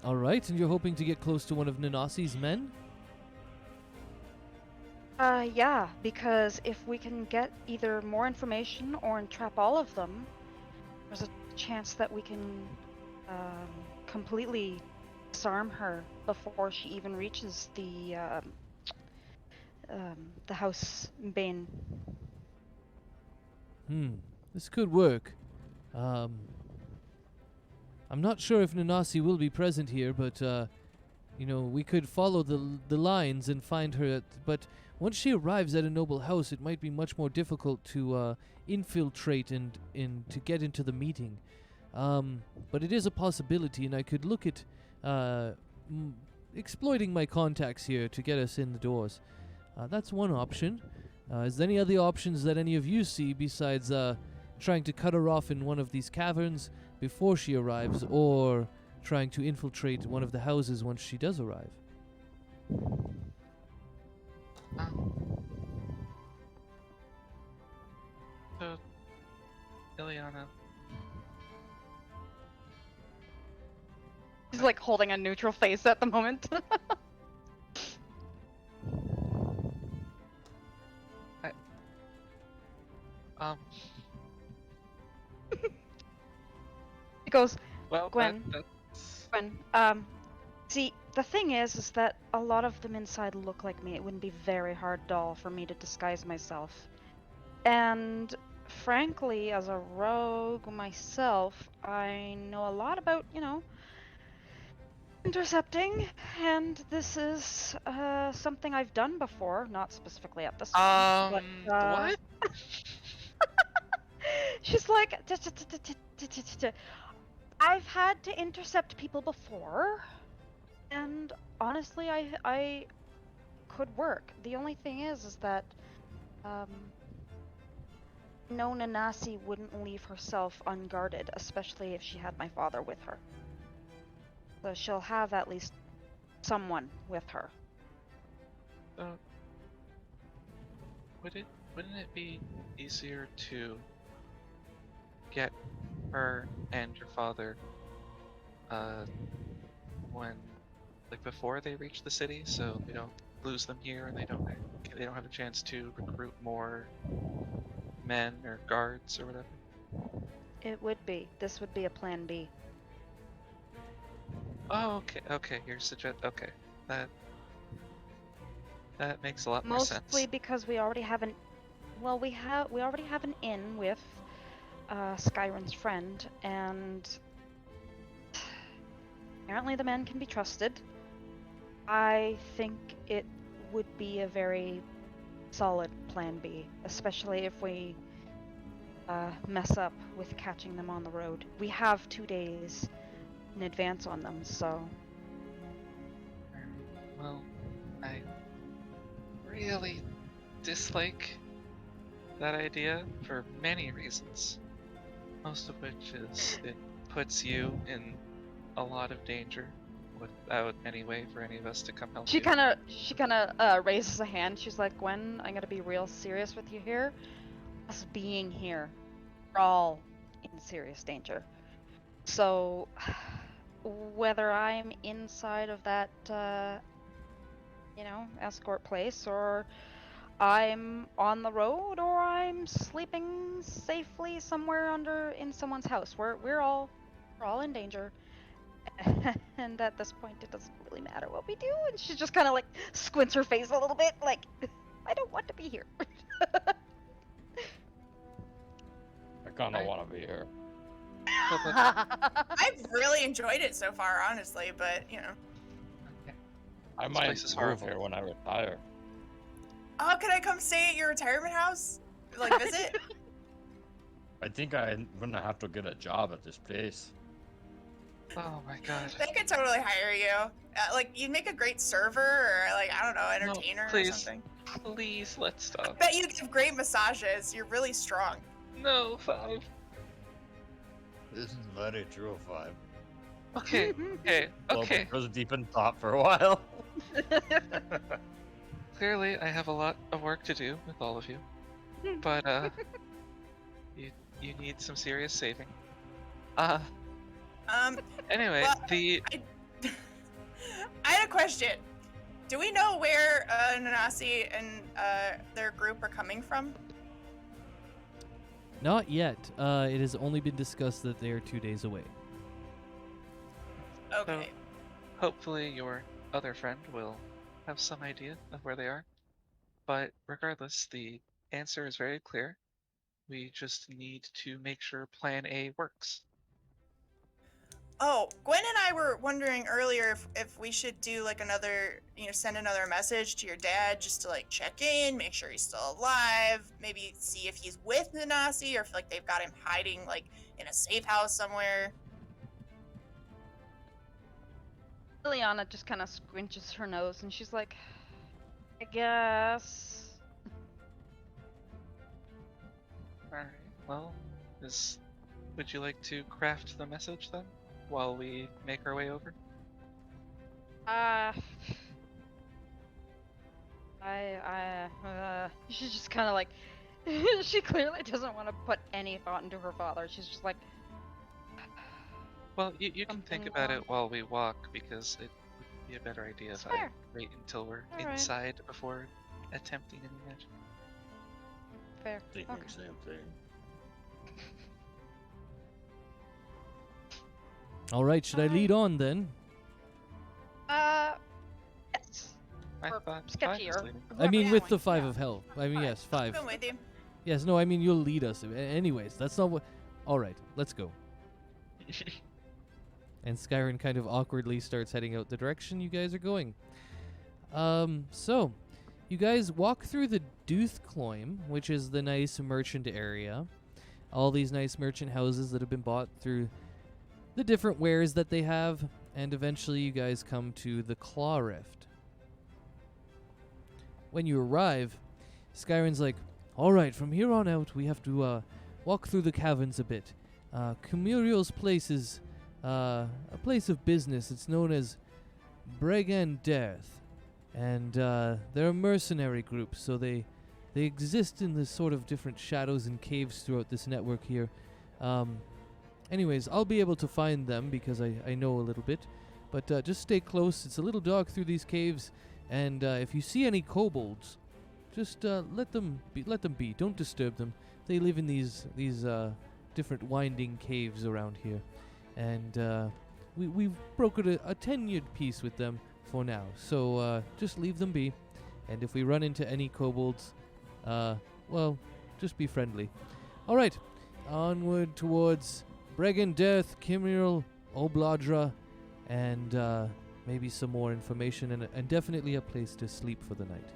[SPEAKER 2] Alright, and you're hoping to get close to one of Nanasi's men?
[SPEAKER 3] Yeah, because if we can get either more information or entrap all of them, there's a chance that we can completely disarm her before she even reaches the House Bane.
[SPEAKER 2] This could work. I'm not sure if Nanasi will be present here, but, we could follow the lines and find her but once she arrives at a noble house, it might be much more difficult to infiltrate and to get into the meeting. But it is a possibility, and I could look at exploiting my contacts here to get us in the doors. That's one option. Is there any other options that any of you see besides trying to cut her off in one of these caverns before she arrives, or trying to infiltrate one of the houses once she does arrive?
[SPEAKER 1] So, Ilyana,
[SPEAKER 3] She's like holding a neutral face at the moment. He goes,
[SPEAKER 1] well,
[SPEAKER 3] Gwen.
[SPEAKER 1] that's...
[SPEAKER 3] Gwen, see, the thing is that a lot of them inside look like me. It wouldn't be very hard at all for me to disguise myself. And frankly, as a rogue myself, I know a lot about, intercepting, and this is something I've done before, not specifically at this one, but,
[SPEAKER 1] what?
[SPEAKER 3] she's like, I've had to intercept people before, and honestly, I could work. The only thing is that, no, Nanasi wouldn't leave herself unguarded, especially if she had my father with her. So she'll have at least someone with her.
[SPEAKER 1] Wouldn't it be easier to get her and your father before they reach the city, so they don't lose them here and they don't have a chance to recruit more men or guards or whatever?
[SPEAKER 3] It would be. This would be a plan B.
[SPEAKER 1] Oh, okay, okay. You're okay. That makes a lot more
[SPEAKER 3] Mostly
[SPEAKER 1] sense.
[SPEAKER 3] because we already have an we already have an inn with Skyrin's friend, and apparently the man can be trusted. I think it would be a very solid plan B, especially if we mess up with catching them on the road. We have 2 days in advance on them, so
[SPEAKER 1] Well, I really dislike that idea for many reasons. Most of which is it puts you in a lot of danger without any way for any of us to come help
[SPEAKER 3] she
[SPEAKER 1] you.
[SPEAKER 3] kind of raises a hand. She's like, "Gwen, I'm gonna be real serious with you here. Us being here, we're all in serious danger. So, whether I'm inside of that, escort place, or I'm on the road, or I'm sleeping safely somewhere in someone's house, we're all in danger." And at this point, it doesn't really matter what we do. And she just kind of like squints her face a little bit, like, I don't want to be here.
[SPEAKER 6] I kind of want to be here.
[SPEAKER 4] I've really enjoyed it so far, honestly, but
[SPEAKER 6] I
[SPEAKER 1] This
[SPEAKER 6] might
[SPEAKER 1] place is
[SPEAKER 6] move
[SPEAKER 1] horrible.
[SPEAKER 6] here when I retire.
[SPEAKER 4] Oh, could I come stay at your retirement house? Like, visit?
[SPEAKER 6] I think I'm gonna have to get a job at this place.
[SPEAKER 1] Oh my god.
[SPEAKER 4] They could totally hire you. Like, you'd make a great server, or, like, I don't know, entertainer or
[SPEAKER 1] please.
[SPEAKER 4] something.
[SPEAKER 1] Please, let's stop.
[SPEAKER 4] Bet you give great massages. You're really strong.
[SPEAKER 1] No, 5.
[SPEAKER 6] This is very true, 5.
[SPEAKER 1] Okay, okay, okay.
[SPEAKER 6] Well, was deep in thought for a while.
[SPEAKER 1] Clearly, I have a lot of work to do with all of you, but you need some serious saving. Anyway,
[SPEAKER 4] well,
[SPEAKER 1] the
[SPEAKER 4] I had a question. Do we know where Nanasi and their group are coming from?
[SPEAKER 2] Not yet. It has only been discussed that they are 2 days away.
[SPEAKER 4] Okay.
[SPEAKER 1] hopefully your other friend will have some idea of where they are. But regardless, the answer is very clear. We just need to make sure Plan A works.
[SPEAKER 4] Oh, Gwen and I were wondering earlier if we should do like another, send another message to your dad just to like check in, make sure he's still alive, maybe see if he's with Nanasi or if like they've got him hiding like in a safe house somewhere.
[SPEAKER 3] Ilyana just kind of squinches her nose and she's like, I guess.
[SPEAKER 1] Alright, well, would you like to craft the message then, while we make our way over?
[SPEAKER 3] She's just kind of like, she clearly doesn't want to put any thought into her father. She's just like,
[SPEAKER 1] Well, you can think
[SPEAKER 3] Something
[SPEAKER 1] about
[SPEAKER 3] wrong.
[SPEAKER 1] it while we walk, because it would be a better idea if I
[SPEAKER 3] Fair.
[SPEAKER 1] wait until we're
[SPEAKER 3] Alright.
[SPEAKER 1] inside before attempting any magic.
[SPEAKER 3] fair.
[SPEAKER 6] Thinking
[SPEAKER 3] Okay.
[SPEAKER 6] the same thing.
[SPEAKER 2] All right, should I lead on then?
[SPEAKER 3] Yes.
[SPEAKER 1] I
[SPEAKER 3] Or
[SPEAKER 1] thought
[SPEAKER 3] sketchier.
[SPEAKER 1] five was leading.
[SPEAKER 2] I mean,
[SPEAKER 3] Whoever
[SPEAKER 2] with
[SPEAKER 3] you
[SPEAKER 2] the
[SPEAKER 3] want,
[SPEAKER 2] 5
[SPEAKER 3] yeah.
[SPEAKER 2] of hell. I mean,
[SPEAKER 4] Alright,
[SPEAKER 2] yes, 5.
[SPEAKER 4] Come with you.
[SPEAKER 2] Yes, no, I mean, you'll lead us. Anyways, that's not what... All right, let's go. And Skyrim kind of awkwardly starts heading out the direction you guys are going. So, you guys walk through the Doothcloim, which is the nice merchant area. All these nice merchant houses that have been bought through the different wares that they have. And eventually you guys come to the Claw Rift. When you arrive, Skyrim's like, alright, from here on out, we have to walk through the caverns a bit. Kumurio's place is a place of business. It's known as Brigand Death. And they're a mercenary group, so they exist in the sort of different shadows and caves throughout this network here. Anyways, I'll be able to find them because I know a little bit. But just stay close. It's a little dark through these caves. And if you see any kobolds, just let them be. Don't disturb them. They live in these different winding caves around here, and we've brokered a tenured peace with them for now. So just leave them be, and if we run into any kobolds, well, just be friendly. All right, onward towards Bregenderth, Kimmerl, Obladra, and maybe some more information, and definitely a place to sleep for the night.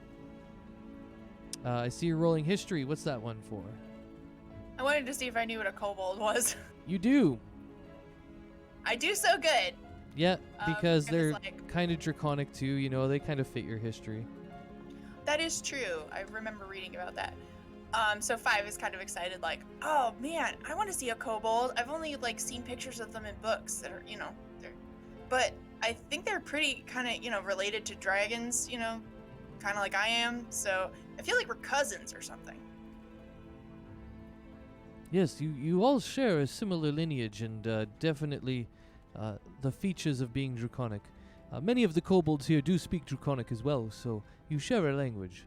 [SPEAKER 2] I see you're rolling history. What's that one for?
[SPEAKER 4] I wanted to see if I knew what a kobold was.
[SPEAKER 2] You do.
[SPEAKER 4] I do so good.
[SPEAKER 2] Yeah, because they're
[SPEAKER 4] like,
[SPEAKER 2] kind of draconic too, you know, they kind of fit your history.
[SPEAKER 4] that is true. I remember reading about that. So 5 is kind of excited, like, oh man, I want to see a kobold. I've only like seen pictures of them in books that are, you know, but I think they're pretty kind of, you know, related to dragons, you know, kind of like I am. So I feel like we're cousins or something.
[SPEAKER 2] Yes, you all share a similar lineage, and definitely the features of being draconic. Many of the kobolds here do speak draconic as well, so you share a language.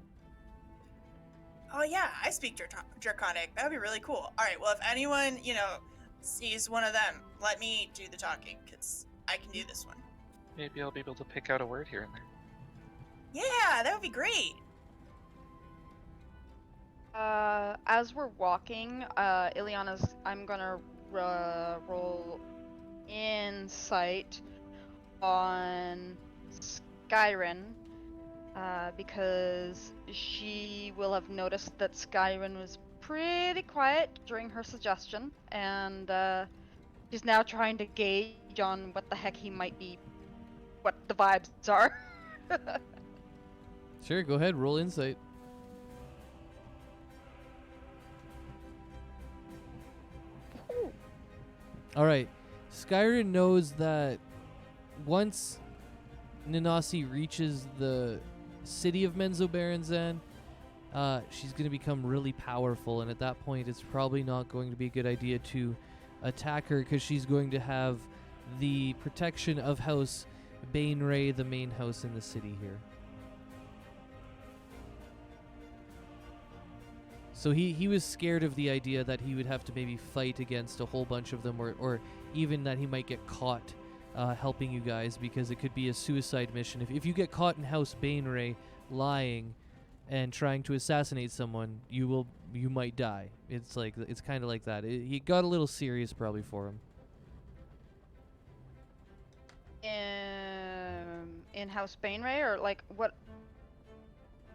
[SPEAKER 4] Oh yeah, I speak draconic. That would be really cool. All right, well, if anyone, you know, sees one of them, let me do the talking, because I can do this one.
[SPEAKER 1] Maybe I'll be able to pick out a word here and there.
[SPEAKER 4] Yeah, that would be great.
[SPEAKER 3] As we're walking, Ilyana's, I'm gonna roll insight on Skyrim, because she will have noticed that Skyrim was pretty quiet during her suggestion, and she's now trying to gauge on what the heck he might be, what the vibes are.
[SPEAKER 2] Sure, go ahead, roll insight. All right, Skyrim knows that once Ninasi reaches the city of Menzoberranzan, she's going to become really powerful, and at that point it's probably not going to be a good idea to attack her, because she's going to have the protection of House Bainray, the main house in the city here. So he was scared of the idea that he would have to maybe fight against a whole bunch of them, or even that he might get caught helping you guys, because it could be a suicide mission. If you get caught in House Bainray lying and trying to assassinate someone, you might die. It's kind of like that. He got a little serious probably for him.
[SPEAKER 3] In House Bainray, or like what?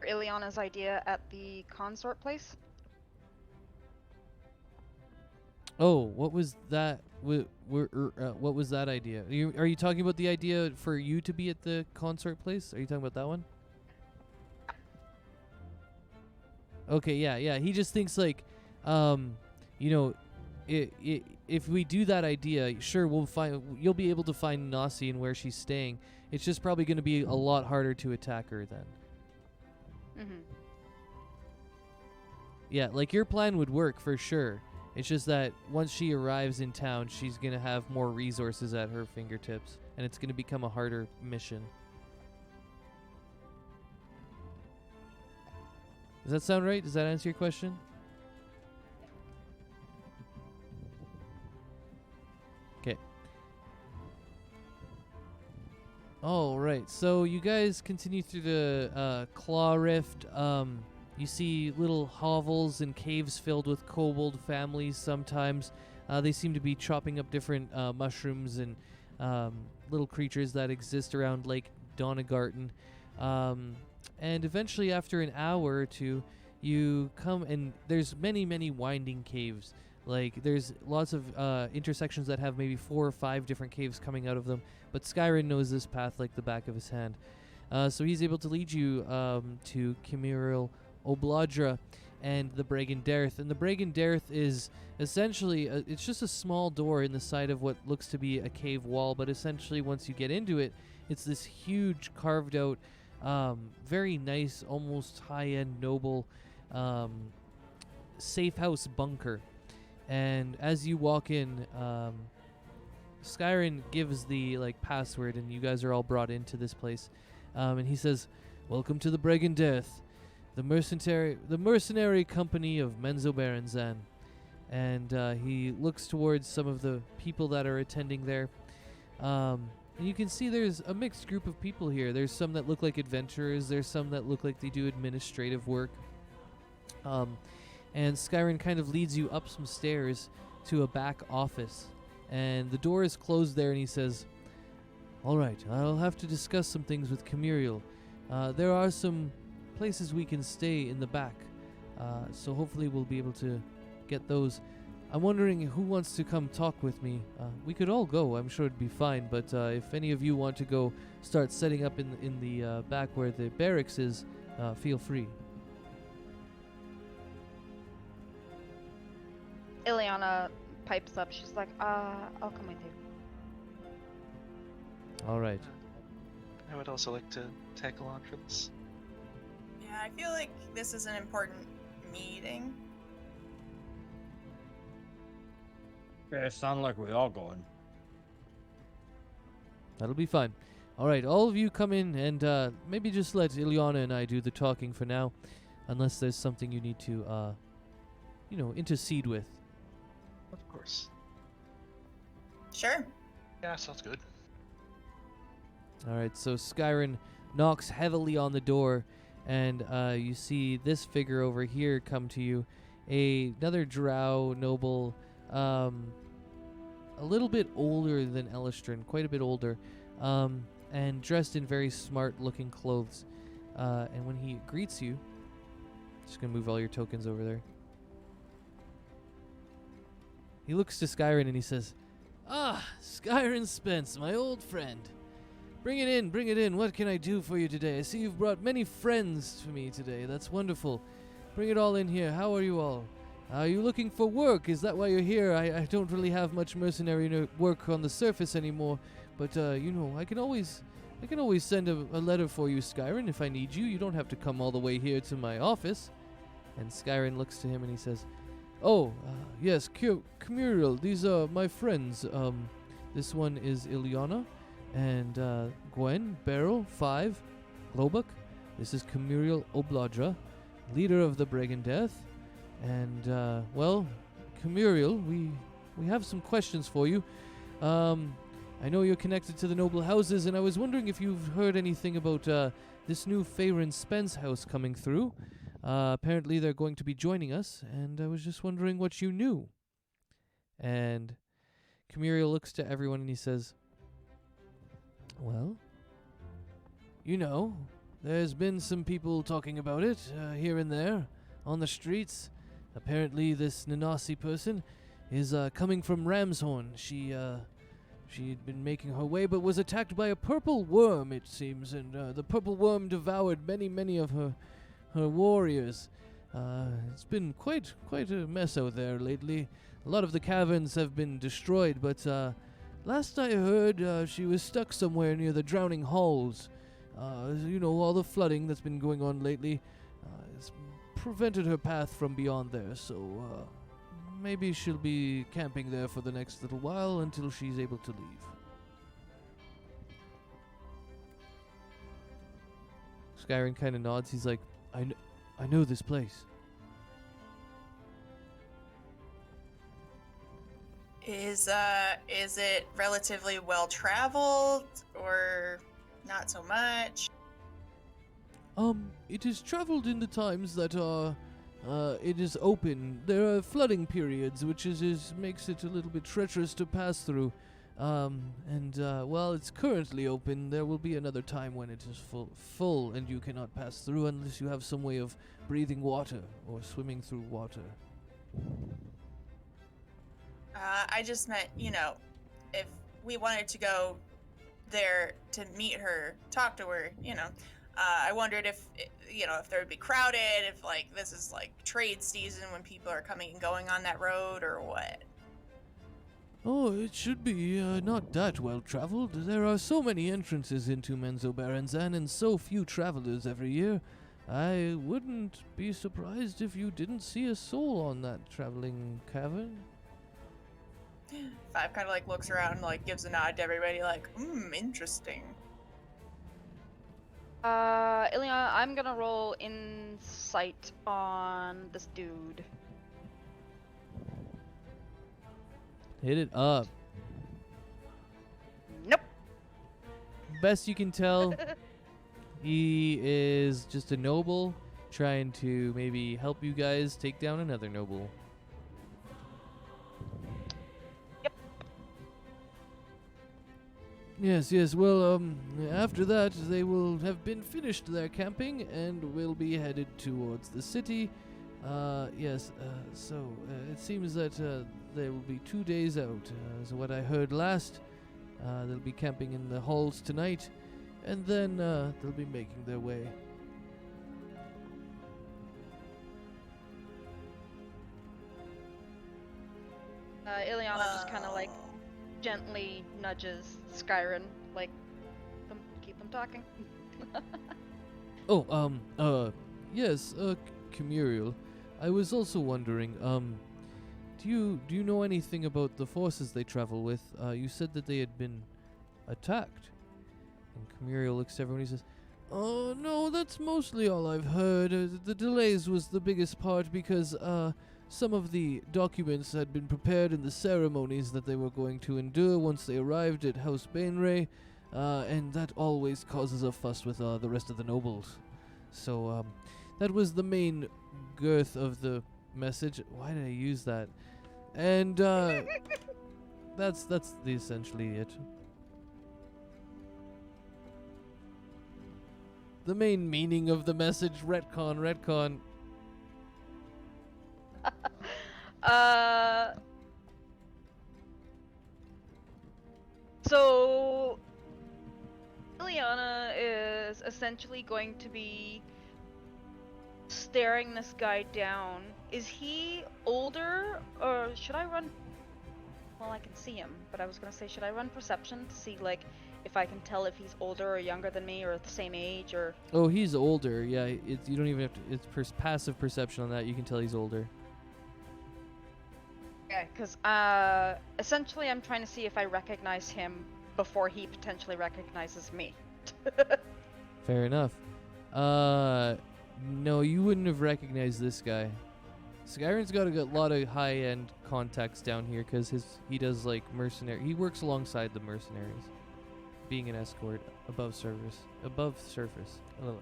[SPEAKER 3] Ilyana's idea at the consort place.
[SPEAKER 2] Oh, what was that? What was that idea? Are you talking about the idea for you to be at the consort place? Are you talking about that one? Okay, yeah. He just thinks like, you know, if we do that idea, sure, you'll be able to find Nasi and where she's staying. It's just probably going to be a lot harder to attack her then.
[SPEAKER 3] Mm-hmm.
[SPEAKER 2] Yeah, like your plan would work for sure. It's just that once she arrives in town, she's going to have more resources at her fingertips, and it's going to become a harder mission. Does that sound right? Does that answer your question? Okay. All right. So you guys continue through the Claw Rift. You see little hovels and caves filled with kobold families sometimes. They seem to be chopping up different mushrooms and little creatures that exist around Lake Donegarten. And eventually, after an hour or two, you come and there's many, many winding caves. Like, there's lots of intersections that have maybe 4 or 5 different caves coming out of them. But Skyrim knows this path like the back of his hand. So he's able to lead you to Kimmerl, Obladra, and the Bregenderth. And the Bregenderth is essentially, it's just a small door in the side of what looks to be a cave wall, but essentially once you get into it, it's this huge carved out, very nice, almost high-end, noble, safe house bunker. And as you walk in, Skyrim gives the password, and you guys are all brought into this place. And he says, "Welcome to the Bregenderth, the mercenary company of Menzoberranzan. and he looks towards some of the people that are attending there. And you can see there's a mixed group of people here. There's some that look like adventurers. There's some that look like they do administrative work. And Skyrim kind of leads you up some stairs to a back office. And the door is closed there, and he says, "All right, I'll have to discuss some things with Camuriel. There are some places we can stay in the back. So hopefully we'll be able to get those. I'm wondering who wants to come talk with me. We could all go. I'm sure it'd be fine. But if any of you want to go start setting up in the back where the barracks is, feel free."
[SPEAKER 3] Ilyana pipes up. She's like, I'll come with you.
[SPEAKER 2] All right.
[SPEAKER 1] I would also like to tag along for this.
[SPEAKER 4] Yeah, I feel like this is an important meeting.
[SPEAKER 6] Yeah, it sounds like we all going.
[SPEAKER 2] That'll be fine. All right, all of you come in and maybe just let Ilyana and I do the talking for now, unless there's something you need to, intercede with.
[SPEAKER 1] Of course.
[SPEAKER 4] Sure.
[SPEAKER 7] Yeah, sounds good.
[SPEAKER 2] All right, so Skyrim knocks heavily on the door, and you see this figure over here come to you, another Drow noble, a little bit older than Elistrin, quite a bit older, and dressed in very smart-looking clothes. And when he greets you, just gonna move all your tokens over there. He looks to Skyrim and he says, "Ah, Skyrim Spence, my old friend. Bring it in, bring it in. What can I do for you today? I see you've brought many friends to me today. That's wonderful. Bring it all in here. How are you all? Are you looking for work? Is that why you're here? I don't really have much mercenary work on the surface anymore, but I can always send a letter for you, Skyrim, if I need you. You don't have to come all the way here to my office." And Skyrim looks to him and he says, "Oh, yes, Camuriel, these are my friends. This one is Ilyana, and Gwen, Beryl, 5, Globuk. This is Camuriel Obladra, leader of the Brigandeth. And, Camuriel, we have some questions for you. I know you're connected to the noble houses, and I was wondering if you've heard anything about this new Faerun Spence house coming through. Apparently they're going to be joining us, and I was just wondering what you knew." And Camuriel looks to everyone and he says, "Well, there's been some people talking about it here and there on the streets. Apparently this Nanasi person is coming from Ramshorn. She'd been making her way but was attacked by a purple worm, it seems, and the purple worm devoured many of her warriors. It's been quite a mess out there lately. A lot of the caverns have been destroyed, but last I heard, she was stuck somewhere near the Drowning Halls. All the flooding that's been going on lately has prevented her path from beyond there, so maybe she'll be camping there for the next little while until she's able to leave." Skyrim kind of nods. He's like, I know this place."
[SPEAKER 4] Is it relatively well traveled or not so much?
[SPEAKER 2] It is traveled in the times that it is open. There are flooding periods, which makes it a little bit treacherous to pass through. While it's currently open, there will be another time when it is full and you cannot pass through unless you have some way of breathing water or swimming through water.
[SPEAKER 4] I just meant, if we wanted to go there to meet her, talk to her, I wondered if there would be crowded, if this is trade season when people are coming and going on that road or what.
[SPEAKER 2] Oh, it should be not that well traveled. There are so many entrances into Menzoberranzan and so few travelers every year. I wouldn't be surprised if you didn't see a soul on that traveling cavern.
[SPEAKER 4] Five kind of looks around and gives a nod to everybody interesting.
[SPEAKER 3] Ilyana, I'm gonna roll insight on this dude.
[SPEAKER 2] Hit it up.
[SPEAKER 3] Nope.
[SPEAKER 2] Best you can tell, he is just a noble trying to maybe help you guys take down another noble.
[SPEAKER 3] Yep.
[SPEAKER 2] Yes. Well, after that, they will have been finished their camping and will be headed towards the city. So it seems that they will be 2 days out. Is what I heard last. They'll be camping in the halls tonight, and then they'll be making their way.
[SPEAKER 3] Ilyana just kind of like gently nudges Skyrim, like, keep them talking.
[SPEAKER 2] Yes, Camuriel. I was also wondering, do you know anything about the forces they travel with? You said that they had been attacked. And Camuriel looks to everyone and he says, "Oh, no, that's mostly all I've heard. The delays was the biggest part because, some of the documents had been prepared in the ceremonies that they were going to endure once they arrived at House Bainray, and that always causes a fuss with the rest of the nobles. So, that was the main girth of the message. Why did I use that? And, that's essentially it. The main meaning of the message, retcon.
[SPEAKER 3] So Ilyana is essentially going to be staring this guy down. Is he older, or should I run? Well, I can see him, but I was gonna say, should I run perception to see, like, if I can tell if he's older or younger than me, or the same age, or?
[SPEAKER 2] Oh, he's older. Yeah, you don't even have to. It's passive perception on that. You can tell he's older.
[SPEAKER 3] Okay, because essentially I'm trying to see if I recognize him before he potentially recognizes me.
[SPEAKER 2] Fair enough. No, you wouldn't have recognized this guy. Skyrim's got a lot of high-end contacts down here because he does like mercenary. He works alongside the mercenaries, being an escort above surface. Oh.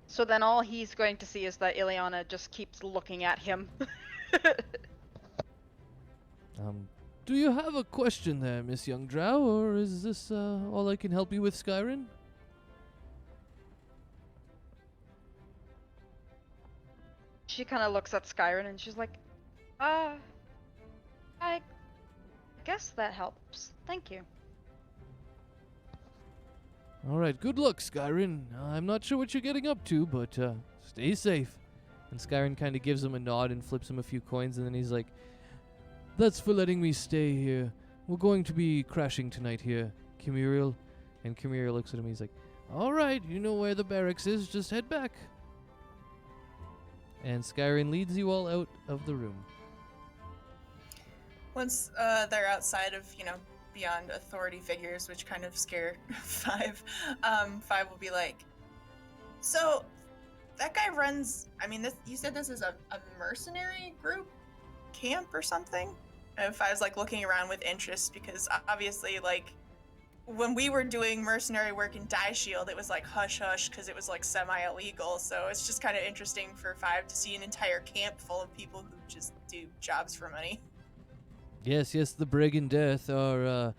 [SPEAKER 3] So then all he's going to see is that Ilyana just keeps looking at him.
[SPEAKER 2] Do you have a question there, Miss Young Drow, or is this all I can help you with, Skyrim?
[SPEAKER 3] She kind of looks at Skyrim and she's like, I guess that helps. Thank you.
[SPEAKER 2] Alright, good luck, Skyrim. I'm not sure what you're getting up to, but stay safe. And Skyrim kind of gives him a nod and flips him a few coins, and then he's like, "That's for letting me stay here. We're going to be crashing tonight here, Camuriel." And Camuriel looks at him, he's like, "Alright, you know where the barracks is, just head back." And Skyrim leads you all out of the room.
[SPEAKER 4] Once they're outside of, beyond authority figures, which kind of scare Five, Five will be like, "So, that guy runs, you said this is a mercenary group? Camp or something?" And Five's like looking around with interest because obviously, like, when we were doing mercenary work in Die Shield, it was like hush hush because it was like semi-illegal. So it's just kind of interesting for Five to see an entire camp full of people who just do jobs for money.
[SPEAKER 2] Yes, the Brigand Death are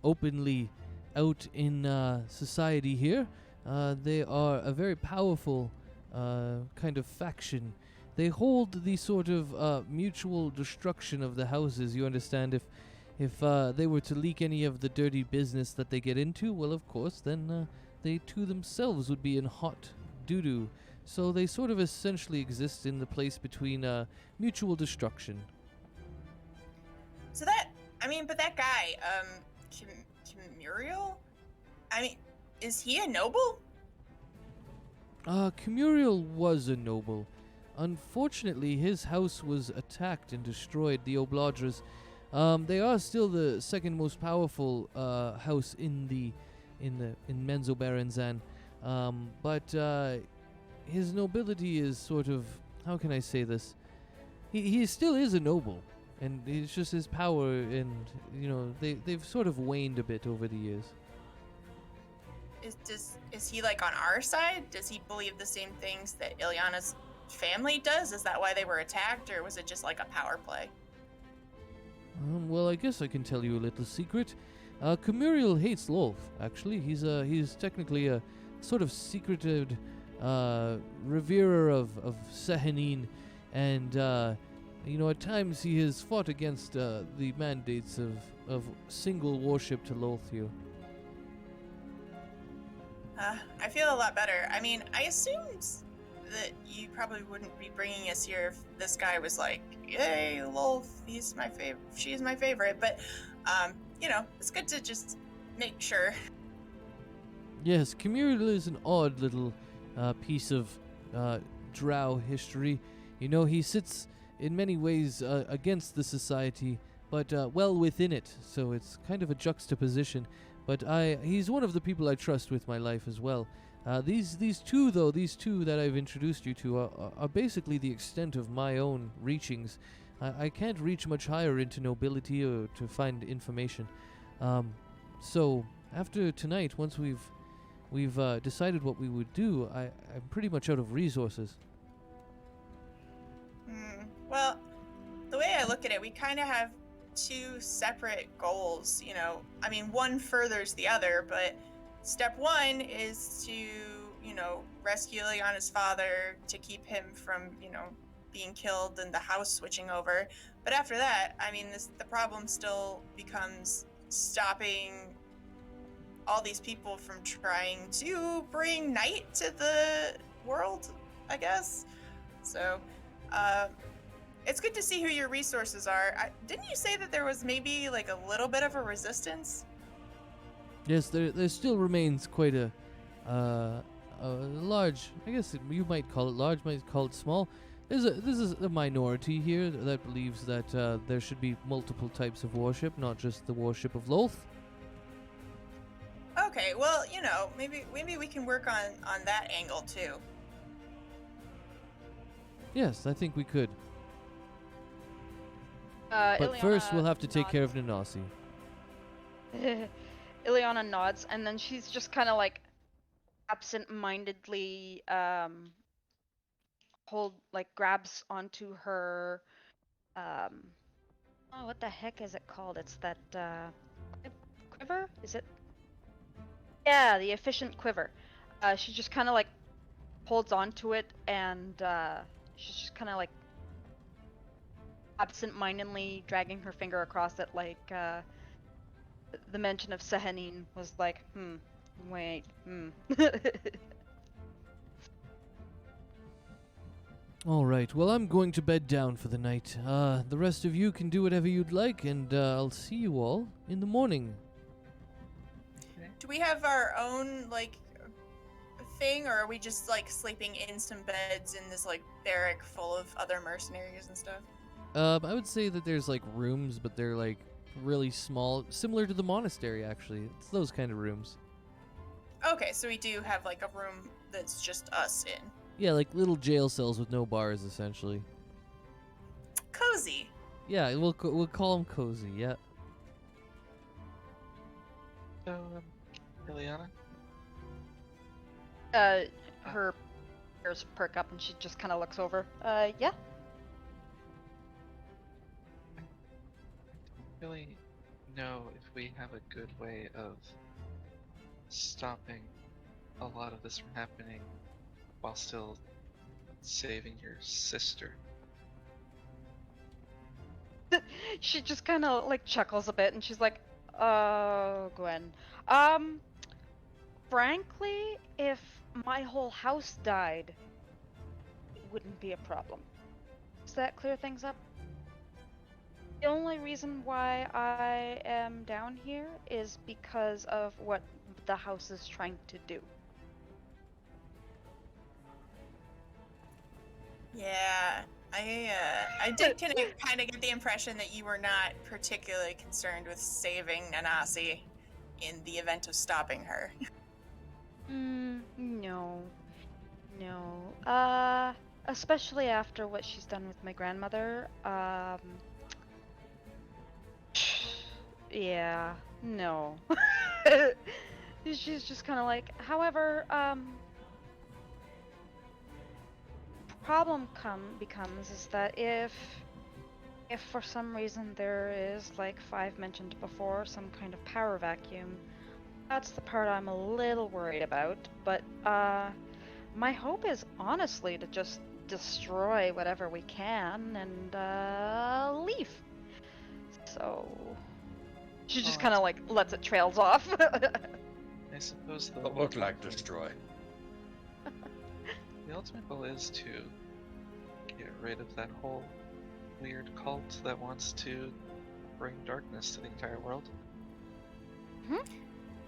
[SPEAKER 2] openly out in society here. They are a very powerful kind of faction. They hold the sort of mutual destruction of the houses. You understand, if they were to leak any of the dirty business that they get into, well, of course, then they too themselves would be in hot doo-doo. So they sort of essentially exist in the place between mutual destruction.
[SPEAKER 4] So but that guy, Camuriel? Is he a noble?
[SPEAKER 2] Camuriel was a noble. Unfortunately, his house was attacked and destroyed, the Obladras. They are still the second most powerful house in Menzoberranzan. But his nobility is sort of how can I say this? He still is a noble, and it's just his power, and they've sort of waned a bit over the years.
[SPEAKER 4] Is he like on our side? Does he believe the same things that Ilyana's family does? Is that why they were attacked, or was it just like a power play?
[SPEAKER 2] Well, I guess I can tell you a little secret. Camuriel hates Lolth, actually. He's technically a sort of secreted reverer of Sehanine, and at times he has fought against the mandates of single worship to Lolth here.
[SPEAKER 4] I feel a lot better. I mean, I assumed that you probably wouldn't be bringing us here if this guy was like, "Yay, Lolth, she's my favorite." But, it's good to just make sure.
[SPEAKER 2] Yes, Camuriel is an odd little piece of Drow history. He sits in many ways against the society, but well within it, so it's kind of a juxtaposition. But he's one of the people I trust with my life as well. These two that I've introduced you to are basically the extent of my own reachings. I can't reach much higher into nobility or to find information. So after tonight, once we've decided what we would do, I'm pretty much out of resources.
[SPEAKER 4] Well, the way I look at it, we kind of have two separate goals. I mean, one furthers the other, but step one is to, rescue Ilyana's father, to keep him from, being killed and the house switching over. But after that, I mean, the problem still becomes stopping all these people from trying to bring night to the world, I guess. So, it's good to see who your resources are. Didn't you say that there was maybe like a little bit of a resistance?
[SPEAKER 2] Yes, there still remains quite a large, I guess you might call it large, might call it small. This is a minority here that believes that there should be multiple types of worship, not just the worship of Lolth.
[SPEAKER 4] Okay, well, maybe we can work on that angle too.
[SPEAKER 2] Yes, I think we could. But
[SPEAKER 3] Ilyana
[SPEAKER 2] first, we'll have to take
[SPEAKER 3] nods.
[SPEAKER 2] care of Nanasi.
[SPEAKER 3] Ilyana nods, and then she's just kind of like absent-mindedly grabs onto her what the heck is it called? It's that quiver? Is it? Yeah, the efficient quiver. She just kind of like holds onto it, and she's just kind of like absent-mindedly dragging her finger across it, like the mention of Sehanine was like, wait.
[SPEAKER 2] All right, well, I'm going to bed down for the night. The rest of you can do whatever you'd like, and I'll see you all in the morning.
[SPEAKER 4] Do we have our own, thing, or are we just, sleeping in some beds in this, barrack full of other mercenaries and stuff?
[SPEAKER 2] I would say that there's, rooms, but they're, really small, similar to the monastery, actually. It's those kind of rooms.
[SPEAKER 4] Okay, so we do have, a room that's just us in.
[SPEAKER 2] Yeah, little jail cells with no bars, essentially.
[SPEAKER 4] Cozy.
[SPEAKER 2] Yeah, we'll call them cozy, yeah.
[SPEAKER 1] So, Ilyana?
[SPEAKER 3] Her ears perk up, and she just kind of looks over. Yeah?
[SPEAKER 1] Really know if we have a good way of stopping a lot of this from happening while still saving your sister.
[SPEAKER 3] She just kind of chuckles a bit, and she's like, "Oh, Gwen. Frankly, if my whole house died, it wouldn't be a problem. Does that clear things up? The only reason why I am down here is because of what the house is trying to do."
[SPEAKER 4] Yeah, I did kind of get the impression that you were not particularly concerned with saving Nanasi in the event of stopping her.
[SPEAKER 3] No. especially after what she's done with my grandmother. Yeah, no. She's just kind of like, however, problem becomes is that if for some reason there is, like Five mentioned before, some kind of power vacuum, that's the part I'm a little worried about. But my hope is honestly to just destroy whatever we can and leave. So she just
[SPEAKER 1] Oh,
[SPEAKER 3] kind of like lets it trails off.
[SPEAKER 1] I suppose the
[SPEAKER 8] What looked like destroy.
[SPEAKER 1] the ultimate goal is to get rid of that whole weird cult that wants to bring darkness to the entire world.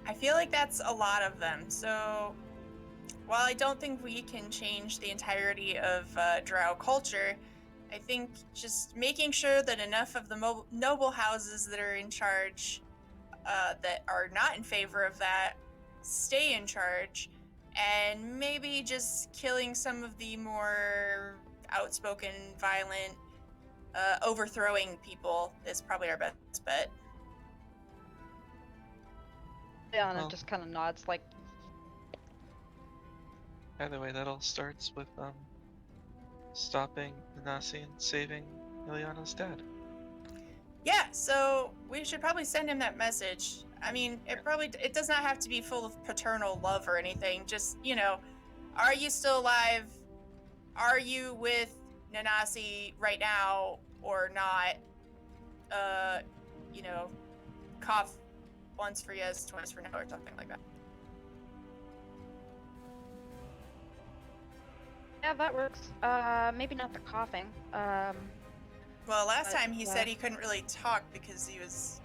[SPEAKER 4] I feel like that's a lot of them. So, while I don't think we can change the entirety of Drow culture, I think just making sure that enough of the noble houses that are in charge, that are not in favor of that, stay in charge, and maybe just killing some of the more outspoken, violent, overthrowing people is probably our best bet.
[SPEAKER 3] Ilyana
[SPEAKER 1] Well-
[SPEAKER 3] just kind of nods like,
[SPEAKER 1] Either way, that all starts with stopping the Nasi and saving Ilyana's dad.
[SPEAKER 4] Yeah, so we should probably send him that message. I mean, it does not have to be full of paternal love or anything. Just, are you still alive? Are you with Nanasi right now or not? Cough once for yes, twice for no, or something like that.
[SPEAKER 3] yeah, that works. Maybe not the coughing.
[SPEAKER 4] Well, last
[SPEAKER 3] But,
[SPEAKER 4] time he said he couldn't really talk because he was,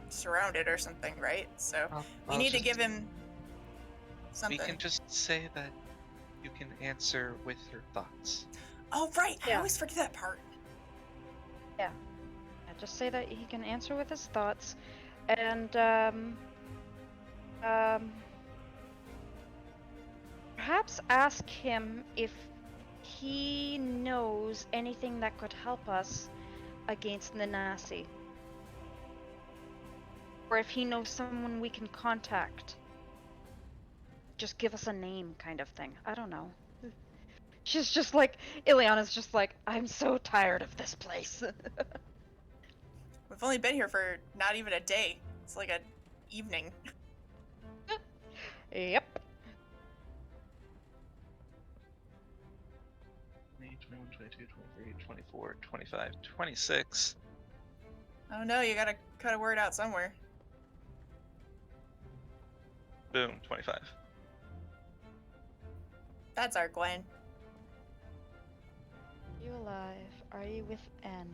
[SPEAKER 4] surrounded or something, right? So we need to give him something.
[SPEAKER 1] We can just say that you can answer with your thoughts.
[SPEAKER 4] Oh, right. I
[SPEAKER 3] Yeah.
[SPEAKER 4] always forget that part.
[SPEAKER 3] Yeah, just say that he can answer with his thoughts, and perhaps ask him if he knows anything that could help us against the Nasi, or if he knows someone we can contact. Just give us a name, kind of thing. I don't know. She's just like, Ilyana's just like, I'm so tired of this place.
[SPEAKER 4] We've only been here for not even a day. It's like an evening.
[SPEAKER 3] Yep.
[SPEAKER 1] 20, 21, 22, 23, 24, 25, 26.
[SPEAKER 4] Oh no, you gotta cut a word out somewhere.
[SPEAKER 1] Boom, 25.
[SPEAKER 4] That's our Gwen.
[SPEAKER 3] Are you alive? Are you with N?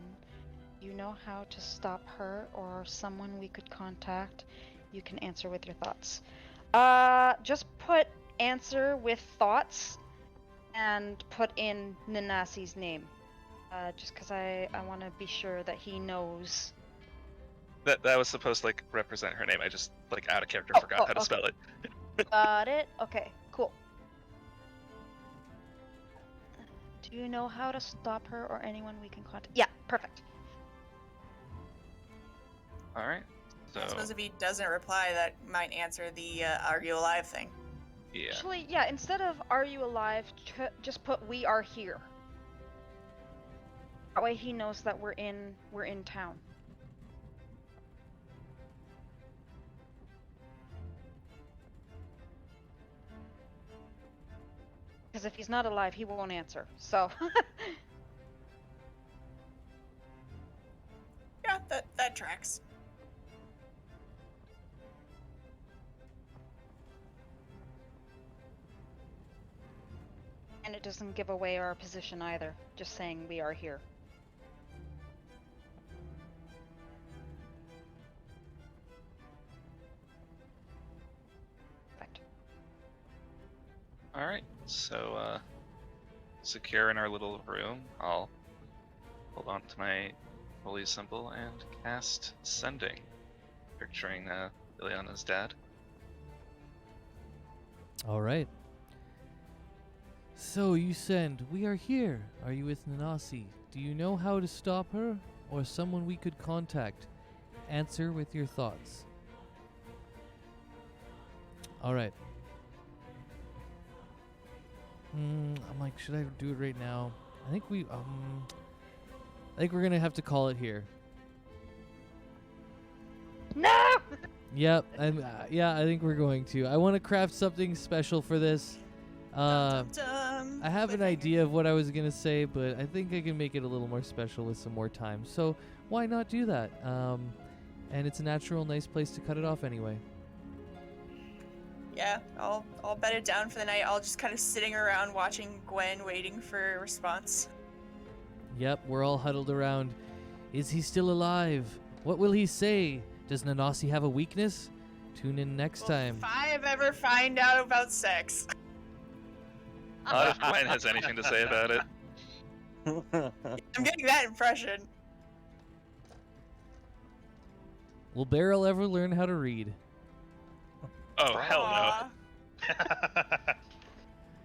[SPEAKER 3] You know how to stop her or someone we could contact? You can answer with your thoughts. Just put answer with thoughts and put in Nanasi's name. Just because I want to be sure that he knows.
[SPEAKER 1] That was supposed to represent her name. I just out of character forgot how to
[SPEAKER 3] okay.
[SPEAKER 1] spell it.
[SPEAKER 3] Got it? Okay, cool. Do you know how to stop her or anyone we can contact? Yeah, perfect.
[SPEAKER 1] All right. So
[SPEAKER 4] I suppose if he doesn't reply, that might answer the "Are you alive?" thing.
[SPEAKER 1] yeah.
[SPEAKER 3] Actually, yeah, instead of "Are you alive?" just put "We are here." That way he knows that we're in town. Because if he's not alive, he won't answer. So.
[SPEAKER 4] Yeah, that tracks.
[SPEAKER 3] And it doesn't give away our position either. Just saying we are here. Perfect.
[SPEAKER 1] All right. So secure in our little room. I'll hold on to my holy symbol and cast Sending, picturing Ilyana's dad.
[SPEAKER 2] All right. So you send, we are here. Are you with Nanasi? Do you know how to stop her? Or someone we could contact? Answer with your thoughts. Alright. I'm like, should I do it right now? I think we're gonna have to call it here.
[SPEAKER 3] No!
[SPEAKER 2] Yep, yeah, I think we're going to. I want to craft something special for this.
[SPEAKER 4] Dum, dum, dum.
[SPEAKER 2] I have an
[SPEAKER 4] Cliffhanger.
[SPEAKER 2] idea of what I was gonna say, but I think I can make it a little more special with some more time. So why not do that? And it's a natural, nice place to cut it off anyway.
[SPEAKER 4] Yeah, I'll bed it down for the night. I'll just kind of sitting around watching Gwen, waiting for a response.
[SPEAKER 2] Yep, we're all huddled around. Is he still alive? What will he say? Does Nanasi have a weakness? Tune in next time.
[SPEAKER 4] If I ever find out about sex.
[SPEAKER 1] Not if Gwen has anything to say about it.
[SPEAKER 4] I'm getting that impression.
[SPEAKER 2] Will Beryl ever learn how to read?
[SPEAKER 1] Oh hell no!
[SPEAKER 4] Aw.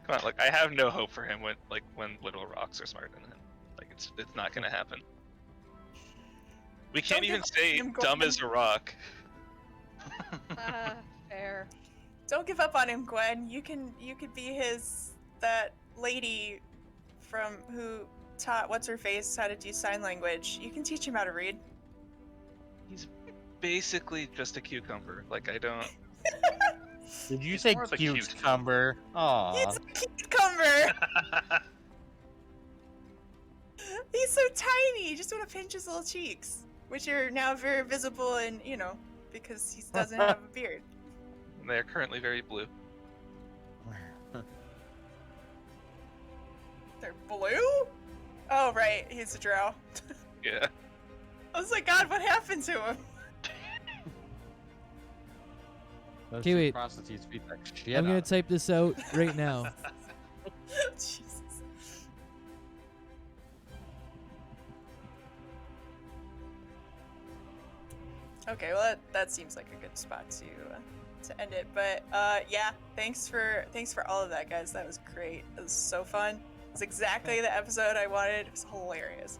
[SPEAKER 1] Come on, like I have no hope for him when little rocks are smarter than him. Like it's not gonna happen. We can't
[SPEAKER 4] Don't
[SPEAKER 1] even
[SPEAKER 4] give up
[SPEAKER 1] say
[SPEAKER 4] on him,
[SPEAKER 1] dumb
[SPEAKER 4] Gwen.
[SPEAKER 1] as a rock.
[SPEAKER 3] Fair.
[SPEAKER 4] Don't give up on him, Gwen. You could be that lady from who taught what's her face how to do sign language. You can teach him how to read.
[SPEAKER 1] He's basically just a cucumber. Like I don't.
[SPEAKER 6] Did you
[SPEAKER 7] He's
[SPEAKER 6] say
[SPEAKER 7] more of a
[SPEAKER 6] cute
[SPEAKER 7] cute.
[SPEAKER 6] cumber? Aw.
[SPEAKER 4] He's a cucumber. He's so tiny. You just want to pinch his little cheeks, which are now very visible, and because he doesn't have a beard.
[SPEAKER 1] They are currently very blue.
[SPEAKER 4] They're blue? Oh right, he's a drow.
[SPEAKER 1] Yeah.
[SPEAKER 4] I was like, God, what happened to him?
[SPEAKER 6] Those
[SPEAKER 2] Okay,
[SPEAKER 6] two
[SPEAKER 2] wait.
[SPEAKER 6] prostitutes beat the shit
[SPEAKER 2] I'm gonna
[SPEAKER 6] out of
[SPEAKER 2] type this out right now.
[SPEAKER 4] Jesus. Okay, well that seems like a good spot to end it. But yeah, thanks for all of that, guys. That was great. It was so fun. It was exactly the episode I wanted. It was hilarious.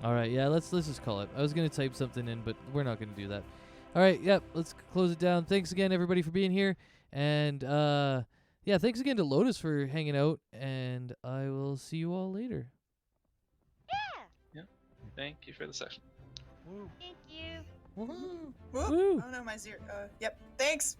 [SPEAKER 2] All right, yeah, let's just call it. I was gonna type something in, but we're not gonna do that. All right, yep, let's close it down. Thanks again, everybody, for being here, and yeah, thanks again to Lotus for hanging out, and I will see you all later.
[SPEAKER 3] Yeah.
[SPEAKER 1] Thank you for the session.
[SPEAKER 3] Thank you.
[SPEAKER 4] Woo.
[SPEAKER 2] Woo.
[SPEAKER 4] Oh no, my zero. Yep. Thanks.